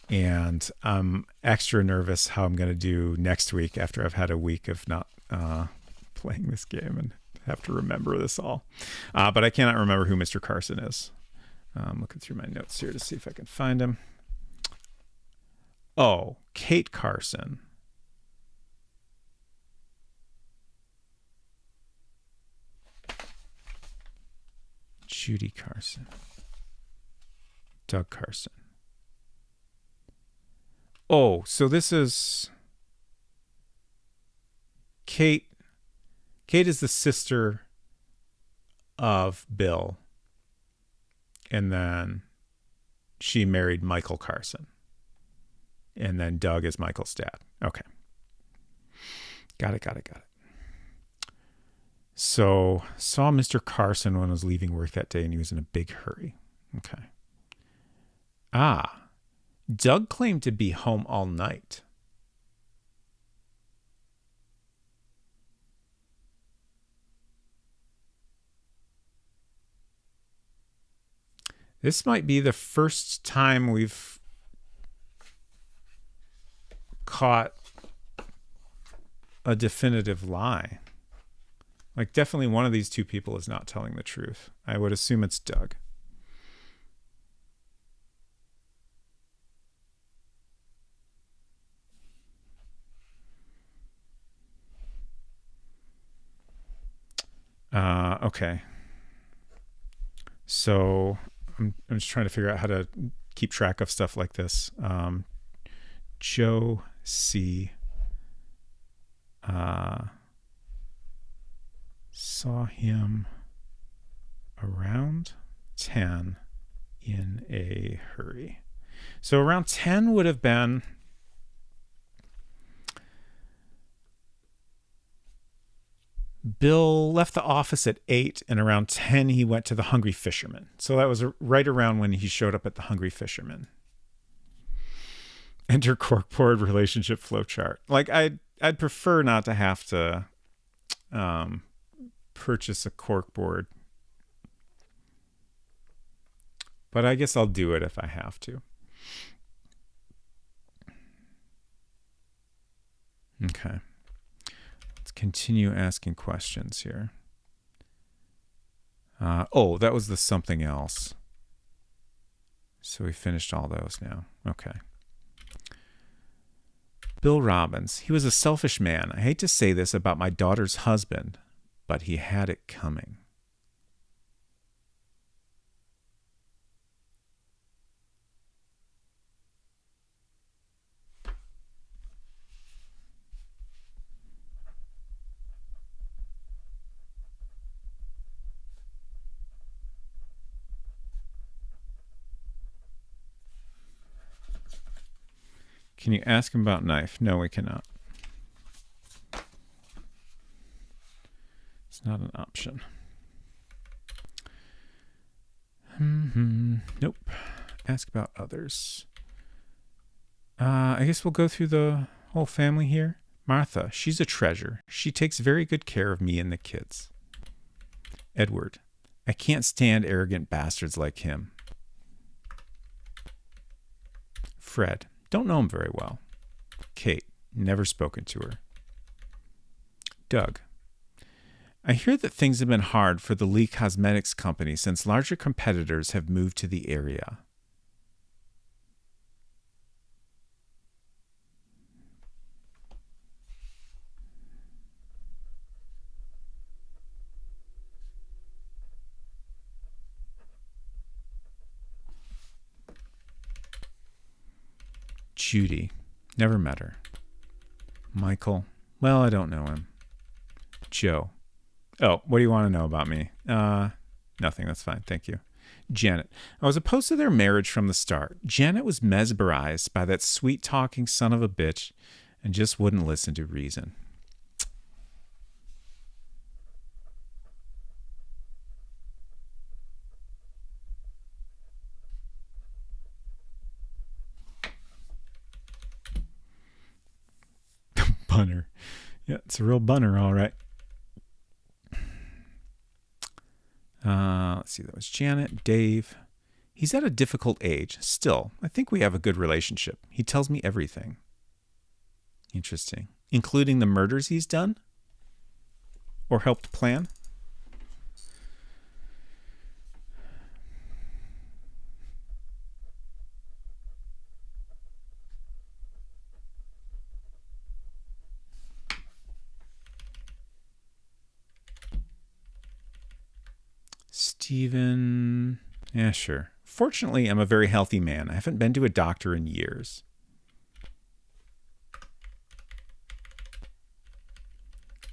and I'm extra nervous how I'm going to do next week after I've had a week of not playing this game and have to remember this all. But I cannot remember who Mr. Carson is. I'm looking through my notes here to see if I can find him. Oh, Kate Carson. Judy Carson. Doug Carson. Oh, so this is Kate. Kate is the sister of Bill. And then she married Michael Carson. And then Doug is Michael's dad. Okay. Got it. So, saw Mr. Carson when I was leaving work that day, and he was in a big hurry. Okay. Doug claimed to be home all night. This might be the first time we've caught a definitive lie. Like, definitely one of these two people is not telling the truth. I would assume it's Doug. Okay. So I'm just trying to figure out how to keep track of stuff like this. Joe C. Saw him around 10 in a hurry. So around 10 would have been Bill left the office at 8, and around 10 he went to the Hungry Fisherman. So that was right around when he showed up at the Hungry Fisherman. Enter corkboard relationship flowchart. Like, I'd prefer not to have to purchase a corkboard, but I guess I'll do it if I have to. Okay. Let's continue asking questions here. That was the something else. So we finished all those now. Okay. Bill Robbins. He was a selfish man. I hate to say this about my daughter's husband, but he had it coming. Can you ask him about knife? No, we cannot. It's not an option. Nope. Ask about others. I guess we'll go through the whole family here. Martha, she's a treasure. She takes very good care of me and the kids. Edward, I can't stand arrogant bastards like him. Fred, don't know him very well. Kate, never spoken to her. Doug, I hear that things have been hard for the Lee Cosmetics Company since larger competitors have moved to the area. Judy, never met her. Michael, well, I don't know him. Joe, oh, what do you want to know about me? Nothing, that's fine, thank you. Janet, I was opposed to their marriage from the start. Janet was mesmerized by that sweet-talking son of a bitch and just wouldn't listen to reason. Bunner. Yeah, it's a real bunner, all right. Let's see, that was Janet. Dave. He's at a difficult age. Still, I think we have a good relationship. He tells me everything. Interesting. Including the murders he's done? Or helped plan? Steven. Yeah, sure. Fortunately, I'm a very healthy man. I haven't been to a doctor in years.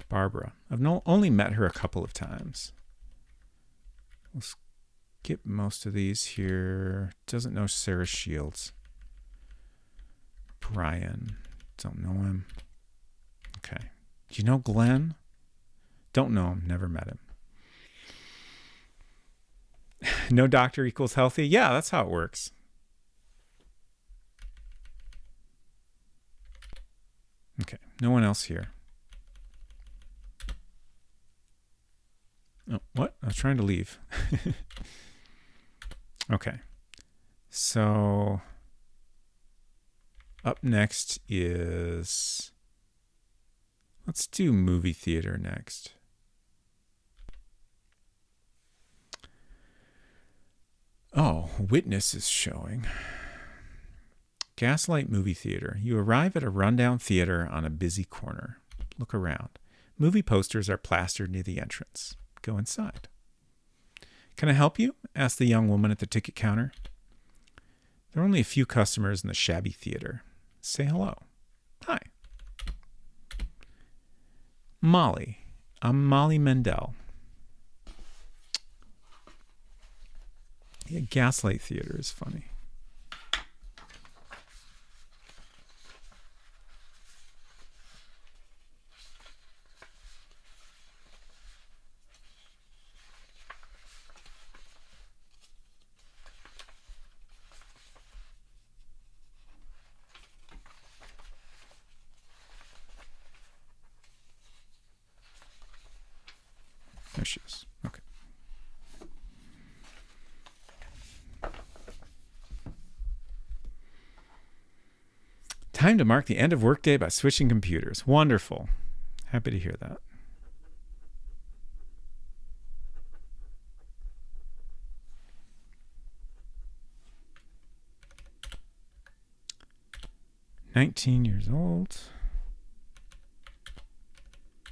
Barbara. I've only met her a couple of times. We'll skip most of these here. Doesn't know Sarah Shields. Brian. Don't know him. Okay. Do you know Glenn? Don't know him. Never met him. No doctor equals healthy? Yeah, that's how it works. Okay, no one else here. Oh, what? I was trying to leave. Okay. So, up next is... Let's do movie theater next. Oh, Witness is showing. Gaslight Movie Theater. You arrive at a rundown theater on a busy corner. Look around. Movie posters are plastered near the entrance. Go inside. Can I help you? Asked the young woman at the ticket counter. There are only a few customers in the shabby theater. Say hello. Hi. Molly. I'm Molly Mendel. Yeah, Gaslight Theater is funny. There she is. Okay. Time to mark the end of workday by switching computers. Wonderful. Happy to hear that. "19 years old.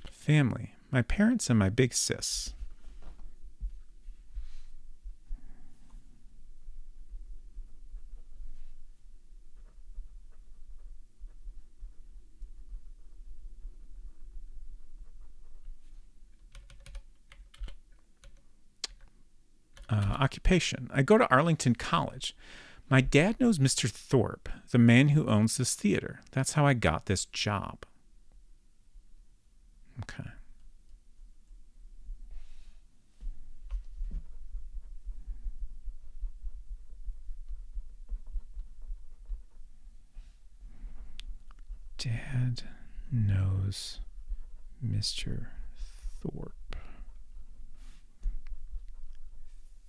Family. My parents and my big sis. Occupation. I go to Arlington College. My dad knows Mr. Thorpe, the man who owns this theater. That's how I got this job. Okay. Dad knows Mr. Thorpe,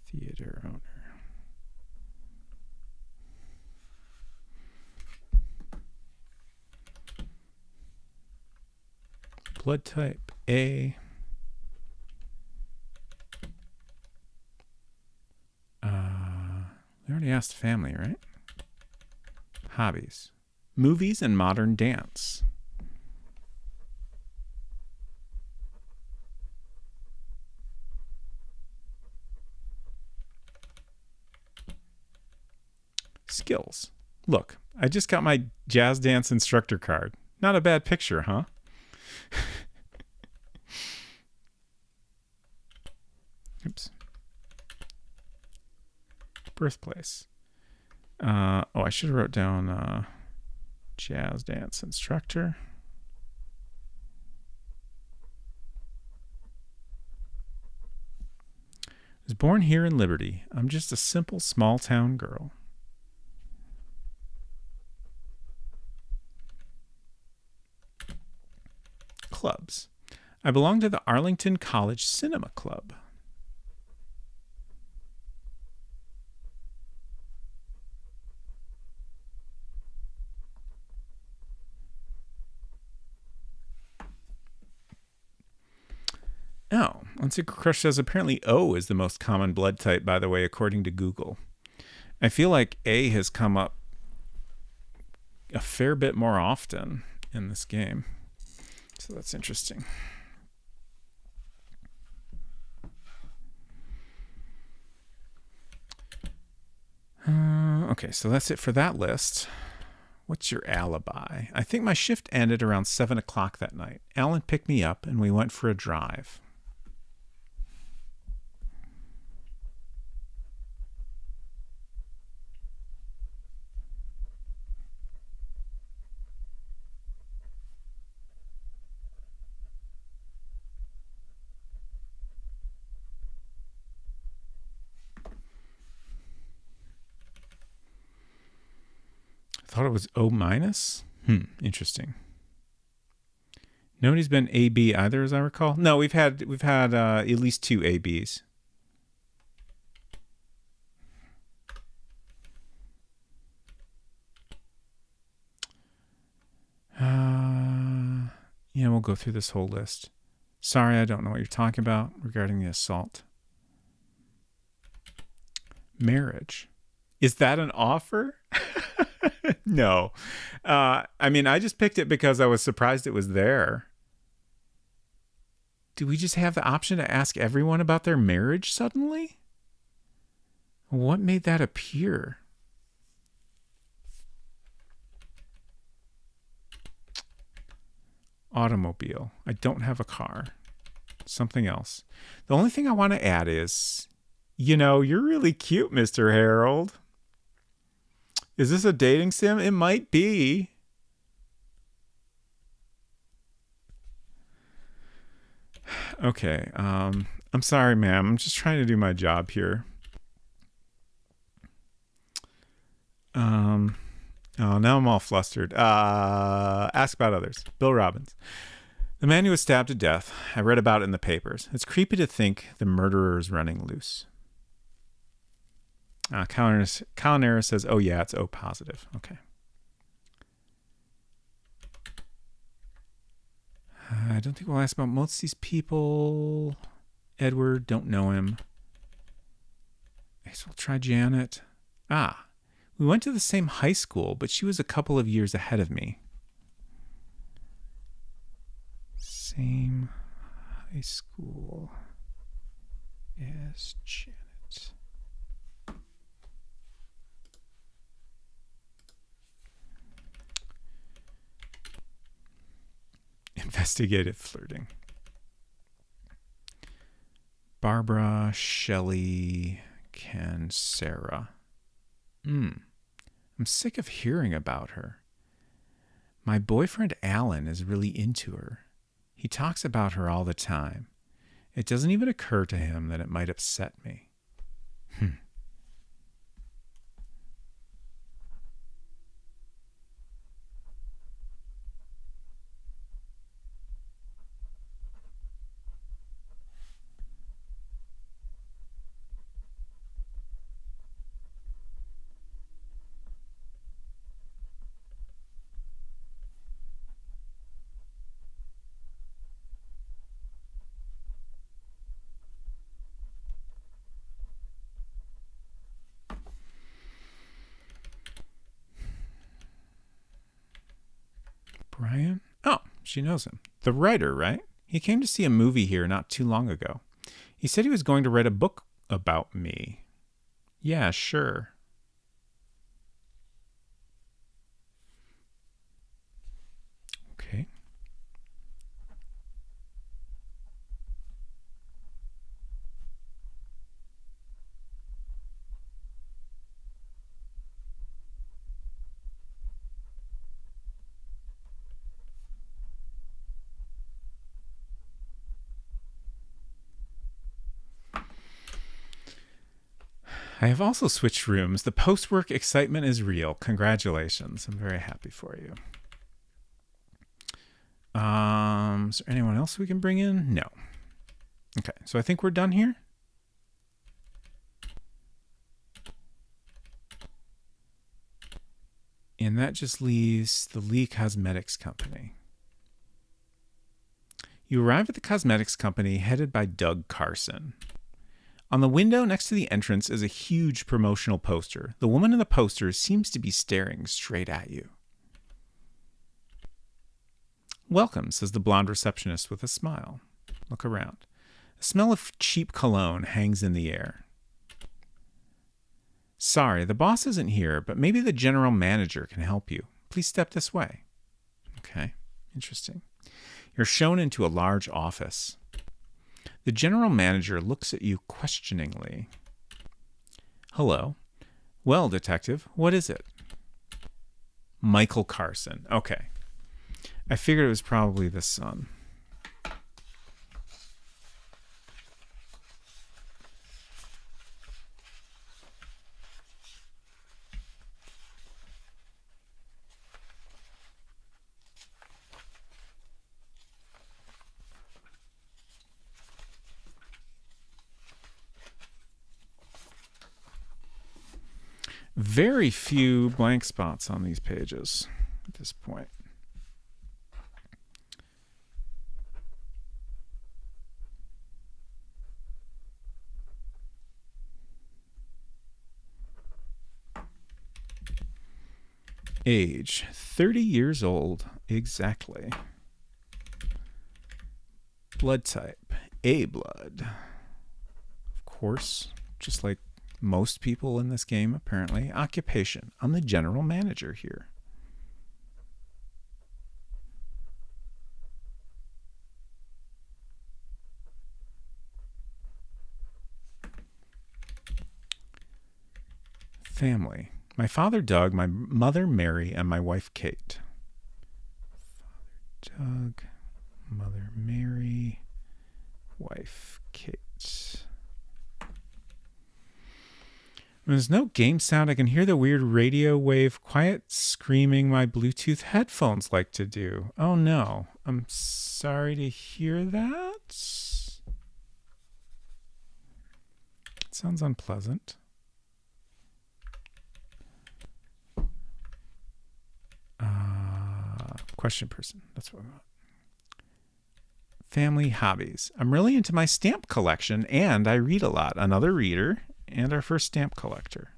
theater owner. Blood type A. We already asked family, right? Hobbies. Movies and modern dance. Skills. Look, I just got my jazz dance instructor card. Not a bad picture, huh? Oops. Birthplace. I should have wrote down jazz dance instructor. I was born here in Liberty. I'm just a simple small town girl. Clubs. I belong to the Arlington College Cinema Club. Oh, Unsick Crush says apparently O is the most common blood type, by the way, according to Google. I feel like A has come up a fair bit more often in this game. So that's interesting. Okay, so that's it for that list. What's your alibi? I think my shift ended around 7 o'clock that night. Alan picked me up and we went for a drive. I thought it was O minus. Interesting. Nobody's been AB either, as I recall. No, we've had at least 2 ABs. Yeah, we'll go through this whole list. Sorry, I don't know what you're talking about regarding the assault. Marriage. Is that an offer? No. I mean, I just picked it because I was surprised it was there. Do we just have the option to ask everyone about their marriage suddenly? What made that appear? Automobile. I don't have a car. Something else. The only thing I want to add is, you're really cute, Mr. Harold. Is this a dating sim? It might be. Okay. I'm sorry, ma'am. I'm just trying to do my job here. Oh, now I'm all flustered. Ask about others. Bill Robbins. The man who was stabbed to death. I read about it in the papers. It's creepy to think the murderer is running loose. Calinera says, oh yeah, it's O positive. Okay. I don't think we'll ask about most of these people. Edward, don't know him. I guess we'll try Janet. We went to the same high school, but she was a couple of years ahead of me. Same high school as Janet. Investigative flirting. Barbara, Shelley, Ken, Sarah. I'm sick of hearing about her. My boyfriend Alan is really into her. He talks about her all the time. It doesn't even occur to him that it might upset me. Brian? Oh, she knows him. The writer, right? He came to see a movie here not too long ago. He said he was going to write a book about me. Yeah, sure. Okay. I have also switched rooms. The post-work excitement is real. Congratulations. I'm very happy for you. Is there anyone else we can bring in? No. Okay, so I think we're done here. And that just leaves the Lee Cosmetics Company. You arrive at the cosmetics company headed by Doug Carson. On the window next to the entrance is a huge promotional poster. The woman in the poster seems to be staring straight at you. Welcome, says the blonde receptionist with a smile. Look around. The smell of cheap cologne hangs in the air. Sorry, the boss isn't here, but maybe the general manager can help you. Please step this way. Okay, interesting. You're shown into a large office. The general manager looks at you questioningly. Hello. Well, detective, what is it? Michael Carson. Okay. I figured it was probably the son. Very few blank spots on these pages at this point. Age, 30 years old, exactly. Blood type, A blood. Of course, just like most people in this game, apparently. Occupation, I'm the general manager here. Family. My father, Doug, my mother, Mary, and my wife, Kate. Father, Doug, mother, Mary, wife, Kate. When there's no game sound, I can hear the weird radio wave quiet screaming my Bluetooth headphones like to do. Oh no, I'm sorry to hear that. It sounds unpleasant. Question person. That's what I want. Family hobbies. I'm really into my stamp collection and I read a lot. Another reader and our first stamp collector.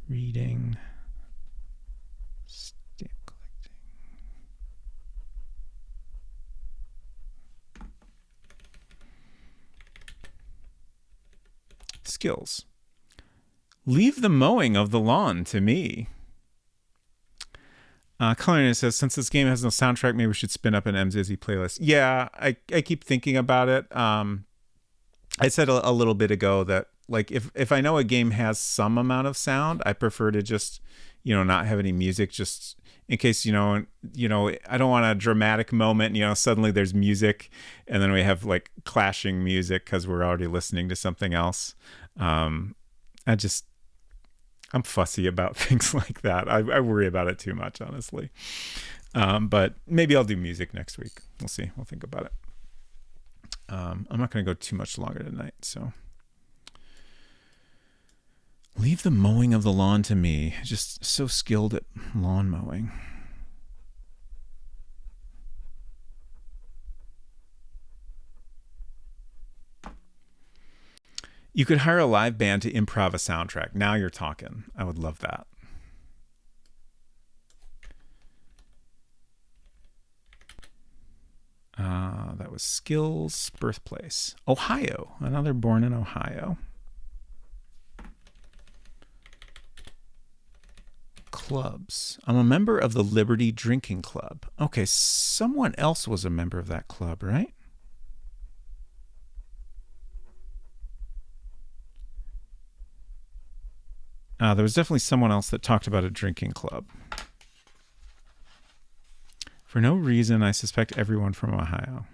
Reading. Stamp collecting. Skills. Leave the mowing of the lawn to me. Culinary says, since this game has no soundtrack, maybe we should spin up an MZizzy playlist. Yeah, I keep thinking about it. I said a little bit ago that like if I know a game has some amount of sound, I prefer to just not have any music, just in case I don't want a dramatic moment. Suddenly there's music, and then we have like clashing music because we're already listening to something else. Um, I just I'm fussy about things like that. I worry about it too much, honestly. But maybe I'll do music next week. We'll see. We'll think about it. I'm not going to go too much longer tonight, so leave the mowing of the lawn to me. Just so skilled at lawn mowing. You could hire a live band to improv a soundtrack. Now you're talking. I would love that. That was Skills' birthplace. Ohio. Another born in Ohio. Clubs. I'm a member of the Liberty Drinking Club. Okay, someone else was a member of that club, right? There was definitely someone else that talked about a drinking club. For no reason, I suspect everyone from Ohio.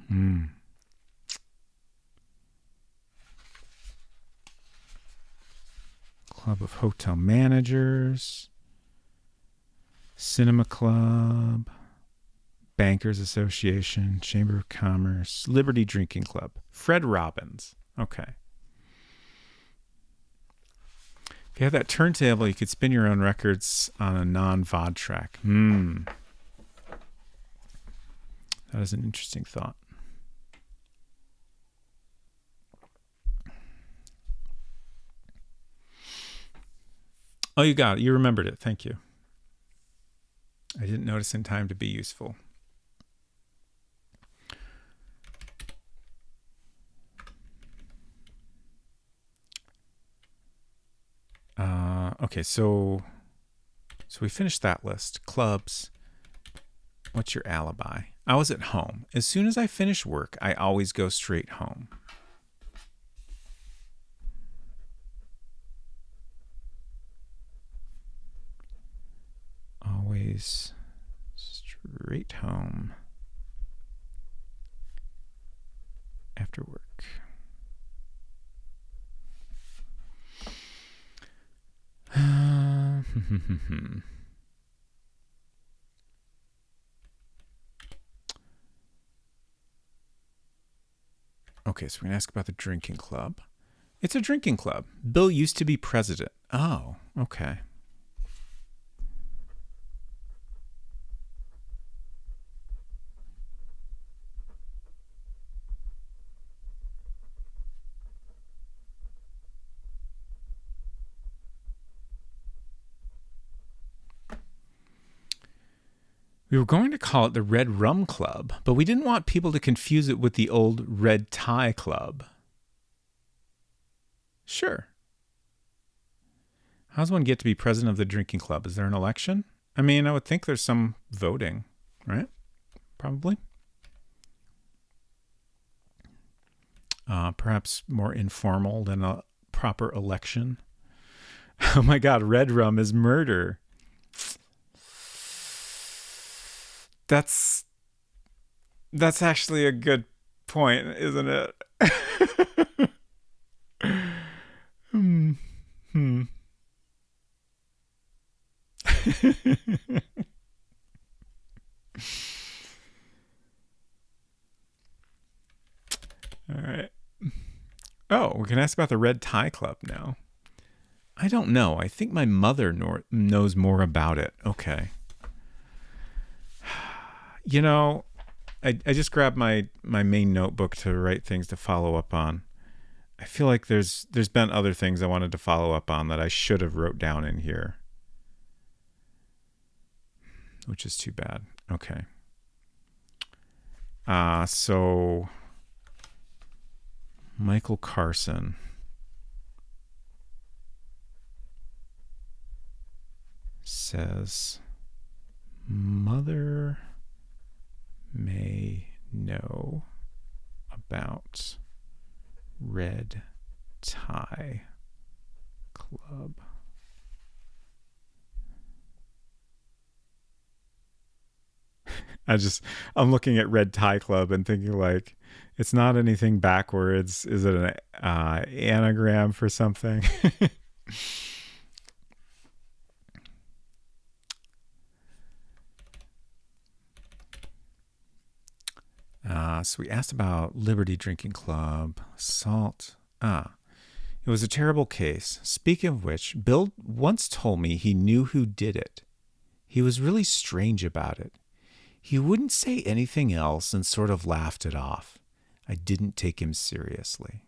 Club of Hotel Managers. Cinema Club. Bankers Association. Chamber of Commerce. Liberty Drinking Club. Fred Robbins. Okay. If you had that turntable, you could spin your own records on a non-VOD track. That is an interesting thought. Oh, you got it. You remembered it. Thank you. I didn't notice in time to be useful. Okay, so we finished that list. Clubs. What's your alibi? I was at home. As soon as I finish work, I always go straight home. Always straight home after work. Okay, so we're going to ask about the drinking club. It's a drinking club. Bill used to be president. Oh, okay. We were going to call it the Red Rum Club, but we didn't want people to confuse it with the old Red Tie Club. Sure. How does one get to be president of the drinking club? Is there an election? I mean, I would think there's some voting, right? Probably. Perhaps more informal than a proper election. Oh my God, red rum is murder. That's actually a good point, isn't it? All right. Oh, we can ask about the Red Tie Club now. I don't know. I think my mother knows more about it. Okay. You know, I just grabbed my main notebook to write things to follow up on. I feel like there's been other things I wanted to follow up on that I should have wrote down in here, which is too bad. Okay. So Michael Carson says, mother may know about Red Tie Club. I'm looking at Red Tie Club and thinking like, it's not anything backwards. Is it an anagram for something? So we asked about Liberty Drinking Club, Salt. It was a terrible case. Speaking of which, Bill once told me he knew who did it. He was really strange about it. He wouldn't say anything else and sort of laughed it off. I didn't take him seriously.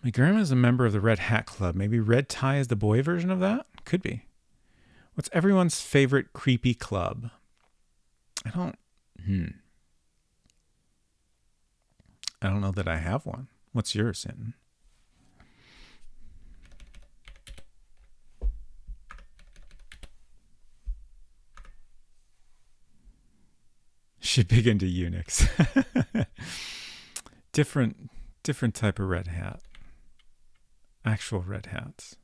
My grandma's a member of the Red Hat Club. Maybe Red Tie is the boy version of that? Could be. What's everyone's favorite creepy club? I don't know that I have one. What's yours, Hinton? She's big into Unix. different type of red hat. Actual red hats.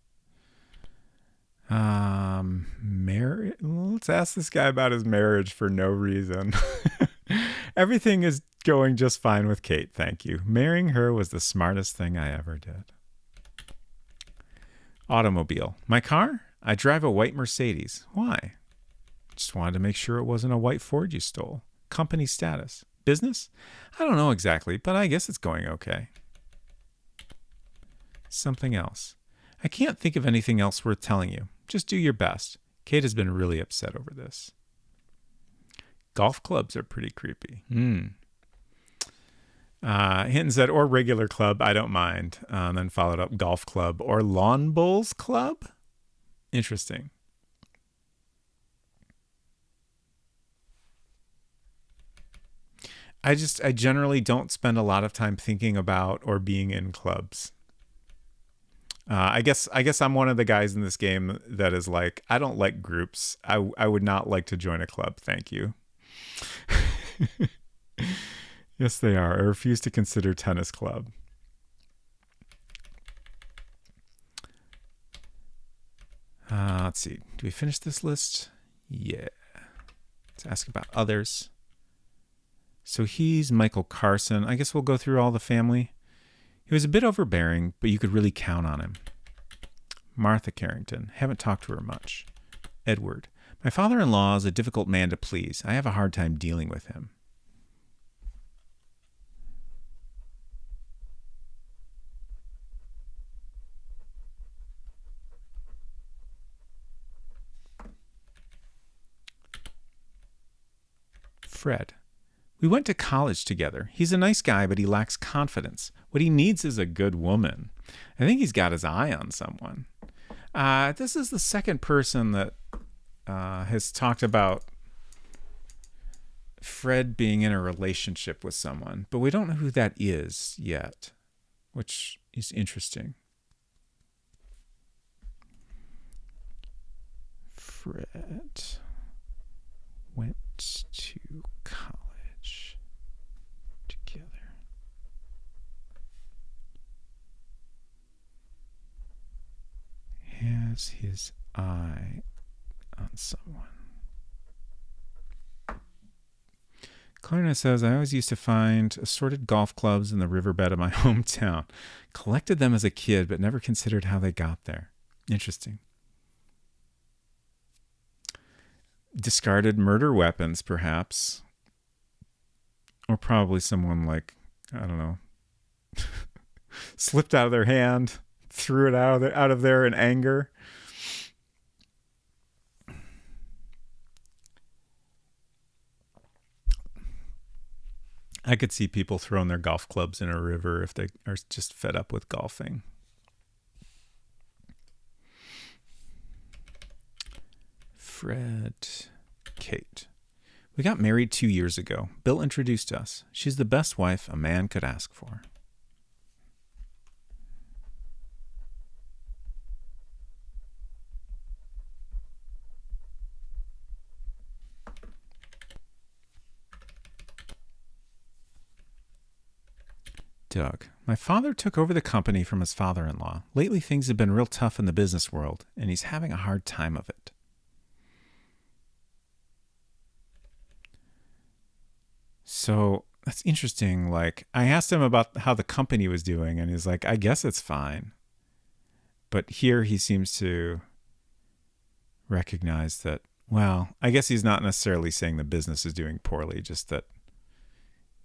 Let's ask this guy about his marriage for no reason. Everything is going just fine with Kate, thank you. Marrying her was the smartest thing I ever did. Automobile. My car? I drive a white Mercedes. Why? Just wanted to make sure it wasn't a white Ford you stole. Company status. Business? I don't know exactly, but I guess it's going okay. Something else. I can't think of anything else worth telling you. Just do your best. Kate has been really upset over this. Golf clubs are pretty creepy. Hinton said, or regular club, I don't mind. Then followed up golf club or lawn bowls club. Interesting. I generally don't spend a lot of time thinking about or being in clubs. I guess I'm one of the guys in this game that is like, I don't like groups. I would not like to join a club. Thank you. Yes, they are. I refuse to consider tennis club. Let's see. Do we finish this list? Yeah. Let's ask about others. So he's Michael Carson. I guess we'll go through all the family. He was a bit overbearing, but you could really count on him. Martha Carrington. Haven't talked to her much. Edward. My father-in-law is a difficult man to please. I have a hard time dealing with him. Fred. We went to college together. He's a nice guy, but he lacks confidence. What he needs is a good woman. I think he's got his eye on someone. This is the second person that has talked about Fred being in a relationship with someone, but we don't know who that is yet, which is interesting. Fred went to college together. Has his eye on someone. Clarna says, I always used to find assorted golf clubs in the riverbed of my hometown. Collected them as a kid, but never considered how they got there. Interesting. Discarded murder weapons, perhaps. Or probably someone like, I don't know, slipped out of their hand, threw it out of there in anger. I could see people throwing their golf clubs in a river if they are just fed up with golfing. Fred, Kate. We got married 2 years ago. Bill introduced us. She's the best wife a man could ask for. Doug. My father took over the company from his father-in-law. Lately, things have been real tough in the business world, and he's having a hard time of it. So that's interesting. Like, I asked him about how the company was doing, and he's like, I guess it's fine. But here he seems to recognize that, well, I guess he's not necessarily saying the business is doing poorly, just that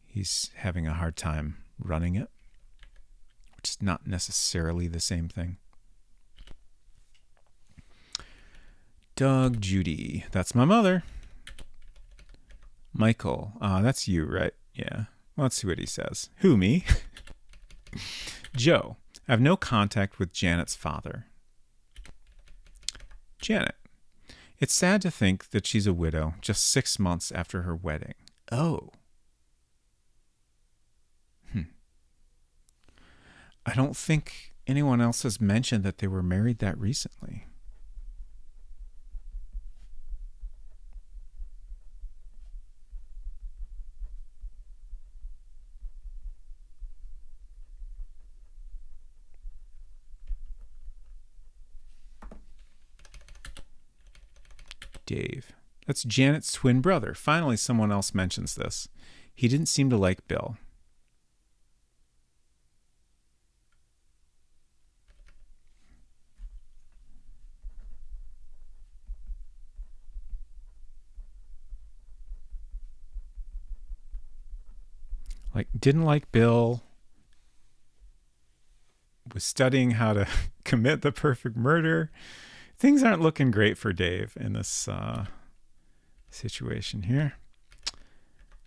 he's having a hard time running it, which is not necessarily the same thing. Doug, Judy. That's my mother. Michael. That's you, right? Yeah. Let's see what he says. Who, me? Joe. I have no contact with Janet's father. Janet. It's sad to think that she's a widow just 6 months after her wedding. Oh. I don't think anyone else has mentioned that they were married that recently. Dave. That's Janet's twin brother. Finally, someone else mentions this. He didn't seem to like Bill. Like, didn't like Bill, was studying how to commit the perfect murder. Things aren't looking great for Dave in this situation here.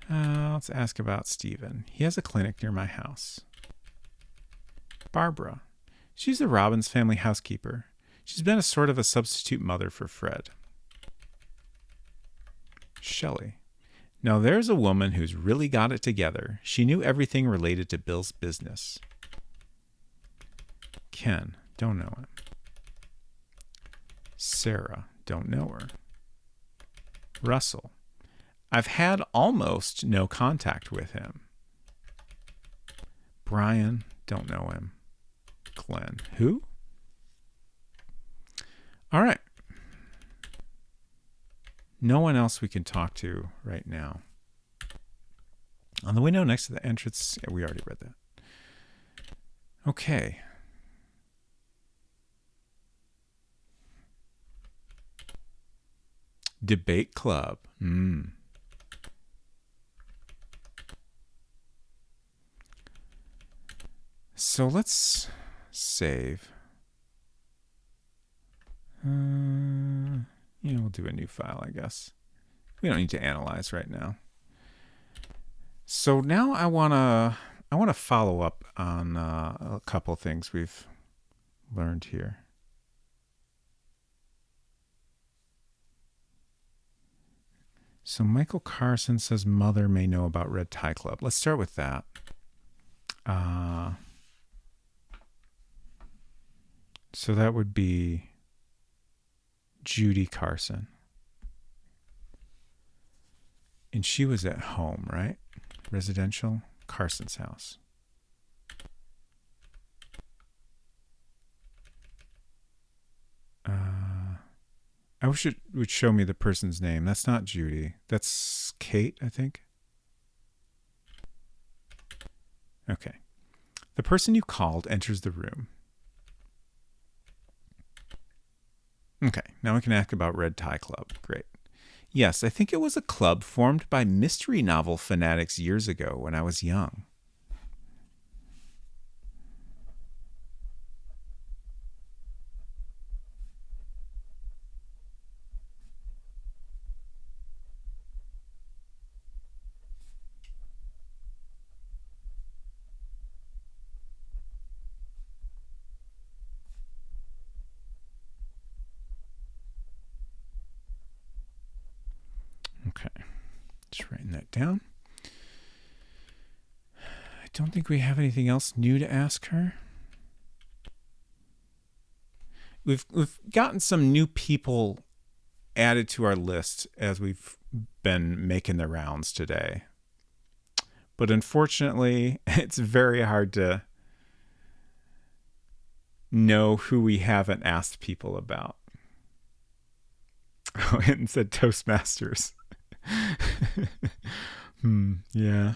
Let's ask about Stephen. He has a clinic near my house. Barbara. She's the Robbins family housekeeper. She's been a sort of a substitute mother for Fred. Shelley. Now there's a woman who's really got it together. She knew everything related to Bill's business. Ken. Don't know him. Sarah. Don't know her. Russell. I've had almost no contact with him. Brian. Don't know him. Glenn. Who? All right. No one else we can talk to right now. On the window next to the entrance, yeah, we already read that. Okay. Debate club. So let's save. We'll do a new file, I guess. We don't need to analyze right now. So now I want to follow up on a couple things we've learned here. So Michael Carson says mother may know about Red Tie Club. Let's start with that. So that would be Judy Carson. And she was at home, right? Residential, Carson's house. I wish it would show me the person's name. That's not Judy. That's Kate, I think. Okay. The person you called enters the room. Okay, now we can ask about Red Tie Club. Great. Yes, I think it was a club formed by mystery novel fanatics years ago when I was young. Just writing that down. I don't think we have anything else new to ask her. We've gotten some new people added to our list as we've been making the rounds today. But unfortunately, it's very hard to know who we haven't asked people about. Oh, and said Toastmasters. Yeah.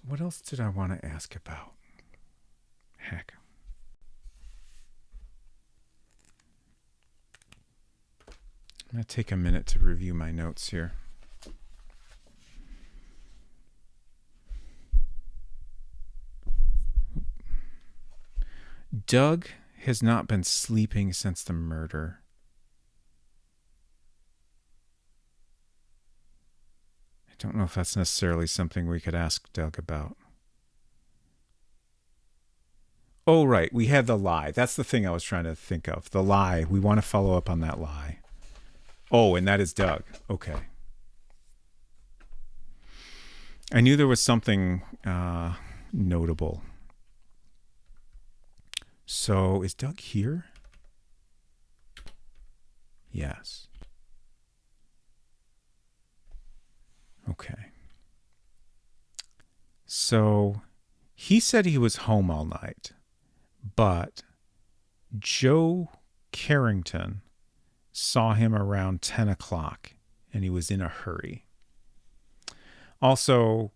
What else did I want to ask about? Heck. I'm going to take a minute to review my notes here. Doug has not been sleeping since the murder. I don't know if that's necessarily something we could ask Doug about. Oh, right. We had the lie. That's the thing I was trying to think of. The lie. We want to follow up on that lie. Oh, and that is Doug. Okay. I knew there was something notable. So, is Doug here? Yes. Okay. So, he said he was home all night, but Joe Carrington saw him around 10 o'clock, and he was in a hurry. Also,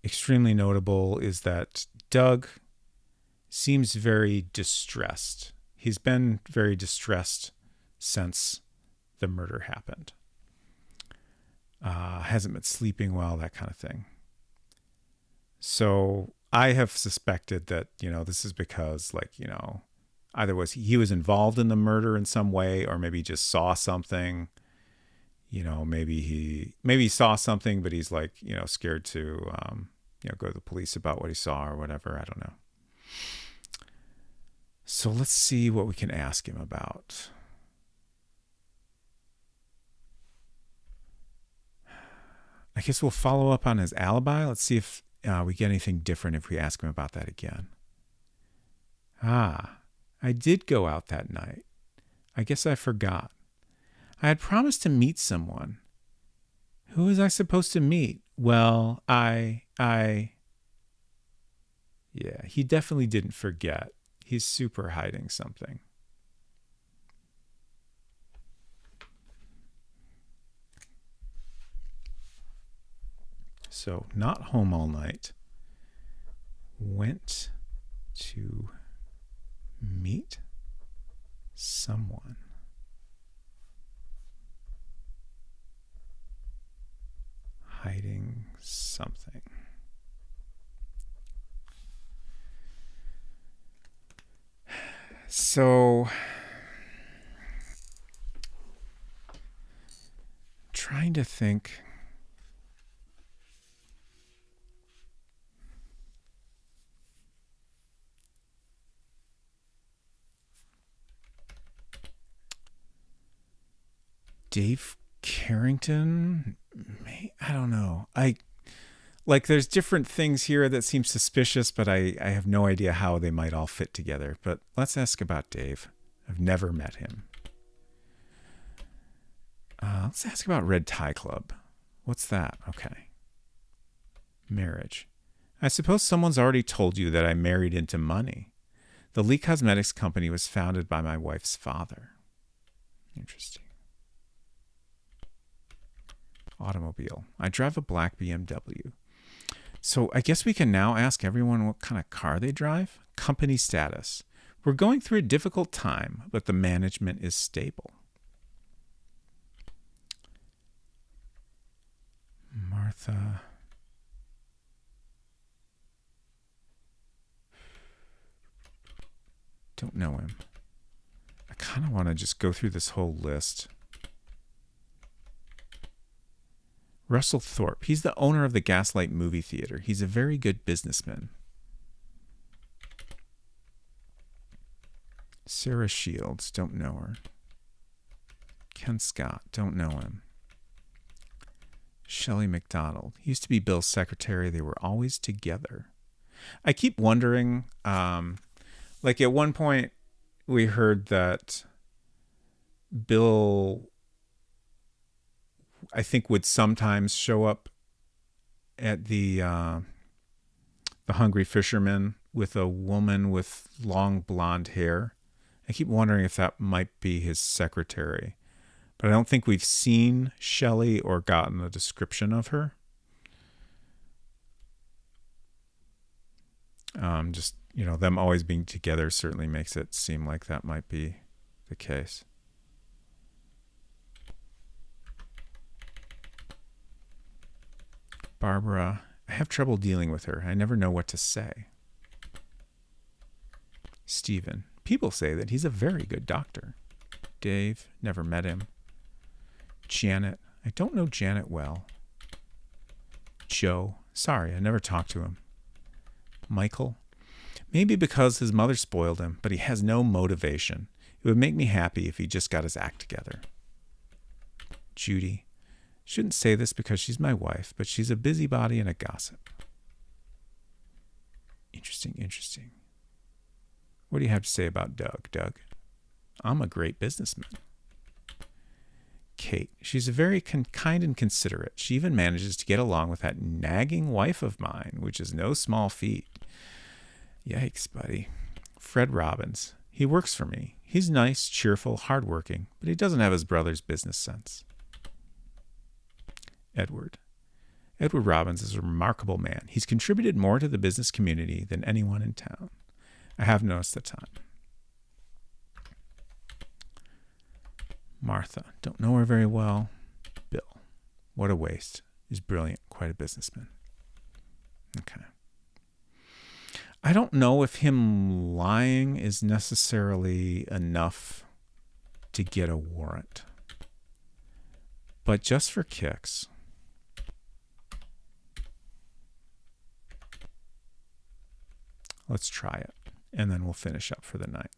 extremely notable is that Doug seems very distressed. He's been very distressed since the murder happened. Hasn't been sleeping well, that kind of thing. So I have suspected that, this is because, either he was involved in the murder in some way, or maybe he just saw something. Maybe he saw something, but he's scared to, go to the police about what he saw or whatever. I don't know. So let's see what we can ask him about. I guess we'll follow up on his alibi. Let's see if we get anything different if we ask him about that again. I did go out that night. I guess I forgot. I had promised to meet someone. Who was I supposed to meet? Well, yeah, he definitely didn't forget. He's super hiding something. So, not home all night. Went to meet someone. Hiding something. So, trying to think. Dave Carrington? I don't know. There's different things here that seem suspicious, but I have no idea how they might all fit together. But let's ask about Dave. I've never met him. Let's ask about Red Tie Club. What's that? Okay. Marriage. I suppose someone's already told you that I married into money. The Lee Cosmetics company was founded by my wife's father. Interesting. Automobile. I drive a black BMW. So I guess we can now ask everyone what kind of car they drive. Company status. We're going through a difficult time, but the management is stable. Martha. Don't know him. I kind of want to just go through this whole list. Russell Thorpe. He's the owner of the Gaslight movie theater. He's a very good businessman. Sarah Shields, don't know her. Ken Scott, don't know him. Shelley McDonald, he used to be Bill's secretary. They were always together. I keep wondering, like at one point we heard that Bill, I think, would sometimes show up at the Hungry Fisherman with a woman with long blonde hair. I keep wondering if that might be his secretary, but I don't think we've seen Shelley or gotten a description of her. Just, them always being together certainly makes it seem like that might be the case. Barbara, I have trouble dealing with her. I never know what to say. Stephen, people say that he's a very good doctor. Dave, never met him. Janet, I don't know Janet well. Joe, sorry, I never talked to him. Michael, maybe because his mother spoiled him, but he has no motivation. It would make me happy if he just got his act together. Judy, shouldn't say this because she's my wife, but she's a busybody and a gossip. Interesting. What do you have to say about Doug, Doug? I'm a great businessman. Kate, she's a very kind and considerate. She even manages to get along with that nagging wife of mine, which is no small feat. Yikes, buddy. Fred Robbins, he works for me. He's nice, cheerful, hardworking, but he doesn't have his brother's business sense. Edward Robbins is a remarkable man. He's contributed more to the business community than anyone in town. I have noticed the time. Martha, don't know her very well. Bill, what a waste. He's brilliant, quite a businessman. Okay. I don't know if him lying is necessarily enough to get a warrant. But just for kicks, let's try it. And then we'll finish up for the night.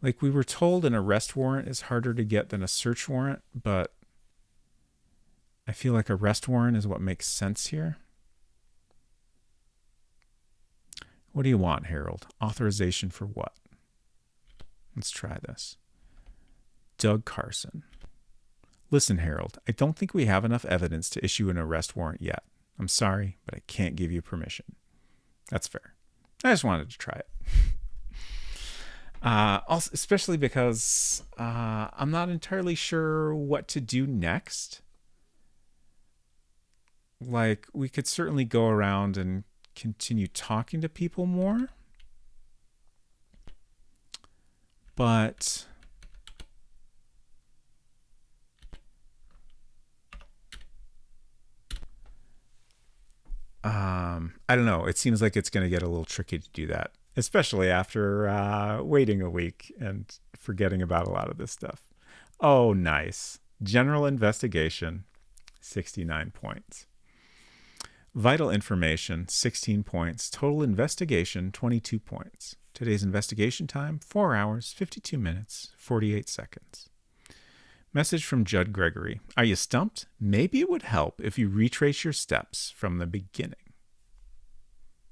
Like we were told, an arrest warrant is harder to get than a search warrant, but I feel like arrest warrant is what makes sense here. What do you want, Harold? Authorization for what? Let's try this. Doug Carson. Listen, Harold, I don't think we have enough evidence to issue an arrest warrant yet. I'm sorry, but I can't give you permission. That's fair. I just wanted to try it. Also, especially because I'm not entirely sure what to do next. Like, we could certainly go around and continue talking to people more. But I don't know. It seems like it's going to get a little tricky to do that, especially after waiting a week and forgetting about a lot of this stuff. Oh, nice. General investigation, 69 points. Vital information, 16 points. Total investigation, 22 points. Today's investigation time, 4 hours, 52 minutes, 48 seconds. Message from Judd Gregory. Are you stumped? Maybe it would help if you retrace your steps from the beginning.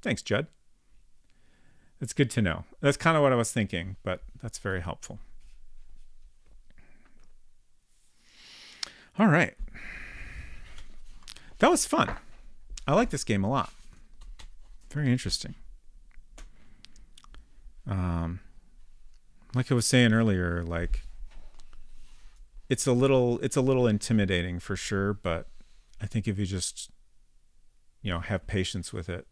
Thanks, Judd. That's good to know. That's kind of what I was thinking, but that's very helpful. All right. That was fun. I like this game a lot. Very interesting. Like I was saying earlier, like it's a little intimidating for sure, but I think if you just have patience with it,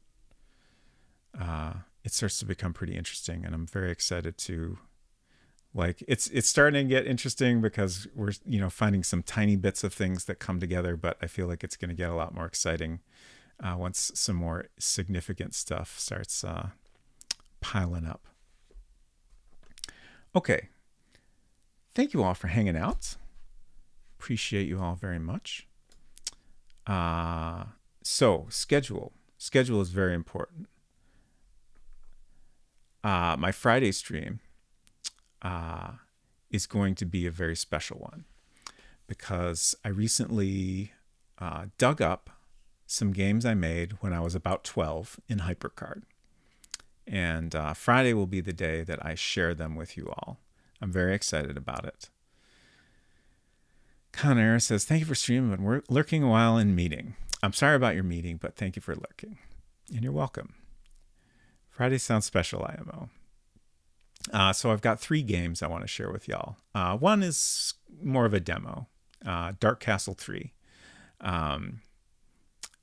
it starts to become pretty interesting, and I'm very excited to it's starting to get interesting because we're finding some tiny bits of things that come together, but I feel like it's going to get a lot more exciting once some more significant stuff starts piling up. Okay. Thank you all for hanging out. Appreciate you all very much. So, schedule. Schedule is very important. My Friday stream is going to be a very special one because I recently dug up some games I made when I was about 12 in HyperCard. And Friday will be the day that I share them with you all. I'm very excited about it. Conair says, thank you for streaming, but we're lurking a while in meeting. I'm sorry about your meeting, but thank you for lurking. And you're welcome. Friday sounds special, IMO. So I've got 3 games I want to share with y'all. One is more of a demo, Dark Castle 3.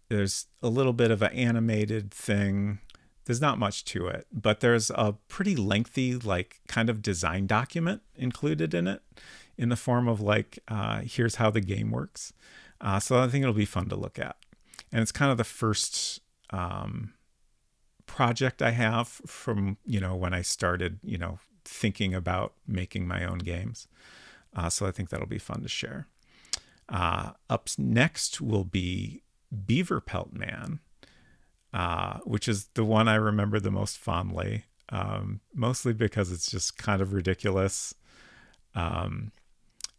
There's a little bit of an animated thing. There's not much to it, but there's a pretty lengthy, like, kind of design document included in it in the form of, like, here's how the game works. So I think it'll be fun to look at. And it's kind of the first project I have from, when I started, thinking about making my own games. So I think that'll be fun to share. Up next will be Beaver Pelt Man, which is the one I remember the most fondly, mostly because it's just kind of ridiculous.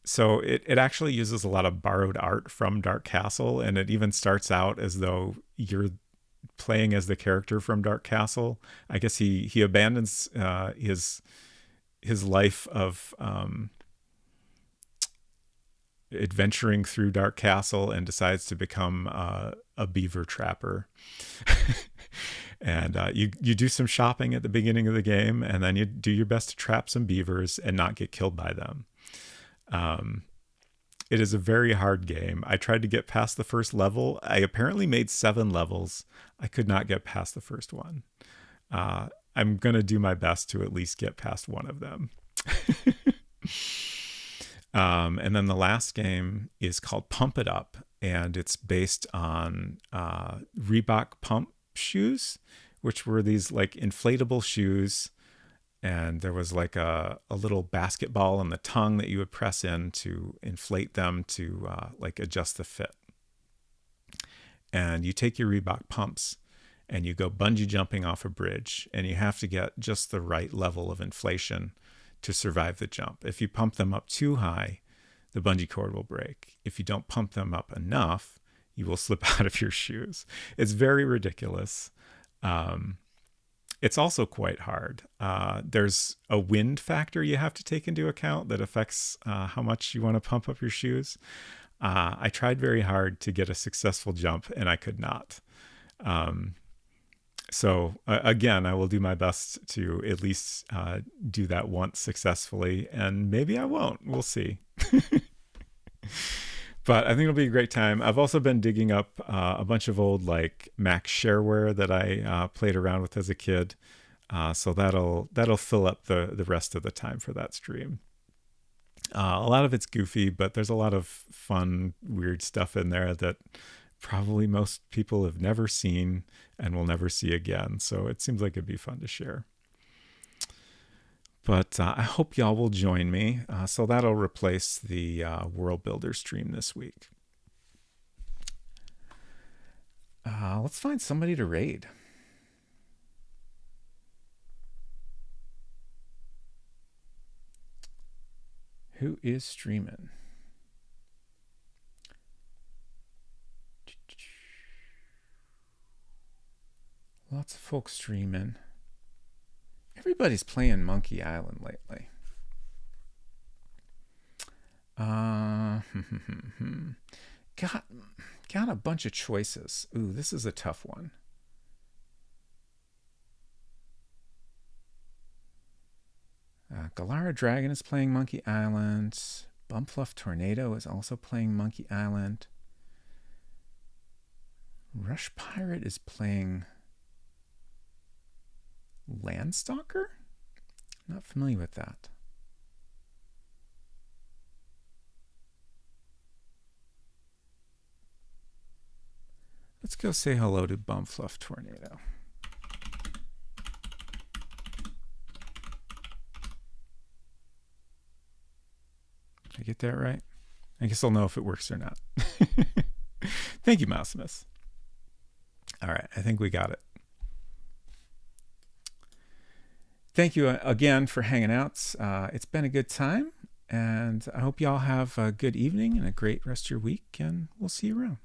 So it actually uses a lot of borrowed art from Dark Castle, and it even starts out as though you're playing as the character from Dark Castle. I guess he abandons his life of adventuring through Dark Castle and decides to become a beaver trapper. And you do some shopping at the beginning of the game, and then you do your best to trap some beavers and not get killed by them. It is a very hard game. I tried to get past the first level. I apparently made 7 levels. I could not get past the first one. I'm going to do my best to at least get past one of them. And then the last game is called Pump It Up, and it's based on Reebok pump shoes, which were these like inflatable shoes. And there was like a little basketball on the tongue that you would press in to inflate them to like adjust the fit. And you take your Reebok pumps and you go bungee jumping off a bridge, and you have to get just the right level of inflation to survive the jump. If you pump them up too high, the bungee cord will break. If you don't pump them up enough, you will slip out of your shoes. It's very ridiculous. It's also quite hard. There's a wind factor you have to take into account that affects how much you want to pump up your shoes. I tried very hard to get a successful jump, and I could not. So again, I will do my best to at least do that once successfully, and maybe I won't. We'll see. But I think it'll be a great time. I've also been digging up a bunch of old like Mac shareware that I played around with as a kid. So that'll fill up the rest of the time for that stream. A lot of it's goofy, but there's a lot of fun, weird stuff in there that probably most people have never seen and will never see again. So it seems like it'd be fun to share. But I hope y'all will join me. So that'll replace the World Builder stream this week. Let's find somebody to raid. Who is streaming? Lots of folks streaming. Everybody's playing Monkey Island lately. Got a bunch of choices. Ooh, this is a tough one. Galara Dragon is playing Monkey Island. Bumfluff Tornado is also playing Monkey Island. Rush Pirate is playing Landstalker? Not familiar with that. Let's go say hello to Bumfluff Tornado. Did I get that right? I guess I'll know if it works or not. Thank you, Mousimus. All right, I think we got it. Thank you again for hanging out. It's been a good time, and I hope y'all have a good evening and a great rest of your week, and we'll see you around.